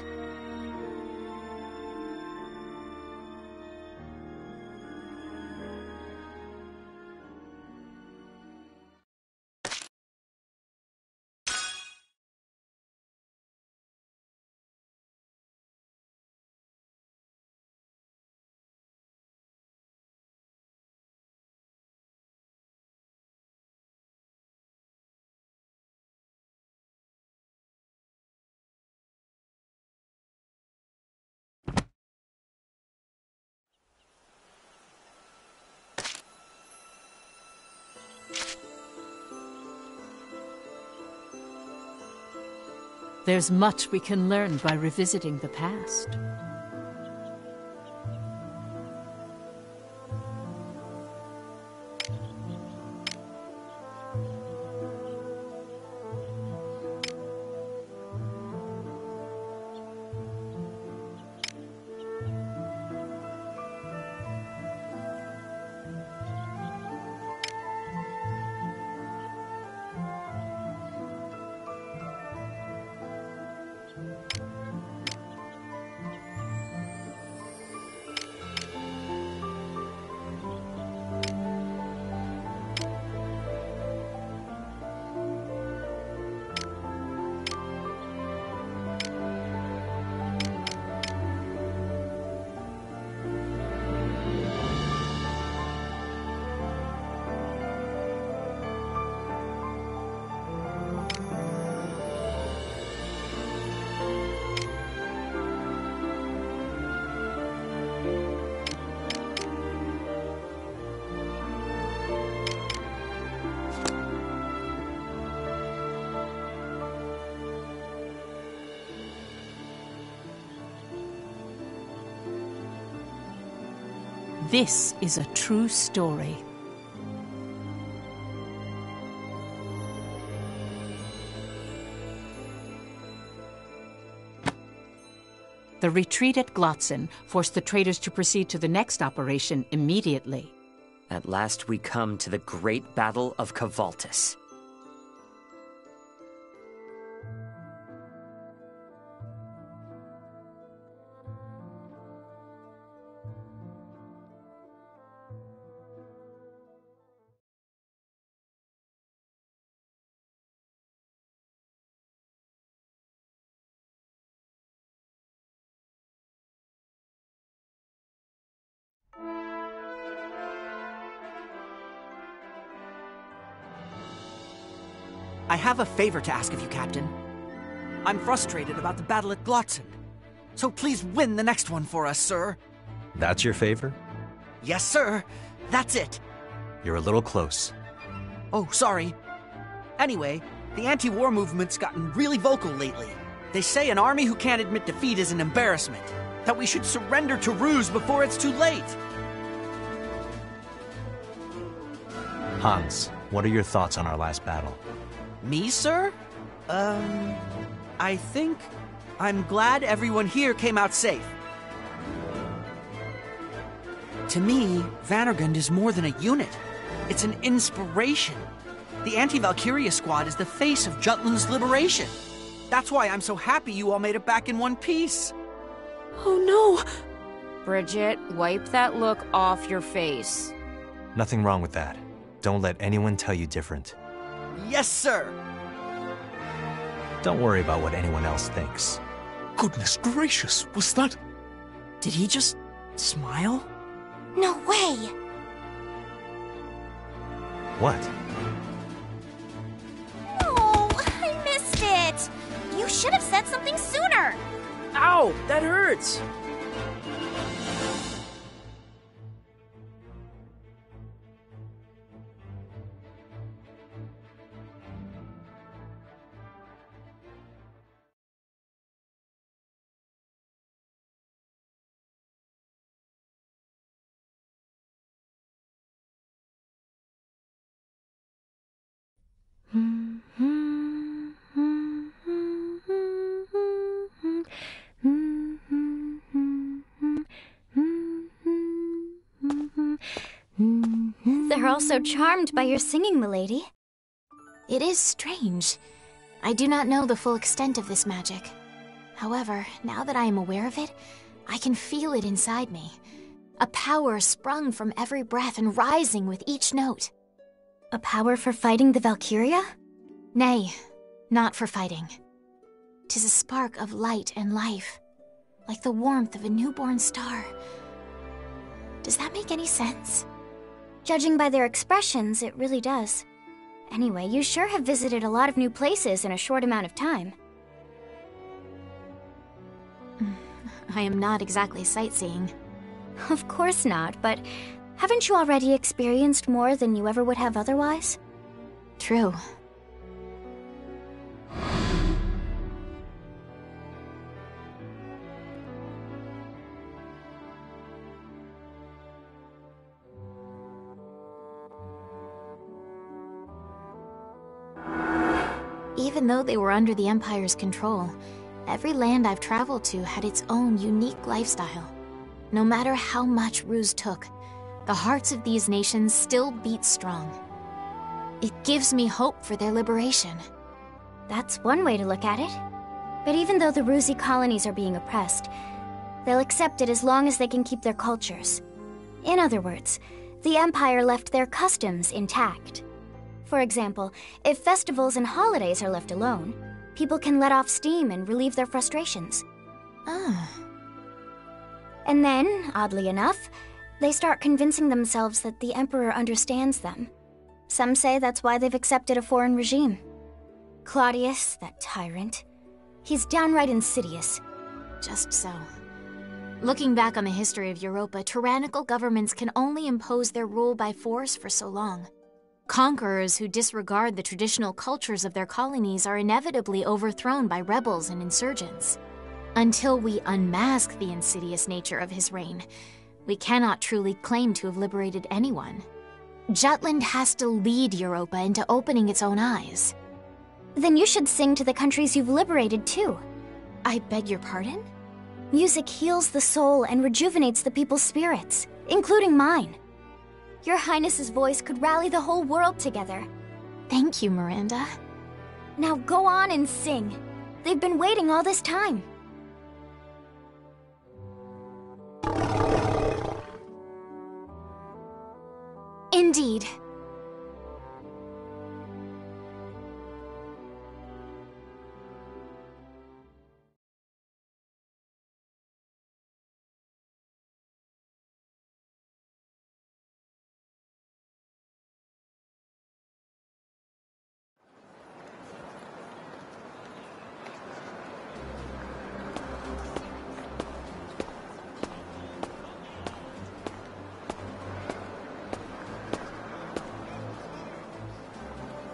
There's much we can learn by revisiting the past. This is a true story. The retreat at Glotzen forced the traders to proceed to the next operation immediately. At last we come to the great battle of Kavaltis. I have a favor to ask of you, Captain. I'm frustrated about the battle at Glotzen. So please win the next one for us, sir. That's your favor? Yes, sir. That's it. You're a little close. Oh, sorry. Anyway, the anti-war movement's gotten really vocal lately. They say an army who can't admit defeat is an embarrassment. That we should surrender to Ruse before it's too late. Hans, what are your thoughts on our last battle? Me, sir? I think I'm glad everyone here came out safe. To me, Vannergund is more than a unit. It's an inspiration. The Anti-Valkyria squad is the face of Jutland's liberation. That's why I'm so happy you all made it back in one piece. Oh no! Bridget, wipe that look off your face. Nothing wrong with that. Don't let anyone tell you different. Yes, sir! Don't worry about what anyone else thinks. Goodness gracious, was that... Did he just smile? No way! What? Oh, I missed it! You should have said something sooner! Ow, that hurts! They're all so charmed by your singing, milady. It is strange. I do not know the full extent of this magic. However, now that I am aware of it, I can feel it inside me. A power sprung from every breath and rising with each note. A power for fighting the Valkyria? Nay, not for fighting. 'Tis a spark of light and life, like the warmth of a newborn star. Does that make any sense? Judging by their expressions, it really does. Anyway, you sure have visited a lot of new places in a short amount of time. I am not exactly sightseeing. Of course not, but haven't you already experienced more than you ever would have otherwise? True. Even though they were under the Empire's control, every land I've traveled to had its own unique lifestyle. No matter how much Ruse took, the hearts of these nations still beat strong. It gives me hope for their liberation. That's one way to look at it. But even though the Rusi colonies are being oppressed, they'll accept it as long as they can keep their cultures. In other words, the Empire left their customs intact. For example, if festivals and holidays are left alone, people can let off steam and relieve their frustrations. And then, oddly enough, they start convincing themselves that the Emperor understands them. Some say that's why they've accepted a foreign regime. Claudius, that tyrant, he's downright insidious. Just so. Looking back on the history of Europa, tyrannical governments can only impose their rule by force for so long. Conquerors who disregard the traditional cultures of their colonies are inevitably overthrown by rebels and insurgents. Until we unmask the insidious nature of his reign, we cannot truly claim to have liberated anyone. Jutland has to lead Europa into opening its own eyes. Then you should sing to the countries you've liberated, too. I beg your pardon? Music heals the soul and rejuvenates the people's spirits, including mine. Your Highness's voice could rally the whole world together. Thank you, Miranda. Now go on and sing. They've been waiting all this time. Indeed.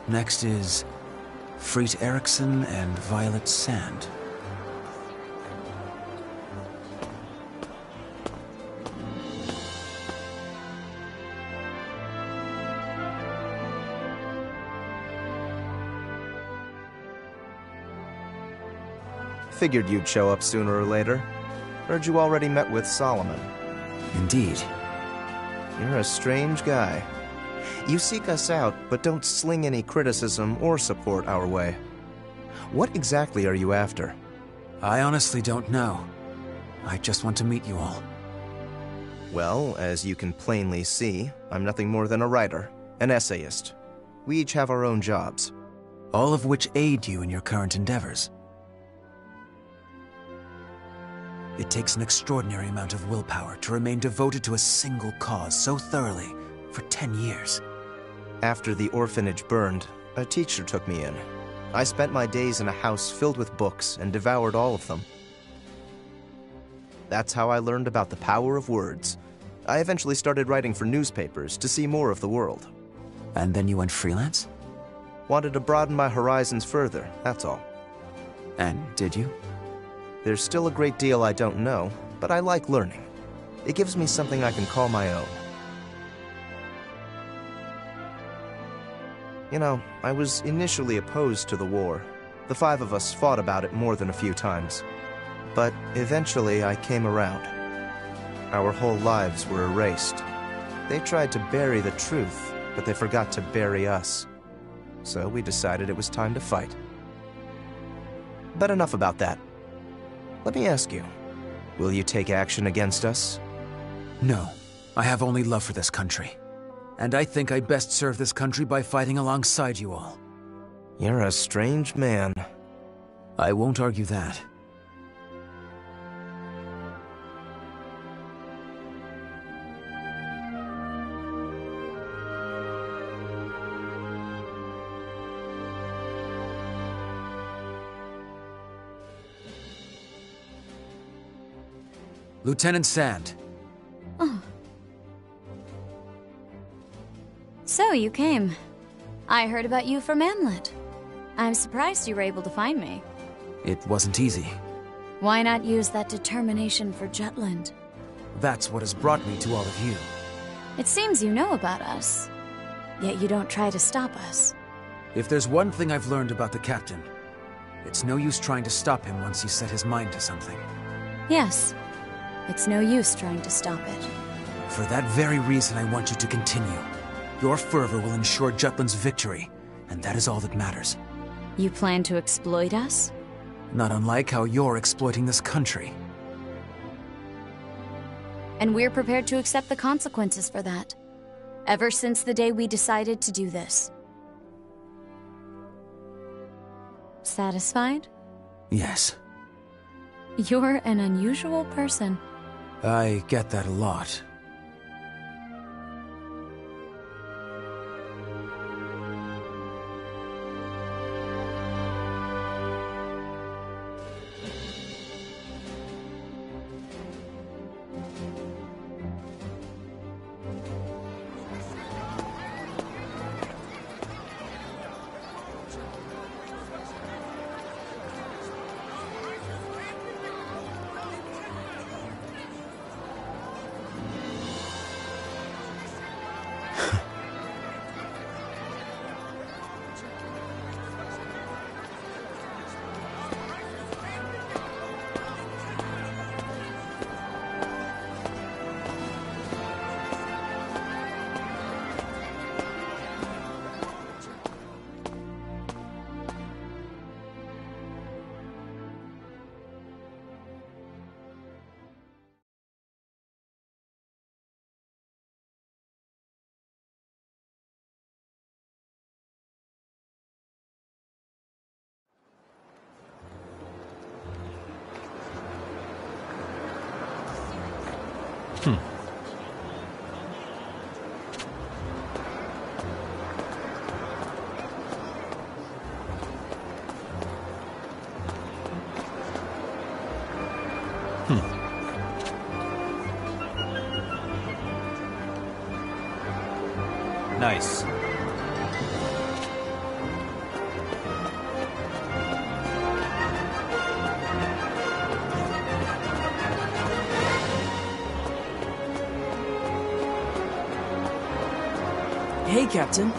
Next is Freet Eriksson and Violet Sand. Figured you'd show up sooner or later. Heard you already met with Solomon. Indeed. You're a strange guy. You seek us out, but don't sling any criticism or support our way. What exactly are you after? I honestly don't know. I just want to meet you all. Well, as you can plainly see, I'm nothing more than a writer, an essayist. We each have our own jobs. All of which aid you in your current endeavors. It takes an extraordinary amount of willpower to remain devoted to a single cause so thoroughly for 10 years. After the orphanage burned, a teacher took me in. I spent my days in a house filled with books and devoured all of them. That's how I learned about the power of words. I eventually started writing for newspapers to see more of the world. And then you went freelance? Wanted to broaden my horizons further, that's all. And did you? There's still a great deal I don't know, but I like learning. It gives me something I can call my own. You know, I was initially opposed to the war. The 5 of us fought about it more than a few times. But eventually I came around. Our whole lives were erased. They tried to bury the truth, but they forgot to bury us. So we decided it was time to fight. But enough about that. Let me ask you, will you take action against us? No. I have only love for this country. And I think I best serve this country by fighting alongside you all. You're a strange man. I won't argue that. Lieutenant Sand. Oh. So you came. I heard about you from Amlet. I'm surprised you were able to find me. It wasn't easy. Why not use that determination for Jutland? That's what has brought me to all of you. It seems you know about us, yet you don't try to stop us. If there's one thing I've learned about the Captain, it's no use trying to stop him once he's set his mind to something. Yes. It's no use trying to stop it. For that very reason, I want you to continue. Your fervor will ensure Jutland's victory, and that is all that matters. You plan to exploit us? Not unlike how you're exploiting this country. And we're prepared to accept the consequences for that. Ever since the day we decided to do this. Satisfied? Yes. You're an unusual person. I get that a lot. Nice. Hey, Captain.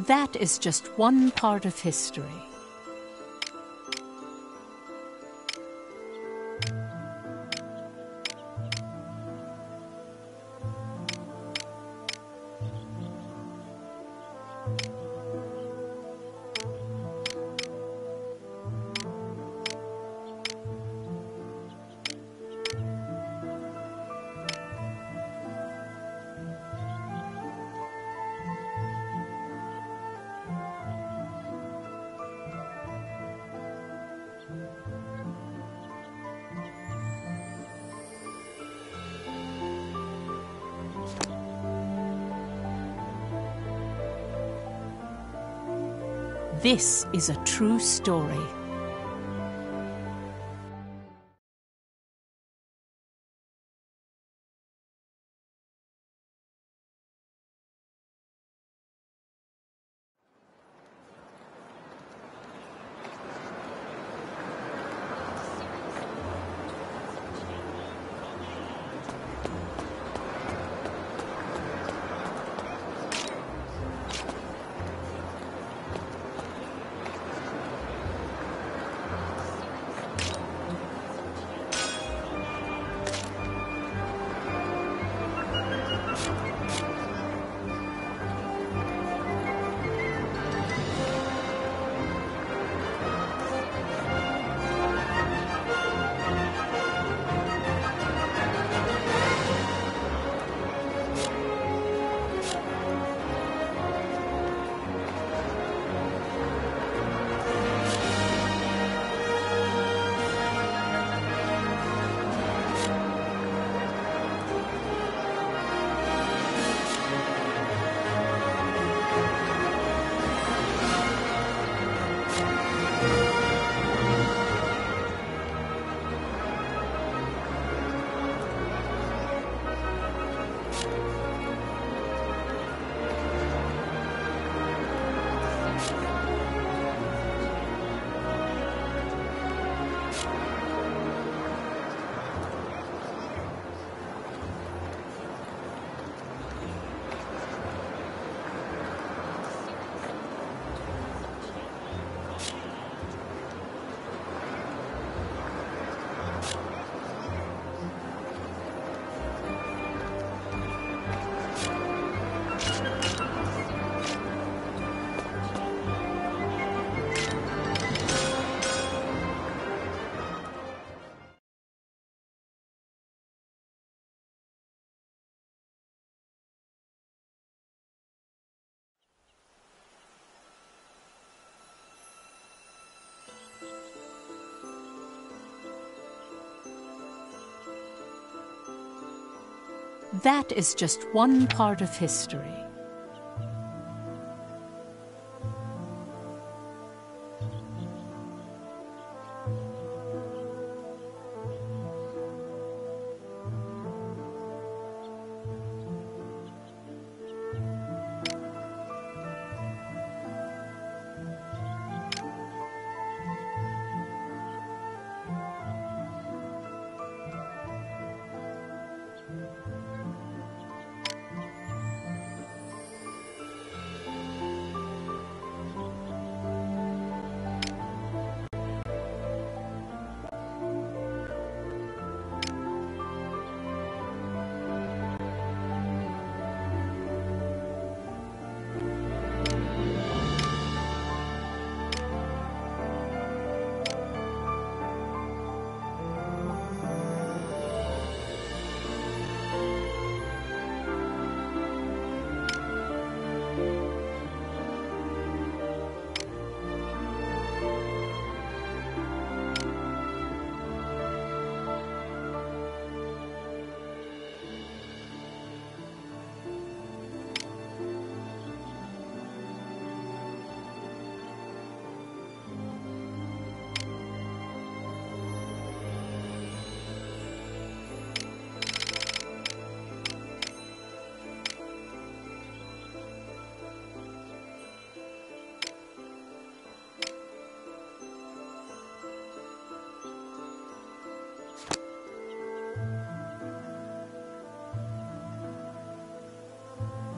That is just one part of history. This is a true story. That is just one part of history.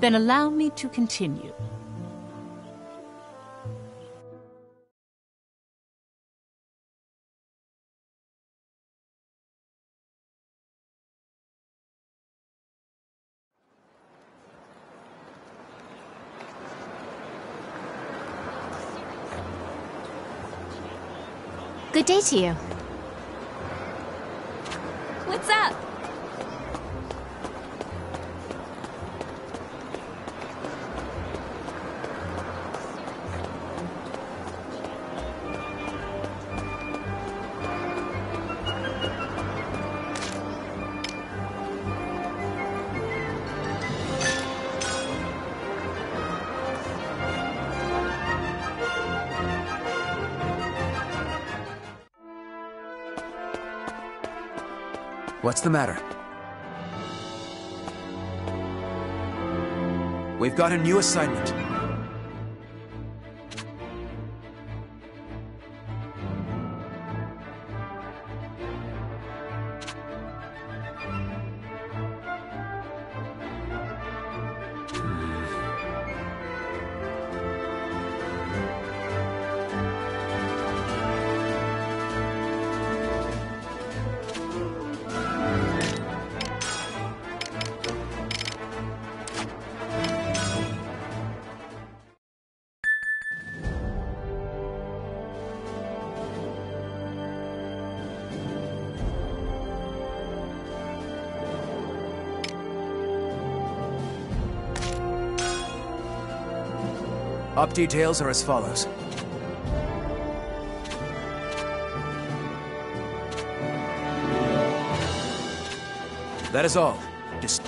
Then allow me to continue. Good day to you. What's up? What's the matter? We've got a new assignment. Op details are as follows. That is all. Just...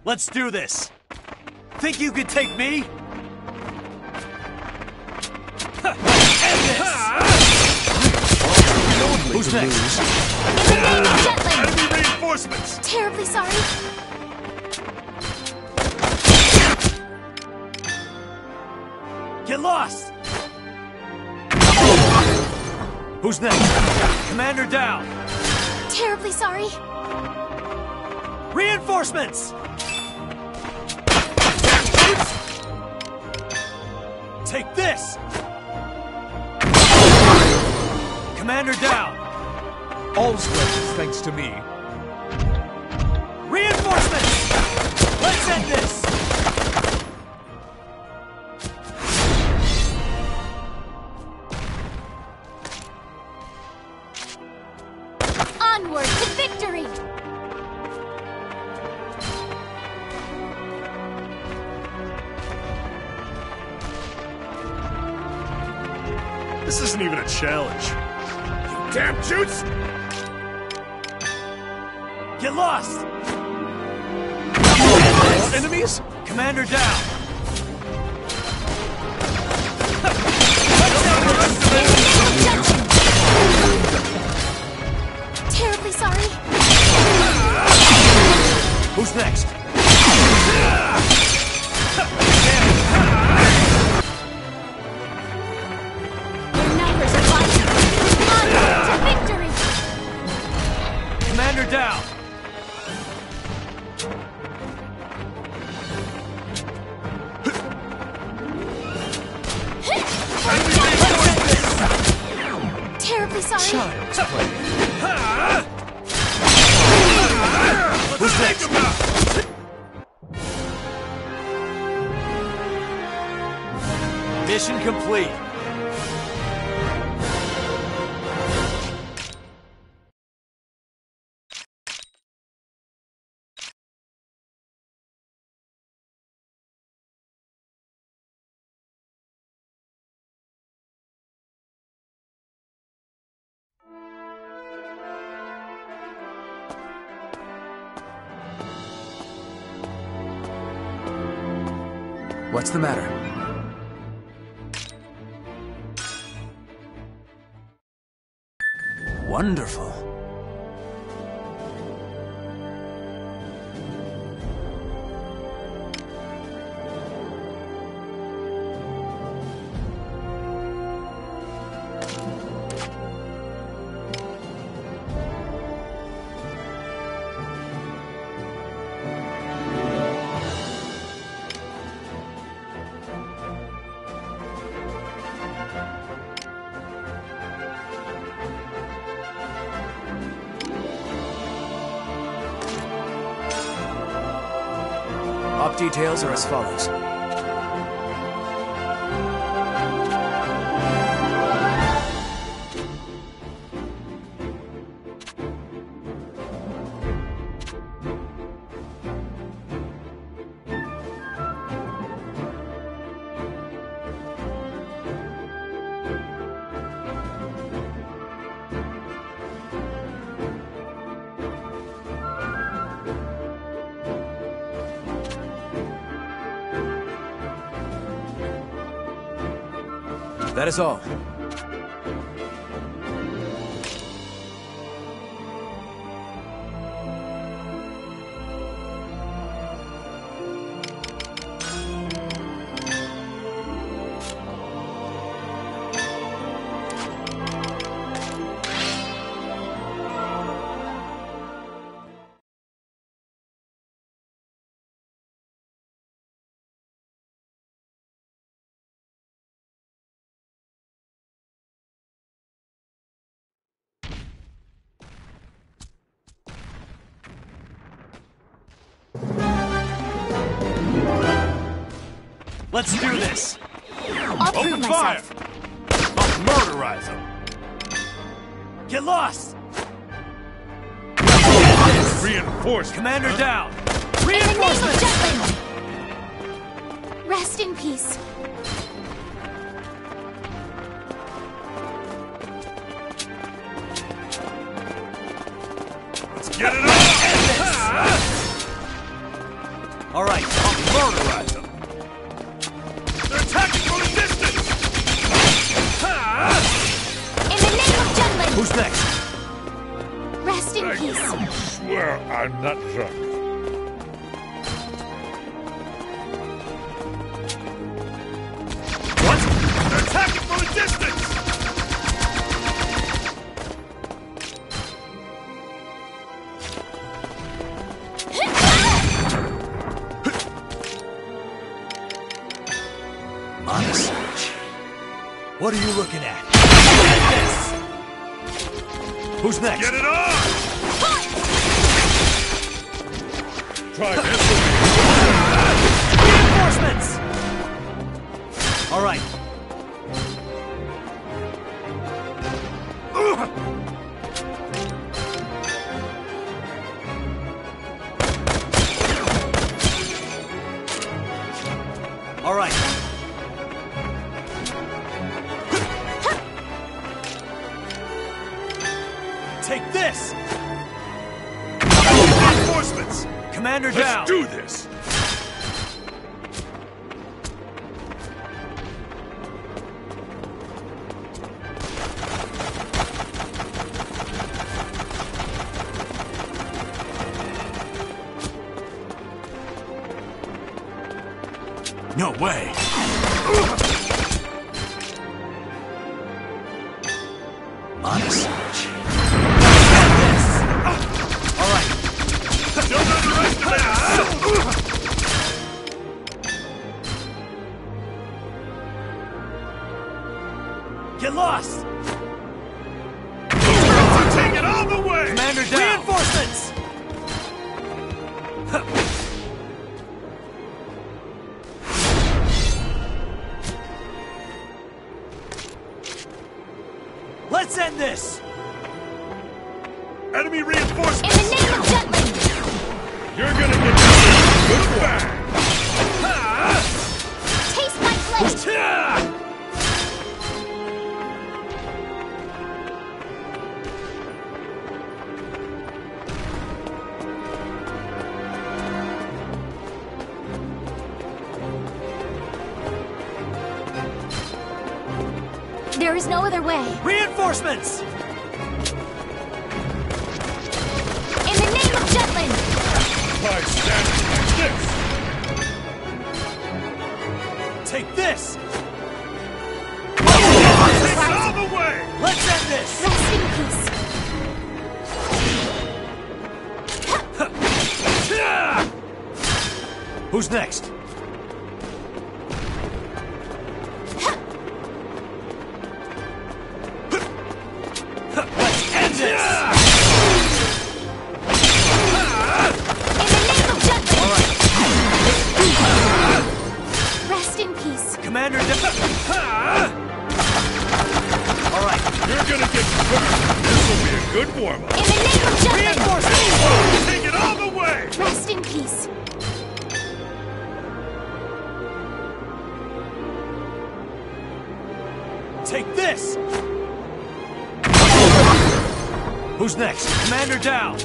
Let's do this! Think you could take me? End this! Who's next? Enemy Reinforcements! Terribly sorry. Get lost! Who's next? Commander down! Terribly sorry. Reinforcements! Take this! Commander down! All's well, thanks to me. Reinforcements! Let's end this! Onward to victory! This isn't even a challenge. You damn Jutes! Get lost! More enemies? Commander down! Terribly sorry. Who's next? Your numbers are rising. Onward to victory! Commander down! Terribly sorry. Child's play. Who's next? Mission complete. What's the matter? Wonderful. Op details are as follows. That is all. Let's do this! I'll prove Open fire! myself. I'll murderize them! Get lost! Reinforced. Commander down! In the name of Reinforcements! Jutland! Rest in peace. Let's get it on! All right, I'll murderize them! They're attacking from a distance! In the name of Jutland! Who's next? Rest in peace. I swear I'm not drunk. What? They're attacking from a distance! Monosage. What are you looking at? Who's next? Get it on! Try this. Reinforcements! All right. All right. Take this! Reinforcements! Commander down! Let's do this! No way! Monosage. All right. Don't underestimate us! Get lost! Take it all the way! Commander down! Reinforcements! Let's end this! Enemy reinforcements! In the name of Jutland! You're gonna get a good bang! Taste my blade! There is no other way. Reinforcements! In the name of Jutland! By standing like this! Take this! Take it all the way! Let's end this! Rest in peace. Who's next? Let's end this! All right. Rest in peace. Commander All right. You're gonna get burned. This will be a good warm-up. In the name of Jutland! Reinforcements! Take it all the way! Rest in peace. Take this! Who's next? Commander down!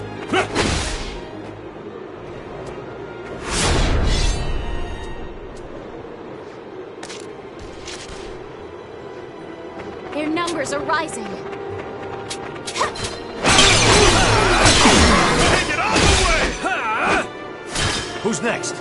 Their numbers are rising. Take it all the way! Who's next?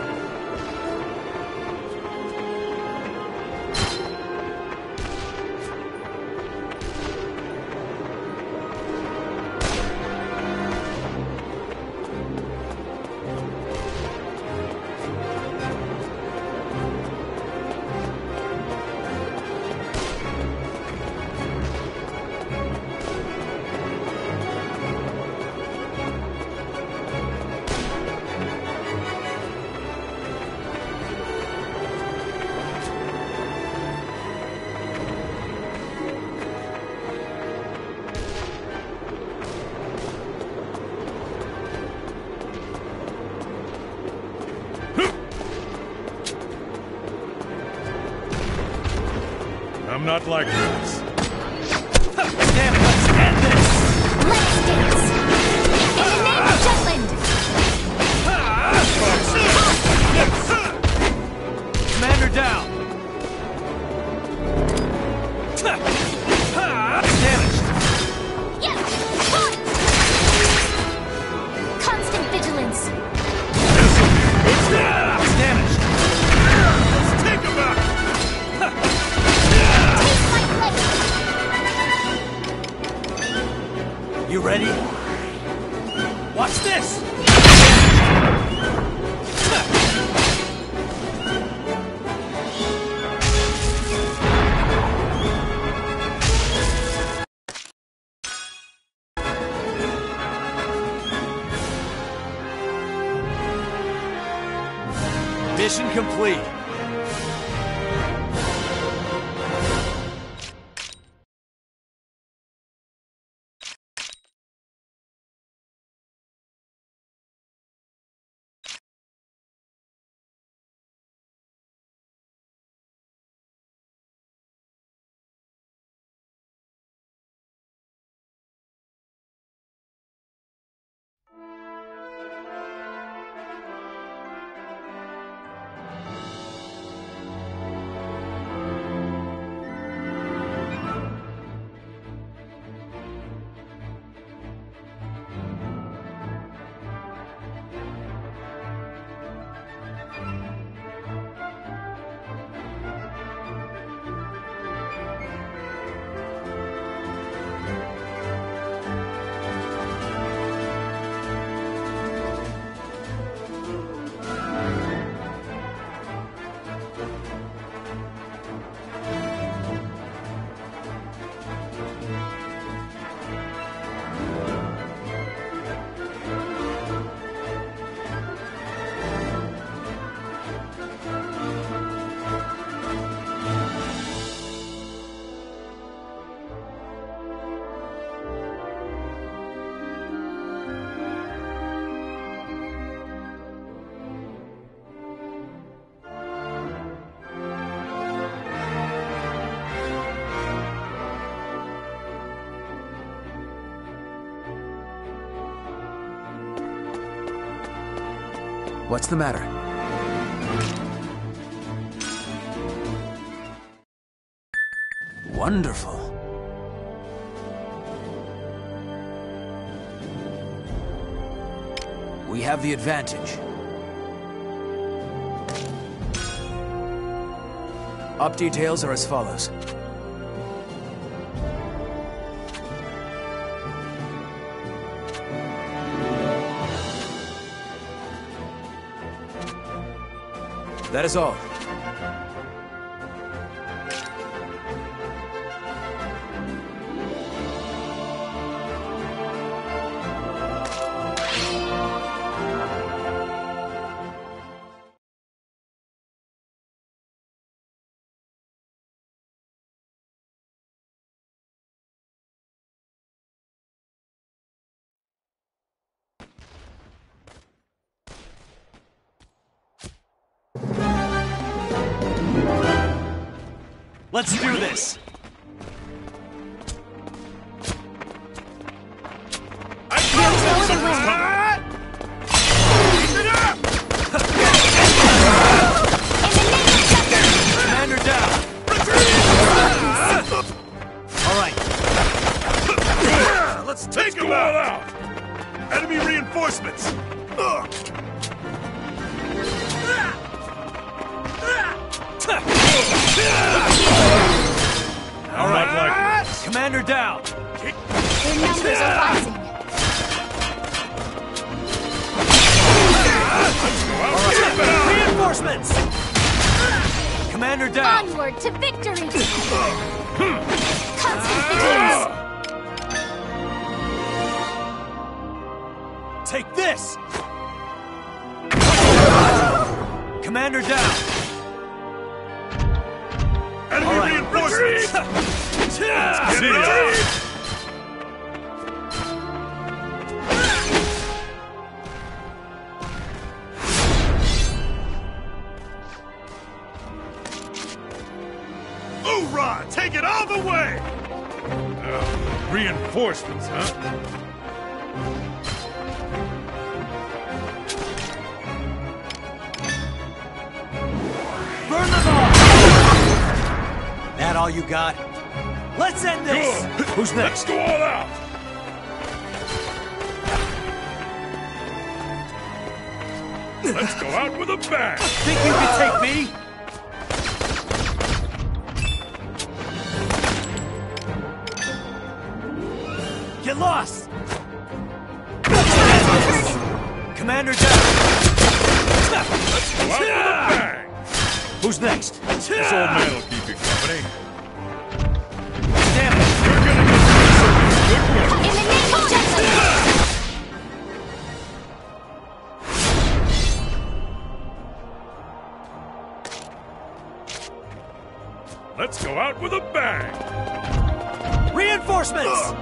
I'm not like this. Damn it, let's end this! Let's dance! In the name of Jutland! Commander down! Damaged! Yeah! Watch this! Mission complete. What's the matter? Wonderful. We have the advantage. Up details are as follows. That is all. Let's do this! I can't go anywhere! Keep it up! Commander down! Alright. Let's take them all out! Enemy reinforcements! All right, Commander down. Their numbers are rising. Reinforcements. Commander down. Onward to victory. Constant victories. Take this. Commander down. Enemy reinforcements! Retreat! Hoorah! Take it all the way! Reinforcements, huh? Burn them all! That all you got? Let's end this! Good. Who's next? Let's go all out! Let's go out with a bang! Think you can take me? Get lost! Commander down! Let's go out with a bang! Who's next? This old man will keep you company. Damn it! You're gonna get some good work! In the name of justice! Let's go out with a bang! Reinforcements!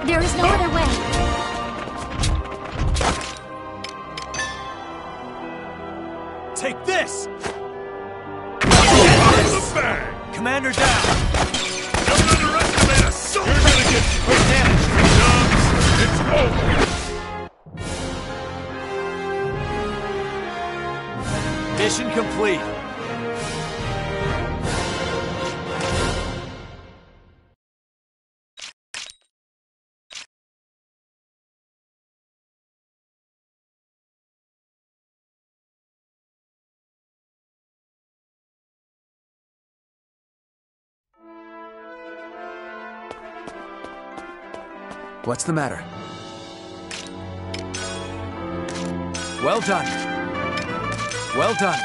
There is no other way. Take this! The bang! Commander down! Don't underestimate us! You're gonna get put damage! Dubs, it's over! Mission complete. What's the matter? Well done. Well done.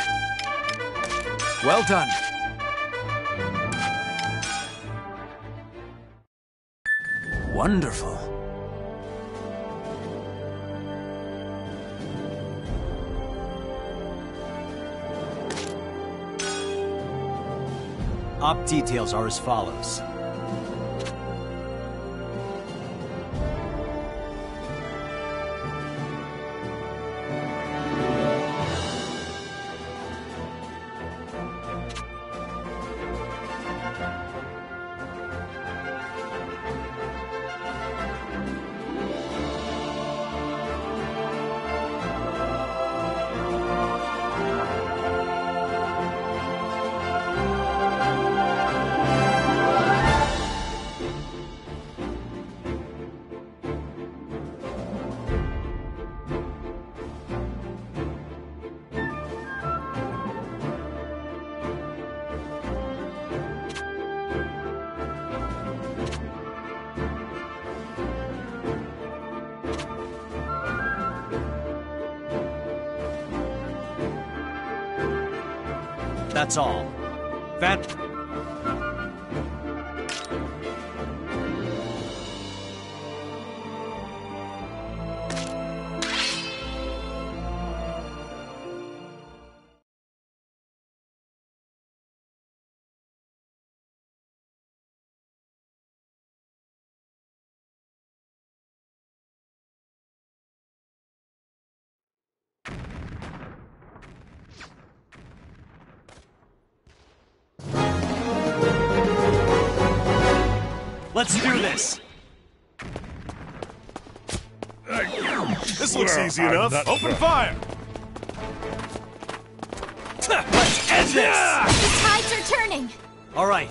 Well done. Wonderful. Op details are as follows. That's all. Let's do this! This looks easy enough. Open fire! Let's end this! The tides are turning. All right.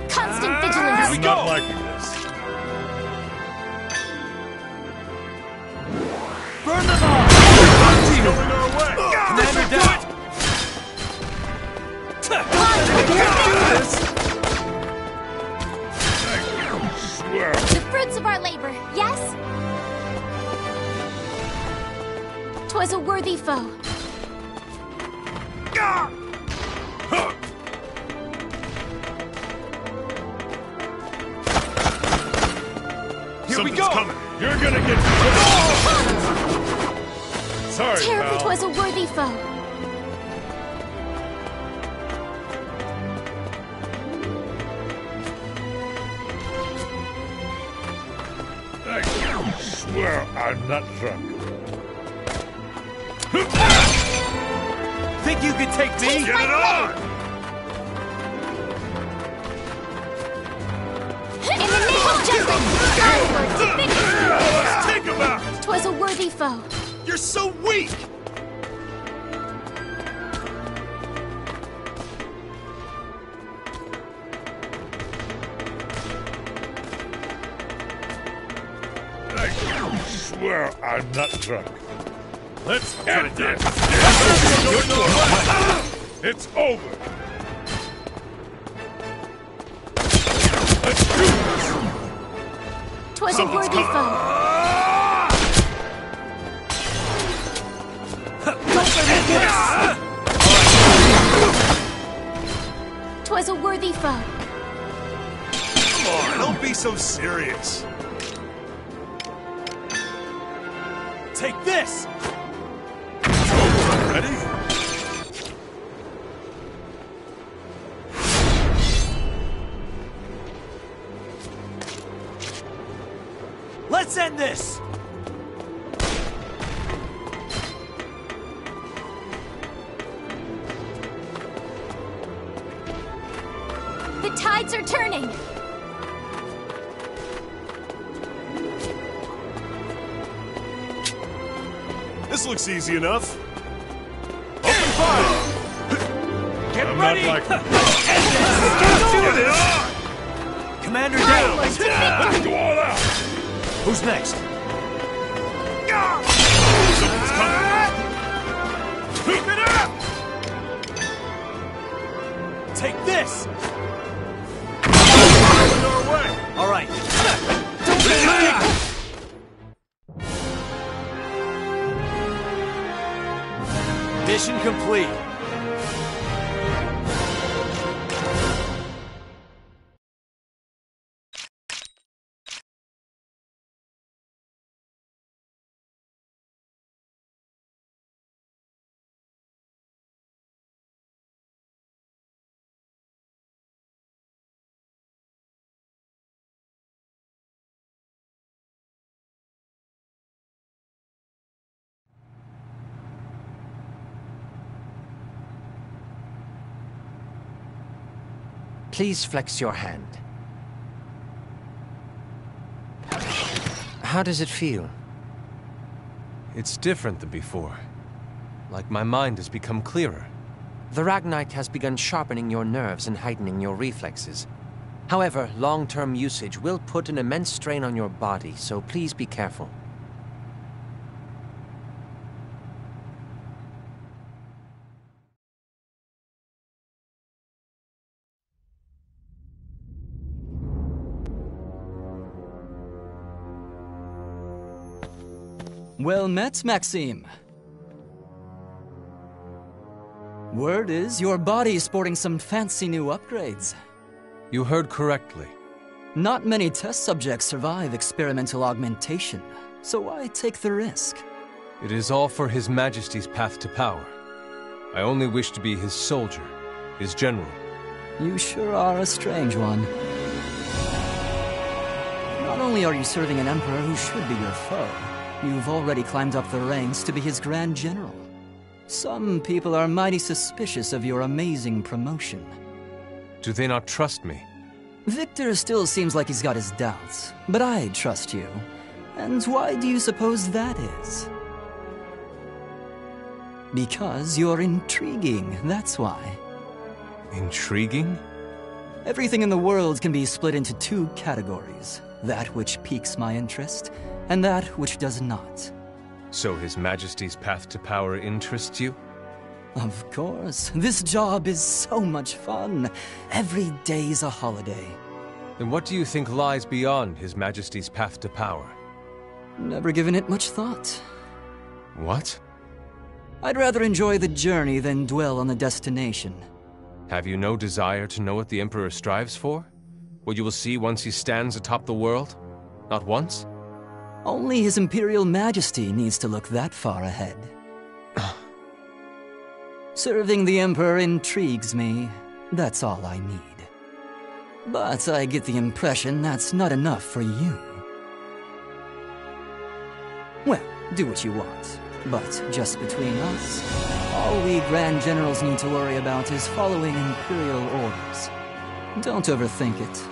Constant vigilance. I'm not liking this. Burn them all! It's going our way! Commander down! The fruits of our labor, yes? 'Twas a worthy foe. Here we Something's go! coming. You're gonna get... Sorry, Terrible, pal. 'twas a worthy foe. I swear I'm not drunk. Think you could take me? Get it on! In the name of justice, onward to victory! Let's take him out! 'Twas a worthy foe. You're so weak! swear I'm not drunk. Let's end this! It's over! Let's do this! 'Twas a worthy foe. 'Twas a worthy foe. Come on, don't be so serious. Take this! Ready? Let's end this! The tides are turning. This looks easy enough. Open fire! Get I'm ready! not like... Let's do this! Commander down! Let's go all out! Who's next? Someone's coming! Keep it up! Take this! Our way! All right. Mission complete. Please flex your hand. How does it feel? It's different than before. Like my mind has become clearer. The Ragnite has begun sharpening your nerves and heightening your reflexes. However, long-term usage will put an immense strain on your body, so please be careful. Well met, Maxime. Word is your body's sporting some fancy new upgrades. You heard correctly. Not many test subjects survive experimental augmentation, so why take the risk? It is all for His Majesty's path to power. I only wish to be his soldier, his general. You sure are a strange one. Not only are you serving an emperor who should be your foe, you've already climbed up the ranks to be his Grand General. Some people are mighty suspicious of your amazing promotion. Do they not trust me? Victor still seems like he's got his doubts, but I trust you. And why do you suppose that is? Because you're intriguing, that's why. Intriguing? Everything in the world can be split into two categories. That which piques my interest, and that which does not. So His Majesty's path to power interests you? Of course. This job is so much fun. Every day's a holiday. Then what do you think lies beyond His Majesty's path to power? Never given it much thought. What? I'd rather enjoy the journey than dwell on the destination. Have you no desire to know what the Emperor strives for? What you will see once he stands atop the world? Not once? Only His Imperial Majesty needs to look that far ahead. Serving the Emperor intrigues me. That's all I need. But I get the impression that's not enough for you. Well, do what you want. But just between us, all we Grand Generals need to worry about is following Imperial orders. Don't overthink it.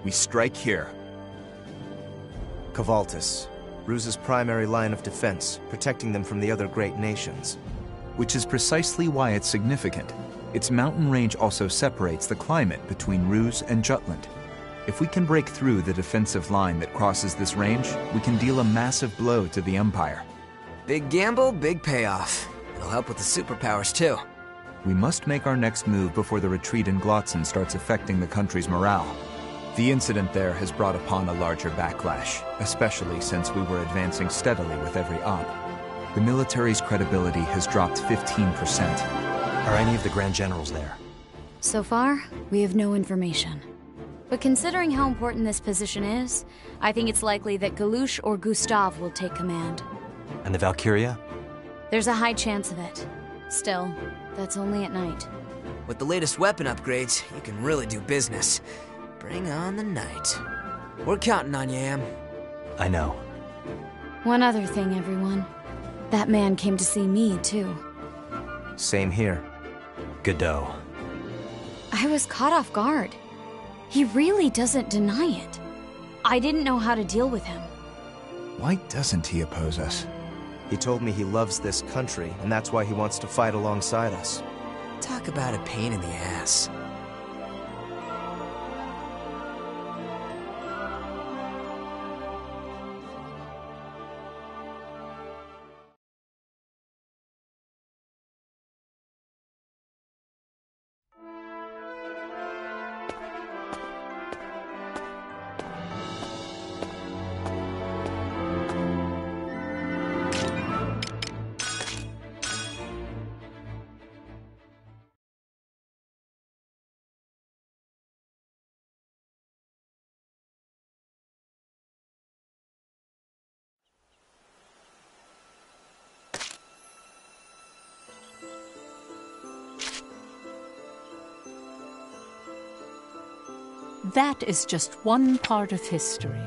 We strike here. Cavaltus, Ruse's primary line of defense, protecting them from the other great nations. Which is precisely why it's significant. Its mountain range also separates the climate between Ruse and Jutland. If we can break through the defensive line that crosses this range, we can deal a massive blow to the Empire. Big gamble, big payoff. It'll help with the superpowers, too. We must make our next move before the retreat in Glotzen starts affecting the country's morale. The incident there has brought upon a larger backlash, especially since we were advancing steadily with every op. The military's credibility has dropped 15%. Are any of the Grand Generals there? So far, we have no information. But considering how important this position is, I think it's likely that Galush or Gustav will take command. And the Valkyria? There's a high chance of it. Still, that's only at night. With the latest weapon upgrades, you can really do business. Bring on the night. We're counting on you, Am. I know. One other thing, everyone. That man came to see me, too. Same here. Godot. I was caught off guard. He really doesn't deny it. I didn't know how to deal with him. Why doesn't he oppose us? He told me he loves this country, and that's why he wants to fight alongside us. Talk about a pain in the ass. That is just one part of history.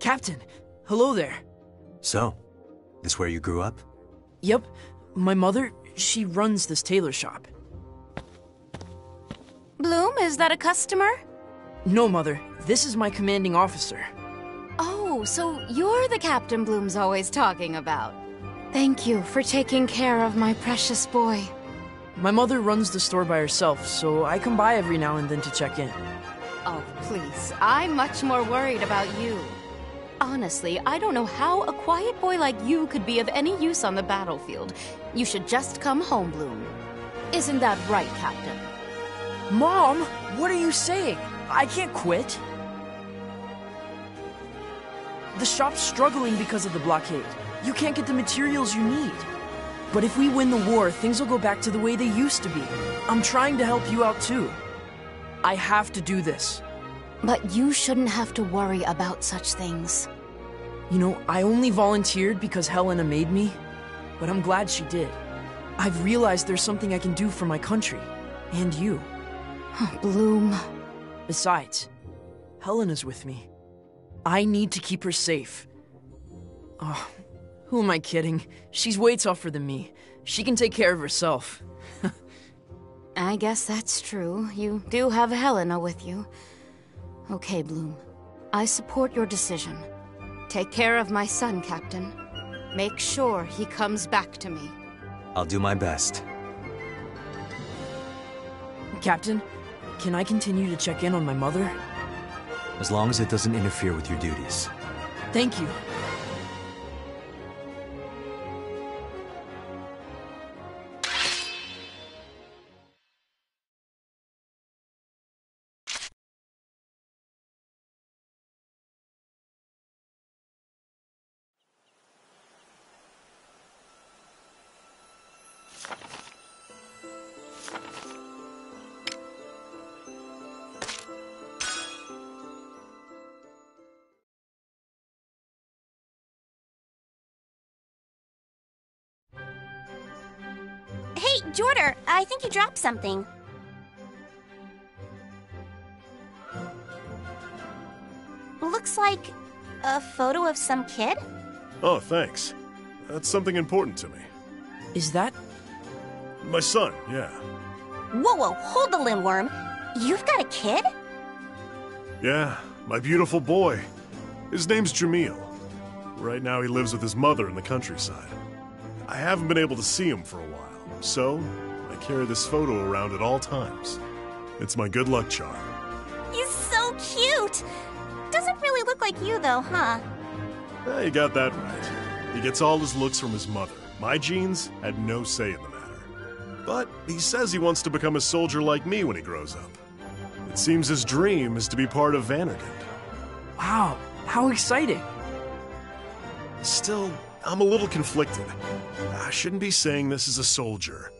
Captain, hello there. So, this where you grew up? Yep, my mother, she runs this tailor shop. Bloom, is that a customer? No, Mother, this is my commanding officer. Oh, so you're the Captain Bloom's always talking about. Thank you for taking care of my precious boy. My mother runs the store by herself, so I come by every now and then to check in. Oh, please, I'm much more worried about you. Honestly, I don't know how a quiet boy like you could be of any use on the battlefield. You should just come home, Bloom. Isn't that right, Captain? Mom, what are you saying? I can't quit. The shop's struggling because of the blockade. You can't get the materials you need. But if we win the war, things will go back to the way they used to be. I'm trying to help you out too. I have to do this. But you shouldn't have to worry about such things. You know, I only volunteered because Helena made me, but I'm glad she did. I've realized there's something I can do for my country, and you. Bloom. Besides, Helena's with me. I need to keep her safe. Oh, who am I kidding? She's way tougher than me. She can take care of herself. I guess that's true. You do have Helena with you. Okay, Bloom. I support your decision. Take care of my son, Captain. Make sure he comes back to me. I'll do my best. Captain, can I continue to check in on my mother? As long as it doesn't interfere with your duties. Thank you. Hey, Jorder, I think you dropped something. Looks like a photo of some kid? Oh, thanks. That's something important to me. Is that? My son, yeah. Whoa, hold the limworm. You've got a kid? Yeah, my beautiful boy. His name's Jamil. Right now he lives with his mother in the countryside. I haven't been able to see him for a while, so I carry this photo around at all times. It's my good luck charm. He's so cute! Doesn't really look like you, though, huh? Yeah, you got that right. He gets all his looks from his mother. My genes had no say in the matter. But he says he wants to become a soldier like me when he grows up. It seems his dream is to be part of Vandergund. Wow, how exciting! Still, I'm a little conflicted. I shouldn't be saying this as a soldier,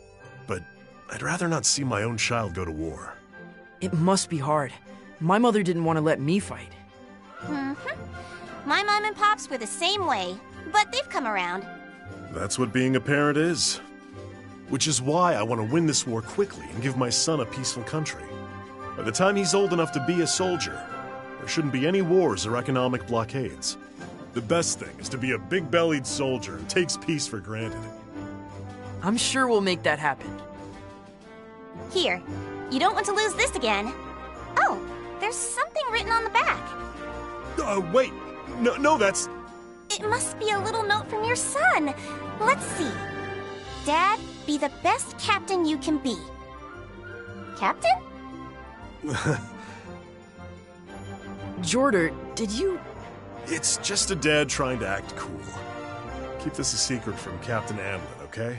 but I'd rather not see my own child go to war. It must be hard. My mother didn't want to let me fight. My mom and pops were the same way, but they've come around. That's what being a parent is. Which is why I want to win this war quickly and give my son a peaceful country. By the time he's old enough to be a soldier, there shouldn't be any wars or economic blockades. The best thing is to be a big-bellied soldier who takes peace for granted. I'm sure we'll make that happen. Here, you don't want to lose this again. Oh, there's something written on the back. Wait. No, that's... It must be a little note from your son. Let's see. Dad, be the best captain you can be. Captain? Jorder, did you... It's just a dad trying to act cool. Keep this a secret from Captain Amlet, okay?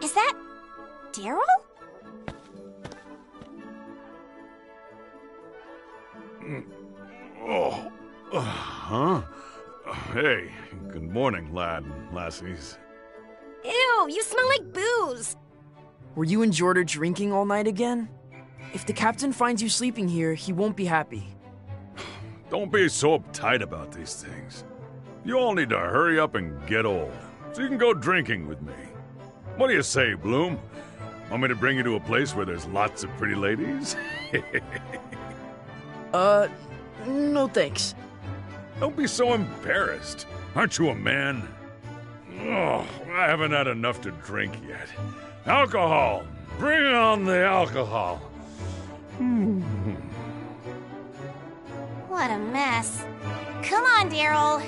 Is that Daryl? Huh? Hey, good morning, lad and lassies. Ew, you smell like booze. Were you and Jorder drinking all night again? If the captain finds you sleeping here, he won't be happy. Don't be so uptight about these things. You all need to hurry up and get old, so you can go drinking with me. What do you say, Bloom? Want me to bring you to a place where there's lots of pretty ladies? No thanks. Don't be so embarrassed. Aren't you a man? Oh, I haven't had enough to drink yet. Alcohol! Bring on the alcohol! What a mess. Come on, Daryl.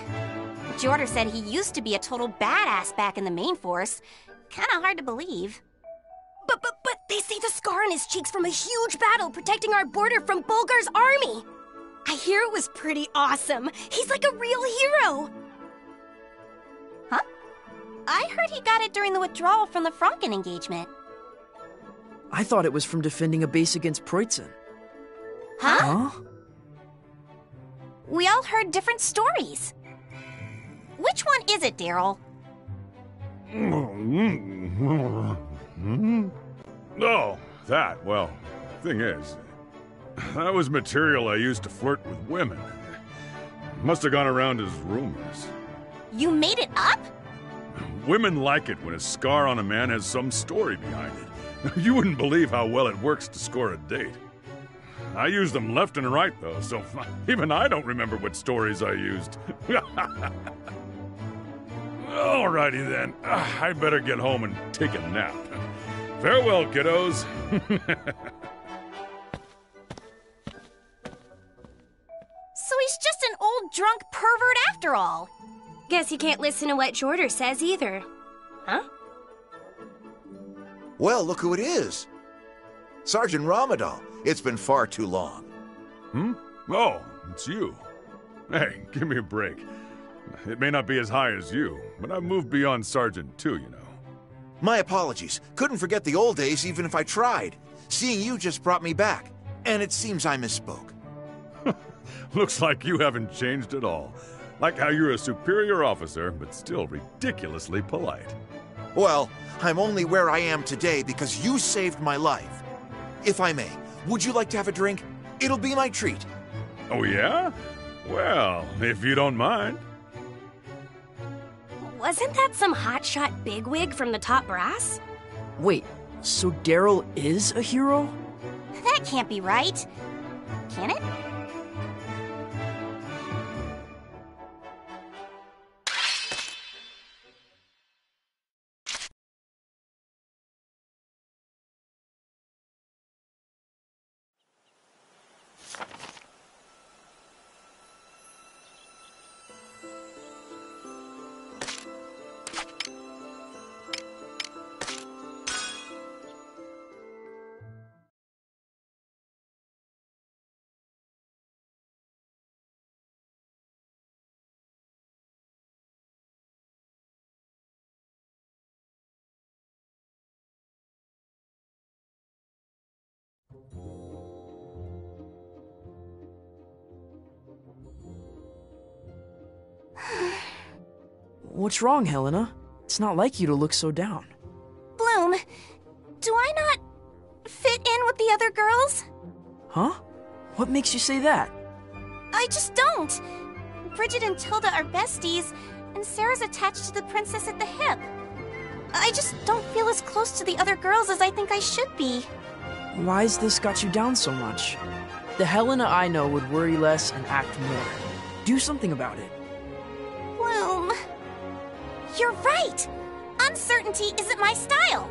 Jorder said he used to be a total badass back in the main force. Kinda hard to believe. But they say the scar on his cheek's from a huge battle protecting our border from Bulgar's army. I hear it was pretty awesome. He's like a real hero. Huh? I heard he got it during the withdrawal from the Franken engagement. I thought it was from defending a base against Preutzen. Huh? We all heard different stories. Which one is it, Daryl? Oh, that. Well, thing is, that was material I used to flirt with women. Must have gone around as rumors. You made it up? Women like it when a scar on a man has some story behind it. You wouldn't believe how well it works to score a date. I use them left and right, though, so even I don't remember what stories I used. Alrighty then. I'd better get home and take a nap. Farewell, kiddos. So he's just an old drunk pervert after all. Guess he can't listen to what Jorder says either. Huh? Well, look who it is. Sergeant Ramadan. It's been far too long. Oh, it's you. Hey, give me a break. It may not be as high as you, but I've moved beyond Sergeant too, you know. My apologies. Couldn't forget the old days even if I tried. Seeing you just brought me back. And it seems I misspoke. Looks like you haven't changed at all. Like how you're a superior officer, but still ridiculously polite. Well, I'm only where I am today because you saved my life. If I may, would you like to have a drink? It'll be my treat. Oh, yeah? Well, if you don't mind. Wasn't that some hotshot bigwig from the top brass? Wait, so Daryl is a hero? That can't be right. Can it? What's wrong, Helena? It's not like you to look so down. Bloom, do I not fit in with the other girls? Huh? What makes you say that? I just don't. Bridget and Tilda are besties, and Sarah's attached to the princess at the hip. I just don't feel as close to the other girls as I think I should be. Why's this got you down so much? The Helena I know would worry less and act more. Do something about it. Bloom, you're right. Uncertainty isn't my style.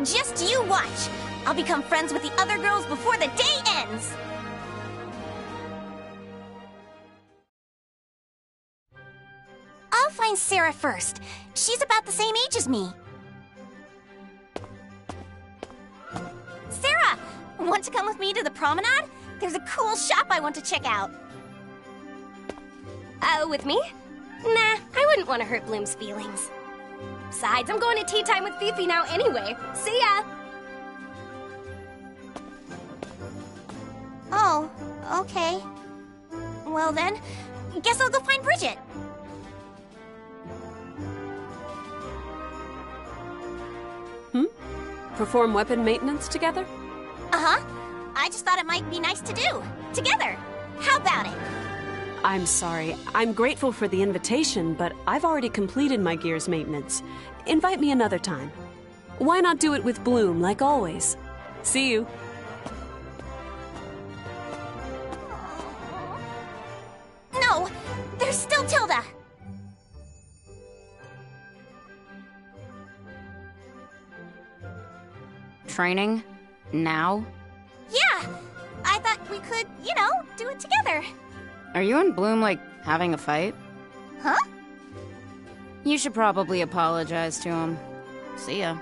Just you watch. I'll become friends with the other girls before the day ends. I'll find Sarah first. She's about the same age as me. Sarah, want to come with me to the promenade? There's a cool shop I want to check out. With me? Nah, I wouldn't want to hurt Bloom's feelings. Besides, I'm going to tea time with Fifi now anyway. See ya! Oh, okay. Well then, guess I'll go find Bridget. Perform weapon maintenance together? Uh-huh. I just thought it might be nice to do. Together. How about it? I'm sorry. I'm grateful for the invitation, but I've already completed my gear's maintenance. Invite me another time. Why not do it with Bloom, like always? See you. No! There's still Tilda! Training? Now? Yeah! I thought we could, do it together. Are you and Bloom, having a fight? Huh? You should probably apologize to him. See ya.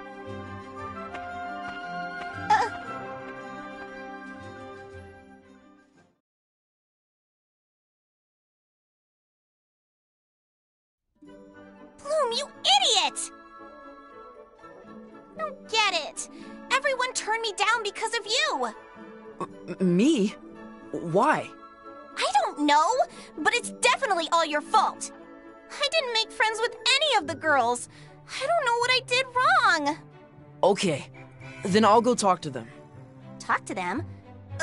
Bloom, you idiot! I don't get it. Everyone turned me down because of you. Me? Why? I don't know, but it's definitely all your fault. I didn't make friends with any of the girls. I don't know what I did wrong. Okay, then I'll go talk to them. Talk to them?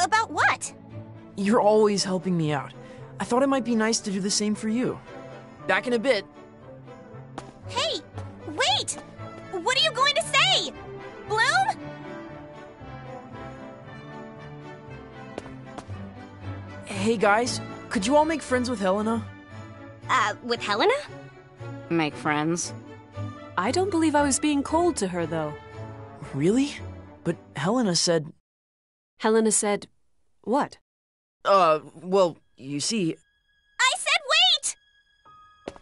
About what? You're always helping me out. I thought it might be nice to do the same for you. Back in a bit. Hey, wait! What are you going to say? Bloom? Hey guys, could you all make friends with Helena? With Helena? Make friends? I don't believe I was being cold to her, though. Really? But Helena said... Helena said... what? Well, you see... I said wait!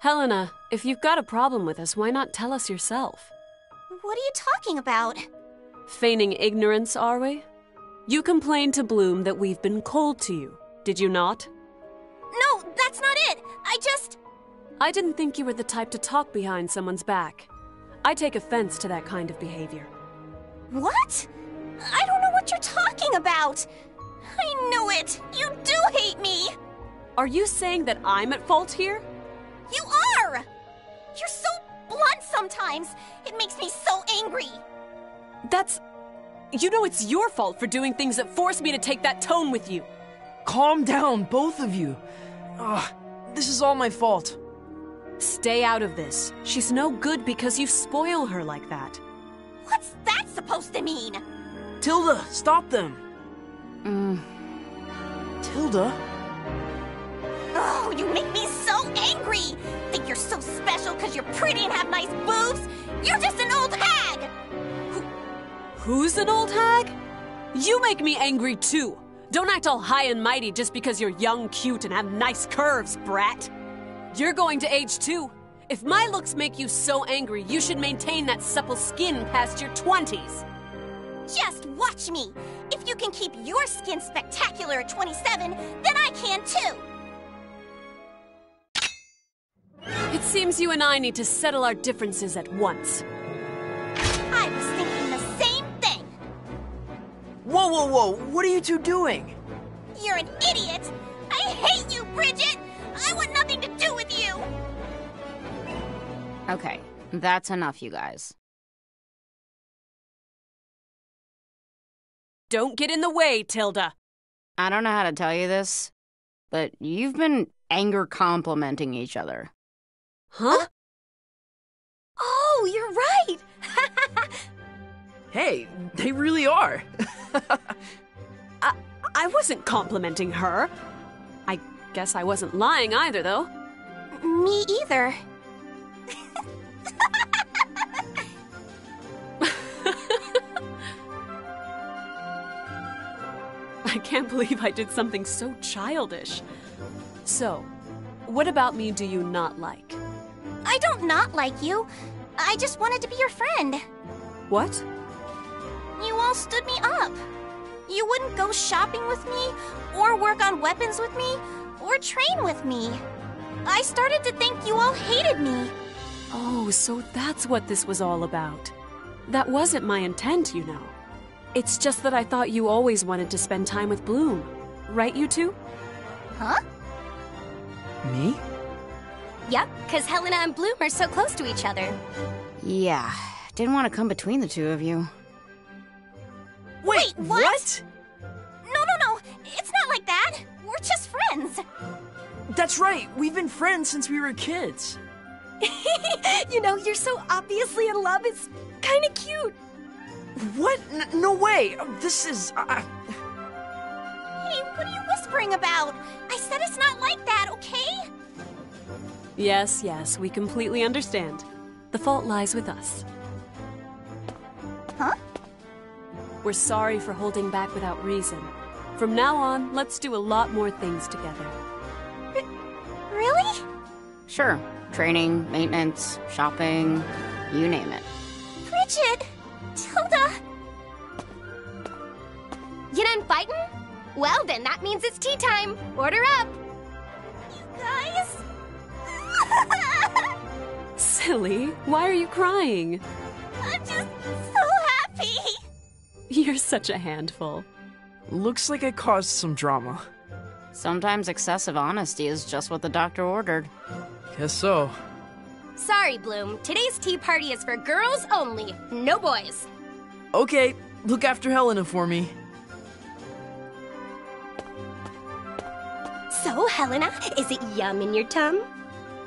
Helena, if you've got a problem with us, why not tell us yourself? What are you talking about? Feigning ignorance, are we? You complained to Bloom that we've been cold to you, did you not? I didn't think you were the type to talk behind someone's back. I take offense to that kind of behavior. What? I don't know what you're talking about. I knew it. You do hate me. Are you saying that I'm at fault here? You are! You're so blunt sometimes. It makes me so angry. That's... You know it's your fault for doing things that force me to take that tone with you. Calm down, both of you. This is all my fault. Stay out of this. She's no good because you spoil her like that. What's that supposed to mean? Tilda, stop them. Tilda? Oh, you make me so angry! Think you're so special because you're pretty and have nice boobs? You're just an old hag! Who's an old hag? You make me angry too. Don't act all high and mighty just because you're young, cute, and have nice curves, brat. You're going to age too. If my looks make you so angry, you should maintain that supple skin past your 20s. Just watch me. If you can keep your skin spectacular at 27, then I can too. It seems you and I need to settle our differences at once. I was thinking the same thing. Whoa, whoa, whoa! What are you two doing? You're an idiot. I hate you, Bridget. I want nothing to do with you. Okay, that's enough, you guys. Don't get in the way, Tilda. I don't know how to tell you this, but you've been anger complimenting each other. Huh? Oh, you're right. Hey, they really are. I wasn't complimenting her. I guess I wasn't lying either, though. Me either. I can't believe I did something so childish. So, what about me do you not like? I don't not like you. I just wanted to be your friend. What? You all stood me up. You wouldn't go shopping with me, or work on weapons with me, or train with me. I started to think you all hated me. Oh, so that's what this was all about. That wasn't my intent, you know. It's just that I thought you always wanted to spend time with Bloom. Right, you two? Huh? Me? Yep, because Helena and Bloom are so close to each other. Yeah, didn't want to come between the two of you. Wait, what? No. It's not like that. We're just friends. That's right. We've been friends since we were kids. You know, you're so obviously in love. It's kind of cute. What? No way. This is... Hey, what are you whispering about? I said it's not like that, okay? Yes, we completely understand. The fault lies with us. Huh? We're sorry for holding back without reason. From now on, let's do a lot more things together. Really? Sure. Training, maintenance, shopping, you name it. Bridget! Tilda! You done fighting? Well, then that means it's tea time. Order up. You guys? Silly, why are you crying? I'm just so happy. You're such a handful. Looks like I caused some drama. Sometimes excessive honesty is just what the doctor ordered. Guess so. Sorry, Bloom. Today's tea party is for girls only. No boys. Okay, look after Helena for me. So, Helena, is it yum in your tum?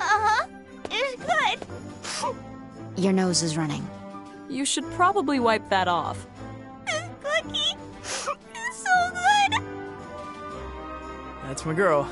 Uh-huh. It's good. Your nose is running. You should probably wipe that off. This cookie is so good. That's my girl.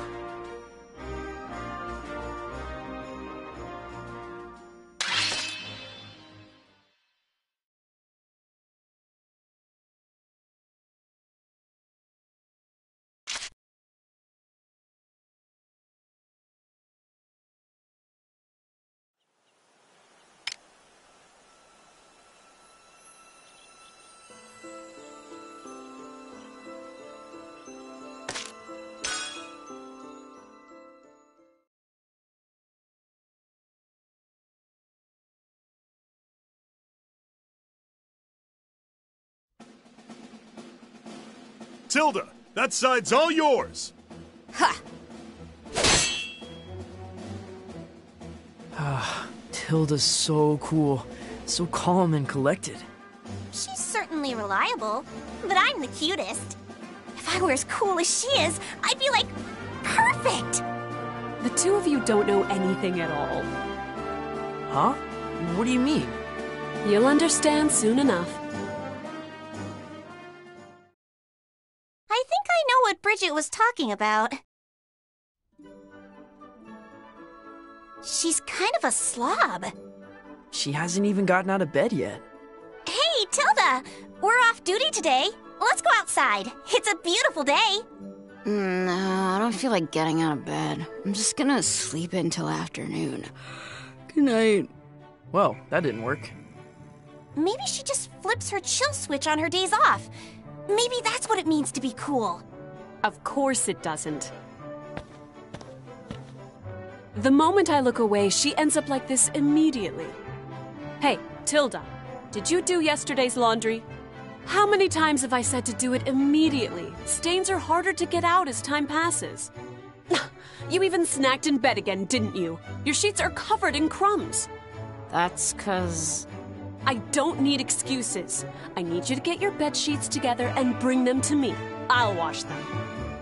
Tilda, that side's all yours! Ha! Tilda's so cool. So calm and collected. She's certainly reliable, but I'm the cutest. If I were as cool as she is, I'd be like, perfect! The two of you don't know anything at all. Huh? What do you mean? You'll understand soon enough. I think I know what Bridget was talking about. She's kind of a slob. She hasn't even gotten out of bed yet. Hey, Tilda! We're off duty today. Let's go outside. It's a beautiful day. No, I don't feel like getting out of bed. I'm just gonna sleep until afternoon. Good night. Well, that didn't work. Maybe she just flips her chill switch on her days off. Maybe that's what it means to be cool. Of course it doesn't. The moment I look away, she ends up like this immediately. Hey, Tilda, did you do yesterday's laundry? How many times have I said to do it immediately? Stains are harder to get out as time passes. You even snacked in bed again, didn't you? Your sheets are covered in crumbs. That's 'cause... I don't need excuses. I need you to get your bed sheets together and bring them to me. I'll wash them.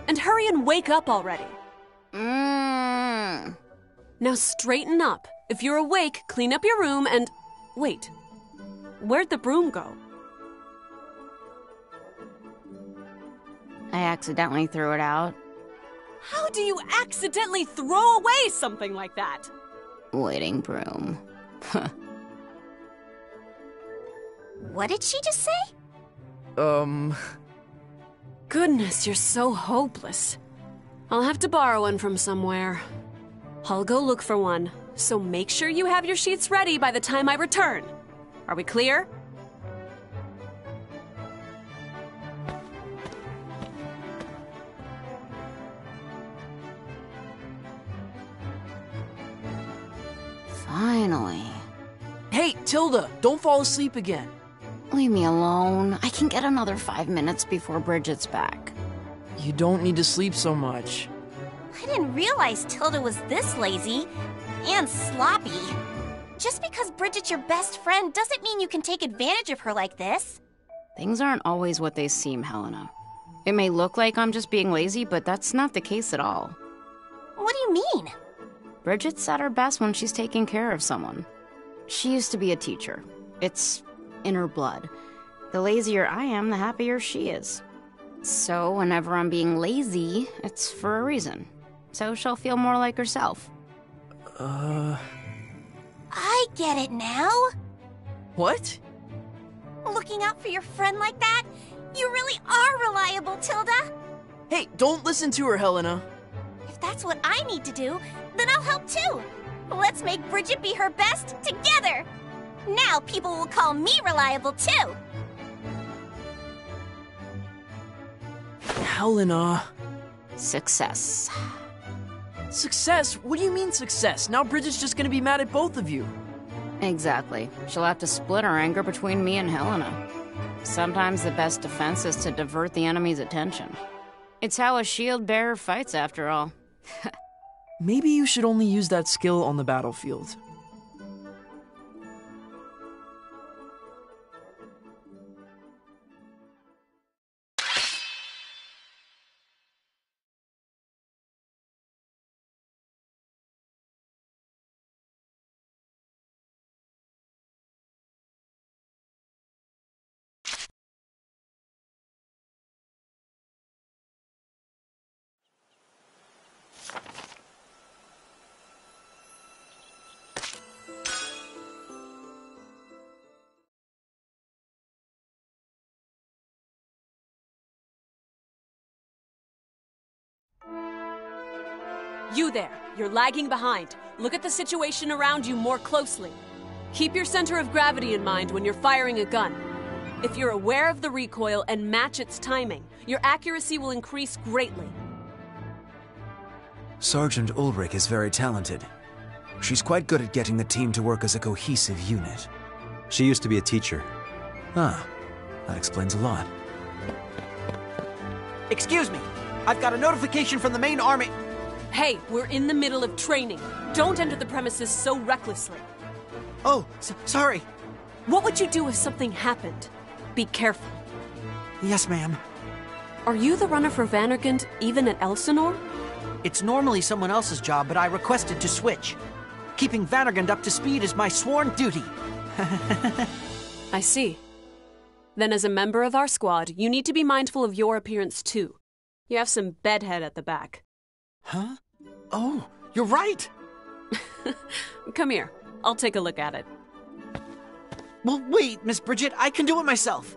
And hurry and wake up already. Now straighten up. If you're awake, clean up your room and... Wait. Where'd the broom go? I accidentally threw it out. How do you accidentally throw away something like that? Waiting broom. What did she just say? Goodness, you're so hopeless. I'll have to borrow one from somewhere. I'll go look for one, so make sure you have your sheets ready by the time I return. Are we clear? Finally. Hey, Tilda, don't fall asleep again. Leave me alone. I can get another 5 minutes before Bridget's back. You don't need to sleep so much. I didn't realize Tilda was this lazy and sloppy. Just because Bridget's your best friend doesn't mean you can take advantage of her like this. Things aren't always what they seem, Helena. It may look like I'm just being lazy, but that's not the case at all. What do you mean? Bridget's at her best when she's taking care of someone. She used to be a teacher. It's in her blood. The lazier I am, the happier she is. So whenever I'm being lazy, it's for a reason. So she'll feel more like herself. I get it now. What? Looking out for your friend like that? You really are reliable, Tilda. Hey, don't listen to her, Helena. If that's what I need to do, then I'll help too. Let's make Bridget be her best together. Now people will call me reliable too. Helena. Success. Success? What do you mean success? Now Bridget's just gonna be mad at both of you. Exactly. She'll have to split her anger between me and Helena. Sometimes the best defense is to divert the enemy's attention. It's how a shield bearer fights, after all. Maybe you should only use that skill on the battlefield. You there, you're lagging behind. Look at the situation around you more closely. Keep your center of gravity in mind when you're firing a gun. If you're aware of the recoil and match its timing, your accuracy will increase greatly. Sergeant Ulrich is very talented. She's quite good at getting the team to work as a cohesive unit. She used to be a teacher. Ah, that explains a lot. Excuse me. I've got a notification from the main army. Hey, we're in the middle of training. Don't enter the premises so recklessly. Oh, sorry. What would you do if something happened? Be careful. Yes, ma'am. Are you the runner for Vandergund, even at Elsinore? It's normally someone else's job, but I requested to switch. Keeping Vandergund up to speed is my sworn duty. I see. Then as a member of our squad, you need to be mindful of your appearance too. You have some bedhead at the back. Huh? Oh, you're right! Come here. I'll take a look at it. Well, wait, Miss Bridget. I can do it myself.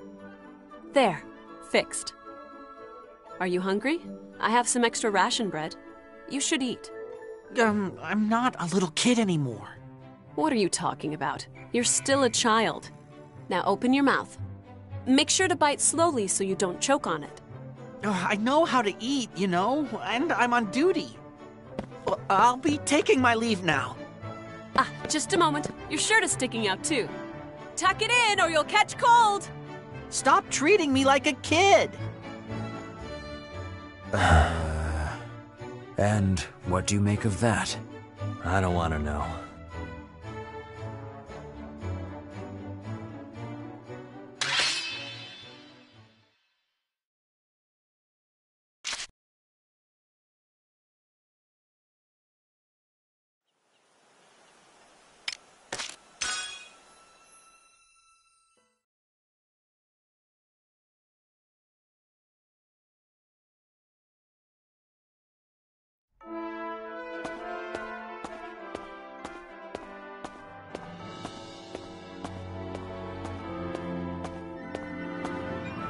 There. Fixed. Are you hungry? I have some extra ration bread. You should eat. I'm not a little kid anymore. What are you talking about? You're still a child. Now open your mouth. Make sure to bite slowly so you don't choke on it. I know how to eat, you know, and I'm on duty. Well, I'll be taking my leave now. Ah, just a moment. Your shirt is sticking out too. Tuck it in or you'll catch cold. Stop treating me like a kid. And what do you make of that? I don't want to know.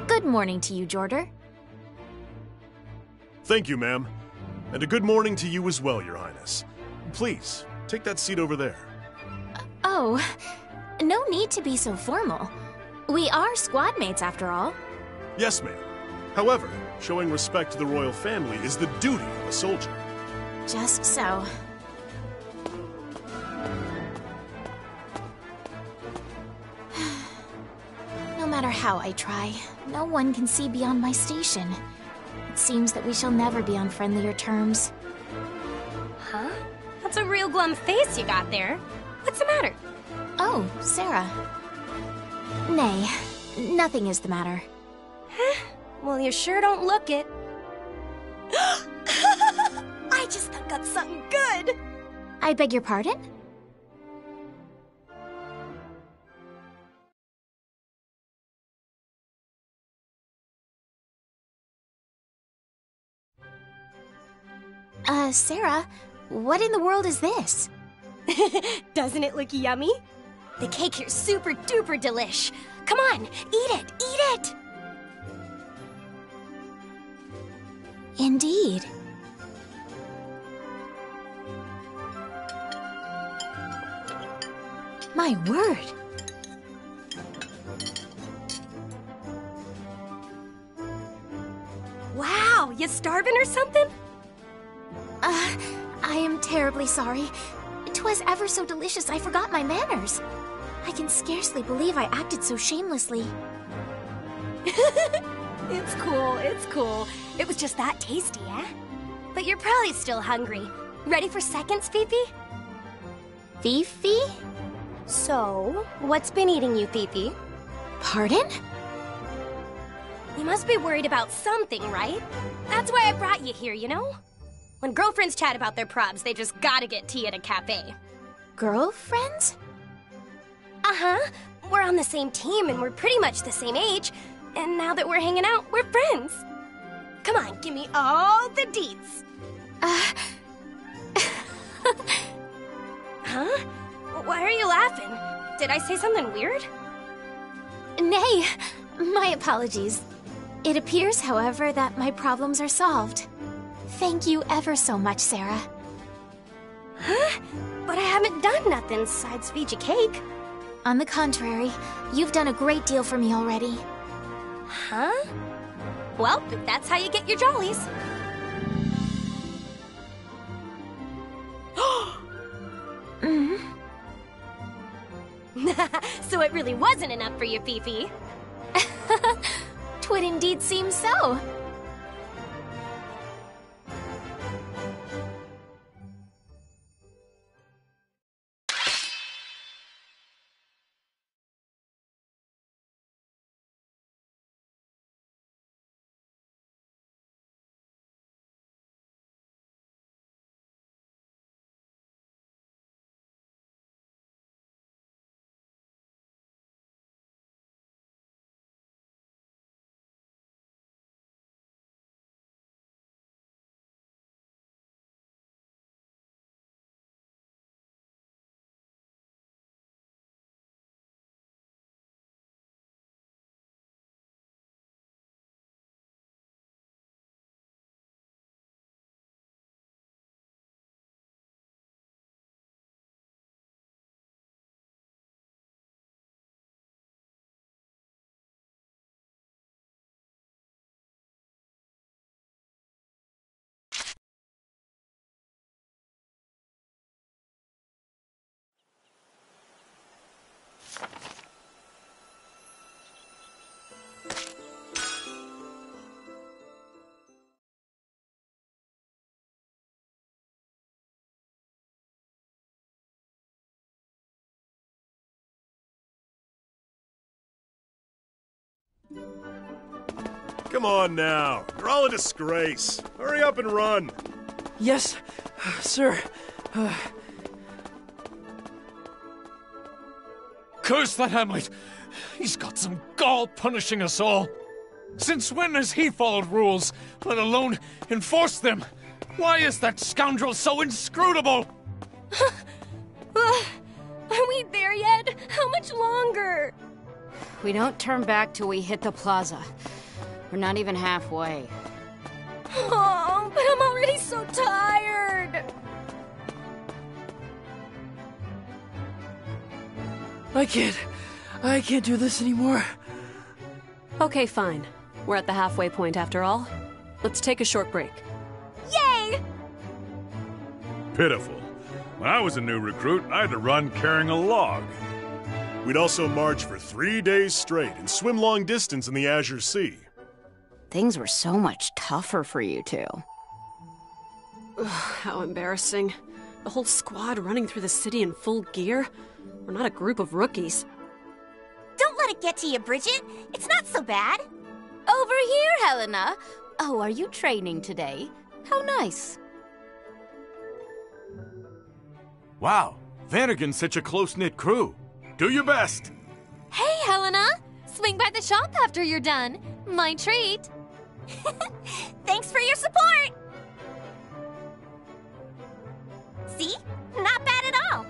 Good morning to you, Jorder. Thank you, ma'am. And a good morning to you as well, Your Highness. Please, take that seat over there. Oh, no need to be so formal. We are squad mates after all. Yes, ma'am. However, showing respect to the royal family is the duty of a soldier. Just so. No matter how I try, no one can see beyond my station. It seems that we shall never be on friendlier terms. Huh? That's a real glum face you got there. What's the matter? Oh, Sarah. Nay, nothing is the matter. Huh? Well, you sure don't look it. I just thought up something good! I beg your pardon? Sarah, what in the world is this? Doesn't it look yummy? The cake here's super duper delish. Come on, eat it, eat it! Indeed. My word. Wow, you starving or something? I am terribly sorry. 'Twas ever so delicious I forgot my manners. I can scarcely believe I acted so shamelessly. It's cool, it's cool. It was just that tasty, eh? But you're probably still hungry. Ready for seconds, Fifi? Fifi? So, what's been eating you, Fifi? Pardon? You must be worried about something, right? That's why I brought you here, you know? When girlfriends chat about their probs, they just gotta get tea at a cafe. Girlfriends? Uh-huh. We're on the same team and we're pretty much the same age. And now that we're hanging out, we're friends. Come on, give me all the deets. Huh? Why are you laughing? Did I say something weird? Nay, my apologies. It appears, however, that my problems are solved. Thank you ever so much, Sarah. Huh? But I haven't done nothing besides feed you cake. On the contrary, you've done a great deal for me already. Huh? Well, if that's how you get your jollies. So it really wasn't enough for you, Fifi. 'Twould indeed seem so. Come on now. You're all a disgrace. Hurry up and run. Yes, sir. Curse that Hamlet! He's got some gall punishing us all. Since when has he followed rules, let alone enforced them? Why is that scoundrel so inscrutable? Are we there yet? How much longer? We don't turn back till we hit the plaza. We're not even halfway. Oh, but I'm already so tired. I can't do this anymore. Okay, fine. We're at the halfway point after all. Let's take a short break. Yay! Pitiful. When I was a new recruit, I had to run carrying a log. We'd also march for 3 days straight and swim long distance in the Azure Sea. Things were so much tougher for you two. Ugh, how embarrassing. The whole squad running through the city in full gear. We're not a group of rookies. Don't let it get to you, Bridget. It's not so bad. Over here, Helena. Oh, are you training today? How nice. Wow, Vanagon's such a close-knit crew. Do your best. Hey, Helena! Swing by the shop after you're done. My treat. Thanks for your support! See? Not bad at all.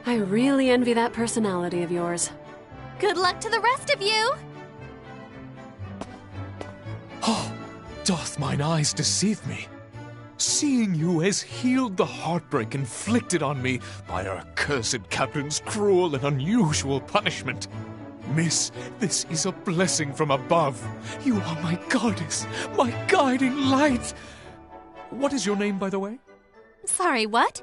I really envy that personality of yours. Good luck to the rest of you! Oh, doth mine eyes deceive me? Seeing you has healed the heartbreak inflicted on me by our accursed captain's cruel and unusual punishment. Miss, this is a blessing from above. You are my goddess, my guiding light. What is your name, by the way? Sorry, what?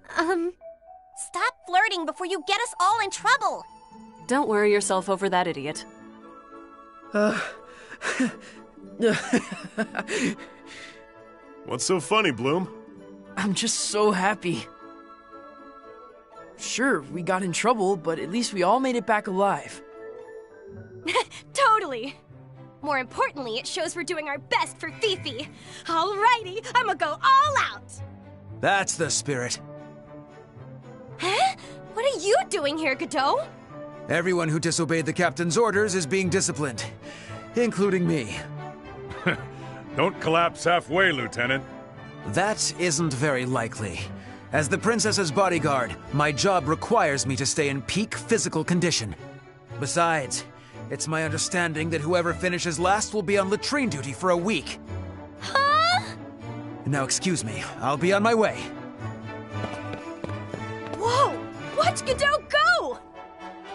Stop flirting before you get us all in trouble. Don't worry yourself over that idiot. What's so funny, Bloom? I'm just so happy. Sure, we got in trouble, but at least we all made it back alive. Totally. More importantly, it shows we're doing our best for Fifi. Alrighty, I'ma go all out. That's the spirit. Huh? What are you doing here, Godot? Everyone who disobeyed the captain's orders is being disciplined, including me. Don't collapse halfway, Lieutenant. That isn't very likely. As the princess's bodyguard, my job requires me to stay in peak physical condition. Besides, it's my understanding that whoever finishes last will be on latrine duty for a week. Huh? Now excuse me, I'll be on my way. Whoa! Watch Godot go!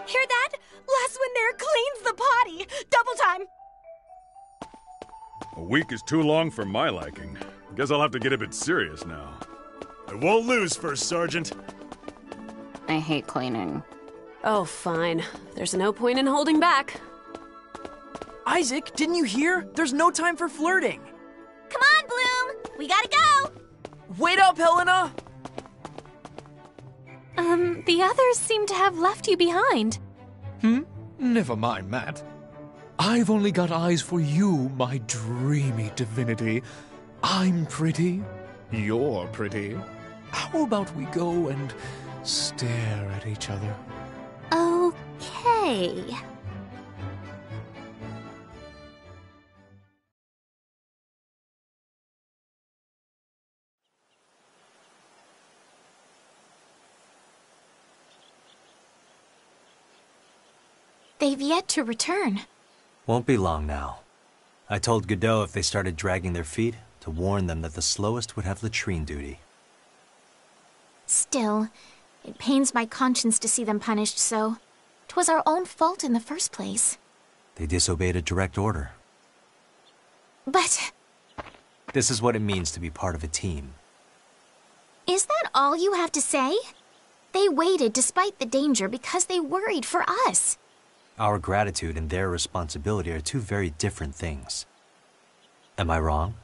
Hear that? Last one there cleans the potty. Double time. A week is too long for my liking. Guess I'll have to get a bit serious now. I won't lose, First Sergeant. I hate cleaning. Oh, fine. There's no point in holding back. Isaac, didn't you hear? There's no time for flirting. Come on, Bloom. We gotta go. Wait up, Helena. The others seem to have left you behind. Never mind, Matt. I've only got eyes for you, my dreamy divinity. I'm pretty. You're pretty. How about we go and stare at each other? Okay. They've yet to return. Won't be long now. I told Godot if they started dragging their feet, to warn them that the slowest would have latrine duty. Still, it pains my conscience to see them punished so. 'Twas our own fault in the first place. They disobeyed a direct order. But This is what it means to be part of a team. is that all you have to say? They waited despite the danger because they worried for us. Our gratitude and their responsibility are two very different things. Am I wrong?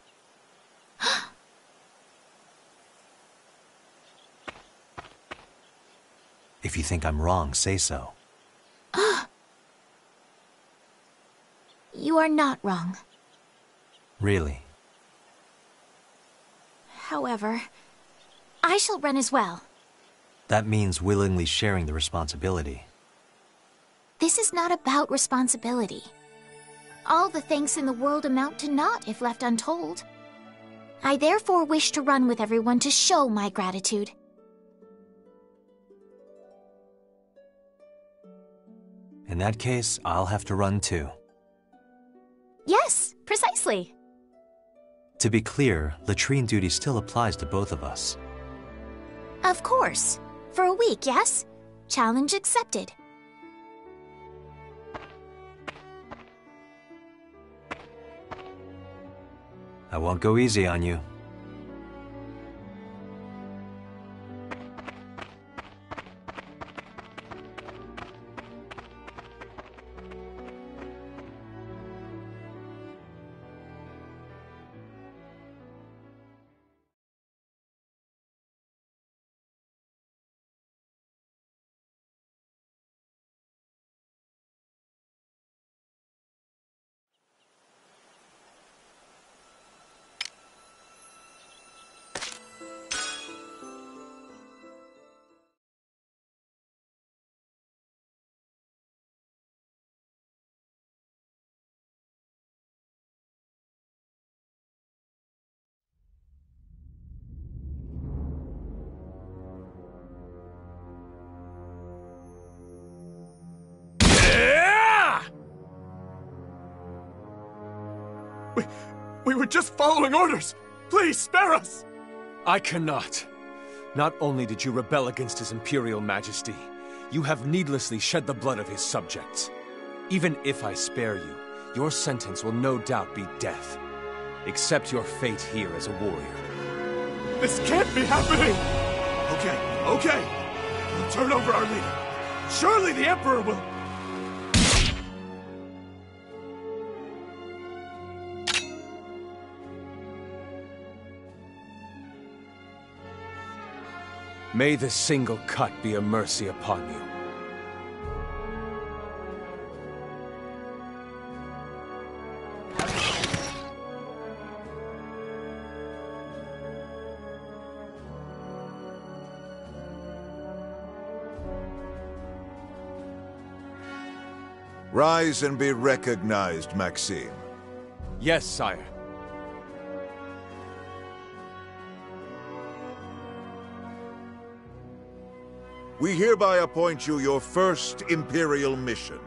If you think I'm wrong, say so. You are not wrong. Really? However, I shall run as well. That means willingly sharing the responsibility. This is not about responsibility. All the thanks in the world amount to naught if left untold. I therefore wish to run with everyone to show my gratitude. In that case, I'll have to run too. Yes, precisely. To be clear, latrine duty still applies to both of us. Of course. For a week, yes? Challenge accepted. I won't go easy on you. We were just following orders! Please, spare us! I cannot. Not only did you rebel against His Imperial Majesty, you have needlessly shed the blood of his subjects. Even if I spare you, your sentence will no doubt be death. Accept your fate here as a warrior. This can't be happening! Okay. We'll turn over our leader. Surely the Emperor will... May this single cut be a mercy upon you. Rise and be recognized, Maxime. Yes, sire. We hereby appoint you your first Imperial mission.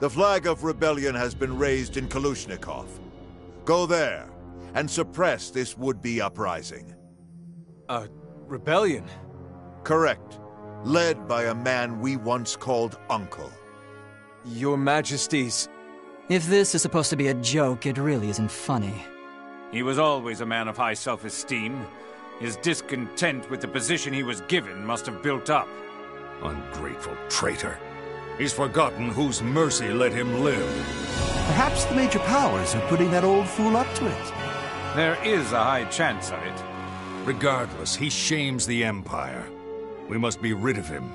The flag of rebellion has been raised in Kalashnikov. Go there and suppress this would-be uprising. Rebellion? Correct. Led by a man we once called Uncle. Your Majesties... If this is supposed to be a joke, it really isn't funny. He was always a man of high self-esteem. His discontent with the position he was given must have built up. Ungrateful traitor. He's forgotten whose mercy let him live. Perhaps the major powers are putting that old fool up to it. There is a high chance of it. Regardless, he shames the Empire. We must be rid of him.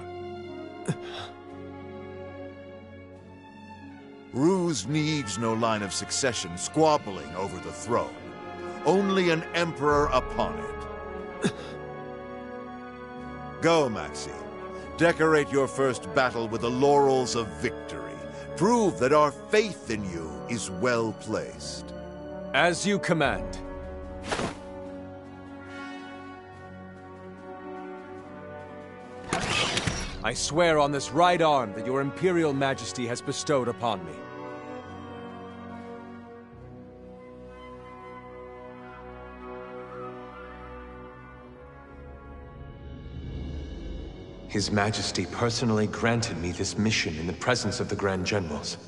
Ruse needs no line of succession squabbling over the throne. Only an emperor upon it. Go, Maxime. Decorate your first battle with the laurels of victory. Prove that our faith in you is well placed. As you command. I swear on this right arm that your Imperial Majesty has bestowed upon me. His Majesty personally granted me this mission in the presence of the Grand Generals.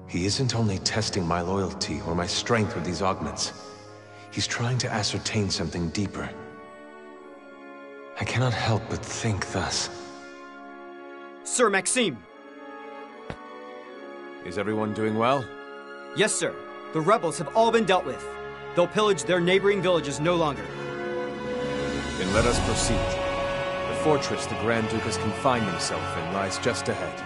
He isn't only testing my loyalty or my strength with these augments. He's trying to ascertain something deeper. I cannot help but think thus. Sir Maxime! Is everyone doing well? Yes, sir. The rebels have all been dealt with. They'll pillage their neighboring villages no longer. Then let us proceed. The fortress the Grand Duke has confined himself in lies just ahead.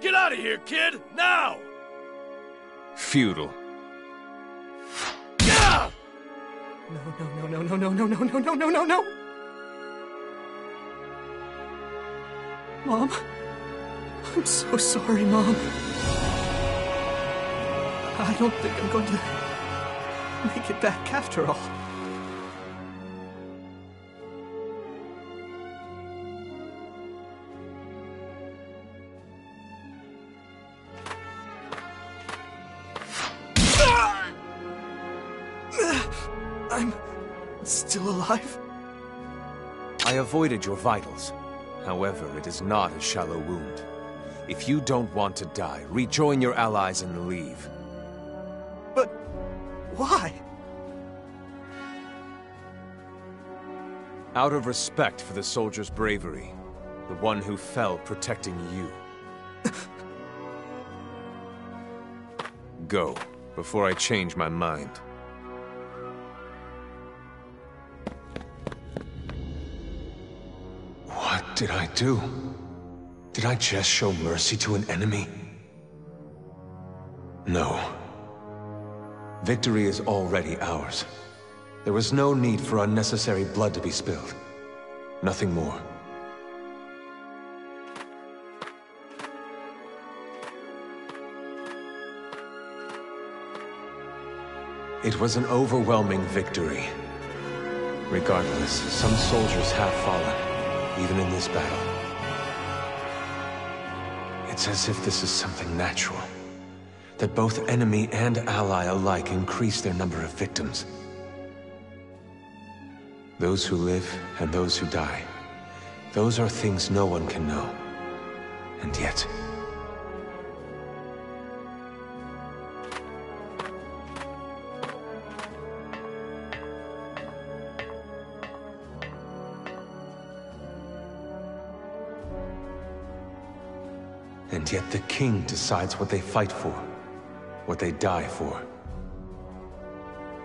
Get out of here, kid! Now! Futile. Yeah! No. Mom? I'm so sorry, Mom. I don't think I'm going to make it back after all. I'm still alive? I avoided your vitals. However, it is not a shallow wound. If you don't want to die, rejoin your allies and leave. But why? Out of respect for the soldier's bravery, the one who fell protecting you. Go, before I change my mind. What did I do? Did I just show mercy to an enemy? No. Victory is already ours. There was no need for unnecessary blood to be spilled. Nothing more. It was an overwhelming victory. Regardless, some soldiers have fallen, even in this battle. It's as if this is something natural, that both enemy and ally alike increase their number of victims. Those who live and those who die, those are things no one can know. And yet... And yet the king decides what they fight for, what they die for.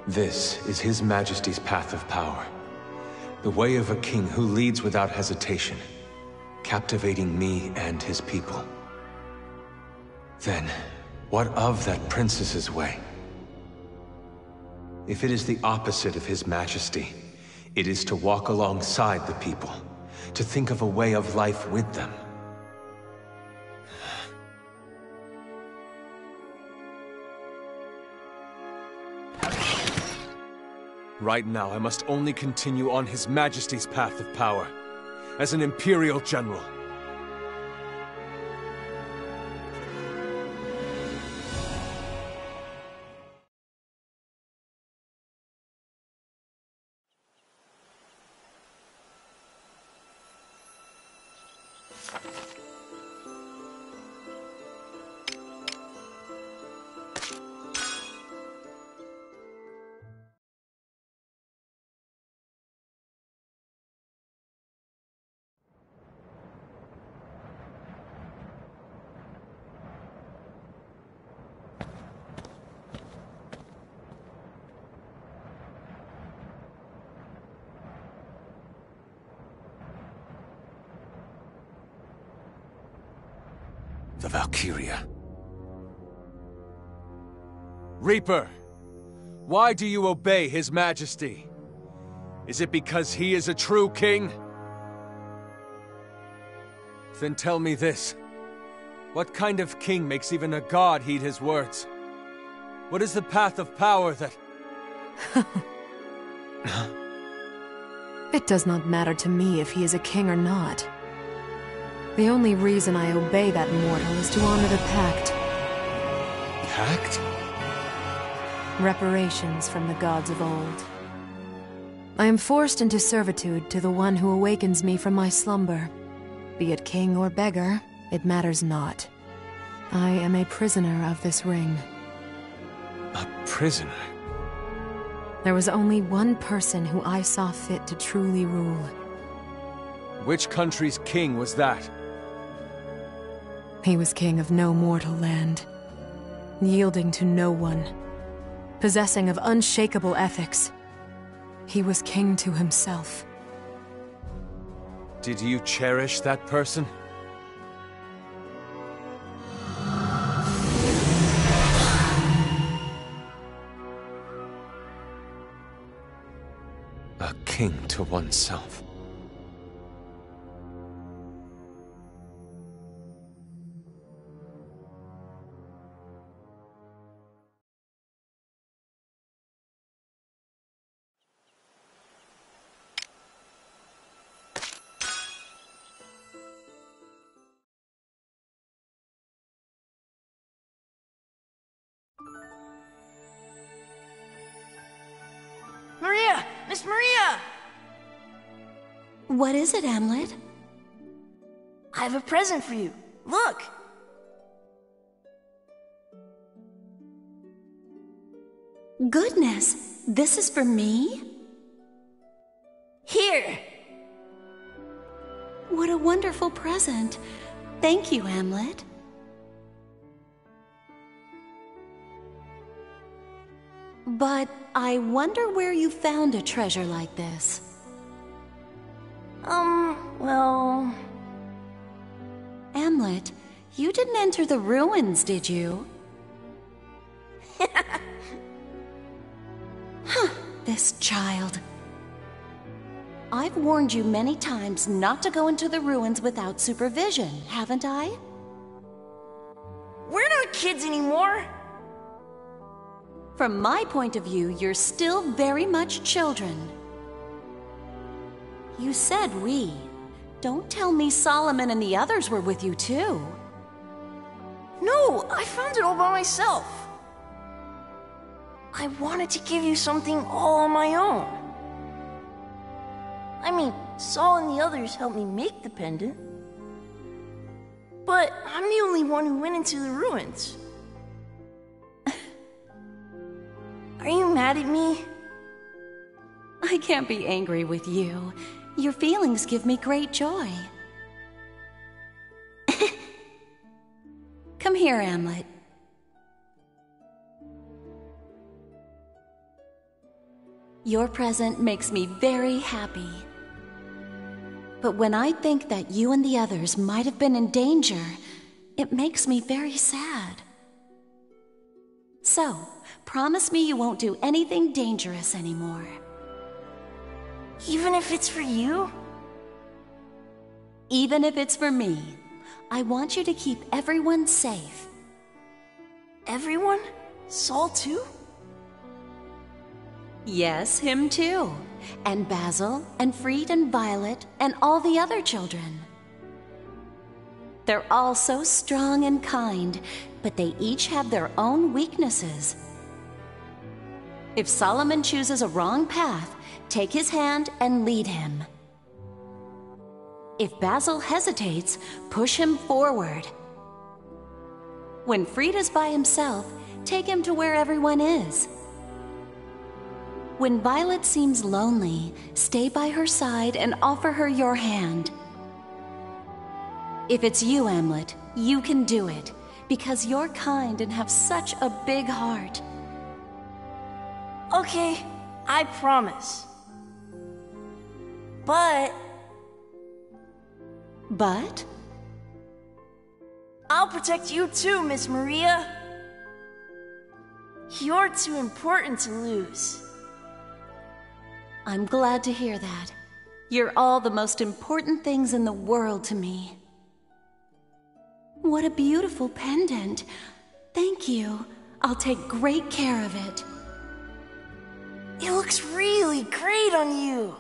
This is His Majesty's path of power. The way of a king who leads without hesitation, captivating me and his people. Then, what of that princess's way? If it is the opposite of His Majesty, it is to walk alongside the people, to think of a way of life with them. Right now, I must only continue on His Majesty's path of power, as an Imperial General. The Valkyria. Reaper, why do you obey His Majesty? Is it because he is a true king? Then tell me this. What kind of king makes even a god heed his words? What is the path of power that... It does not matter to me if he is a king or not. The only reason I obey that mortal is to honor the pact. Pact? Reparations from the gods of old. I am forced into servitude to the one who awakens me from my slumber. Be it king or beggar, it matters not. I am a prisoner of this ring. A prisoner? There was only one person who I saw fit to truly rule. Which country's king was that? He was king of no mortal land, yielding to no one, possessing of unshakable ethics. He was king to himself. Did you cherish that person? king to oneself. Maria! Miss Maria! What is it, Hamlet? I have a present for you. Look! Goodness, this is for me? Here! What a wonderful present. Thank you, Hamlet. But I wonder where you found a treasure like this. Well... Hamlet, you didn't enter the ruins, did you? Huh, this child. I've warned you many times not to go into the ruins without supervision, haven't I? We're not kids anymore! From my point of view, you're still very much children. You said we. Don't tell me Solomon and the others were with you too. No, I found it all by myself. I wanted to give you something all on my own. I mean, Saul and the others helped me make the pendant. But I'm the only one who went into the ruins. Are you mad at me? I can't be angry with you. Your feelings give me great joy. Come here, Hamlet. Your present makes me very happy. But when I think that you and the others might have been in danger, it makes me very sad. So, promise me you won't do anything dangerous anymore. Even if it's for you? Even if it's for me. I want you to keep everyone safe. Everyone? Saul too? Yes, him too. And Basil, and Fried and Violet, and all the other children. They're all so strong and kind, but they each have their own weaknesses. If Solomon chooses a wrong path, take his hand and lead him. If Basil hesitates, push him forward. When Fried is by himself, take him to where everyone is. When Violet seems lonely, stay by her side and offer her your hand. If it's you, Hamlet, you can do it, because you're kind and have such a big heart. Okay, I promise. But... But? I'll protect you too, Miss Maria. You're too important to lose. I'm glad to hear that. You're all the most important things in the world to me. What a beautiful pendant. Thank you. I'll take great care of it. It looks really great on you.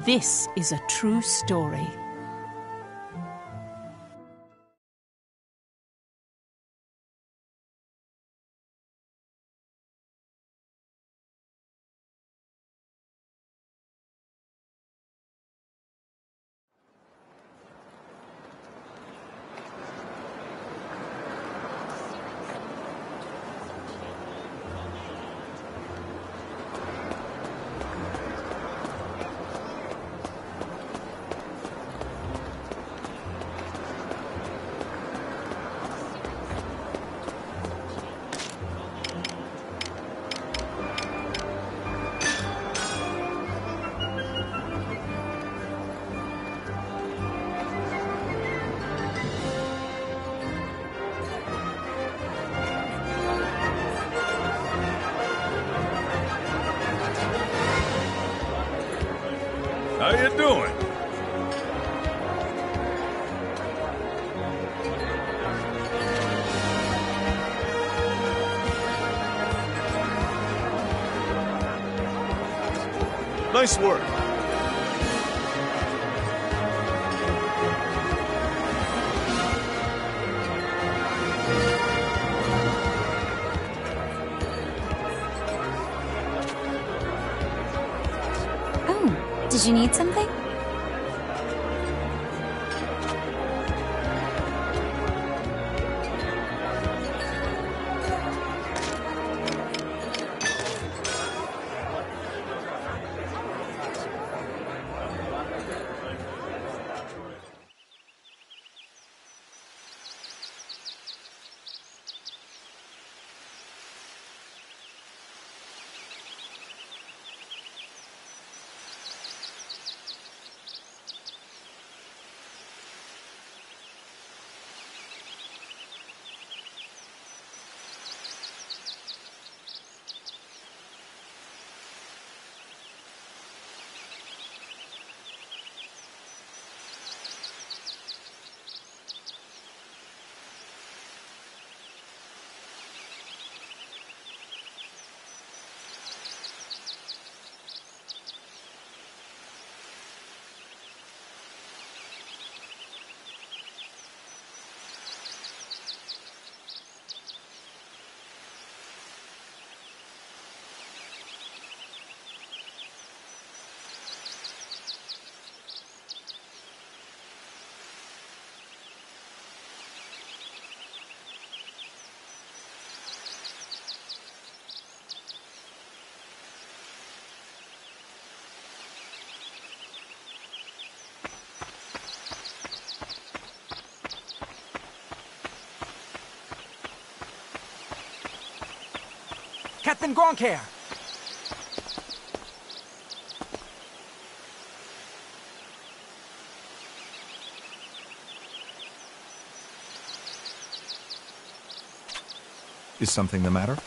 This is a true story. How you doing? Nice work. Oh, did you need something? Captain Gronkair! Is something the matter?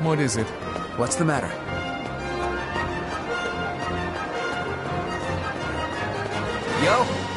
What is it? What's the matter? Yo,